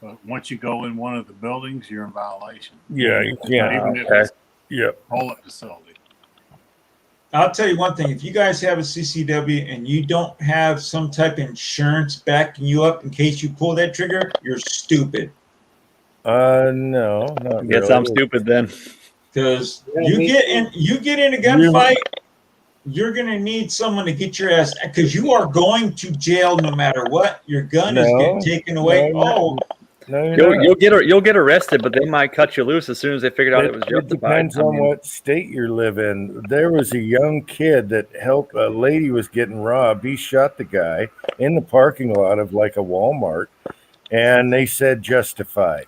but once you go in one of the buildings, you're in violation. Yeah, you can't. Even if it's a bullet facility. I'll tell you one thing. If you guys have a CCW and you don't have some type of insurance backing you up in case you pull that trigger, you're stupid. No, not Guess really. I'm stupid then. Because you get in a gunfight, you're gonna need someone to get your ass, because you are going to jail no matter what. Your gun is getting taken away. You'll get arrested, but they might cut you loose as soon as they figured out it was justified. It depends on what state you live in. There was a young kid that helped a lady was getting robbed. He shot the guy in the parking lot of like a Walmart, and they said justified.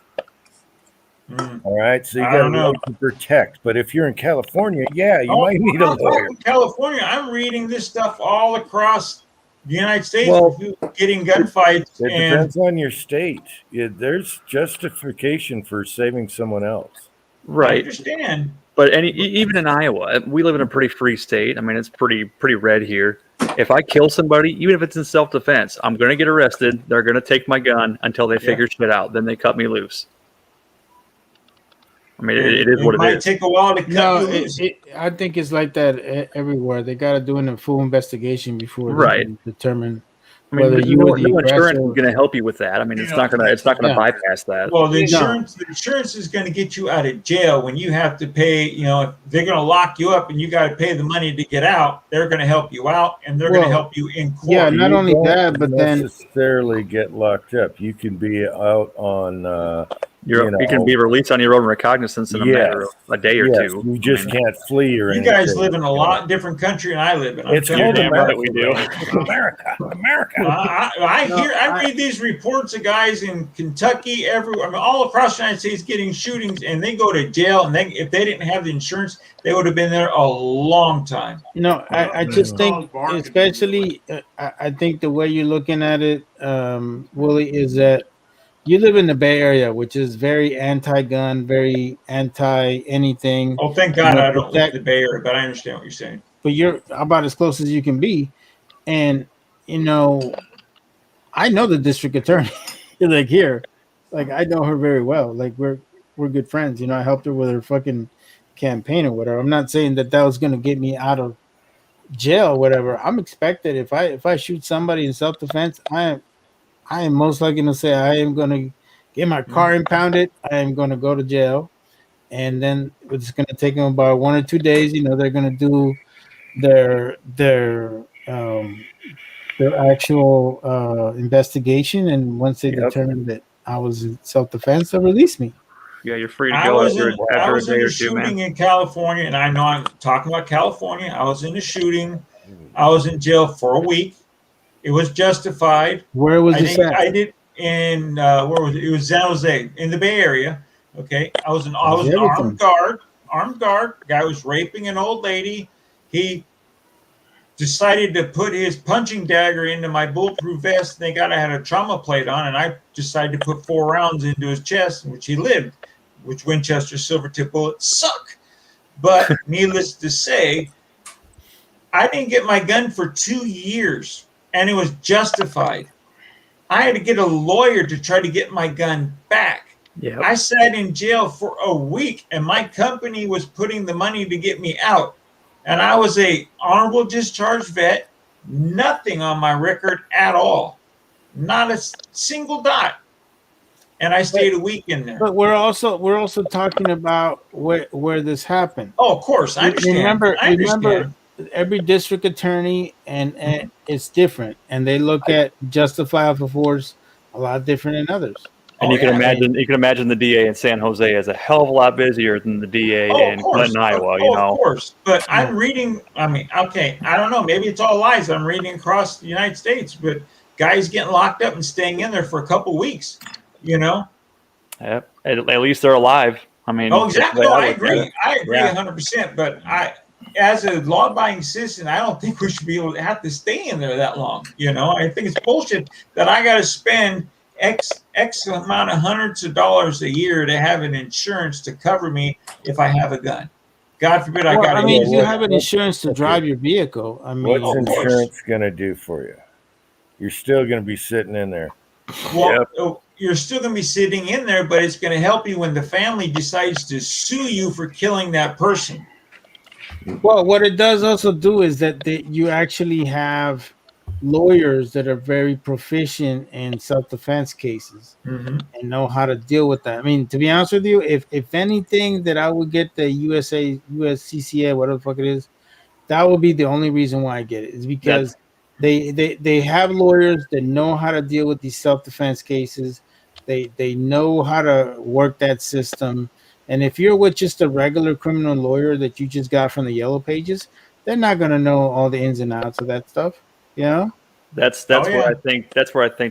All right, so you got to know to protect. But if you're in California, you might need a lawyer. In California, I'm reading this stuff all across the United States. Getting gunfights. It depends on your state. There's justification for saving someone else. Right. I understand. But even in Iowa, we live in a pretty free state. I mean, it's pretty red here. If I kill somebody, even if it's in self-defense, I'm going to get arrested. They're going to take my gun until they figure shit out. Then they cut me loose. I mean, it is what it is. It might take a while to cut you loose. I think it's like that everywhere. They got to do a full investigation before they can determine whether you were the insurance aggressor. is going to help you with that. I mean, it's not going to bypass that. Well, the insurance is going to get you out of jail when you have to pay. If they're going to lock you up and you got to pay the money to get out, they're going to help you out and they're going to help you in court. Yeah, not only that, but then necessarily get locked up. You can be out on. You can be released on your own recognizance in a matter of a day or two. You just can't flee or anything. You guys live in a lot different country than I live in. It's called America. We do. America. I read these reports of guys in Kentucky, everywhere, all across the United States getting shootings, and they go to jail. And if they didn't have the insurance, they would have been there a long time. I just think, especially, I think the way you're looking at it, Willie, is that you live in the Bay Area, which is very anti-gun, very anti-anything. Oh, thank God I don't live in the Bay Area, but I understand what you're saying. But you're about as close as you can be. And, I know the district attorney, here. I know her very well. We're good friends. I helped her with her fucking campaign or whatever. I'm not saying that was going to get me out of jail or whatever. I'm expected if I shoot somebody in self-defense, I am most likely to say I am going to get my car impounded. I am going to go to jail, and then it's going to take them about 1 or 2 days. They're going to do their actual investigation, and once they determine that I was in self-defense, they'll release me. Yeah, you're free to go after a day or two, man. I was in a shooting in California, and I know I'm talking about California. I was in a shooting. I was in jail for a week. It was justified. Where was this at? I did in where was it? It was San Jose in the Bay Area. Okay, I was an armed guard. Guy was raping an old lady. He decided to put his punching dagger into my bulletproof vest. Thank God I had a trauma plate on, and I decided to put 4 rounds into his chest, in which he lived, which Winchester silver tip bullets suck. But needless to say, I didn't get my gun for 2 years, and it was justified. I had to get a lawyer to try to get my gun back. Yeah. I sat in jail for a week, and my company was putting the money to get me out. And I was a honorable discharge vet, nothing on my record at all, not a single dot. And I stayed a week in there. But we're also talking about where this happened. Oh, of course, I understand. Remember, every district attorney and it's different, and they look at justifiable force a lot different than others. And you can imagine the DA in San Jose is a hell of a lot busier than the DA in Clinton, Iowa. Of course, but I'm reading. I mean, okay, I don't know. Maybe it's all lies. I'm reading across the United States, but guys getting locked up and staying in there for a couple weeks. Yep. At least they're alive. I mean. Oh, exactly. No, I agree. I agree 100%. But as a law-abiding citizen, I don't think we should be able to have to stay in there that long. I think it's bullshit that I got to spend X amount of hundreds of dollars a year to have an insurance to cover me if I have a gun. God forbid I got. I mean, if you have an insurance to drive your vehicle, I mean, what's insurance going to do for you? You're still going to be sitting in there. Well, you're still going to be sitting in there, but it's going to help you when the family decides to sue you for killing that person. Well, what it does also do is that you actually have lawyers that are very proficient in self-defense cases and know how to deal with that. I mean, to be honest with you, if anything that I would get the USCCA, whatever the fuck it is, that would be the only reason why I get it, is because they have lawyers that know how to deal with these self-defense cases. They know how to work that system. And if you're with just a regular criminal lawyer that you just got from the Yellow Pages, they're not going to know all the ins and outs of that stuff. That's where I think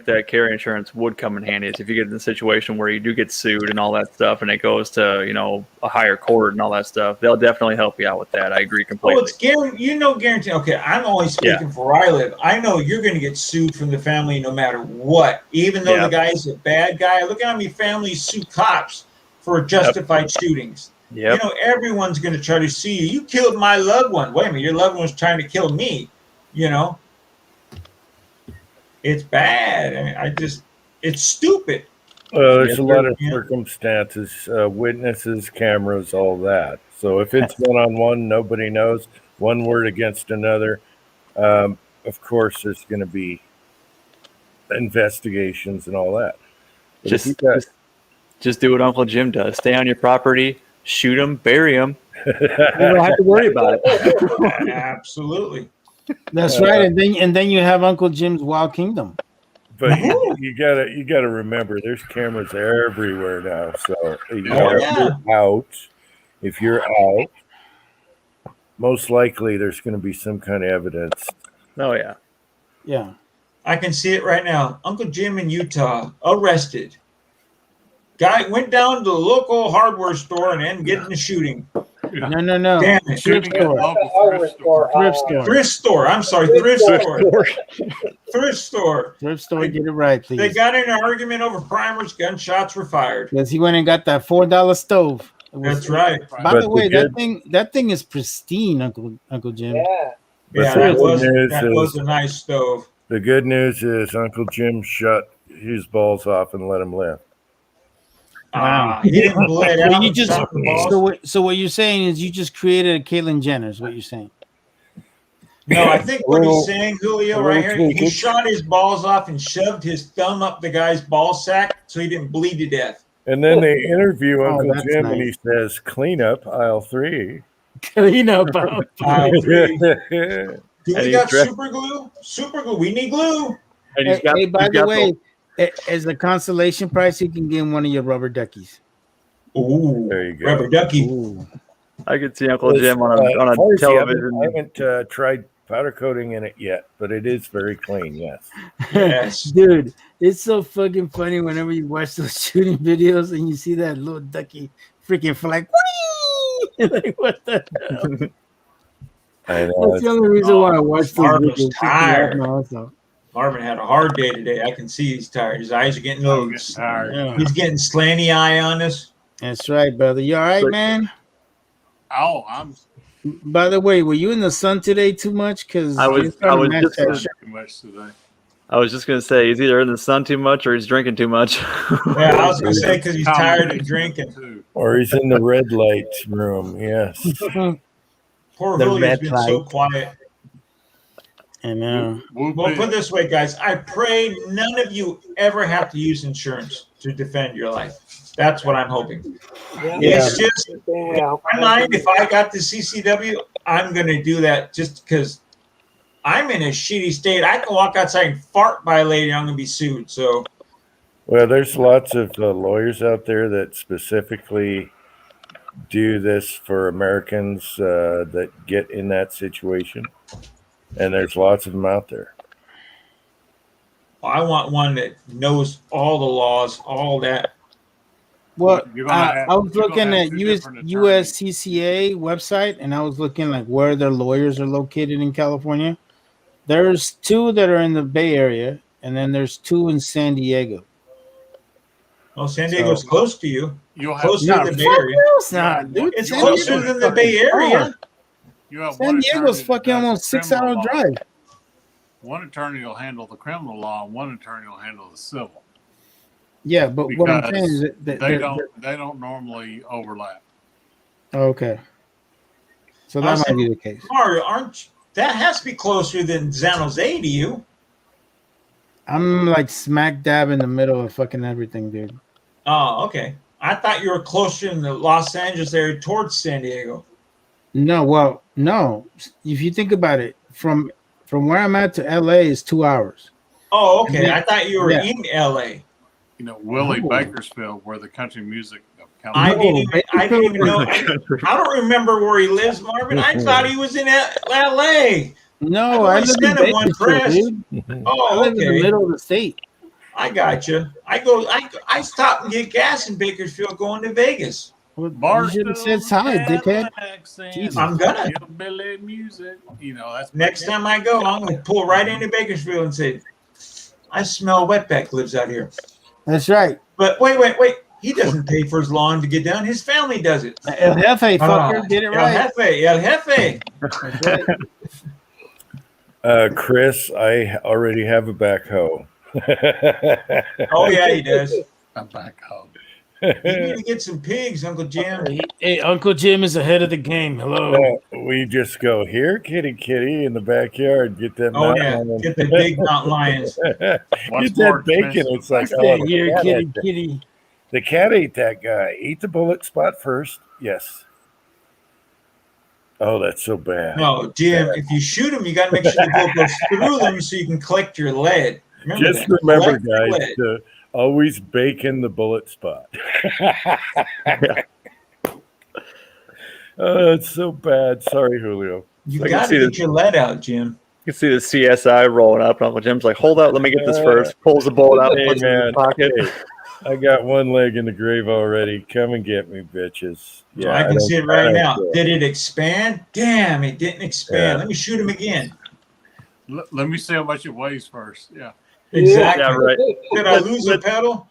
that carrier insurance would come in handy, is if you get in a situation where you do get sued and all that stuff, and it goes to a higher court and all that stuff. They'll definitely help you out with that. I agree completely. Oh, it's guaranteed. Okay, I'm only speaking for where I live. I know you're going to get sued from the family no matter what, even though the guy's a bad guy. Look at how many families sue cops for justified shootings. Everyone's going to try to sue you. You killed my loved one. Wait a minute, your loved one was trying to kill me. It's bad. I mean, it's stupid. There's a lot of circumstances, witnesses, cameras, all that. So if it's one-on-one, nobody knows, one word against another, of course there's going to be investigations and all that. Just do what Uncle Jim does. Stay on your property, shoot them, bury them. You don't have to worry about it. Absolutely. That's right, and then you have Uncle Jim's Wild Kingdom. But you gotta remember, there's cameras everywhere now. So if you're out, most likely there's going to be some kind of evidence. Oh yeah, yeah. I can see it right now. Uncle Jim in Utah arrested. Guy went down to the local hardware store and ended getting a shooting. No. Damn it. Thrift store. I'm sorry. Thrift store. Thrift store. Thrift store. Get it right, please. They got in an argument over primers. Gunshots were fired. Yes, he went and got that $4 stove. That's right. By the way, that thing is pristine, Uncle Jim. Yeah, that was a nice stove. The good news is Uncle Jim shut his balls off and let him live. He didn't let out. So what you're saying is you just created a Caitlyn Jenner, is what you're saying. No, I think what he's saying, Julio, right here, he shot his balls off and shoved his thumb up the guy's ball sack so he didn't bleed to death. And then they interview Uncle Jim and he says, "Clean up aisle 3." Clean up aisle 3. Do we got super glue? Super glue. We need glue. Hey, by the way, as a consolation prize, you can get one of your rubber duckies. Ooh, there you go. Rubber ducky. I could see Uncle Jim on a television. I haven't tried powder coating in it yet, but it is very clean. Yes. Yes. Dude, it's so fucking funny whenever you watch those shooting videos and you see that little ducky freaking flag. Whee! Like, what the hell? I know. That's the only reason why I watch those Marvin's videos. tired. Also. Marvin had a hard day today. I can see he's tired. His eyes are getting I'm low. getting tired. Yeah. He's getting slanty eye on us. That's right, brother. You all right, man? Oh, I'm By the way, were you in the sun today too much? Because I was just too much today. I was just gonna say he's either in the sun too much or he's drinking too much. Yeah, I was gonna say because he's tired of drinking. Too. Or he's in the red light room. Yes. Poor The Julio's red been so light. quiet. I know. We'll Well, be- put it this way, guys. I pray none of you ever have to use insurance to defend your life. That's what I'm hoping. Yeah. It's just Same way, I hope my mind. If I got the CCW, I'm gonna do that just because I'm in a shitty state. I can walk outside and fart by a lady. I'm gonna be sued. So Well, there's lots of lawyers out there that specifically do this for Americans that get in that situation, and there's lots of them out there. I want one that knows all the laws, all that. Well, You're gonna have- I was you're gonna looking have at two US, different attorneys. USCCA website, and I was looking like where their lawyers are located in California. There's 2 that are in the Bay Area, and then there's 2 in San Diego. Well, San Diego's close to you. You'll have Closer No, to the Bay fuck Area. no, it's not, dude. It's San closer Diego's than the Bay Area. you have San one Diego's attorney that fucking does almost the 6-hour criminal law. drive. One attorney will handle the criminal law, and one attorney will handle the civil. Yeah, but what I'm saying is Because that they don't normally overlap. okay. So that might be the case. Mario, that has to be closer than San Jose to you? I'm like smack dab in the middle of fucking everything, dude. Oh, okay. I thought you were closer in the Los Angeles area towards San Diego. No, well, no. If you think about it, from where I'm at to LA is 2 hours. Oh, okay. I thought you were Yeah. in LA. You know, Willie No. Bakersfield, where the country music of I California. didn't even know. I don't remember where he lives, Marvin. I thought he was in LA. No, I've I only live in spent it one Bakersfield, press. dude. I Oh, live in the okay. middle of the state. I got you. I stop and get gas in Bakersfield going to Vegas. Well, you should have said hi, dickhead. Jesus. I'm gonna. Hillbilly music. You know, that's Next time I go, I'm going to pull right into Bakersfield and say, I smell wetback lives out here. That's right. But wait. He doesn't pay for his lawn to get down. His family does it. El Jefe, fucker, get it right. El Jefe. Chris, I already have a backhoe. Oh, yeah, he does. I'm back home. You need to get some pigs, Uncle Jim. Hey, Uncle Jim is ahead of the game. Hello. We just go here, kitty, in the backyard. Get that. Oh, mountain yeah. lion. Get the big mountain lions. What's Get more that bacon. expensive? It's like, Stay oh, here, the cat kitty, ate that. kitty. The cat ate that guy. Eat the bullet spot first. Yes. Oh, that's so bad. No, Jim, if you shoot them, you got to make sure the bullet goes through them so you can collect your lead. Just that. remember, Collect your guys, lead. to always bacon the bullet spot. Oh, it's so bad. Sorry, Julio. You I can got see to the- get your lead out, Jim. You can see the CSI rolling up, and Uncle Jim's like, "Hold out, let me get this first." Pulls the bullet out, Hey, puts it in man. his pocket. Hey, I got one leg in the grave already. Come and get me, bitches. Yeah, I can don't- see it I right don't now. care. Did it expand? Damn, it didn't expand. Yeah. Let me shoot him again. Let me see how much it weighs first. Yeah. Exactly. Yeah, right. Did I lose a pedal?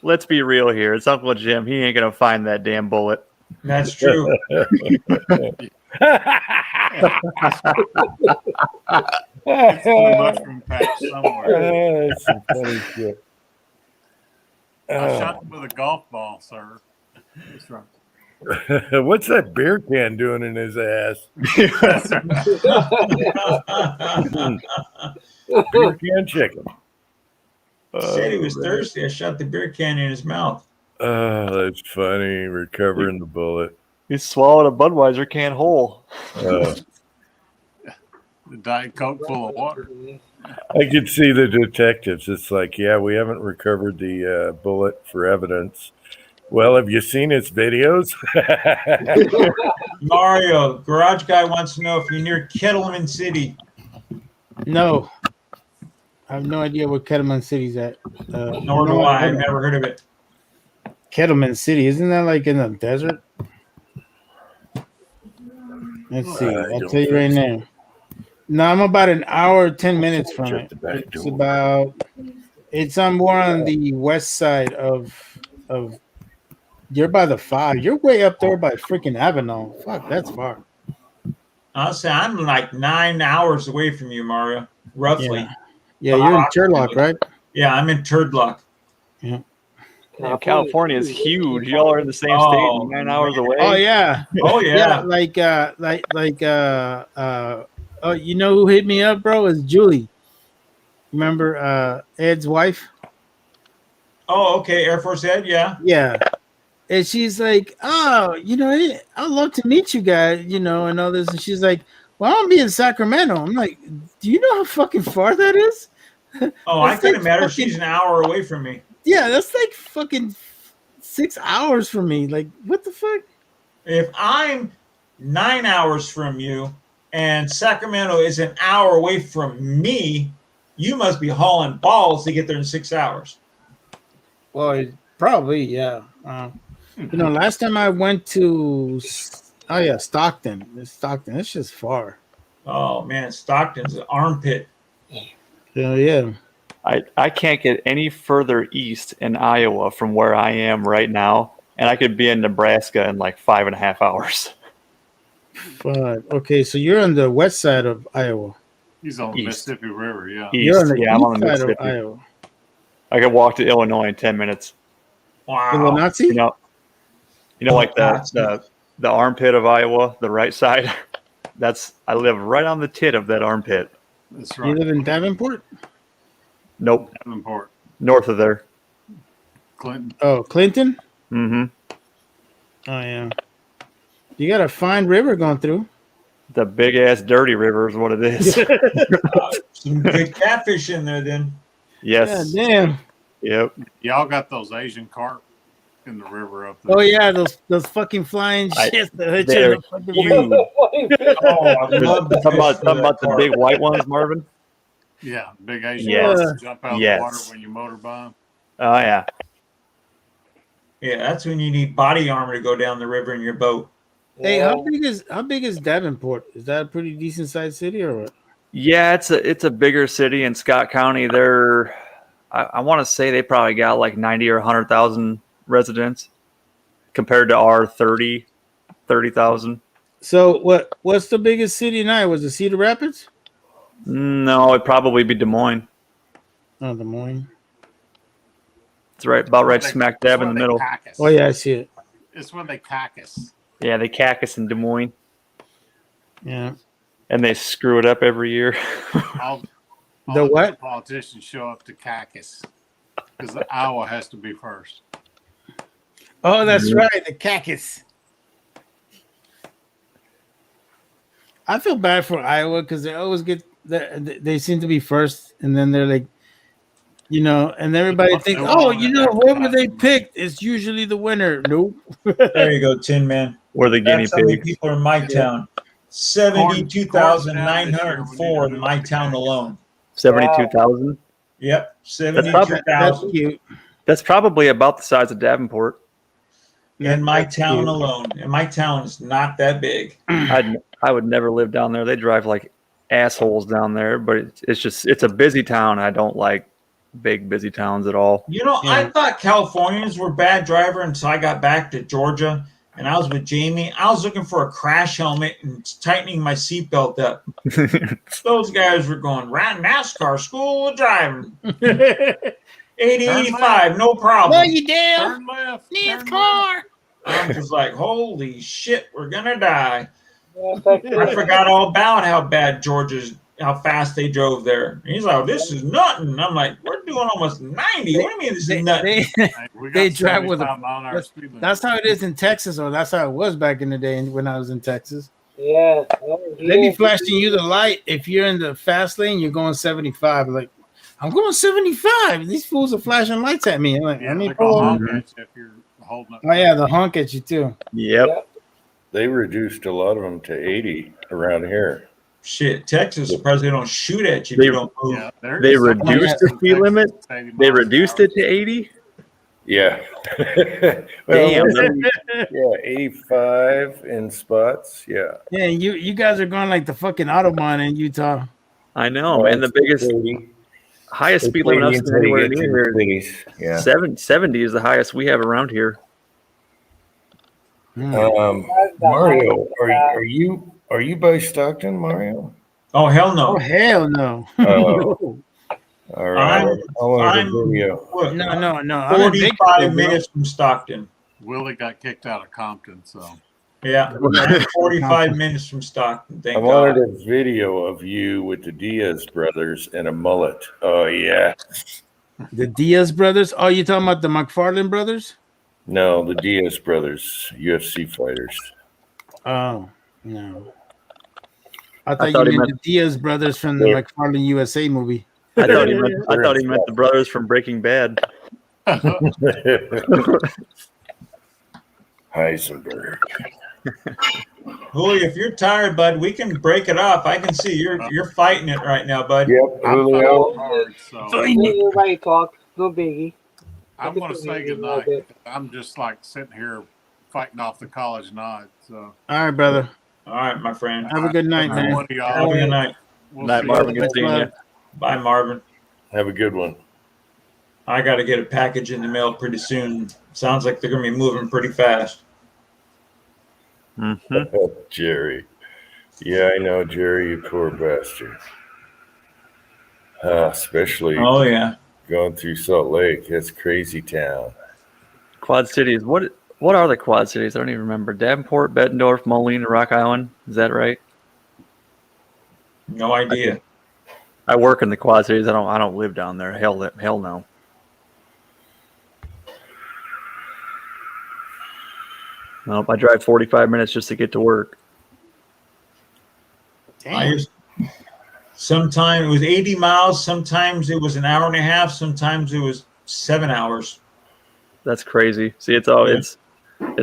Let's be real here. It's Uncle Jim. He ain't gonna find that damn bullet. That's true. It's in the mushroom patch somewhere. That's some funny shit. I shot him with a golf ball, sir. That's right. What's that beer can doing in his ass? Beer can chicken. Said he was man. thirsty. I shot the beer can in his mouth. Oh, that's funny. Recovering the bullet. He swallowed a Budweiser can whole. Uh, The Diet Coke full of water. I could see the detectives. It's like, yeah, we haven't recovered the bullet for evidence. Well, have you seen its videos? Mario, Garage Guy wants to know if you're near Kettleman City. No, I have no idea where Kettleman City's at. Nor do I. I've never heard of it. Kettleman City, isn't that like in the desert? Let's see. I'll tell you right now. No, I'm about an hour, 10 minutes from it. It's about. It's on more on the west side of. You're by the 5. You're way up there by freaking Avenal. Fuck, that's far. I'll say I'm like 9 hours away from you, Mario. Roughly. Yeah, you're in Turlock, right? Yeah, I'm in Turdlock. Yeah. Man, California is huge. Y'all are in the same state, 9 hours away. Oh yeah. Oh yeah. Oh, you know who hit me up, bro? Is Julie. Remember Ed's wife? Oh, okay. Air Force Ed, yeah. Yeah. And she's like, oh, I'd love to meet you guys, and all this. And she's like, well, I'm gonna be in Sacramento. I'm like, do you know how fucking far that is? Oh, I couldn't matter. She's an hour away from me. Yeah, that's like fucking 6 hours from me. Like, what the fuck? If I'm 9 hours from you and Sacramento is an hour away from me, you must be hauling balls to get there in 6 hours. Well, probably, yeah. Last time I went to, Stockton. It's just far. Oh man, Stockton's an armpit. Hell yeah. I can't get any further east in Iowa from where I am right now, and I could be in Nebraska in like 5.5 hours. But okay, so you're on the west side of Iowa. He's on the East. Mississippi River, yeah. You're on the I'm on east the side of Mississippi. Iowa. I could walk to Illinois in 10 minutes. Wow. Nazi? Like the armpit of Iowa, the right side. I live right on the tit of that armpit. That's You right. live in Davenport? Nope, Davenport, north of there. Clinton. Oh, Clinton? Mm-hmm. Oh yeah. You got a fine river going through. The big ass dirty river is what it is. Some good catfish in there then. Yes. Yeah, damn. Yep. Y'all got those Asian carp in the river up there. Oh yeah, those fucking flying shits that hit you in They're the fucking huge. Oh, I love the Talking fish about the big white ones, Marvin. Yeah, big Asian Yes. carp jump out of Yes. the water when you motor by 'em. Oh yeah. Yeah, that's when you need body armor to go down the river in your boat. Hey, how big is Davenport? Is that a pretty decent sized city or what? Yeah, it's a bigger city in Scott County. I want to say they probably got like 90 or 100,000 residents compared to our 30,000. So what's the biggest city in Iowa? Was it Cedar Rapids? No, it'd probably be Des Moines. Oh, Des Moines. It's right smack dab in the middle. Caucus. Oh yeah, I see it. It's when they caucus. Yeah, they caucus in Des Moines, Yeah. and they screw it up every year. All The what? politicians show up to caucus because Iowa has to be first. Oh, that's right, the caucus. I feel bad for Iowa because they always they seem to be first, and then they're like, and everybody thinks, whoever they picked is usually the winner. Nope. There you go, Tin Man. We're the guinea That's how many pigs. people are in my town. 72,904 in my town alone. 72,000. Yep, That's 72,000 cute. That's probably about the size of Davenport. in my That's town cute. alone. And my town is not that big. I would never live down there. They drive like assholes down there, but it's a busy town. I don't like big busy towns at all. I thought Californians were bad driver until I got back to Georgia and I was with Jamie. I was looking for a crash helmet and tightening my seatbelt up. Those guys were going, right, NASCAR school of driving. 80, 85, no problem. you down? Turn left. Needs turn car. I'm just like, holy shit, we're gonna die. Yeah, it's like I forgot all about how fast they drove there. And he's like, this is nothing. I'm like, we're doing almost 90. What do you mean this is nothing? left. Hey, we got They drive with a- 75 mile an hour speed limit. That's how it is in Texas, or that's how it was back in the day when I was in Texas. Yeah. They be flashing you the light if you're in the fast lane. You're going 75. Like, I'm going 75. These fools are flashing lights at me. I'm like, Yeah, let me they pull call over. honk at you if you're holding up. Oh yeah, the honk at you too. Yep. They reduced a lot of them to 80 around here. Shit, Texas, surprised they don't shoot at you if you don't move. Yeah, They reduced the speed limit. They reduced it to 80. Yeah. Damn. Yeah, 85 in spots. Yeah. Yeah, you guys are going like the fucking Autobahn in Utah. I know, and the biggest, highest speed limit I've seen anywhere near here. Yeah. 70 is the highest we have around here. Mario, are you by Stockton, Mario? Oh hell no! Oh hell no! Oh. All right. I'm video. No. I'm in 45 Bakersfield, minutes from Stockton. Willie got kicked out of Compton, so. Yeah, I'm 45 minutes from Stockton. I Thank wanted God. a video of you with the Diaz brothers and a mullet. Oh yeah. The Diaz brothers. Oh, you talking about the McFarlane brothers? No, the Diaz brothers, UFC fighters. Oh no. I thought you meant the Diaz brothers from the McFarlane USA movie. I thought he meant the brothers from Breaking Bad. Heisenberg. Julio, if you're tired, bud, we can break it off. I can see you're fighting it right now, bud. Yep, Julio. Hard, so. Everybody talk. No biggie. I'm going to say goodnight. I'm just like sitting here fighting off the college nod. So. All right, brother. All right, my friend. Have a good night, man. Have a good night. Night, Marvin. Good seeing you. Bye, Marvin. Have a good one. I got to get a package in the mail pretty soon. Sounds like they're going to be moving pretty fast. Mm-hmm. Jerry. Yeah, I know, Jerry, you poor bastard. Especially going through Salt Lake. That's crazy town. Quad Cities. What are the Quad Cities? I don't even remember. Davenport, Bettendorf, Moline, Rock Island. Is that right? No idea. I work in the Quad Cities. I don't live down there. Hell no. Nope, I drive 45 minutes just to get to work. Sometimes it was 80 miles. Sometimes it was an hour and a half. Sometimes it was 7 hours. That's crazy. See, it's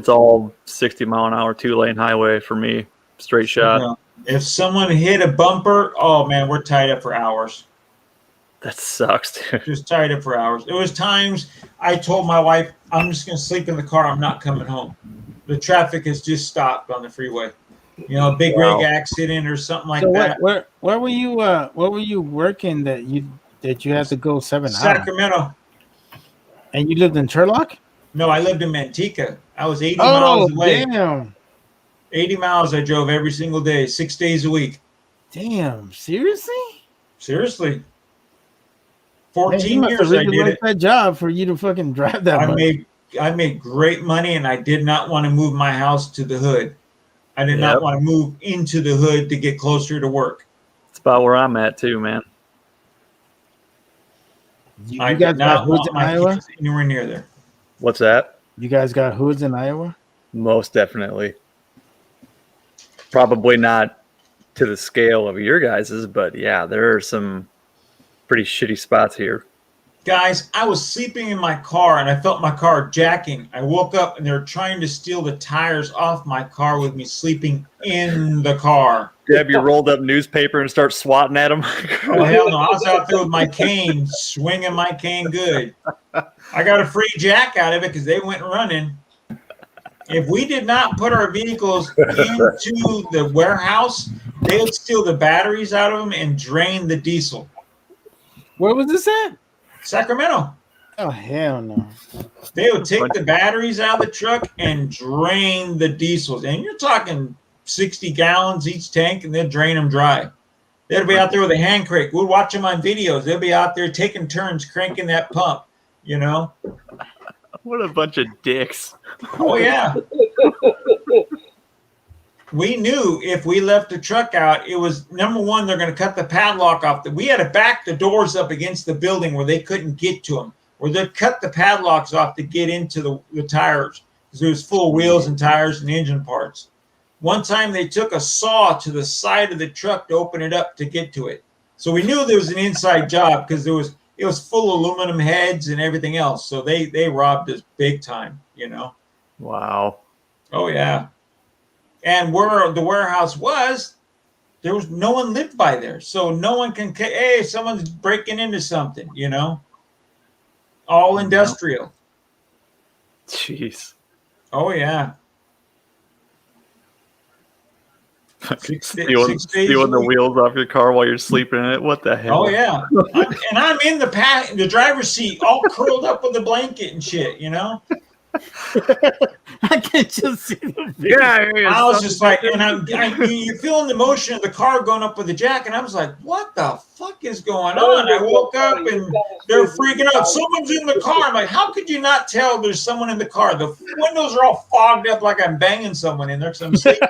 all 60 mile an hour 2-lane highway for me. Straight shot. If someone hit a bumper, oh man, we're tied up for hours. That sucks, dude. Just tied up for hours. There was times I told my wife, I'm just going to sleep in the car. I'm not coming home. The traffic has just stopped on the freeway. You know, a big rig accident or something like that. Where were you? Where were you working that you had to go 7 hours? Sacramento. And you lived in Turlock? No, I lived in Manteca. I was 80 miles away. Damn. 80 miles I drove every single day, 6 days a week. Damn, seriously? Seriously. 14 years I did it. That job for you to fucking drive that much. I made great money, and I did not want to move my house to the hood. I did not want to move into the hood to get closer to work. It's about where I'm at too, man. You guys got hoods in Iowa? Anywhere near there. What's that? You guys got hoods in Iowa? Most definitely. Probably not to the scale of your guys's, but yeah, there are some pretty shitty spots here. Guys, I was sleeping in my car and I felt my car jacking. I woke up and they were trying to steal the tires off my car with me sleeping in the car. Grab your rolled up newspaper and start swatting at them. Oh, hell no. I was out there with my cane, swinging my cane good. I got a free jack out of it because they went running. If we did not put our vehicles into the warehouse, they would steal the batteries out of them and drain the diesel. Where was this at? Sacramento. Oh, hell no. They would take the batteries out of the truck and drain the diesels. And you're talking 60 gallons each tank, and they'd drain them dry. They'd be out there with a hand crank. We'd watch them on videos. They'll be out there taking turns cranking that pump, you know? What a bunch of dicks. Oh, yeah. We knew if we left the truck out, it was, number one, they're going to cut the padlock off. We had to back the doors up against the building where they couldn't get to them, where they'd cut the padlocks off to get into the tires because it was full of wheels and tires and engine parts. One time they took a saw to the side of the truck to open it up to get to it. So we knew there was an inside job because it was full of aluminum heads and everything else. So they robbed us big time, you know. Wow. Oh, yeah. And where the warehouse was, there was no one lived by there, so no one can. Hey, someone's breaking into something, you know. All industrial. Jeez. Oh yeah. Stealing the wheels off your car while you're sleeping in it. What the hell? Oh yeah. And I'm in the driver's seat, all curled up with a blanket and shit, you know. I can just see the video. Yeah, I was just like, and you're feeling the motion of the car going up with the jack, and I was like, what the fuck is going on? I woke up and they're freaking out. Someone's in the car. I'm like, how could you not tell there's someone in the car? The windows are all fogged up like I'm banging someone in there because I'm sleeping.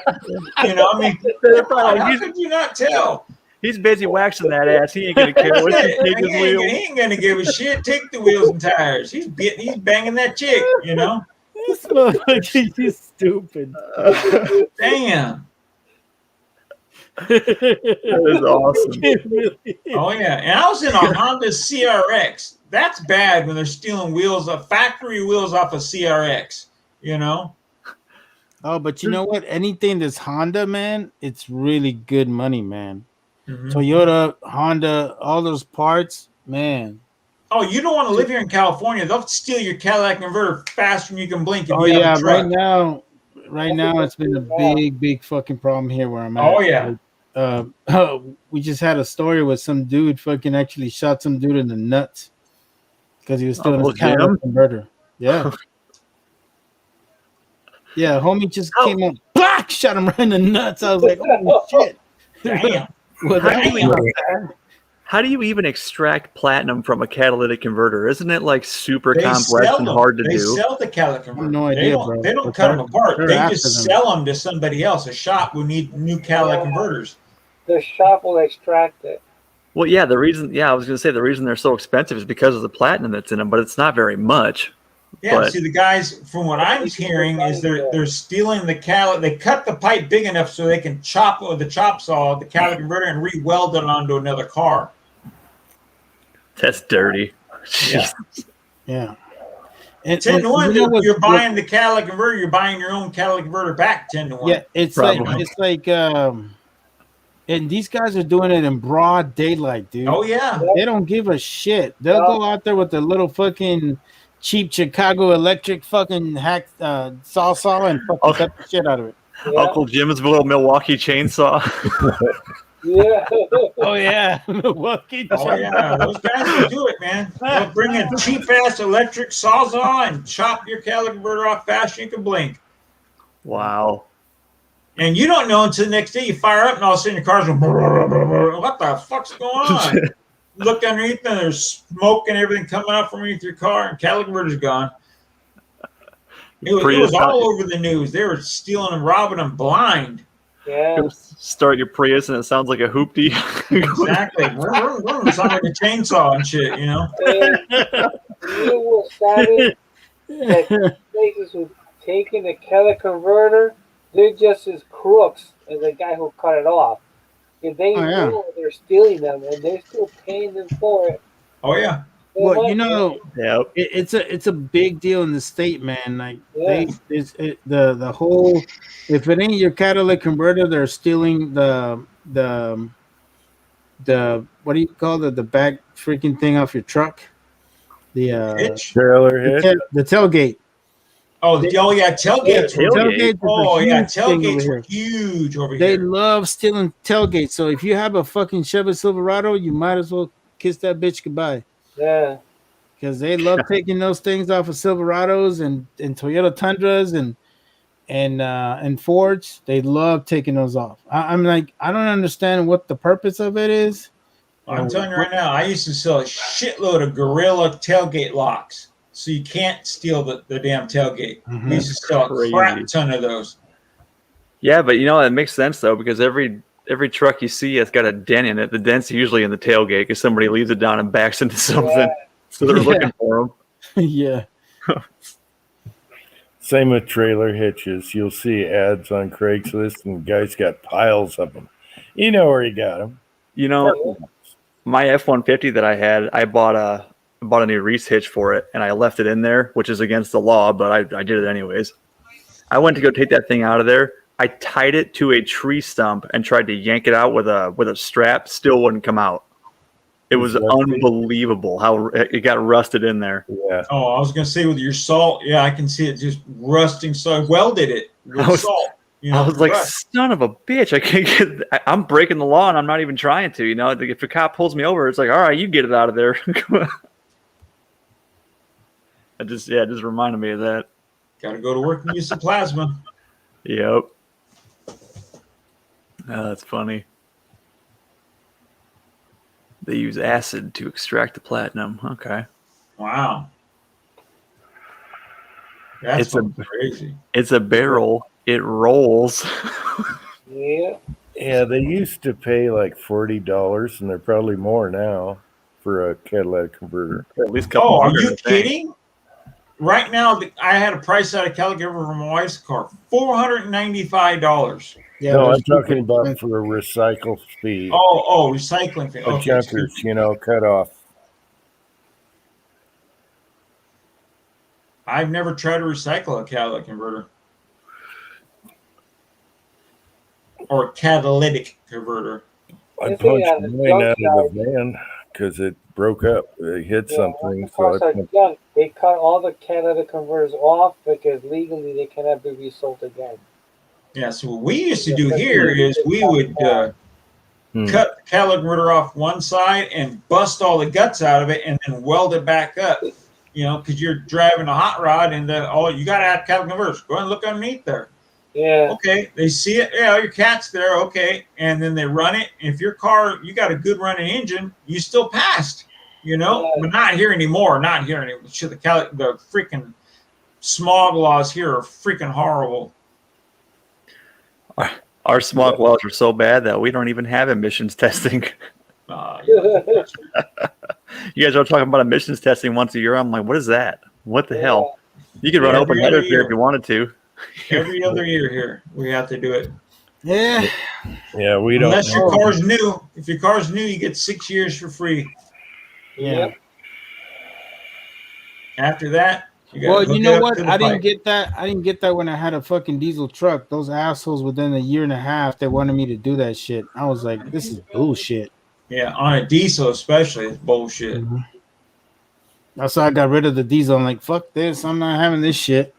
You know, I mean, how could you not tell? He's busy waxing that ass. He ain't gonna care what he ain't gonna give a shit. Take the wheels and tires. He's banging that chick, you know. This motherfucker is stupid. Damn. That is awesome. Oh yeah, and I was in a Honda CRX. That's bad when they're stealing factory wheels off a CRX. You know. Oh, but you know what? Anything that's Honda, man, it's really good money, man. Mm-hmm. Toyota, Honda, all those parts, man. Oh, you don't want to live here in California. They'll steal your Cadillac converter faster than you can blink. Oh yeah, right now it's been a big fucking problem here where I'm at. Oh yeah. Like, we just had a story where some dude fucking actually shot some dude in the nuts because he was stealing his Cadillac converter. Yeah. Yeah, homie just came up, black, shot him right in the nuts. I was like, oh shit. Damn. How do you even extract platinum from a catalytic converter? Isn't it like super complex and hard to do? They sell the catalytic converter. No idea, bro. They don't cut them apart. They just sell them to somebody else. A shop will need new catalytic converters. The shop will extract it. Well, yeah, I was going to say the reason they're so expensive is because of the platinum that's in them, but it's not very much. Yeah, see, the guys, from what I'm hearing, is they're stealing the catalytic. They cut the pipe big enough so they can chop it with the chop saw, the catalytic converter, and re-weld it onto another car. That's dirty. Yeah. And 10 to 1, you're buying the catalytic converter, you're buying your own catalytic converter back 10 to 1. Yeah, it's like and these guys are doing it in broad daylight, dude. Oh yeah. They don't give a shit. They'll go out there with the little fucking cheap Chicago Electric fucking hack saw and fucking cut the shit out of it. Yeah. Uncle Jim's little Milwaukee chainsaw. Yeah. Oh yeah. Milwaukee. Oh yeah. Those guys will do it, man. They'll bring a cheap ass electric sawzall and chop your catalytic converter off faster you can blink. Wow. And you don't know until the next day you fire up and all of a sudden your car's going, what the fuck's going on? Look underneath and there's smoke and everything coming out from underneath your car and catalytic converter's gone. It was all over the news. They were stealing and robbing them blind. Yeah. Start your Prius and it sounds like a hoopty. Exactly. It sounds like a chainsaw and shit, you know? You will savage that places who taking the catalytic converter, they're just as crooks as the guy who cut it off. If they know they're stealing them and they're still paying them for it. Oh yeah. Well, you know, it's a big deal in the state, man. Like the whole, if it ain't your catalytic converter, they're stealing the what do you call the back freaking thing off your truck? The trailer hitch, the tailgate. Tailgates. Tailgates were huge over here. They love stealing tailgates. So if you have a fucking Chevy Silverado, you might as well kiss that bitch goodbye. Yeah. Because they love taking those things off of Silverados and Toyota Tundras and Fords. They love taking those off. I'm like, I don't understand what the purpose of it is. I'm telling you right now, I used to sell a shitload of Gorilla tailgate locks. So you can't steal the damn tailgate. Mm-hmm. We used to sell a crap ton of those. Yeah, but you know, it makes sense though, because every truck you see has got a dent in it. The dent's usually in the tailgate because somebody leaves it down and backs into something. Yeah. So they're looking for them. Yeah. Same with trailer hitches. You'll see ads on Craigslist and guys got piles of them. You know where he got them. You know, my F-150 that I had, I bought a new Reese hitch for it, and I left it in there, which is against the law, but I did it anyways. I went to go take that thing out of there. I tied it to a tree stump and tried to yank it out with a strap. Still wouldn't come out. It was unbelievable how it got rusted in there. Yeah. Oh, I was gonna say with your salt, yeah, I can see it just rusting. So I welded it with salt. You know, I was like, rust. son of a bitch! I can't get. I'm breaking the law, and I'm not even trying to. You know, if a cop pulls me over, it's like, all right, you get it out of there. It just reminded me of that. Got to go to work and use some plasma. Yep. Oh, that's funny. They use acid to extract the platinum. Okay. Wow. That's crazy. It's a barrel. It rolls. Yeah. Yeah, they used to pay like $40, and they're probably more now for a catalytic converter. At least a couple. Oh, are hundred, you kidding? Right now, I had a price out of California for my wife's car, $495. Yeah, No, those I'm talking people- about for a recycle fee. Oh, recycling fee. The Okay. junkers, cut off. I've never tried to recycle a catalytic converter or a catalytic converter. I They say punched at the mine out junkyard- of the van because it broke up. It hit something. Once the cars So I are punched- junk, they cut all the catalytic converters off because legally they cannot be resold again. Yeah, so what we used to do here is we would cut the catalytic converter off one side and bust all the guts out of it and then weld it back up. You know, because you're driving a hot rod and you got to have catalytic converters. Go ahead and look underneath there. Yeah. Okay, they see it. Yeah, your cat's there. Okay, and then they run it. If your car, you got a good running engine, you still passed. You know, Yeah. but not here anymore. Not here anymore. Shit, the freaking smog laws here are freaking horrible. Our smog laws are so bad that we don't even have emissions testing. You guys are talking about emissions testing once a year. I'm like, what is that? What the hell? You could run Every open other headers here year. if you wanted to. Every other year here, we have to do it. Yeah. Yeah, we don't. Unless your know. car's new. If your car's new, you get 6 years for free. Yeah. After that, you Well, hook you it know up what? to the I didn't pipe. get that. I didn't get that when I had a fucking diesel truck. Those assholes within a year and a half, they wanted me to do that shit. I was like, this is bullshit. Yeah, on a diesel especially, it's bullshit. That's why I got rid of the diesel. I'm like, fuck this. I'm not having this shit.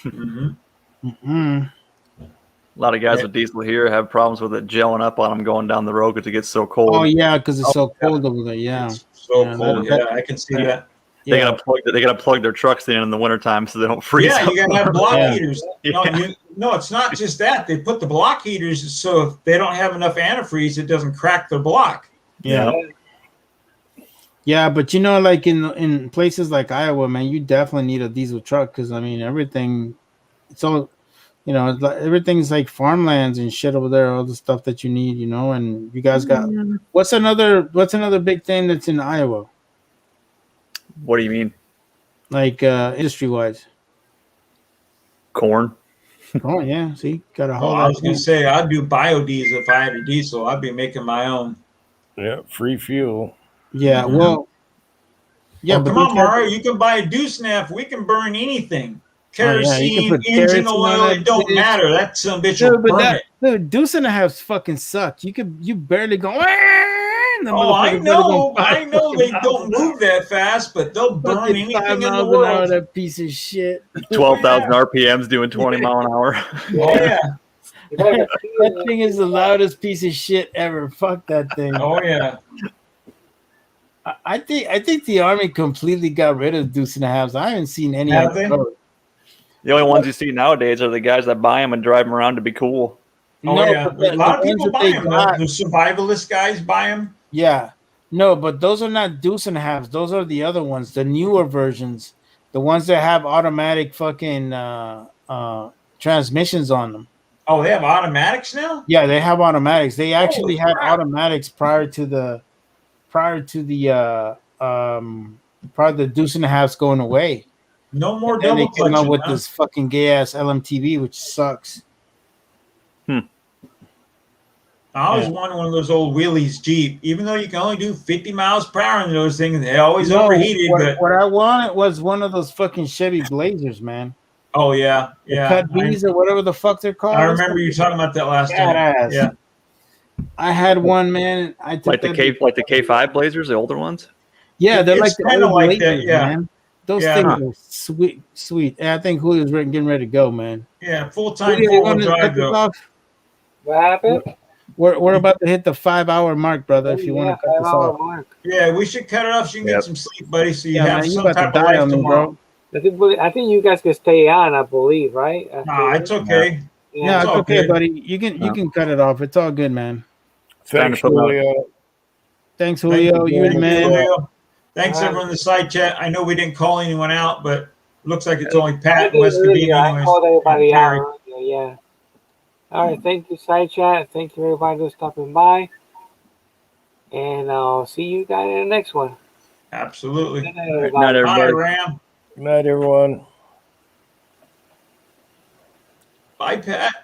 Mhm. Mm-mm. A lot of guys with diesel here have problems with it gelling up on them going down the road because it gets so cold. Oh yeah, because it's so cold over there. Yeah. So Yeah, cold. that- Yeah, I can see that. They Yeah. gotta plug their trucks in the wintertime so they don't freeze. Yeah, you gotta have block Yeah. heaters. Yeah. No, it's not just that. They put the block heaters so if they don't have enough antifreeze, it doesn't crack their block. Yeah. Yeah, but you know, like in places like Iowa, man, you definitely need a diesel truck because I mean everything. It's all, you know, it's like, everything's like farmlands and shit over there. All the stuff that you need, you know. And you guys got what's another big thing that's in Iowa, What do you mean? like industry wise? Corn? Oh yeah, see, got a Oh, whole. I was gonna say I'd do biodiesel if I had a diesel. I'd be making my own. Yeah, free fuel. Yeah, well, yeah, Oh, but come on, don't you have- Mario. You can buy a deuce nap. We can burn anything. Oh, yeah, you can Kerosene, put engine kerosene on oil, that it don't bitch. matter. That son of a bitch will Dude, but burn it. dude, Deuce and a half fucking suck. You barely go. Oh, I know they don't move that fast, but they'll burn anything in the world. That piece of shit. 12,000 RPMs doing 20 mile an hour. Oh yeah, That thing is the loudest piece of shit ever. Fuck that thing. oh yeah. I think the army completely got rid of Deuce and a halves. I haven't seen any Have of they? them. The only ones you see nowadays are the guys that buy them and drive them around to be cool. Oh No, yeah. but the- A lot of the ones people that buy they them. got- The survivalist guys buy them. Yeah. No, but those are not Deuce and a halves. Those are the other ones, the newer versions, the ones that have automatic fucking transmissions on them. Oh, they have automatics now. Yeah, they have automatics. They actually Holy had crap. automatics prior to the Deuce and a halves going away. No more And they double came out clutching. with huh? this fucking gay ass LMTV, which sucks. I always Yeah. wanted one of those old wheelies Jeep, even though you can only do 50 miles per hour in those things. They always No, overheated, but what I wanted was one of those fucking Chevy Blazers, man. Oh yeah, The yeah. cut Bs or whatever the fuck they're called. I remember you talking about that last time. Badass. Yeah. I had one, man. I took Like the that K5 Blazers, the older ones. Yeah, they're like It's the kind of old like that. Blazers, Yeah. man. Those Yeah. things are sweet, sweet. And I think Julio's getting ready to go, man. Yeah. Full time Julio, you four want wheel to drive cut this though. What off? happened? We're about to hit the 5-hour mark, brother. If you want to cut this 5 hour off, mark. Yeah, we should cut it off so you can Yep. get some sleep, buddy. So you yeah, have man, you some about to type of die life on me, tomorrow. bro. I think you guys can stay on, I believe, right? Nah, it's okay. Yeah, It's it's all okay, good. buddy. You can cut it off. It's all good, man. Time to Thanks, put them out. Julio. Thanks, Thank Julio. you, You're the thank you, man. Julio. Thanks All right. everyone in the side chat. I know we didn't call anyone out, but it looks like it's only I Pat and did West Covina earlier. I anyways. called everybody And Terry. out earlier, yeah. All right, thank you, side chat. Thank you, everybody, for stopping by. And I'll see you guys in the next one. Absolutely. Good night, All right, everybody. night, Bye, everybody. Ram. Good night, everyone. Bye, Pat.